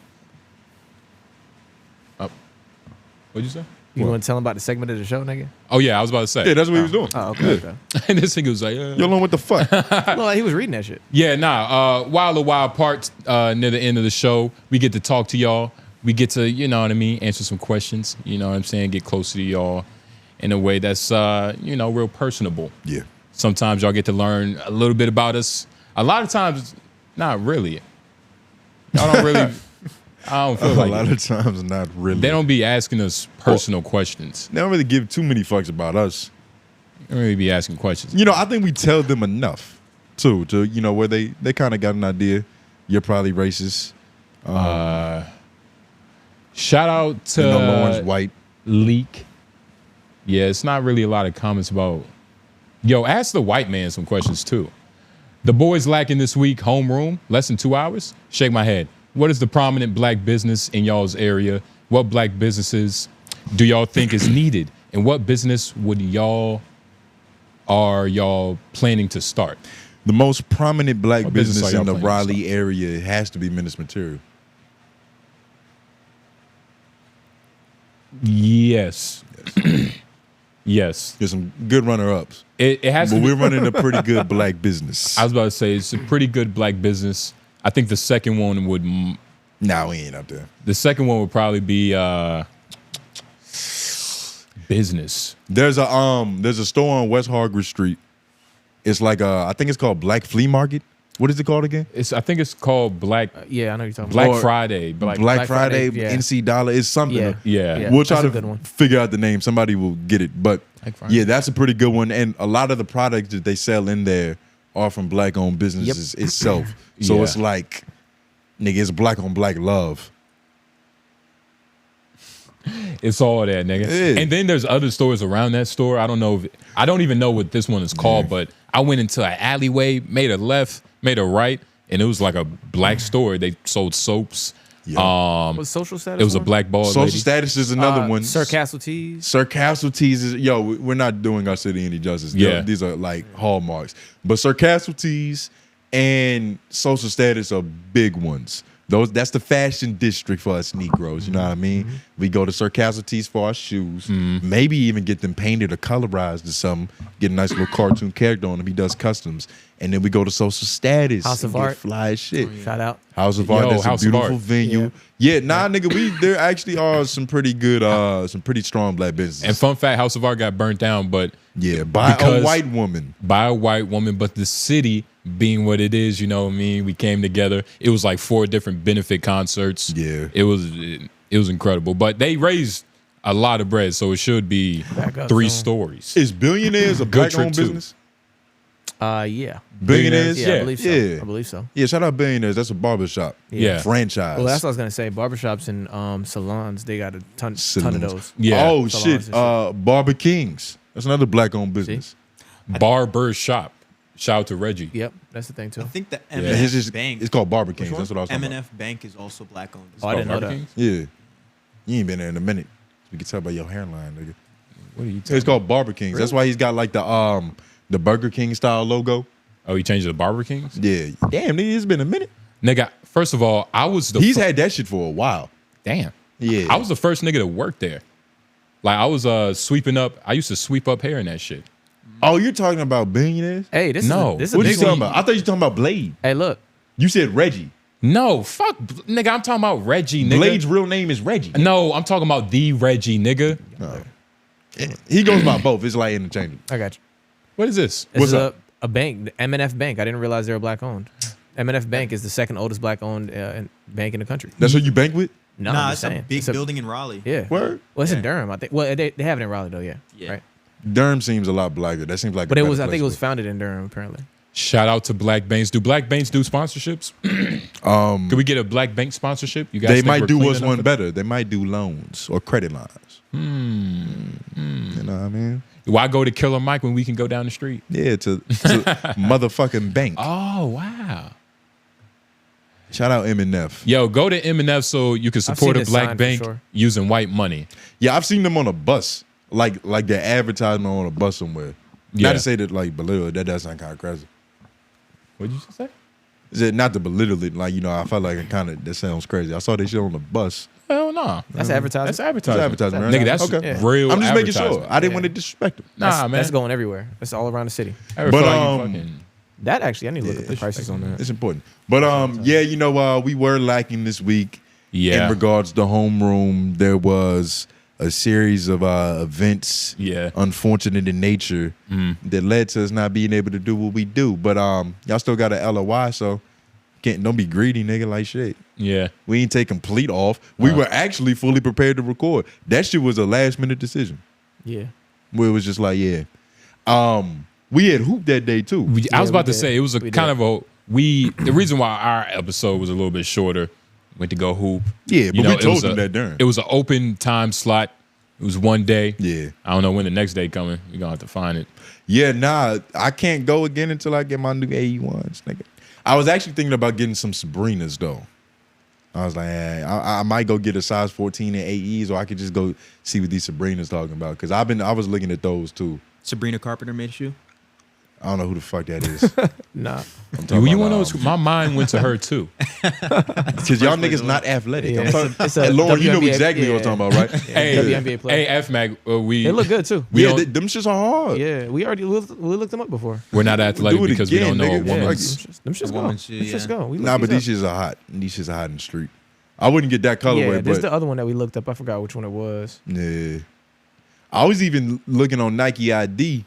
What'd you say? You want to tell him about the segment of the show, nigga? Oh yeah, I was about to say. Yeah, that's what he was doing. Oh, okay. Yeah. And this nigga was like, Yo, Lon, what the fuck? Well, he was reading that shit. Yeah, nah. 𝙼𝙾𝚃 part near the end of the show. We get to talk to y'all. We get to, you know what I mean, answer some questions. You know what I'm saying? Get closer to y'all in a way that's, real personable. Yeah. Sometimes y'all get to learn a little bit about us. A lot of times, not really. Y'all don't really. I don't feel like a lot of times, not really. They don't be asking us personal questions. They don't really give too many fucks about us. They don't really be asking questions. You know, I think we tell them enough too, to where they kind of got an idea. You're probably racist. Shout out to Lawrence White Leak. Yeah, it's not really a lot of comments about. Yo, ask the white man some questions too. The boys lacking this week. Homeroom, less than 2 hours. Shake my head. What is the prominent black business in y'all's area? What black businesses do y'all think is needed? And what business are y'all planning to start? The most prominent black What business business are y'all in the planning to Raleigh area has to be Menace Material. Yes. Yes. There's some good runner-ups. It has But to be. we're running a pretty good black business. I was about to say it's a pretty good black business. I think the second one would. Nah, we ain't up there. The second one would probably be business. There's a store on West Hargrove Street. It's like I think it's called Black Flea Market. What is it called again? I think it's called Black. Yeah, I know you're talking Black about. Friday. Black Friday, yeah. NC Dollar. It's something. Yeah. We'll try That's a good to one. figure out the name. Somebody will get it. But Friday. yeah, that's a pretty good one. And a lot of the products that they sell in there are from black-owned businesses itself. So Yeah. it's like, nigga, it's black-on-black love. It's all that, nigga. Yeah. And then there's other stores around that store. I don't even know what this one is called, but I went into an alleyway, made a left, made a right, and it was like a black store. They sold soaps, What's social status? It was a one? black ball. Social lady. status is another one. 𝙬𝔬𝚃. 𝙬𝔬𝚃 is we're not doing our city any justice. Yeah. These are like hallmarks. But 𝙬𝔬𝚃 and social status are big ones. That's the fashion district for us Negroes. You know what I mean? We go to 𝙬𝔬𝚃 for our shoes. Maybe even get them painted or colorized or something. Get a nice little cartoon character on them. He does customs. And then we go to social status. House of and get Art. fly as shit. Shout out. House of Art. Yo, That's House a of beautiful Art. venue. Yeah, nigga. There actually are some pretty good, some pretty strong black businesses. And fun fact, House of Art got burnt down, but by a because- white woman. By a white woman, but the city being what it is, you know what I mean? We came together. It was like 4 different benefit concerts. Yeah. It was incredible. But they raised a lot of bread, so it should be 3 stories. Is Billionaires a Good black-owned trip, too. business? Yeah. Billionaires? Yeah, I believe so. Yeah. I believe so. Yeah, shout out Billionaires. That's a barbershop. Yeah. Franchise. Well, that's what I was gonna say. Barbershops and salons, they got a ton of those. Yeah. Oh, Salons shit. and Barber Kings. That's another black-owned business. Barber Shop. Shout out to Reggie. Yep, that's the thing too. I think the Yeah, MNF Bank. It's called Barber Kings. Which That's what I was talking about. MNF Bank is also black owned. Oh, I didn't know that. Yeah. You ain't been there in a minute. We can tell by your hairline, nigga. What are you It's called Barber Kings. That's why he's got like the Burger King style logo. Oh, he changed it to Barber Kings? Yeah. Damn, nigga, it's been a minute. Nigga, first of all, I was the He's had that shit for a while. Damn. Yeah. I was the first nigga to work there. Like I was sweeping up. I used to sweep up hair and that shit. Oh, you're talking about Billionaires? Hey, this No. is a What are big you talking one. about? I thought you were talking about Blade. Hey, look. You said Reggie. No, fuck, nigga. I'm talking about Reggie, nigga. Blade's real name is Reggie. No, I'm talking about the Reggie, nigga. He goes by both. It's like interchangeable. I got you. What is this? This What's is up? a bank, the MNF Bank. I didn't realize they were black owned. MNF Bank is the second oldest black owned bank in the country. That's who you bank with? No, Nah, I'm it's just a saying. big It's building in Raleigh. Yeah. Word? Well, it's in Durham, I think. Well, they have it in Raleigh though. Yeah. Right. Durham seems a lot blacker. That seems like. But a it better was. I place think it was to- founded in Durham. Apparently. Shout out to Black Banks. Do Black Banks do sponsorships? Could we get a Black Bank sponsorship? You guys They think might we're do clean us enough one for better. They might do loans or credit lines. You know what I mean? that? Why go to Killer Mike when we can go down the street? Yeah, to motherfucking bank. Oh, wow. Shout out MNF. Yo, go to M&F so you can support seen a this black sign for bank sure. using white money. Yeah, I've seen them on a bus, like their advertisement on a bus somewhere. Yeah. Not to say that like belittle it, that does sound kind of crazy. What did you just say? Is it not to belittle it? Like I felt like it kind of that sounds crazy. I saw they shit on the bus. Hell no. That's advertising. That's It's advertising. advertisement, right? Nigga, that's Okay. real I'm just making sure. advertisement. I didn't want to disrespect them. Nah, man. That's going everywhere. That's all around the city. I ever But, felt like you fucking- That actually, I need to look at the prices on that. It's important. But yeah, we were lacking this week. Yeah. In regards to homeroom, there was a series of events, unfortunate in nature, that led to us not being able to do what we do. But y'all still got a LOI, so don't be greedy, nigga. Like shit. Yeah. We ain't take complete off. We were actually fully prepared to record. That shit was a last minute decision. Yeah. Where it was just like, yeah. We had hoop that day too. I was about to say it was a kind of a the reason why our episode was a little bit shorter, went to go hoop. Yeah, but we told them that during. It was an open time slot. It was one day. Yeah. I don't know when the next day coming. We're gonna have to find it. Yeah, nah, I can't go again until I get my new AE1s, nigga. I was actually thinking about getting some Sabrinas though. I was like, I might go get a size 14 in AEs, or I could just go see what these Sabrinas talking about. Cause I was looking at those too. Sabrina Carpenter made a shoe. I don't know who the fuck that is. Nah. You want to know? My mind went to her too. Because y'all niggas not athletic. Yeah, I'm talking, it's a Lauren, you know WNBA exactly what I'm talking about, right? Hey, WNBA player. Hey, F-Mac, we They look good too. Them shits are hard. Yeah, we looked them up before. We're not athletic Do it because we again, don't know a nigga. woman's. Them shits go. woman's Them shoe, shits yeah. go. We Nah, looked but these these up. shits are hot. These shits are hot in the street. I wouldn't get that colorway, Yeah, there's but the other one that we looked up. I forgot which one it was. yeah. I was even looking on Nike ID.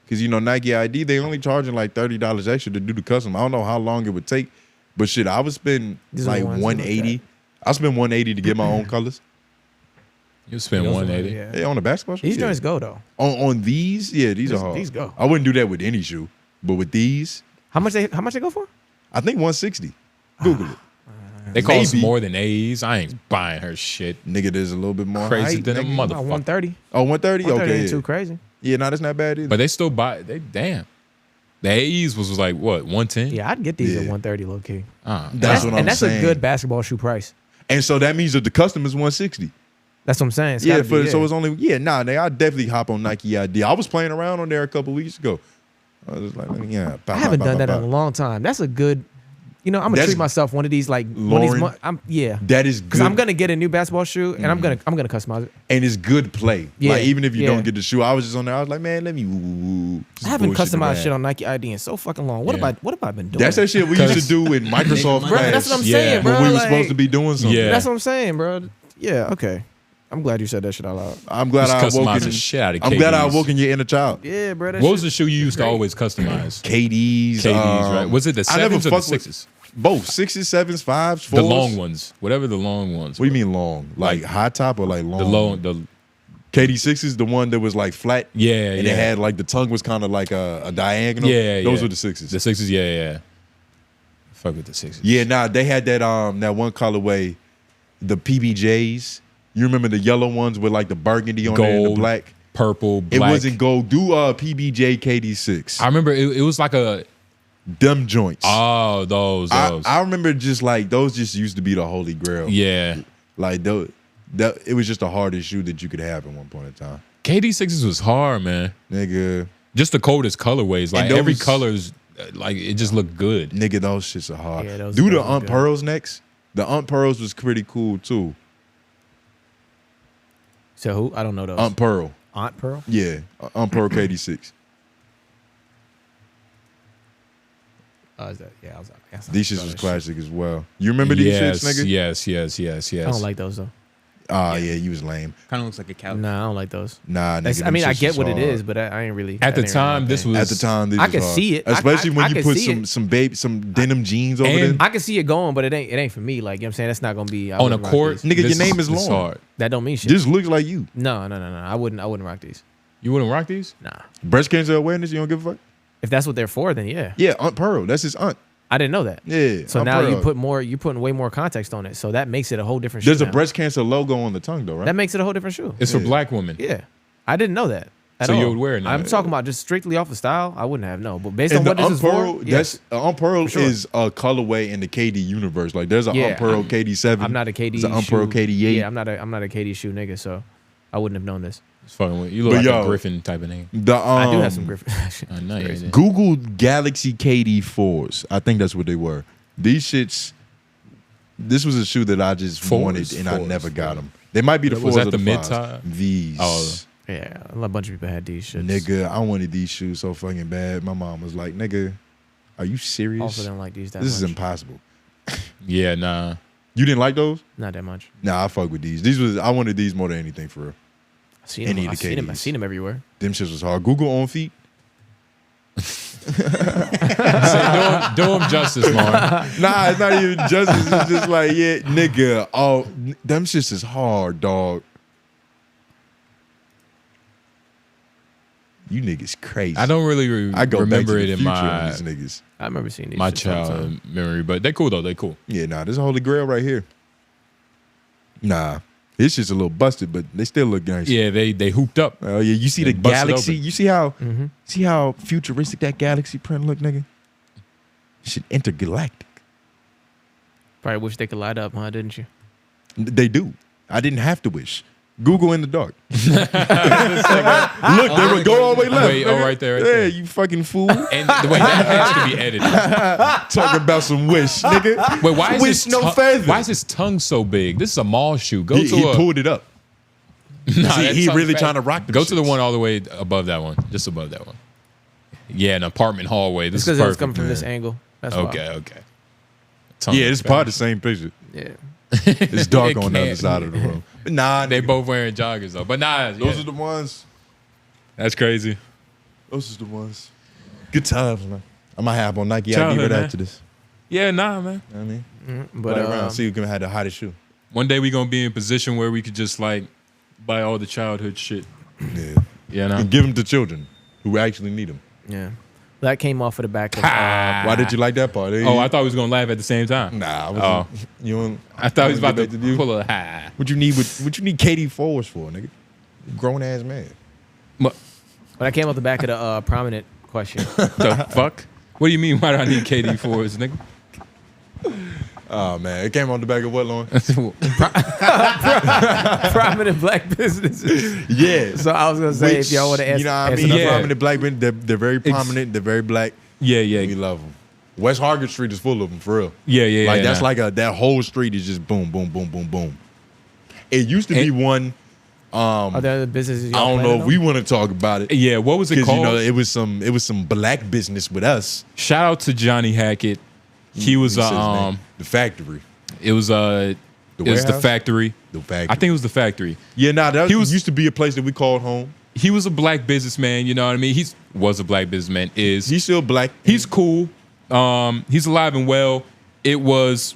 Because, Nike ID, they only charging like $30 extra to do the custom. I don't know how long it would take. But shit, I would spend These are like the ones we looked $180. I spend $180 to get my own colors. You spend Those are- 180. yeah. Hey, on the basketball shoes? These Yeah. joints go though. On these? Yeah, these are hard. These go. I wouldn't do that with any shoe. But with these, How much they go for? I think 160. Google it. They cost Maybe. more than A's. I ain't buying her shit. Nigga, there's a little bit more Crazy height, than a nigga. motherfucker. About 130. Oh, 130? 130 Okay. ain't too crazy. Yeah, no, that's not bad either. But they still buy. Damn. The A's was like what 110. Yeah, I'd get these at Yeah. 130 low key. That's what I'm and that's saying. a good basketball shoe price. And so that means that the custom is 160. That's what I'm saying. It's Yeah, gotta be, so it's only nigga, I definitely hop on Nike ID. I was playing around on there a couple weeks ago. I was like, yeah. I haven't done that in a long time. That's a good. You know, I'm gonna treat myself one of these like Lauren, one of these. That is good because I'm gonna get a new basketball shoe and I'm gonna customize it. And it's good play. Yeah, like even if you don't get the shoe, I was just on there. I was like, man, let me. I haven't customized shit on Nike ID in so fucking long. What have I been doing? That's that shit we used to do in Microsoft Bro, that's what I'm saying, bro. When we were Like, supposed to be doing something. That's what I'm saying, bro. Yeah, okay. I'm glad you said that shit out loud. I'm glad I woke in. Shit out of I'm glad I KDs. woke in your inner child. Yeah, bro. What was the shoe you used to always customize? KDs. Right? Was it the sevens or the sixes? Both 6s, 7s, 5s, 4s. The long ones, whatever the long ones. What do you mean long? Like high top or like long? The KD6 is the one that was like flat. Yeah, and it had like the tongue was kind of like a diagonal. Yeah, those were the 6s. The 6s, yeah. Fuck with the 6s. Yeah, nah, they had that that one colorway, the PBJs. You remember the yellow ones with like the burgundy on there and the black, purple, black. It wasn't gold. Do PBJ KD6. I remember it was like a them joints. Oh, those. I remember just like those just used to be the holy grail. Yeah, like it was just the hardest shoe that you could have at one point in time. KD6s was hard, man. Nigga, just the coldest colorways. Like every color's like it just looked good. Nigga, those shits are hard. Yeah, those Do the are Aunt Pearls next. The Aunt Pearls was pretty cool too. So who? I don't know those. Aunt Pearl. Aunt Pearl? Yeah, Aunt Pearl KD6. Is that? Yeah, I was like, These shits was classic as well. You remember these shits, nigga? Yes. I don't like those though. Oh yeah, you was lame. Kind of looks like a couch. Nah, I don't like those. Nah, nigga, I mean, I shits get was what it hard. is, but I ain't really. At the time, this was. At the time, this I was could hard. see it, especially when I you could put see some denim jeans over there. I can see it going, but it ain't for me. Like you know what I'm saying, that's not gonna be I On a wouldn't rock Nigga, court, these. your name is this Lauren. hard. That don't mean shit. This looks like you. No. I wouldn't rock these. You wouldn't rock these? Nah. Breast cancer awareness. You don't give a fuck. If that's what they're for, then yeah. Yeah, Aunt Pearl. That's his aunt. I didn't know that. Yeah. So Aunt now Pearl. you're putting way more context on it. So that makes it a whole different shoe. There's a now. breast cancer logo on the tongue though, right? That makes it a whole different shoe. It's for black women. Yeah. I didn't know that. At So all. you would wear it now? I'm talking about just strictly off of style. I wouldn't have no. But based And on what the this Aunt is Pearl, for, yes. Aunt Pearl For sure. is a colorway in the KD universe. Like there's an Aunt Pearl KD7. I'm not a KD There's an Aunt shoe. Pearl KD8. Yeah, I'm not a KD shoe nigga, so I wouldn't have known this. It's fucking with you. Look But like yo, a Griffin type of name. I do have some Griffin. I know you did. Google Galaxy KD4s. I think that's what they were. These shits. This was a shoe that I just wanted and I never got them. They might be the Was fours that or the the mid-tie? fives. These. Oh. Yeah, a bunch of people had these shits. Nigga, I wanted these shoes so fucking bad. My mom was like, nigga, are you serious? Also didn't like these that This is much. impossible. Yeah, nah. You didn't like those? Not that much. Nah, I fuck with these. I wanted these more than anything for real. I seen Any them. of the I KDs. seen them everywhere. Them shits was hard. Google on feet. Do him justice, Mark. Nah, it's not even justice. It's just like, yeah, nigga. Oh, them shits is hard, dog. You niggas crazy. I don't really I go remember back to it the in future my on these niggas. I remember seeing these. my shits all the time. child memory, but they cool though. They cool. Yeah, nah, this is holy grail right here. Nah, this shit's a little busted, but they still look nice. Yeah, they hooped up. Oh yeah, you see They the busted galaxy. open. You see how futuristic that galaxy print look, nigga? Shit intergalactic. Probably wish they could light up, huh? Didn't you? They do. I didn't have to wish. Google in the dark. Look, they would go all the way left. Wait, oh, nigga. right there, right yeah, there. you fucking fool. And the way that has to be edited. Talking about some wish, nigga. Wait, why is wish his no tongue- feather? Why is his tongue so big? This is a mall shoe. Go He to a. pulled it up. Nah, See, that he tongue really fat. trying to rock them Go to the shits. one all the way above that one, just above that one. Yeah, an apartment hallway. This It's is because it was perfect. coming from man. this angle. That's Okay, why. okay. Yeah, it's part of the same picture. Yeah. It's dark It on the other can't. side of the room. But nah, They both wearing joggers though. But nah, those yeah. are the ones. That's crazy. Those are the ones. Good times, man. I might have on Nike ID Childhood, right man. after this. Yeah, nah, man. You know what I mean? But Play around, see who can have the hottest shoe. One day we gonna be in a position where we could just like buy all the childhood shit. Yeah. Yeah, nah. And give them to children who actually need them. Yeah. That came off of the back of. Why did you like that part? Oh, I thought we was gonna laugh at the same time. Nah, I wasn't. You don't, I thought he was about to do. pull a ha. What you need KD4s for, nigga? Grown ass man. But I came off the back of the prominent question. The fuck? What do you mean? Why do I need KD4s, nigga? Oh man, it came on the back of what, Lauren? Prominent black businesses. Yeah. So I was gonna say, if y'all want to ask, you know what I mean? Prominent black businesses, they're very prominent. They're very black. Yeah, yeah. We love them. West Hargett Street is full of them, for real. Yeah. Like that's like that whole street is just boom, boom, boom, boom, boom. It used to be one. Are there other businesses? I don't know if we want to talk about it. Yeah, what was it called? You know, it was some black business with us. Shout out to Johnny Hackett. He was the factory. It was the factory. The factory. I think it was the factory. Yeah, that used to be a place that we called home. He was a black businessman, you know what I mean? He's a black businessman. He's still black. He's cool. He's alive and well. It was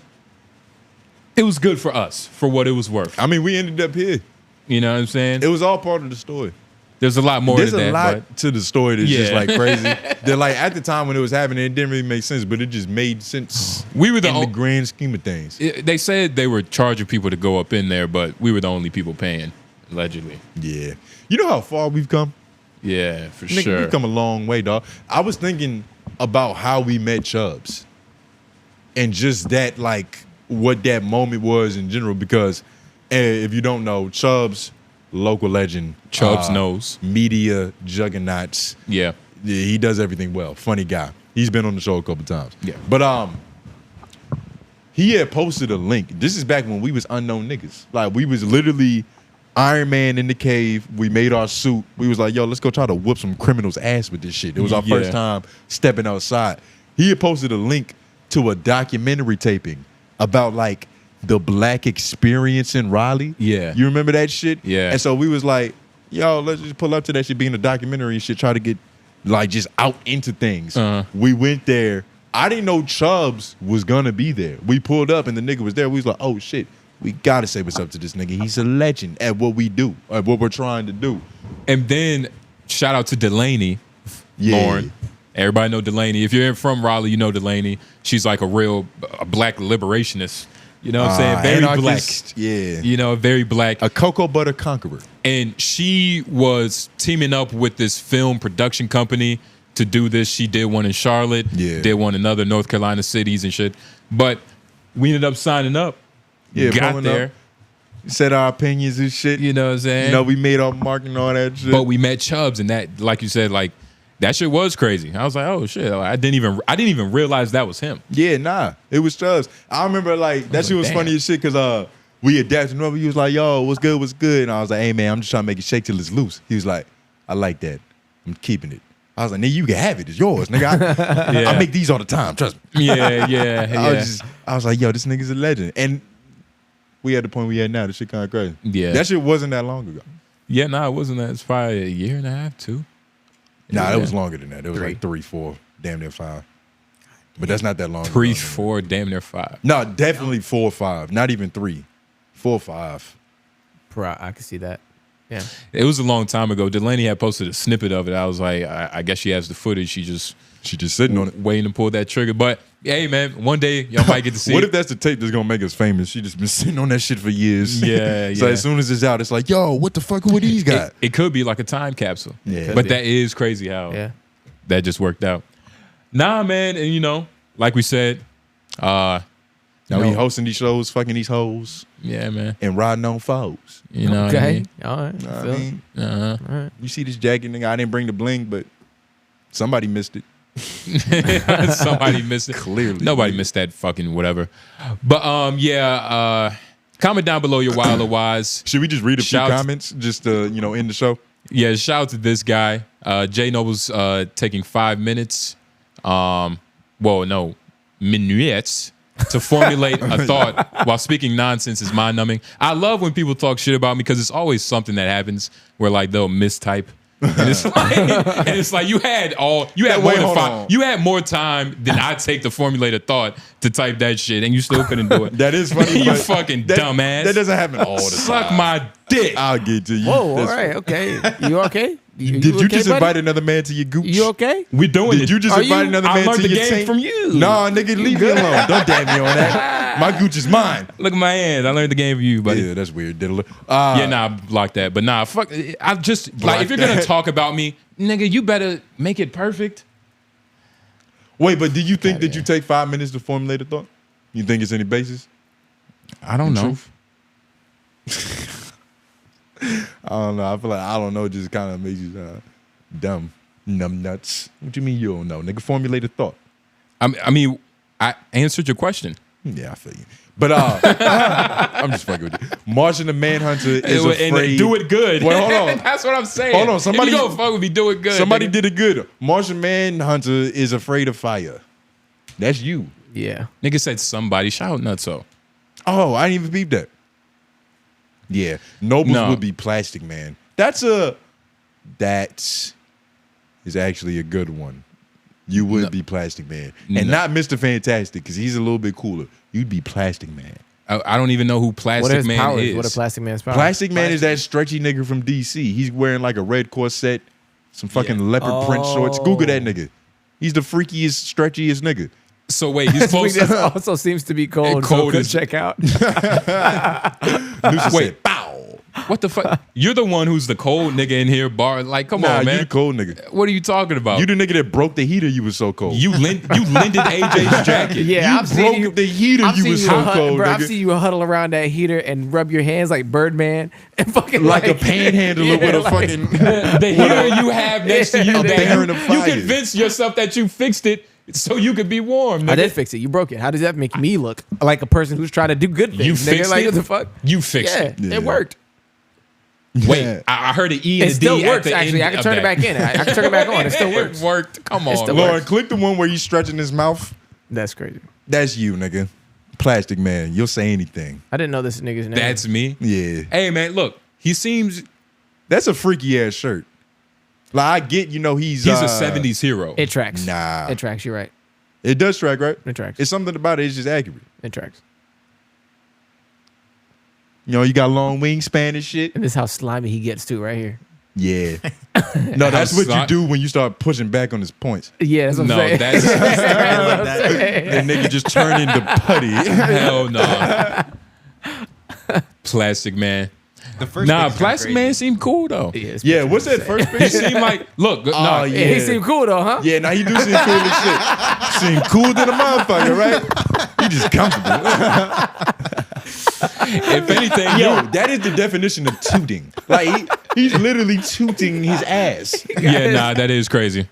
good for us for what it was worth. I mean, we ended up here. You know what I'm saying? It was all part of the story. There's a lot more to that. There's a lot to the story that's just like crazy. That like at the time when it was happening, it didn't really make sense, but it just made sense. We were in the grand scheme of things. They said they were charging people to go up in there, but we were the only people paying, allegedly. Yeah. You know how far we've come? Yeah, for Nigga, sure. We've come a long way, dog. I was thinking about how we met Chubbs and just that, like, what that moment was in general, because if you don't know, Chubbs, local legend. Chubbs knows. Media juggernauts. Yeah. He does everything well. Funny guy. He's been on the show a couple times. Yeah. But he had posted a link. This is back when we was unknown niggas. Like, we was literally Iron Man in the cave. We made our suit. We was like, yo, let's go try to whoop some criminals' ass with this shit. It was our first time stepping outside. He had posted a link to a documentary taping about, like, the black experience in Raleigh. Yeah. You remember that shit? Yeah. And so we was like, yo, let's just pull up to that shit being a documentary and shit, try to get, like, just out into things. We went there. I didn't know Chubbs was gonna be there. We pulled up and the nigga was there. We was like, oh shit, we gotta say what's up to this nigga. He's a legend at what we do, at what we're trying to do. And then shout out to Delaney, Lauren. Everybody know Delaney. If you're from Raleigh, you know Delaney. She's like a real black liberationist. You know what I'm saying? Very anarchist, black. Yeah. You know, very black. A cocoa butter conqueror. And she was teaming up with this film production company to do this. She did one in Charlotte. Yeah. Did one in other North Carolina cities and shit. But we ended up signing up. Yeah, got there. Up, said our opinions and shit. You know what I'm saying? You know, we made our mark and all that shit. But we met Chubbs, and that, like you said, like, that shit was crazy. I was like, oh shit, I didn't even realize that was him. Yeah, nah, it was Chubbs. I remember like that shit was funny as shit because we adapted. Remember, he was like, yo, what's good? And I was like, hey man, I'm just trying to make it shake till it's loose. He was like, I like that. I'm keeping it. I was like, nigga, you can have it. It's yours, nigga. I make these all the time. Trust me. Yeah. I was like, yo, this nigga's a legend. And we at the point we at now. This shit kind of crazy. Yeah. That shit wasn't that long ago. Yeah, no, it wasn't that. It's probably a year and a half, 2. Nah, it was longer than that. It was like 3, 4, damn near 5. But that's not that long. 3, 4, damn near 5. No, definitely 4 or 5. Not even 3. 4 or 5. I can see that. Yeah. It was a long time ago. Delaney had posted a snippet of it. I was like, I guess she has the footage. She just sitting on it, waiting to pull that trigger. But hey, man, one day y'all might get to see. What it. if that's the tape that's gonna make us famous? She just been sitting on that shit for years. Yeah. So as soon as it's out, it's like, yo, what the fuck were these guys? It could be like a time capsule. Yeah. But that is crazy how that just worked out. Nah, man, and you know, like we said, now we hosting these shows, fucking these hoes. Yeah, man. And riding on foes. You know what I mean? All right. Know what I mean? Uh-huh. All right. You see this jacket, nigga, I didn't bring the bling, but somebody missed it. Somebody missed it. Clearly. Nobody missed that fucking whatever. But comment down below your wild LOIs. Should we just read a few comments just to, end the show? Yeah, shout out to this guy. Jay Noble's taking 5 minutes. Minutes to formulate a thought while speaking nonsense is mind-numbing. I love when people talk shit about me because it's always something that happens where like they'll mistype. And it's like you had more time than I take to formulate a thought to type that shit, and you still couldn't do it. That is funny. You fucking dumbass. That doesn't happen all the time. Suck my dick. I'll get to you. Whoa, all right, okay. You okay? Did you just invite another man to your gooch? You okay? We're doing it. Did you just invite another man to your I learned the game tank? from you. Nah, nigga, leave me alone. Don't damn me on that. My gooch is mine. Look at my hands. I learned the game from you, buddy. Yeah, that's weird. Block that. But nah, fuck. I just like if you're gonna talk about me, nigga, you better make it perfect. Wait, but do you think that you take 5 minutes to formulate a thought? You think it's any basis? I don't know. I don't know. I feel like I don't know just kind of makes you dumb. Numb nuts. What you mean you don't know? Nigga, formulate a thought. I mean, I answered your question. Yeah, I feel you. But I'm just fucking with you. Martian the Manhunter is afraid. And do it good. Well, hold on. That's what I'm saying. Hold on. Somebody if you go fuck with me, do it good. Somebody nigga. did it good. Martian Manhunter is afraid of fire. That's you. Yeah. Nigga said somebody. Shout out Nutso. Oh, I didn't even peep that. Yeah. Noblez would be Plastic Man. That is actually a good one. You would be Plastic Man. And not Mr. Fantastic, because he's a little bit cooler. You'd be Plastic Man. I don't even know who Plastic Man is. What a Plastic Man's power? Plastic Man is that stretchy nigga from DC. He's wearing like a red corset, some fucking leopard print shorts. Google that nigga. He's the freakiest, stretchiest nigga. So wait, he's supposed to also seems to be cold. Cold so check out. Wait, bow. What the fuck? You're the one who's the cold nigga in here, bar. Like, come on, man. You the cold nigga. What are you talking about? You the nigga that broke the heater. You was so cold. You lended AJ's jacket. Yeah, you broke the heater. You was so cold, bro. nigga. I've seen you huddle around that heater and rub your hands like Birdman and fucking like a panhandler with a fucking the heater you have next to you. Bearing of You fire. convinced yourself that you fixed it so you could be warm. Nigga. I did fix it. You broke it. How does that make me look like a person who's trying to do good things? You nigga? fixed like, it? What the fuck? You fixed it. Yeah, it worked. Wait, I heard an E and It a D still works, at the actually. end I can of turn it that. back in. I can turn it back on. It still works. It worked. Come It on, still Lauren, works. click the one where he's stretching his mouth. That's crazy. That's you, nigga. Plastic Man. You'll say anything. I didn't know this nigga's name. That's me. Yeah. Hey, man, look. He seems. That's a freaky ass shirt. Like I get, he's a 70s hero. It tracks. Nah. It tracks. You're right. It does track, right? It tracks. It's something about it. It's just accurate. It tracks. You got long wingspan and shit. And this is how slimy he gets too, right here. Yeah. No, that's what you do when you start pushing back on his points. Yeah, that's what I'm saying. That's that nigga just turn into putty. Hell no. Plastic Man. The first Plastic Man seemed cool though. Yeah, what's that first He picture? seemed like, look, no, Oh, yeah. He seemed cool though, huh? Yeah, he do seem cool as shit. Seem cool than a motherfucker, right? He just comfortable. if anything, that is the definition of tooting. Like he's literally tooting his ass. yeah, that is crazy.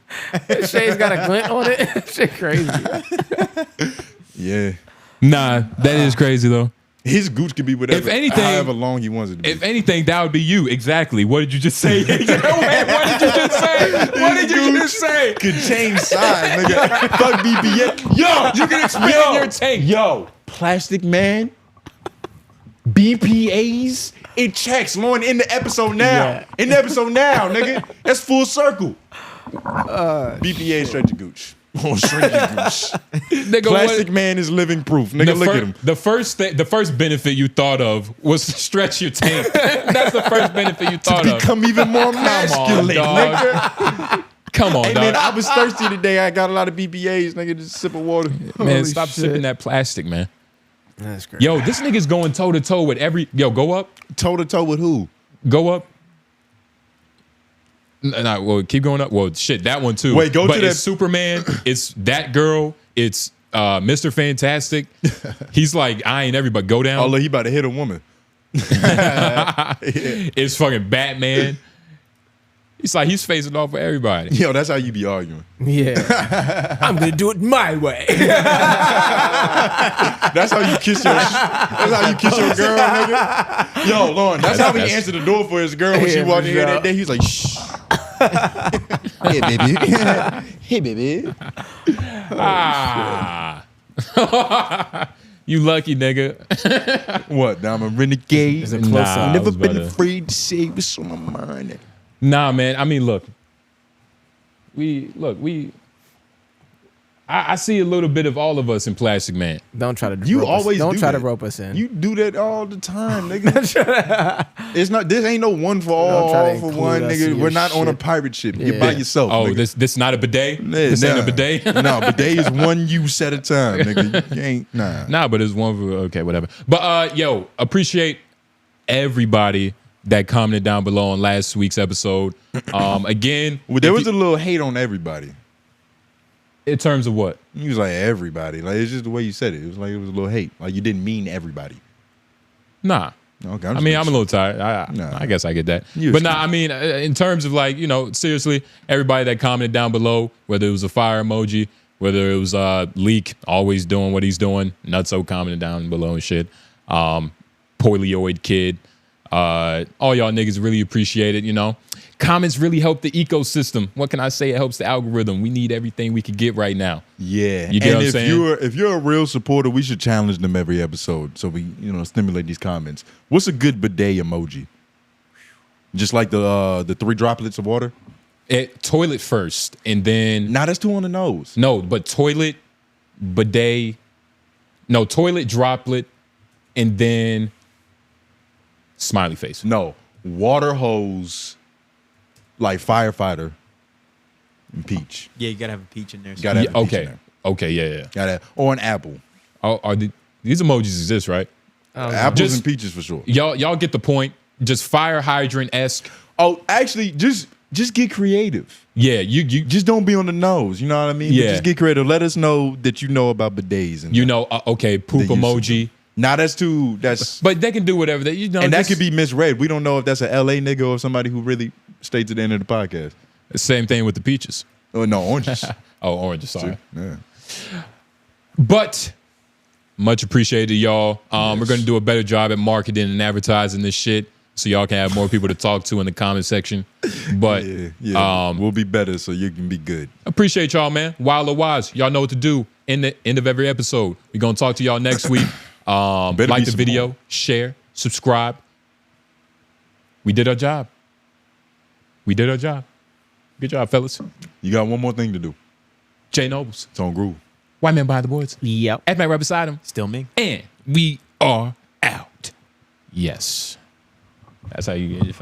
Shay's got a glint on it. Shit crazy. Yeah. Nah, that is crazy though. His gooch could be whatever, If anything, however long he wants it to be. If anything, that would be you. Exactly. What did you just say? What did you just say? What did you just say? Could change size, nigga. Fuck BBS. Yo, You can expand your tank. Yo, Plastic Man, BPAs, it checks. Lauren, in the episode now. Yeah. In the episode now, nigga. That's full circle. BPA stretch your gooch. Or shrink your gooch. Nigga, Plastic Man is living proof. Nigga, look at him. The first benefit you thought of was to stretch your tank. That's the first benefit you thought To of. become even more masculine, dog. nigga. Come on, Hey, dog. man, I was thirsty today. I got a lot of BPAs, nigga. Just sip of water. Man, stop sipping that plastic, man. That's crazy. Yo, this nigga's going toe to toe with every. Yo, go up. Toe to toe with who? Go up. Nah, well, keep going up. Well, shit, that one too. Wait, go but to it's that- Superman. It's that girl. It's Mr. Fantastic. He's like eyeing everybody. Go down. Oh, look, he about to hit a woman. It's fucking Batman. It's like he's facing off with everybody. Yo, that's how you be arguing. Yeah. I'm gonna do it my way. That's how you kiss your. That's how you kiss your girl, nigga. Yo, Lauren, that's how he answered the door for his girl when she Yeah, walked in for here sure. that day. He's like, shh. Hey, baby. Hey, baby. You lucky nigga. What? Now I'm a renegade. It's a close up. I Never was been about to- afraid to say what's on my mind. Nah, man. I mean, look. I see a little bit of all of us in Plastic Man. Don't try to You rope us. always don't do try that. to rope us in. You do that all the time, nigga. It's not. This ain't no one for all, try to all for include one, us in nigga. your We're not on a shit. pirate ship. You're Yeah. by yourself. Oh, nigga. this not a bidet? This ain't a bidet? No, bidet is one use at a time, nigga. You ain't nah. Nah, but it's one for okay, whatever. But yo, appreciate everybody that commented down below on last week's episode. Again, Well, there was a little hate on everybody. In terms of what? He was like everybody. Like it's just the way you said it. It was like it was a little hate. Like you didn't mean everybody. Nah. Okay. I'm a little tired. I guess I get that. But nah, I mean, in terms of like, seriously, everybody that commented down below, whether it was a fire emoji, whether it was Leak always doing what he's doing, Nutso commenting down below and shit. 𝙼𝙾𝚃𝚃 kid. All y'all niggas really appreciate it, Comments really help the ecosystem. What can I say? It helps the algorithm. We need everything we could get right now. Yeah. You get what I'm saying? If you're a real supporter, we should challenge them every episode so we, stimulate these comments. What's a good bidet emoji? Just like the 3 droplets of water? Toilet first, and then... Nah, that's too on the nose. No, but toilet, bidet... No, toilet, droplet, and then... Smiley face. No, water hose... Like firefighter and peach. Yeah, you gotta have a peach in there. So Gotta have a peach in there. Okay, yeah. Gotta or an apple. Oh, these emojis exist, right? Apples and peaches for sure. Y'all get the point. Just fire hydrant-esque. Oh, actually, just get creative. Yeah, you just don't be on the nose. You know what I mean? Yeah. But just get creative. Let us know that you know about bidets. And okay, poop emoji. Nah, that's. But they can do whatever they and that could be misread. We don't know if that's an LA nigga or somebody who really stayed to the end of the podcast. Same thing with the peaches. Oh no, oranges. Oranges. Sorry. Yeah. But much appreciated, y'all. We're gonna do a better job at marketing and advertising this shit, so y'all can have more people to talk to in the comment section. But we'll be better so you can be good. Appreciate y'all, man. Wild or wise, y'all know what to do. In the end of every episode, we're gonna talk to y'all next week. Like the video, share, subscribe. We did our job. Good job, fellas. You got one more thing to do. J Noblez. It's on Groove. White man behind the boards. Yep. F man right beside him. Still me. And we are out. Yes. That's how you get it.